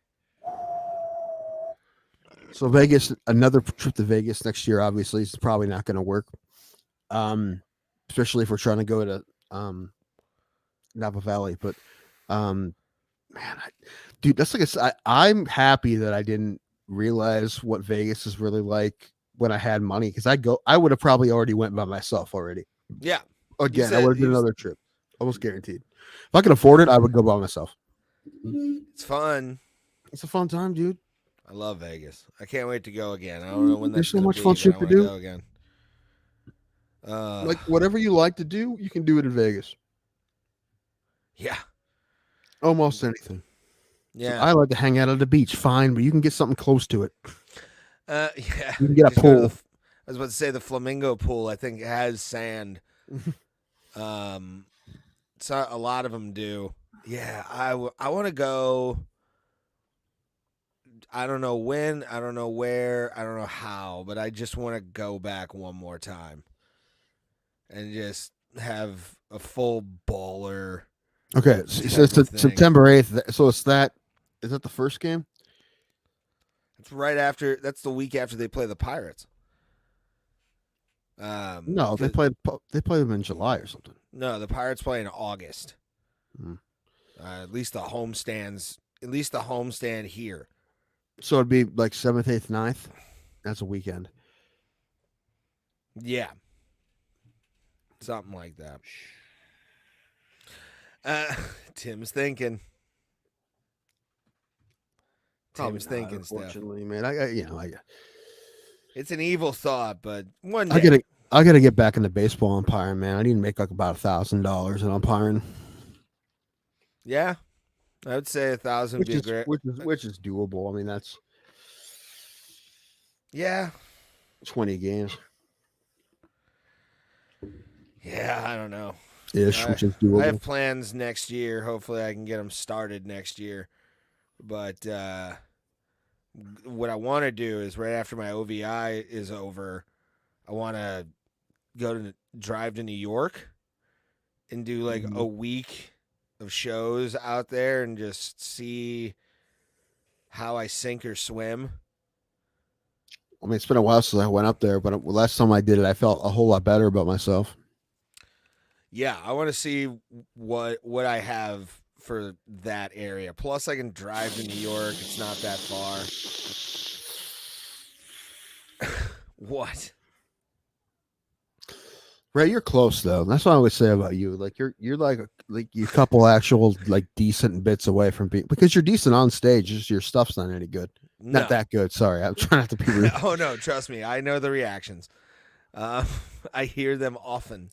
So Vegas, another trip to Vegas next year, obviously, is probably not going to work. Especially if we're trying to go to Napa Valley. But man, dude, that's like I'm happy that I didn't realize what Vegas is really like when I had money, because I would have probably already went by myself already. Yeah. Again, I would have did another trip, almost guaranteed. If I could afford it, I would go by myself. It's fun. It's a fun time, dude. I love Vegas. I can't wait to go again. I don't know when There's that's so much be, fun shit to do. Go again. Like whatever you like to do, you can do it in Vegas. Yeah. Almost anything. Yeah. So I like to hang out at the beach, fine, but you can get something close to it. Yeah. You can get a Just go to pool. I was about to say the Flamingo pool, I think, has sand. So a lot of them do. Yeah, I want to go. I don't know when, I don't know where, I don't know how, but I just want to go back one more time and just have a full baller. Okay, so it's September 8th. So is that the first game? It's right after. That's the week after they play the Pirates. No, they play them in July or something. No, the Pirates play in August. Mm. At least the homestand here. So it'd be like 7th, 8th, 9th. That's a weekend. Yeah. Something like that. Tim's thinking. Probably Tim's thinking stuff. Unfortunately, man, It's an evil thought, but one day. I gotta get back into baseball umpiring, man. I need to make like about $1,000 in umpiring. Yeah, I would say 1,000 would be great. Which is doable. I mean, that's 20 games. Yeah, I don't know. Ish, which is doable. I have plans next year. Hopefully, I can get them started next year. But what I want to do is right after my OVI is over, I want to drive to New York and do like a week of shows out there and just see how I sink or swim. I mean, it's been a while since I went up there, but last time I did it, I felt a whole lot better about myself. Yeah, I want to see what I have for that area. Plus, I can drive to New York. It's not that far. What? Right, you're close though. That's what I always say about you. Like you're like you couple actual like decent bits away from being, because you're decent on stage. Just your stuff's not any good. No. Not that good. Sorry, I'm trying not to be rude. Oh no, trust me, I know the reactions. I hear them often.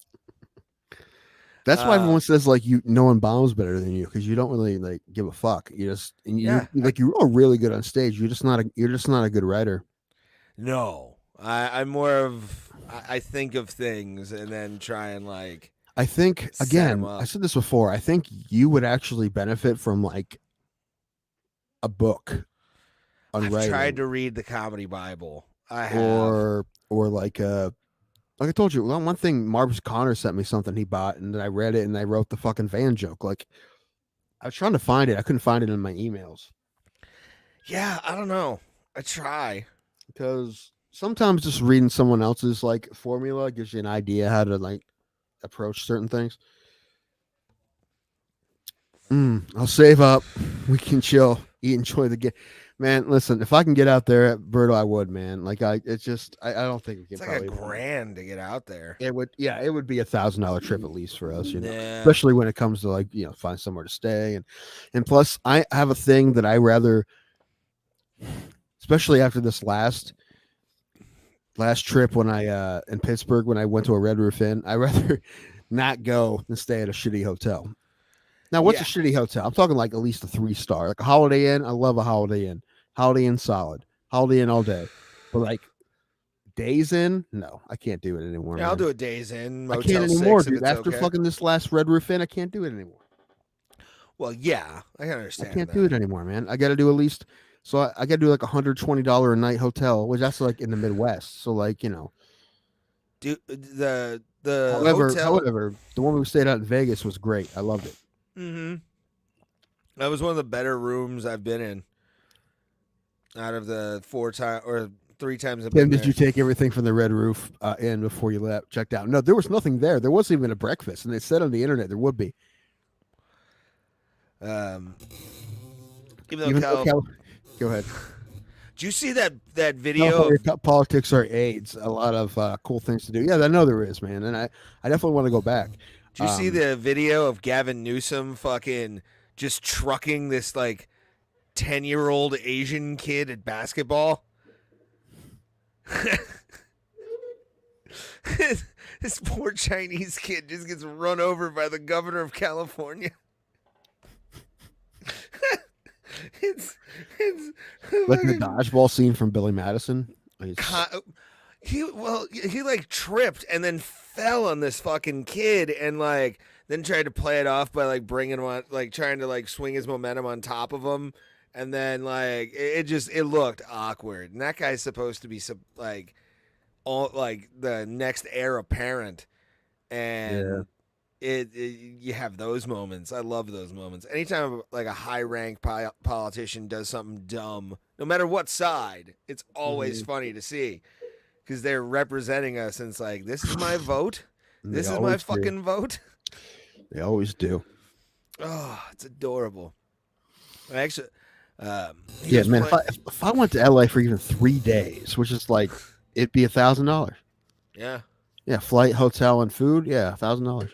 That's why everyone says like no one bombs better than you, because you don't really like give a fuck. You just you're really good on stage. You're just not a good writer. No, I'm more of I think of things and then try and like. I think again, I said this before. I think you would actually benefit from like a book on writing. I've tried to read the comedy Bible. I have. Or like I told you, one thing, Marvis Connor sent me something he bought, and then I read it, and I wrote the fucking van joke. Like, I was trying to find it. I couldn't find it in my emails. Yeah, I don't know. I try. Because sometimes just reading someone else's, like, formula gives you an idea how to, like, approach certain things. I'll save up. We can chill, eat, enjoy the game. Man, listen, if I can get out there at Berto, I would, man. Like, I don't think we can. It's like $1,000 to get out there. It would be $1,000 trip at least for us, you know, Yeah. especially when it comes to like, you know, find somewhere to stay. And plus I have a thing that I rather, especially after this last trip when I, in Pittsburgh, when I went to a Red Roof Inn, I rather not go than stay at a shitty hotel. Now, what's a shitty hotel? I'm talking like at least a 3-star, like a Holiday Inn. I love a Holiday Inn. Holiday Inn solid. Holiday Inn all day. But like Days Inn, no, I can't do it anymore. Yeah, I'll do a Days Inn. I can't anymore, dude. After fucking this last Red Roof Inn, I can't do it anymore. Well, yeah, I can understand. I can't do it anymore, man. I got to do at least. So I got to do like $120 a night hotel, which that's like in the Midwest. So like, you know, the hotel. However, the one we stayed out in Vegas was great. I loved it. Mm-hmm. That was one of the better rooms I've been in. Out of the 3 times I've been there. Did you take everything from the Red Roof Inn before you checked out? No, there was nothing there. There wasn't even a breakfast, and they said on the internet there would be. Even though go ahead. Did you see that video? Politics are AIDS. A lot of cool things to do. Yeah, I know there is, man, and I definitely want to go back. Did you see the video of Gavin Newsom fucking just trucking this like 10-year-old Asian kid at basketball? This poor Chinese kid just gets run over by the governor of California. It's like the dodgeball scene from Billy Madison. He like tripped and then fell on this fucking kid and like then tried to play it off by like bringing him on, like trying to like swing his momentum on top of him, and then like it looked awkward. And that guy's supposed to be like all like the next heir apparent, and you have those moments. I love those moments. Anytime like a high-ranked politician does something dumb, no matter what side, it's always funny to see. Because they're representing us, and it's like, this is my vote. This is my fucking vote. They always do. Oh, it's adorable. Actually, man. If I went to LA for even 3 days, which is like, it'd be $1,000. Yeah. Yeah, flight, hotel, and food. Yeah, $1,000.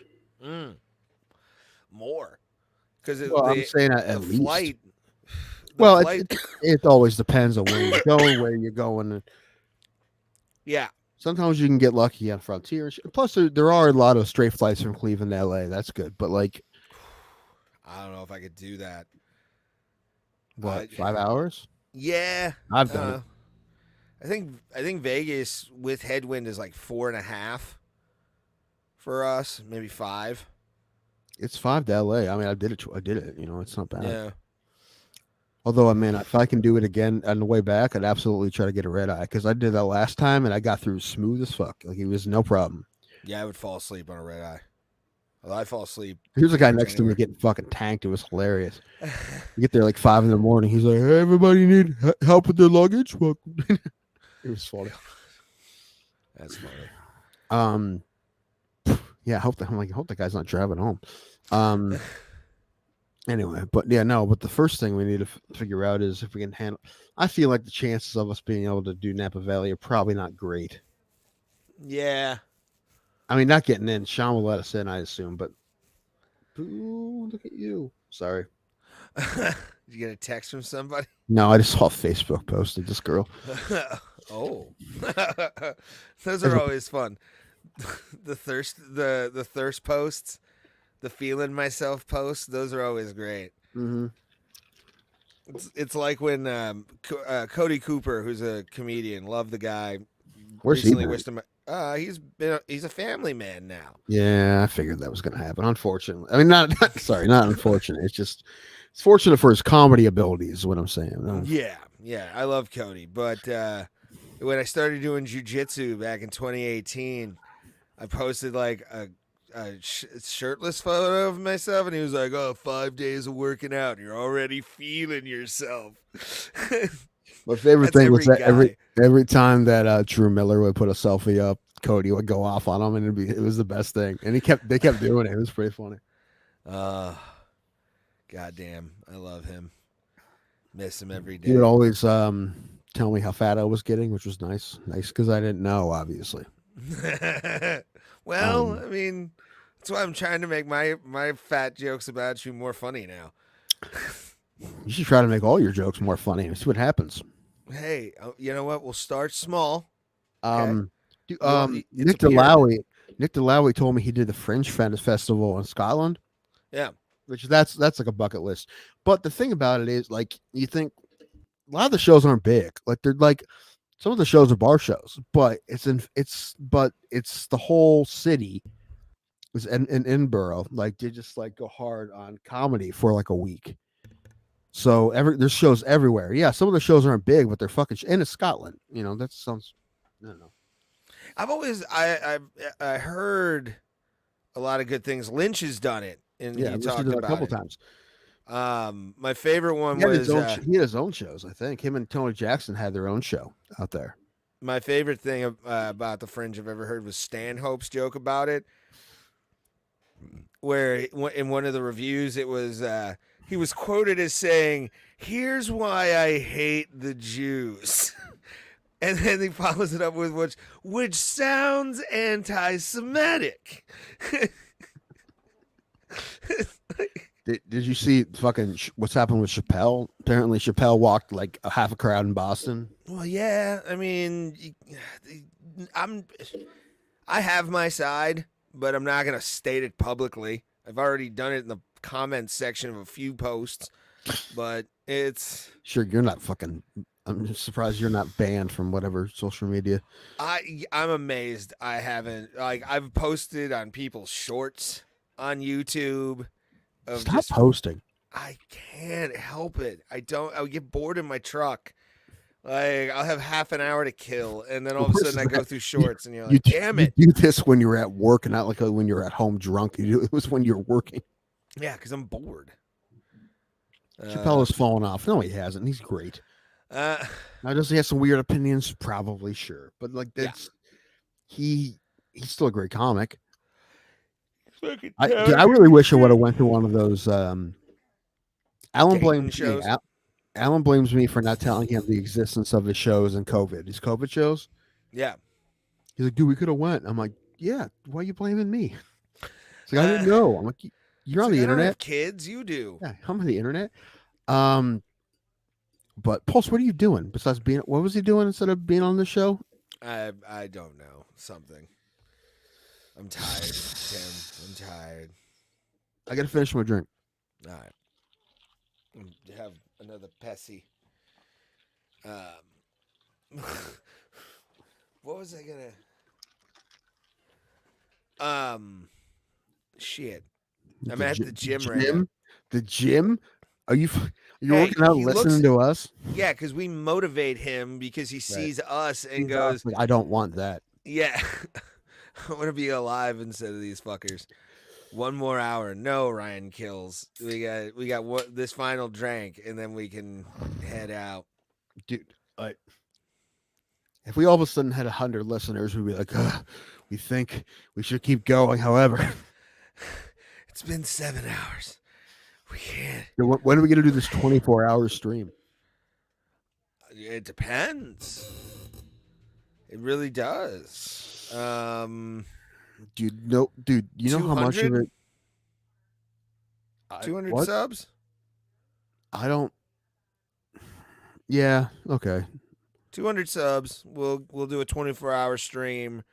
More. Because I'm saying at least. Flight. It always depends on where you're going, where you're going. Yeah. Sometimes you can get lucky on Frontier. Plus, there are a lot of straight flights from Cleveland to LA. That's good. But, like, I don't know if I could do that. What, 5 hours? Yeah. I've done it. I think Vegas with headwind is like 4.5 for us, maybe 5. It's 5 to LA. I mean, I did it. You know, it's not bad. Yeah. Although, I mean, if I can do it again on the way back, I'd absolutely try to get a red eye, because I did that last time and I got through smooth as fuck. Like, it was no problem. Yeah, I would fall asleep on a red eye. Well, I fall asleep. Here's a guy next to me getting fucking tanked. It was hilarious. You get there like 5 in the morning. He's like, "Hey, everybody need help with their luggage?" It was funny. That's funny. Yeah, I hope the guy's not driving home. Anyway, but the first thing we need to figure out is if we can handle. I feel like the chances of us being able to do Napa Valley are probably not great. Yeah. I mean, not getting in. Sean will let us in, I assume, but ooh, look at you. Sorry. Did you get a text from somebody? No, I just saw Facebook posted this girl. Oh, those are always fun. The thirst posts, the feeling myself posts. Those are always great. Mm-hmm. It's like when Cody Cooper, who's a comedian, love the guy. Where's he recently been? wished him. He's a family man now. Yeah, I figured that was going to happen. Unfortunately, I mean, not unfortunate. It's fortunate for his comedy abilities. Is what I'm saying. No. Yeah, I love Cody, but when I started doing jujitsu back in 2018, I posted like a shirtless photo of myself, and he was like, "Oh, 5 days of working out, and you're already feeling yourself." My favorite thing was that guy. every time that Drew Miller would put a selfie up, Cody would go off on him, and it was the best thing. And they kept doing it. It was pretty funny. Goddamn, I love him. Miss him every day. He would always tell me how fat I was getting, which was nice because I didn't know, obviously. Well, I mean, that's why I'm trying to make my fat jokes about you more funny now. You should try to make all your jokes more funny and see what happens. Hey, you know what? We'll start small. Okay. Nick DeLowey told me he did the Fringe Festival in Scotland. Yeah. Which that's like a bucket list. But the thing about it is, like, you think a lot of the shows aren't big. Like, they're like, some of the shows are bar shows, but it's the whole city is in Edinburgh. Like, they just like go hard on comedy for like a week. So there's shows everywhere. Yeah, some of the shows aren't big, but they're fucking and it's Scotland. You know, that sounds, I don't know. I've always I heard a lot of good things. Lynch has done it, and Yeah, he I've talked listened to it about a couple it. times. My favorite one He had was he had his own shows. I think him and Tony Jackson had their own show out there. my favorite thing about the Fringe I've ever heard was Stanhope's joke about it, where in one of the reviews it was he was quoted as saying, "Here's why I hate the Jews." And then he follows it up with which sounds anti-Semitic. Did you see fucking what's happened with Chappelle? Apparently, Chappelle walked like a half a crowd in Boston. Well, yeah. I mean, I have my side, but I'm not gonna state it publicly. I've already done it in the comments section of a few posts, but it's sure you're not fucking. I'm just surprised you're not banned from whatever social media. I'm amazed I haven't. Like, I've posted on people's shorts on YouTube. Stop posting. I can't help it. I'll get bored in my truck. Like, I'll have half an hour to kill, and then all of a sudden I go through shorts, and you're like, damn it. You do this when you're at work and not like when you're at home drunk. It was when you're working. Yeah, because I'm bored. Chappelle has fallen off. No, he hasn't. He's great. Now, does he have some weird opinions? Probably, sure. But like that's he's still a great comic. I really wish I would have went to one of those. Alan blames me. Alan blames me for not telling him the existence of his shows and COVID. His COVID shows. Yeah. He's like, dude, we could have went. I'm like, yeah. Why are you blaming me? It's like, I didn't know. I'm like, you're on the internet. I don't have kids, you do. Yeah, I'm on the internet. But Pulse, what are you doing besides being? What was he doing instead of being on the show? I don't know. Something. I'm tired, Tim. I'm tired. I gotta finish my drink. All right. Have another Pepsi. What was I gonna? Shit. I'm at the gym right now. The gym? Are you working out listening to us? Yeah, because we motivate him because he sees us and goes, I don't want that. Yeah. I want to be alive instead of these fuckers. One more hour. No, Ryan Kills. We got this final drink, and then we can head out. Dude, if we all of a sudden had 100 listeners, we'd be like, we think we should keep going. However, it's been 7 hours. We can't. When are we going to do this 24-hour stream? It depends. It really does. Dude, no, dude. You know how much of 200? it? 200 what? subs? I don't. Yeah. Okay. 200 subs. We'll do a 24-hour stream.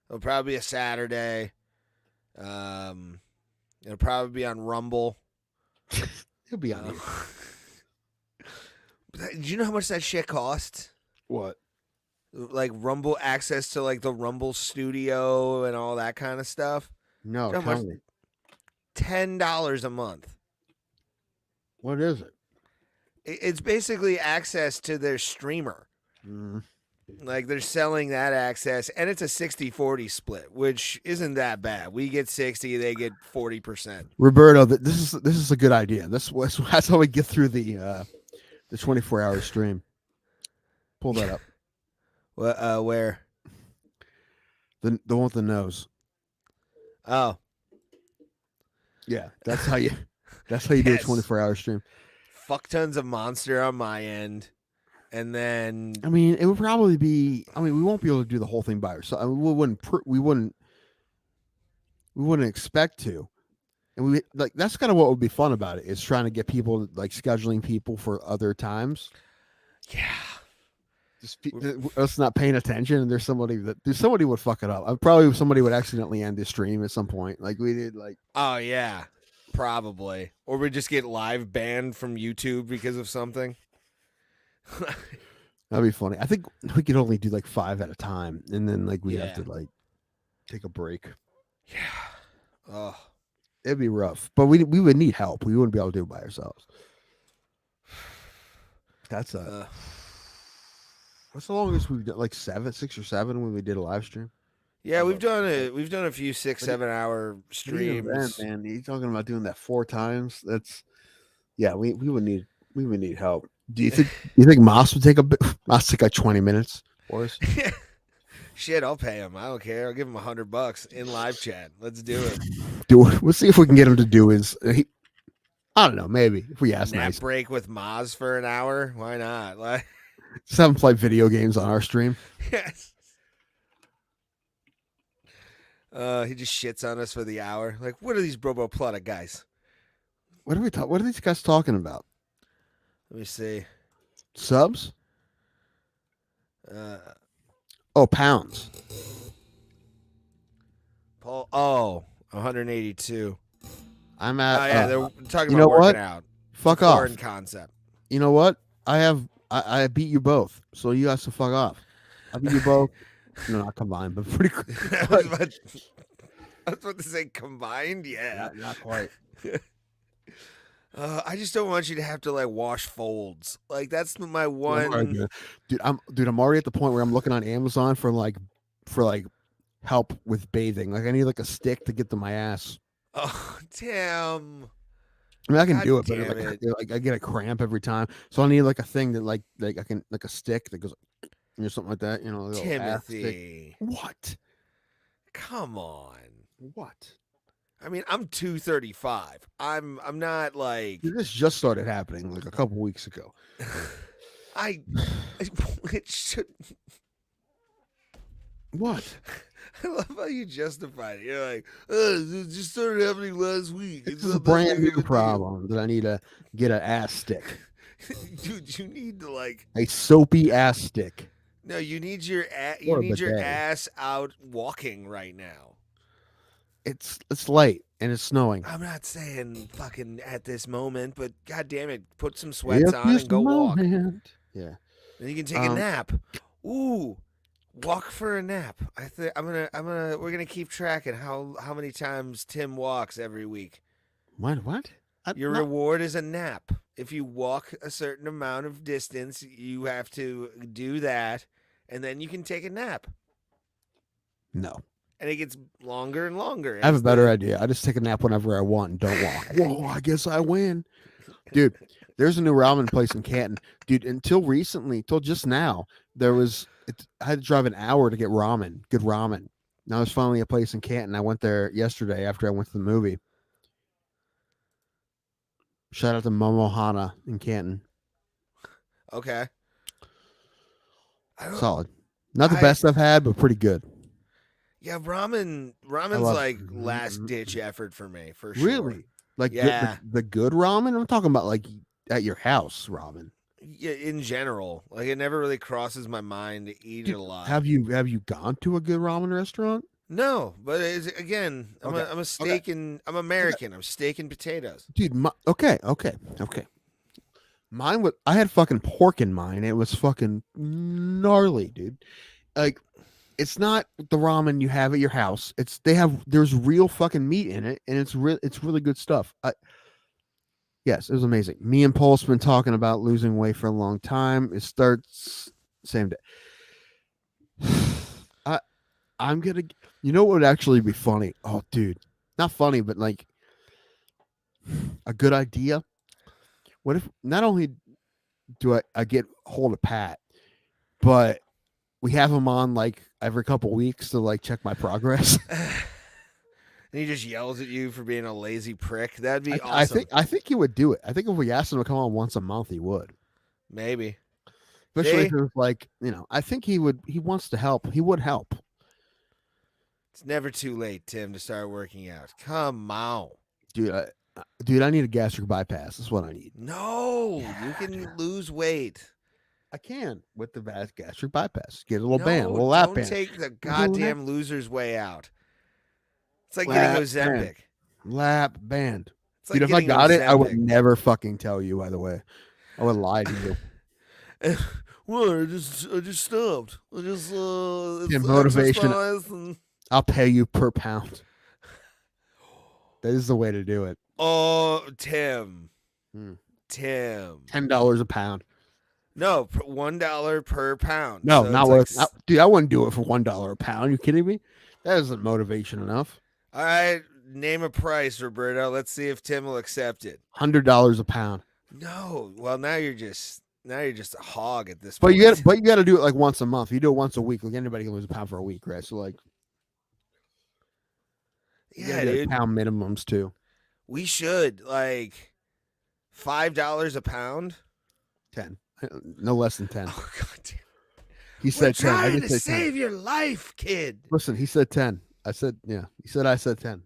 It'll probably be a Saturday. It'll probably be on Rumble. He'll be on here. Do you know how much that shit costs? What? Like Rumble access to like the Rumble studio and all that kind of stuff. No, You know how tell much- me. $10 a month. What is it? It's basically access to their streamer. Mm. Like they're selling that access, and it's a 60-40 split, which isn't that bad. We get 60, they get 40%. Roberto, this is a good idea. That's how we get through the 24-hour stream. Pull that up. Where? The one with the nose. Oh, Yeah, that's how you do a Yes. 24-hour stream. fuck tons of Monster on my end, and then I mean, it would probably be. I mean, we won't be able to do the whole thing by ourselves. I mean, we wouldn't expect to. And we like that's kind of what would be fun about it is trying to get people like scheduling people for other times. yeah. Just us not paying attention, and there's somebody would fuck it up. Probably somebody would accidentally end the stream at some point, like we did. Like, Oh yeah, probably, or we just get live banned from YouTube because of something. that'd be funny. I think we could only do like 5 at a time, and then like we have Yeah. to like take a break. Yeah. Oh. It'd be rough, but we would need help. We wouldn't be able to do it by ourselves. That's what's the longest we've done? Like 6 or 7 when we did a live stream. Yeah, we've done a few 6-7 hour streams. Man, you're talking about doing that 4 times. That's we would need help. Do you think Moss would take Moss take like 20 minutes for us? Shit, I'll pay him. I don't care. I'll give him $100 in live chat. Let's do it. We'll see if we can get him to do his. I don't know. Maybe if we ask Nap nice. break with Maz for an hour. Why not? Like, Just have him play video games on our stream. yes. He just shits on us for the hour. Like, what are these Brobo Plata guys? What are these guys talking about? Let me see. Subs? Oh, pounds. Paul. Oh, 182. I'm Oh at. yeah, they're talking you about know what? working out. Fuck Foreign off. concept. You know what? I beat you both, so you guys to fuck off. I beat you both. No, not combined, but pretty quick. I was about to say combined. Yeah. Not quite. I just don't want you to have to like wash folds. Like that's my one. Dude, I'm already at the point where I'm looking on Amazon for help with bathing. Like I need like a stick to get to my ass. Oh damn! I mean, I can God do it, but damn like I get a cramp every time. So I need like a thing that like I can like a stick that goes, something like that. You know, a little ass stick. Timothy, What? come on. What? I mean, I'm 235. I'm not like Dude, this just started happening like a couple weeks ago. it should. What? I love how you justified it. You're like, it just started happening last week. This It's is a not that brand big of new a deal." problem that I need to get an ass stick, Dude, you need to like. a soapy ass stick. No, you need your Or a you need your bidet. ass out walking right now. It's late and it's snowing. I'm not saying fucking at this moment, but god damn it, put some sweats on and go walk. Yeah. Then you can take a nap. Ooh, walk for a nap. We're gonna keep tracking how many times Tim walks every week. What? Your reward is a nap. If you walk a certain amount of distance, you have to do that, and then you can take a nap. No. And it gets longer and longer. I have a better idea. I just take a nap whenever I want and don't walk. Whoa, I guess I win. Dude, there's a new ramen place in Canton. Dude, until just now, I had to drive an hour to get ramen, good ramen. Now there's finally a place in Canton. I went there yesterday after I went to the movie. Shout out to Momohana in Canton. Okay. Solid. Not the best I've had, but pretty good. Yeah, ramen's love- like last ditch effort for me, for sure. Really? Like Yeah. the good ramen? I'm talking about like at your house ramen. Yeah, in general, like it never really crosses my mind to eat it a lot. Have you gone to a good ramen restaurant? No, but again, I'm Okay, a steak and I'm American. I'm steak and potatoes. Dude, okay. I had fucking pork in mine. It was fucking gnarly, dude. Like, it's not the ramen you have at your house. There's real fucking meat in it, and it's really good stuff. Yes, it was amazing. Me and Paul's been talking about losing weight for a long time. It starts same day. I'm gonna. You know what would actually be funny? Oh, dude, not funny, but like a good idea. What if not only do I get hold of Pat, but we have him on like every couple weeks to like check my progress. And he just yells at you for being a lazy prick. That'd be awesome. I think he would do it. I think if we asked him to come on once a month, he would. Maybe. Especially if it was like, I think he wants to help. He would help. It's never too late, Tim, to start working out. Come on. Dude, I need a gastric bypass. That's what I need. No, you can lose weight. I can with the gastric bypass. Get a little band, a little lap don't band. take the goddamn loser's way out. It's like getting Ozempic. Lap band. It's like Dude, if I getting got it, I would Ozempic. never fucking tell you, by the way. I would lie to you. Well, I just stopped. I just motivation. and... I'll pay you per pound. That is the way to do it. Oh, Tim. Tim. $10 a pound. No, $1 per pound. No, So not it's worth. Dude, I wouldn't do it for $1 a pound. You kidding me? That isn't motivation enough. All right, name a price, Roberto. Let's see if Tim will accept it. $100 a pound. No, well now you're just a hog at this But point. you got to do it like once a month. You do it once a week. Like anybody can lose a pound for a week, right? So like, yeah, dude. Pound minimums too. We should like $5 a pound. 10, no less than 10. Oh god damn. He said 10. I Trying didn't to say 10. save your life, kid. Listen, he said 10. I said, yeah. He said I said 10.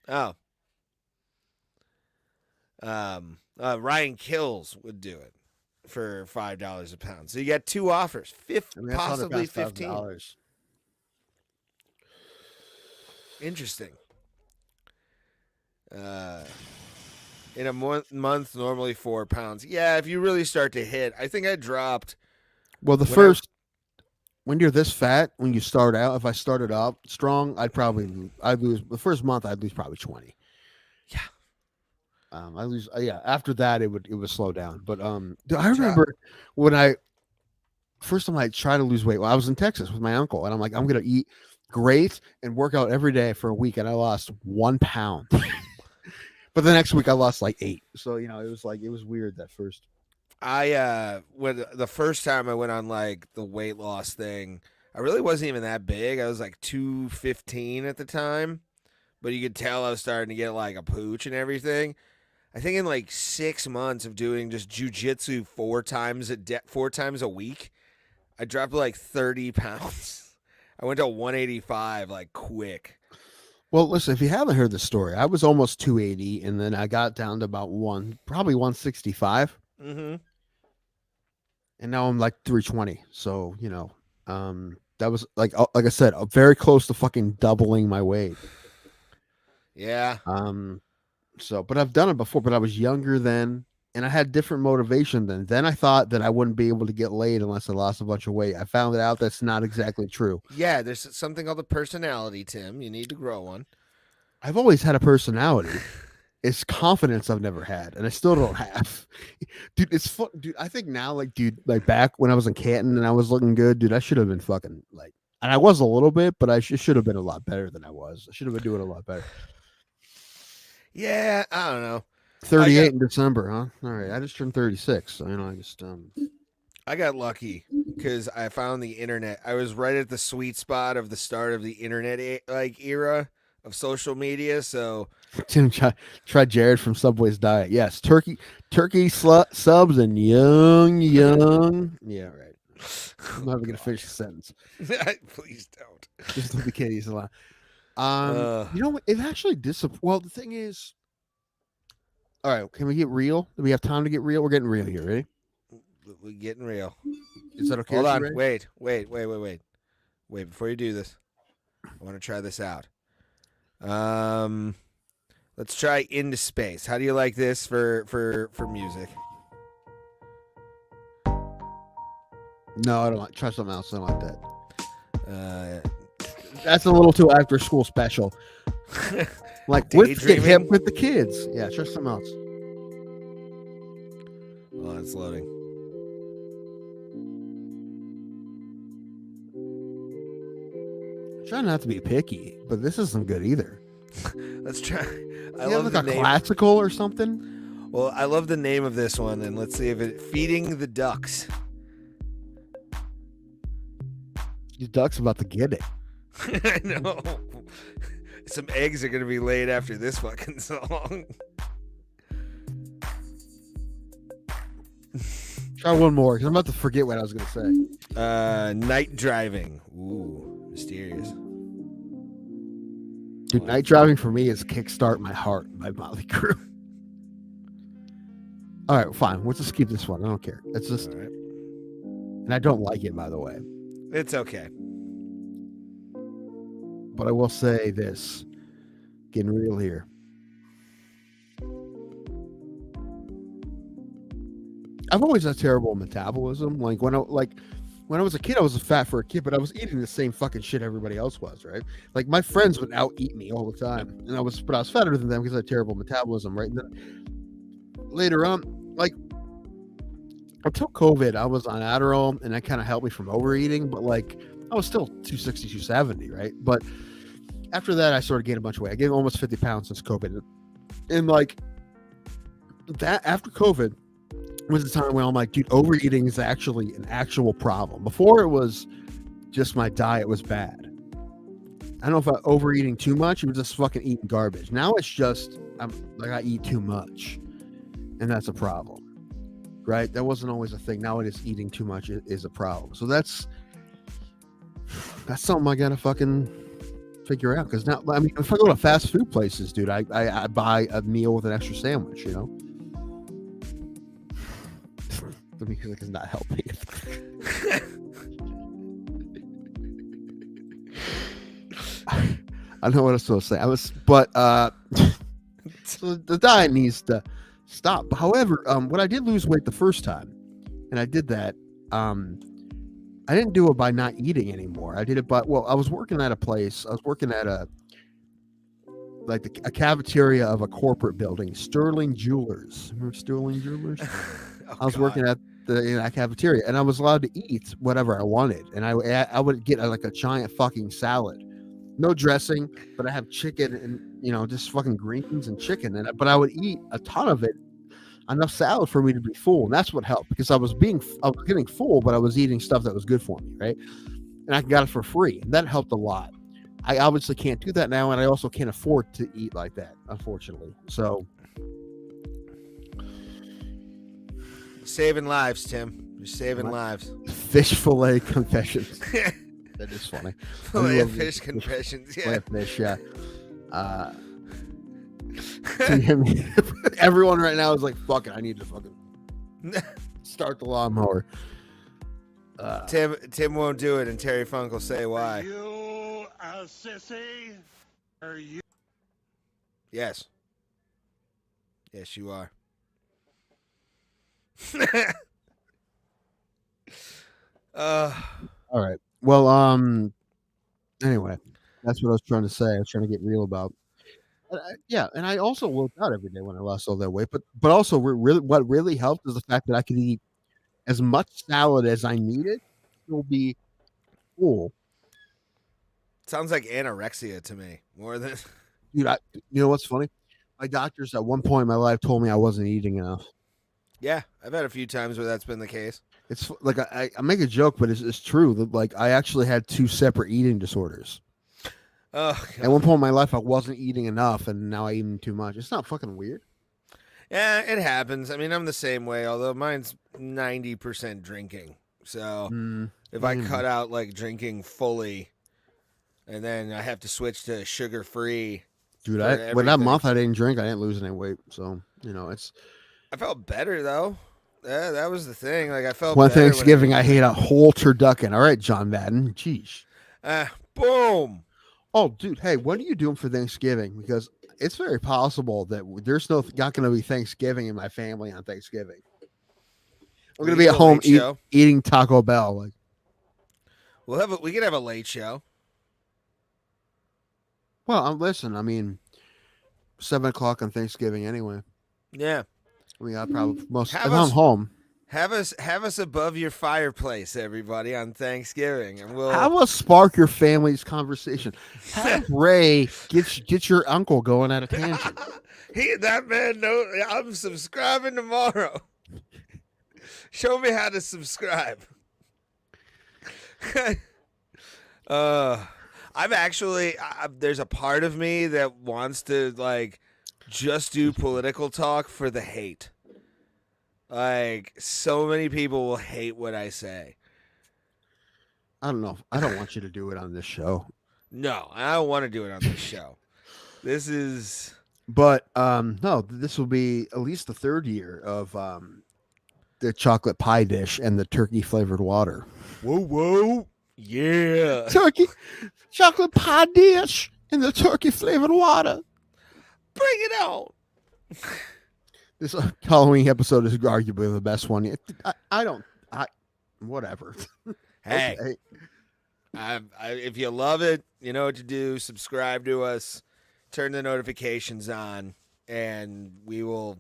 Oh. Ryan Kills would do it for $5 a pound. So you got two offers, possibly 15. $15. Interesting. In a month, normally 4 pounds. Yeah, if you really start to hit, I think I dropped. Well, when you're this fat, when you start out, if I started out strong, I'd lose the first month. I'd lose probably 20. Yeah. I lose. Yeah. After that, it would slow down. But I remember when first time I tried to lose weight. Well, I was in Texas with my uncle, and I'm like, I'm gonna eat great and work out every day for a week, and I lost 1 pound. But the next week I lost like 8. So it was weird that first. When the first time I went on like the weight loss thing, I really wasn't even that big. I was like 215 at the time, but you could tell I was starting to get like a pooch and everything. I think in like 6 months of doing just jujitsu 4 times a week, I dropped like 30 pounds. I went to 185 like quick. Well, listen, if you haven't heard the story, I was almost 280, and then I got down to about probably 165. Mm-hmm. And now I'm like 320. So, that was like I said, very close to fucking doubling my weight. Yeah. But I've done it before, but I was younger then, and I had different motivation then. Then I thought that I wouldn't be able to get laid unless I lost a bunch of weight. I found out that's not exactly true. Yeah, there's something called a personality, Tim. You need to grow one. I've always had a personality. It's confidence I've never had, and I still don't have. Dude, it's fun. Dude, I think now, like back when I was in Canton and I was looking good, dude, I should have been fucking like, and I was a little bit, but I should have been a lot better than I was. I should have been doing a lot better. Yeah, I don't know. 38 in December, huh? All right, I just turned 36, so I got lucky because I found the internet. I was right at the sweet spot of the start of the internet era of social media. So Tim, try Jared from Subway's diet. Yes, turkey subs and young. Yeah, right. I'm never gonna finish the sentence. Please don't. Just let the kitties alone. You know what? It actually Well, the thing is, all right. Can we get real? Do we have time to get real? We're getting real here. Ready? We're getting real. Is that okay? Hold with on. you, Ray? Wait. Before you do this, I want to try this out. Let's try Into Space. How do you like this for music? No, I don't like. Try something else. I don't like that. Uh, That's a little too after school special. Like, let's get hip Daydreaming? with the kids. Yeah, try something else. Oh, it's loading. Try not to be picky, but this isn't good either. Let's try. I You have love like the a name. classical or something. Well, I love the name of this one, and let's see if it Feeding the Ducks. Your duck's about to get it. I know. Some eggs are gonna be laid after this fucking song. Try one more, because I'm about to forget what I was gonna say. Night Driving. Ooh, mysterious. Dude, night driving for me is Kickstart My Heart by Motley Crue. All right, fine. Let's just keep this one. I don't care. It's just, All right. and I don't like it, by the way. It's okay. But I will say this, getting real here. I've always had terrible metabolism. Like when I was a kid, I was fat for a kid, but I was eating the same fucking shit everybody else was, right? Like my friends would out eat me all the time, and I was fatter than them because I had terrible metabolism, right? And then later on, like until COVID, I was on Adderall, and that kind of helped me from overeating, but like I was still 260, 270, right? But after that, I started gaining a bunch of weight. I gained almost 50 pounds since COVID, and like that after COVID was the time when I'm like, dude, overeating is actually an actual problem. Before it was just my diet was bad. I don't know if I overeating too much, it was just fucking eating garbage. Now it's just I eat too much, and that's a problem, right? That wasn't always a thing. Now it is eating too much is a problem. So that's something I gotta fucking figure out. Because now, I mean, if I go to fast food places, dude, I buy a meal with an extra sandwich, you know. Because it's not helping. I know what I was supposed to say. So the diet needs to stop. However, when I did lose weight the first time, and I did that, I didn't do it by not eating anymore. I did it by, I was working at a place. I was working at a cafeteria of a corporate building, Sterling Jewelers. Remember Sterling Jewelers? I was working at the cafeteria, and I was allowed to eat whatever I wanted, and I would get like a giant fucking salad, no dressing, but I have chicken and just fucking greens and chicken, but I would eat a ton of it, enough salad for me to be full, and that's what helped because I was getting full, but I was eating stuff that was good for me, right? And I got it for free, and that helped a lot. I obviously can't do that now, and I also can't afford to eat like that, unfortunately. So. Saving lives, Tim. You're saving lives. Fish fillet confessions. That is funny. Fillet of fish confessions. Yeah. Fish, yeah. Everyone right now is like, fuck it, I need to fucking start the lawnmower. Tim won't do it, and Terry Funk will say why. Are you a sissy? Are you? Yes. Yes, you are. All right. Well, anyway, that's what I was trying to say. I was trying to get real about. Yeah, and I also worked out every day when I lost all that weight. But also, what really helped is the fact that I could eat as much salad as I needed. Still be full. Sounds like anorexia to me more than. Dude, you know what's funny? My doctors at one point in my life told me I wasn't eating enough. Yeah, I've had a few times where that's been the case. It's like I make a joke, but it's true that like I actually had 2 separate eating disorders. Oh, God. At one point in my life, I wasn't eating enough, and now I eat too much. It's not fucking weird. Yeah, it happens. I mean, I'm the same way, although mine's 90% drinking. So if I cut out like drinking fully, and then I have to switch to sugar free. Dude, when that month I didn't drink, I didn't lose any weight. So I felt better though. Yeah, that was the thing. Like I felt one better Thanksgiving I hate a whole turducken. All right, John Madden. Jeez. Boom. Oh, dude. Hey, what are you doing for Thanksgiving? Because it's very possible that there's not going to be Thanksgiving in my family on Thanksgiving. I'm going to be at home eating Taco Bell. Like, we could have a late show. Well, listen. I mean, 7 o'clock on Thanksgiving anyway. Yeah. I mean, I probably if I'm home. Have us above your fireplace, everybody, on Thanksgiving, and we'll have us spark your family's conversation. Have Ray get your uncle going at a tangent. That man knows. I'm subscribing tomorrow. Show me how to subscribe. There's a part of me that wants to like just do political talk for the hate. Like, so many people will hate what I say. I don't know. I don't want you to do it on this show. No, I don't want to do it on this show. This is... But, no, this will be at least the third year of the chocolate pie dish and the turkey-flavored water. Whoa. Yeah. Chocolate pie dish and the turkey-flavored water. Bring it on. This Halloween episode is arguably the best one. Whatever. Hey, okay. If you love it, you know what to do. Subscribe to us, turn the notifications on, and we will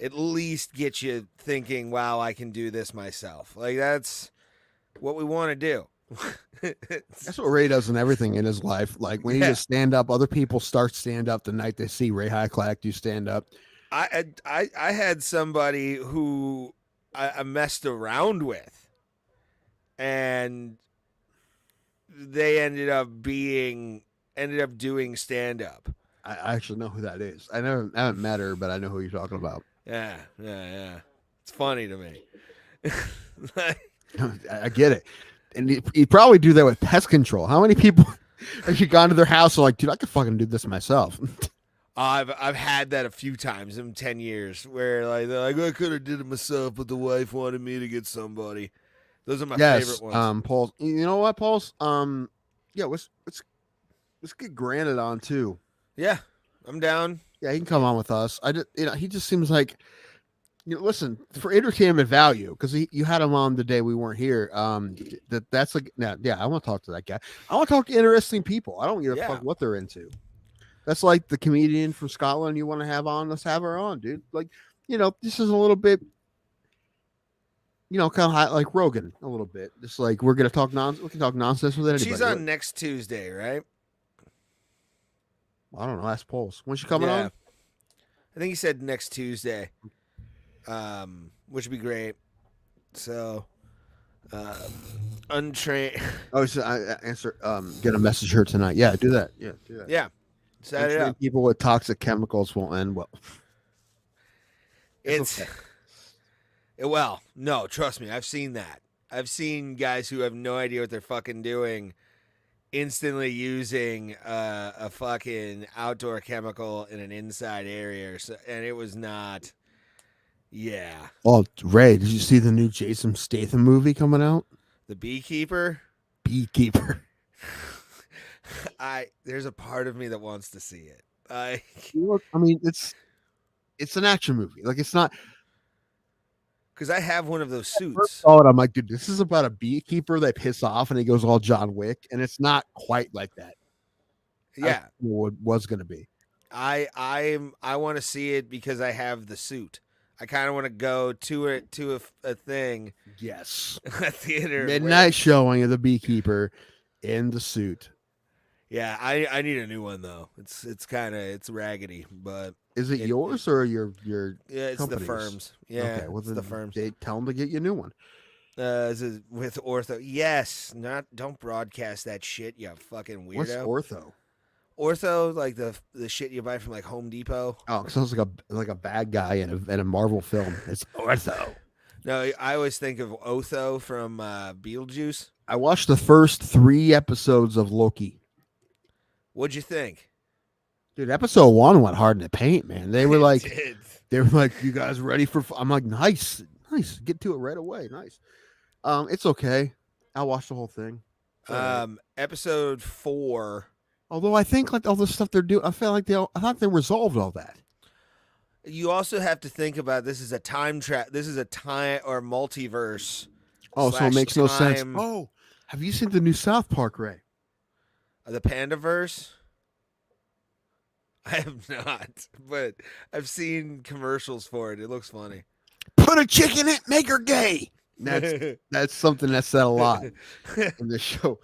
at least get you thinking, wow, I can do this myself. Like, that's what we want to do. That's what Ray does in everything in his life. Like, when he just stand up, other people start stand up the night they see Ray Hyclack do stand up. I had somebody who I messed around with, and they ended up doing stand up. I actually know who that is. I haven't met her, but I know who you're talking about. Yeah. It's funny to me. I get it. And you probably do that with pest control. How many people have you gone to their house and like, dude, I could fucking do this myself? I've had that a few times in 10 years where like they're like, I could have did it myself, but the wife wanted me to get somebody. Those are my favorite ones. Paul. You know what, Paul's? Yeah, let's get Granted on too. Yeah, I'm down. Yeah, he can come on with us. He just seems like, listen, for entertainment value, because you had him on the day we weren't here. That's like, I want to talk to that guy. I want to talk to interesting people. I don't give a fuck what they're into. That's like the comedian from Scotland you want to have on. Let's have her on, dude. Like, this is a little bit, kind of high, like Rogan, a little bit. Just like we can talk nonsense with anybody. She's on next Tuesday, right? I don't know. Ask Pulse. When's she coming on? I think he said next Tuesday, which would be great. So, untrained. Oh, so I answer. Get a message her tonight. Yeah, do that. Yeah, do that. Yeah. Set it up. People with toxic chemicals won't end well. Well, no, trust me, I've seen that. I've seen guys who have no idea what they're fucking doing, instantly using a fucking outdoor chemical in an inside area, and it was not. Yeah. Oh, Ray, did you see the new Jason Statham movie coming out? The Beekeeper. There's a part of me that wants to see it. I mean, it's an action movie. Like, it's not. Because I have one of those suits. Oh, and I'm like, dude, this is about a beekeeper that piss off and he goes all John Wick, and it's not quite like that. Yeah, what was going to be. I want to see it because I have the suit. I kind of want to go to a thing. Yes, a theater midnight showing of the Beekeeper in the suit. Yeah, I need a new one though. It's raggedy, but is it yours or your? Yeah, it's company's? The firm's. Yeah, okay, well, it's the firm's. They tell them to get you a new one. Is it with ortho? Yes. Don't broadcast that shit, you fucking weirdo. What's ortho? Ortho, like the shit you buy from like Home Depot. Oh, it sounds like a bad guy in a Marvel film. It's ortho. No, I always think of Otho from Beetlejuice. I watched the first 3 episodes of Loki. What'd you think? Dude, episode 1 went hard in the paint, man. They were It like, did. you guys ready for? I'm like, nice. Get to it right away. Nice. It's okay. I'll watch the whole thing. Episode 4. Although I think like all the stuff they're doing, I feel like I thought they resolved all that. You also have to think about this is a time trap. This is a time or multiverse. Oh, so it makes no sense. time- Oh, have you seen the new South Park, Ray? The Pandaverse? I have not, but I've seen commercials for it. It looks funny. Put a chick in it, make her gay. That's something that's said a lot in the show.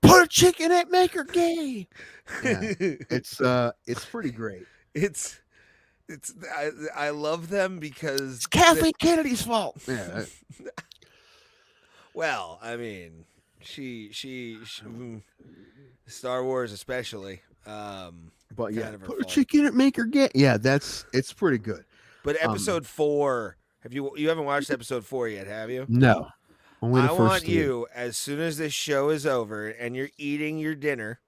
Put a chick in it, make her gay. Yeah, it's pretty great. I love them because It's Kathleen Kennedy's fault. Yeah. Well, I mean, she Star Wars especially. But yeah, kind of her put a fault. chick in it, make her gay. Yeah, it's pretty good. But episode 4, you haven't watched episode 4 yet, have you? No, only the I first want 3. you, as soon as this show is over and you're eating your dinner,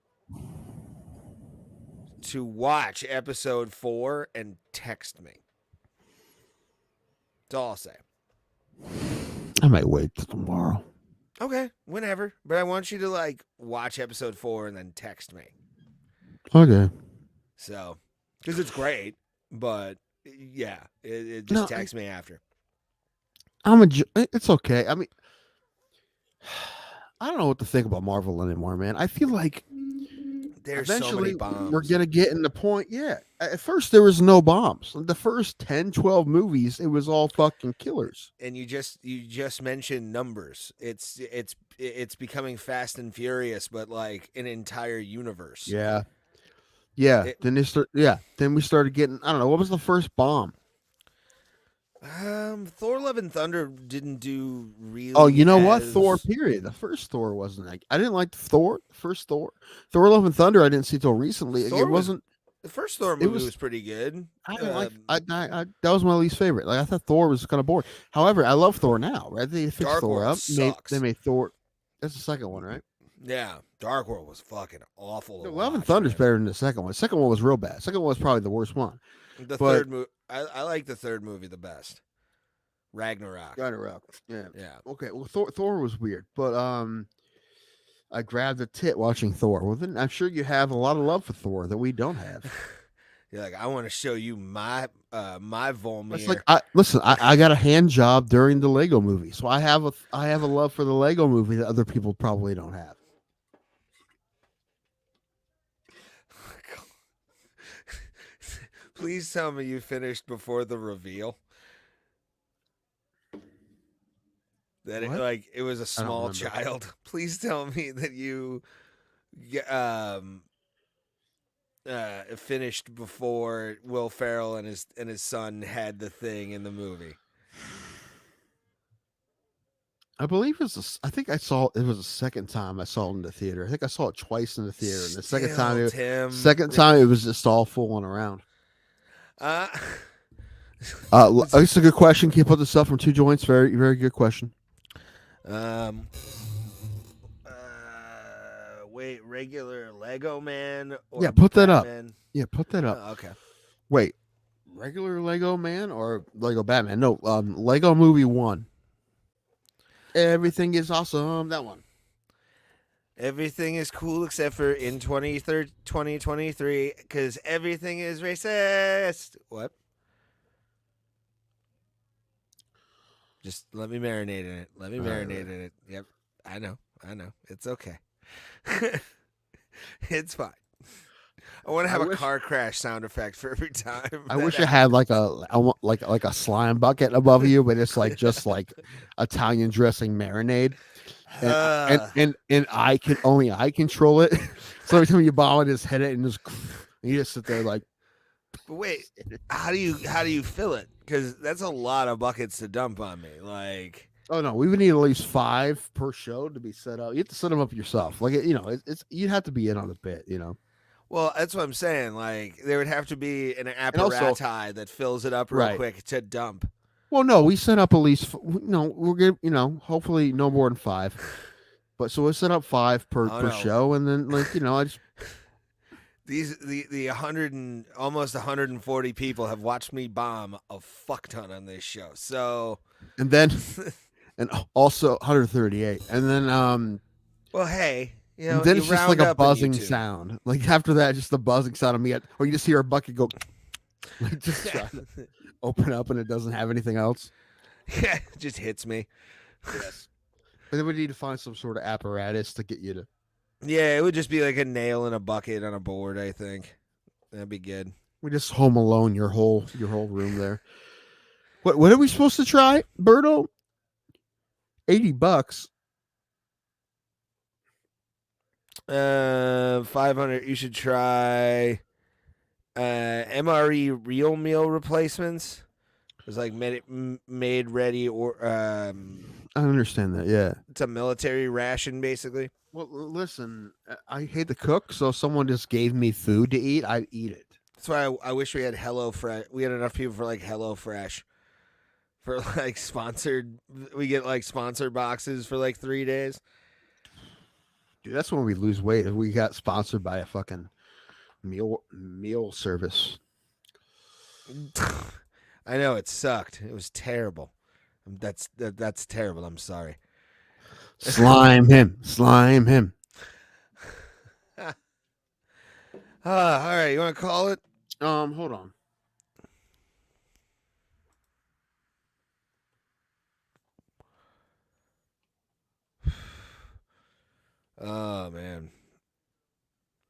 to watch episode 4 and text me. That's all I'll say. I might wait till tomorrow. Okay, whenever. But I want you to like watch episode 4 and then text me. Okay. So, because it's great, but yeah, it just text me after. It's okay. I mean, I don't know what to think about Marvel anymore, man. I feel like There's so eventually many bombs. we're gonna get in the point. Yeah, at first there was no bombs. The first 10, 12 movies, it was all fucking killers. And you just mentioned numbers. It's becoming Fast and Furious, but like an entire universe. Yeah. Then we started getting. I don't know, what was the first bomb? Thor: Love and Thunder didn't do really. Oh, you know what? Thor. Period. The first Thor wasn't. I didn't like Thor. First Thor. Thor: Love and Thunder. I didn't see till recently. Thor it wasn't. The first Thor movie was pretty good. I didn't like. That was my least favorite. Like I thought Thor was kind of boring. However, I love Thor now. Right? They fixed Dark Thor World up. sucks. They made Thor. That's the second one, right? Yeah, Dark World was fucking awful. Love and Thunder's better than the second one. The second one was real bad. Second one was probably the worst one. Third movie, I like the third movie the best. Ragnarok. Yeah. Yeah. Okay. Well, Thor was weird, but I grabbed a tit watching Thor. Well, then I'm sure you have a lot of love for Thor that we don't have. You're like, I want to show you my Volmir. It's like, I got a hand job during the Lego movie, so I have a love for the Lego movie that other people probably don't have. Please tell me you finished before the reveal. That it was a small child. Please tell me that you finished before Will Ferrell and his son had the thing in the movie. I believe I think I saw it was the second time I saw it in the theater. I think I saw it twice in the theater, and the second time it was just all fooling around. It's a good question. Can you put this up from Two Joints? Very, very good question. Wait, regular Lego Man? Or Yeah, put that Batman? up. Yeah, put that up. Oh, okay. Wait, regular Lego Man or Lego Batman? No, Lego Movie 1. Everything is awesome. That one. Everything is cool except for in 2023 because everything is racist. What? Just let me marinate in it. Let me marinate in it. Yep. I know. It's okay. It's fine. I want to have a car crash sound effect for every time. I wish I had like a slime bucket above you, but it's like just like Italian dressing marinade. And I control it. So every time you bomb it, just hit it and you just sit there like. But wait, how do you fill it? Because that's a lot of buckets to dump on me. Like, oh no, we would need at least 5 per show to be set up. You have to set them up yourself. Like it's you'd have to be in on the bit. Well, that's what I'm saying. Like, there would have to be an apparatus that fills it up real quick to dump. Well, no, we set up at least. No, we're good. Hopefully no more than 5. But so we set up 5 per no. show, and then I just. The 100 and almost 140 people have watched me bomb a fuck ton on this show. So and then and also 138, and then well, hey, and then you it's just round like a up on buzzing YouTube. sound. Like after that, just the buzzing sound of me, or you just hear a bucket go, like just trying to open up, and it doesn't have anything else. Yeah, it just hits me. Yes. But then we need to find some sort of apparatus to get you to. Yeah, it would just be like a nail in a bucket on a board. I think that'd be good. We just Home Alone your whole room there. What are we supposed to try, Berto? $80. 500. You should try MRE real meal replacements. It's like made ready or I understand that. Yeah, it's a military ration basically. Well, listen, I hate to cook, so if someone just gave me food to eat, I'd eat it. That's why I wish we had HelloFresh. We had enough people for like HelloFresh. For like sponsored, we get like sponsored boxes for like 3 days. Dude, that's when we lose weight. If we got sponsored by a fucking meal service. I know it sucked. It was terrible. That's terrible. I'm sorry. Slime him. All right. You want to call it? Hold on. Oh man.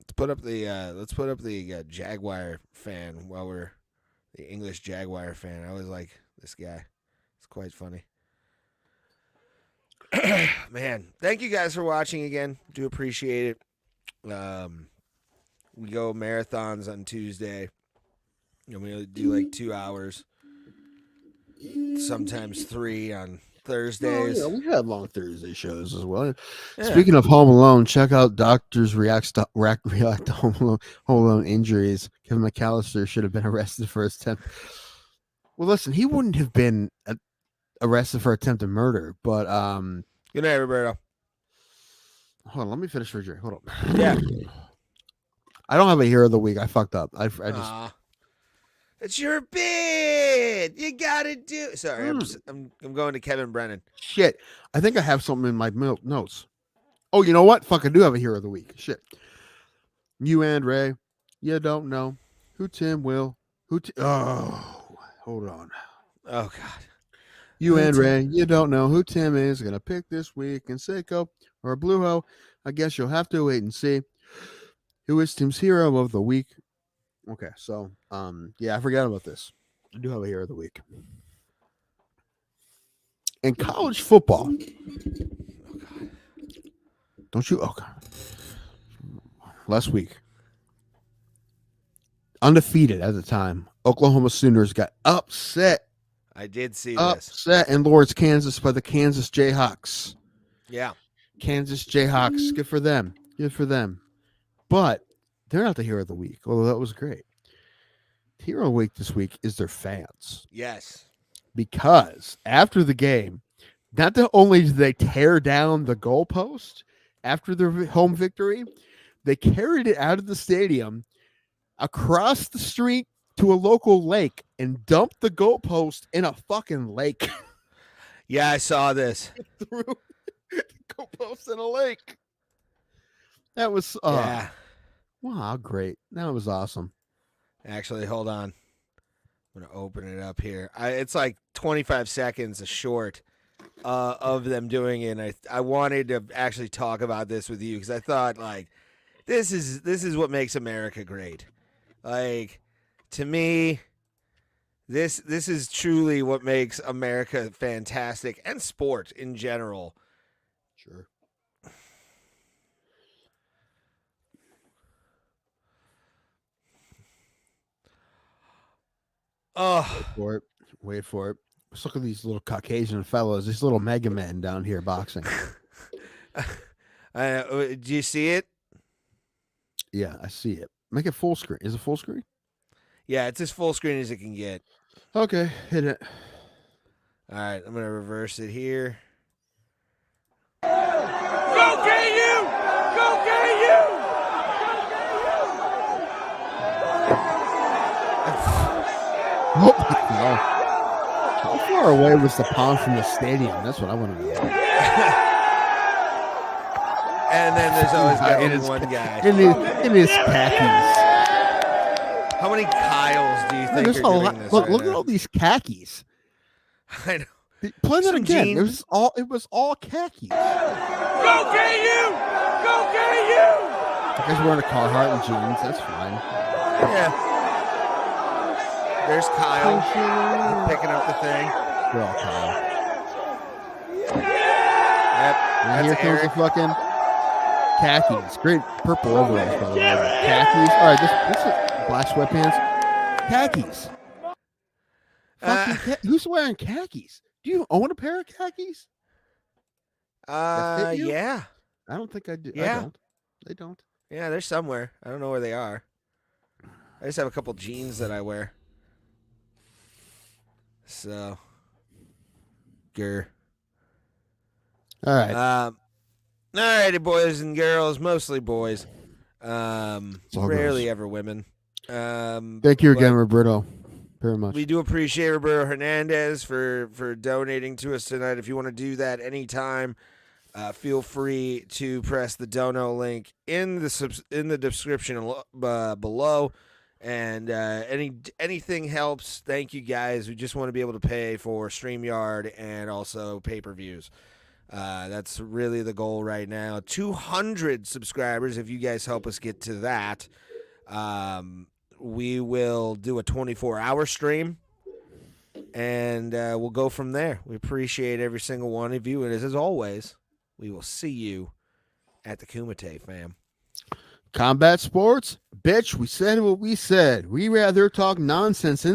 Let's put up the Jaguar fan while we're the English Jaguar fan. I always like this guy. It's quite funny. Man, thank you guys for watching again. Do appreciate it. We go marathons on Tuesday. We do like 2 hours. Sometimes 3 on Thursdays. Oh, yeah, we had long Thursday shows as well. Yeah. Speaking of Home Alone, check out Doctors React to Home Alone injuries. Kevin McAllister should have been arrested for his attempt. Well, listen, he wouldn't have been arrested for attempted murder, but good night, Roberto. Hold on, let me finish for Jerry. Hold on. Yeah. I don't have a hero of the week. I fucked up. I just. It's your bid. You gotta do. Sorry, I'm going to Kevin Brennan. Shit, I think I have something in my notes. Oh, you know what? Fuck, I do have a hero of the week. Shit. You and Ray, you don't know who Tim will. Oh, hold on. Oh God. You and Ray, you don't know who Tim is gonna pick this week in Seiko or Blueho. I guess you'll have to wait and see. Who is Tim's hero of the week? Okay, so yeah, I forgot about this. I do have a hero of the week. In college football. Oh God. Don't you? Oh God. Last week. Undefeated at the time. Oklahoma Sooners got upset. I did see upset in Lawrence, Kansas by the Kansas Jayhawks. Yeah. Kansas Jayhawks. Good for them. Good for them. But they're not the hero of the week, although that was great. The hero of the week this week is their fans. Yes. Because after the game, not only did they tear down the goalpost after their home victory, they carried it out of the stadium across the street to a local lake and dumped the goalpost in a fucking lake. Yeah, I saw this. Threw the goalpost in a lake. That was yeah. Wow, great. That was awesome. Actually, hold on. I'm going to open it up here. It's like 25 seconds a short of them doing it. And I wanted to actually talk about this with you because I thought, like, this is what makes America great. Like, to me, this is truly what makes America fantastic and sport in general. Sure. Oh, wait for it. Let's look at these little Caucasian fellows, these little mega men down here boxing. Do you see it? Yeah, I see it. Make it full screen. Is it full screen? Yeah, it's as full screen as it can get. Okay, hit it. All right, I'm going to reverse it here. Go get you! Go get you! Oh, no. How far away was the pond from the stadium? That's what I want to know. And then there's always got one guy. In his khakis. How many Kyles do you think There's are a doing lot. this Look, right look at now? all these khakis. I know. Play that Some again. jeans. It was all khakis. Go get you! Go get you! You guys wearing a Carhartt and jeans. That's fine. Yeah. There's Kyle picking up the thing. They're all Kyle. Yep. And That's here comes Eric. the fucking khakis. Great purple overalls, by the way. Khakis. All right, this is black sweatpants. Khakis. Who's wearing khakis? Do you own a pair of khakis? That fit you? Yeah. I don't think I do. Yeah. I don't. They don't. Yeah, they're somewhere. I don't know where they are. I just have a couple jeans that I wear. So, grr. All right. All righty, boys and girls, mostly boys. all Rarely girls. ever women. Thank you again, Roberto, very much. We do appreciate Roberto Hernandez for donating to us tonight. If you want to do that anytime, feel free to press the dono link in the description below. And anything helps. Thank you, guys. We just want to be able to pay for StreamYard and also pay-per-views. That's really the goal right now. 200 subscribers. If you guys help us get to that, we will do a 24-hour stream, and we'll go from there. We appreciate every single one of you, and as always, we will see you at the Kumite, fam. Combat sports? Bitch, we said what we said. We rather talk nonsense in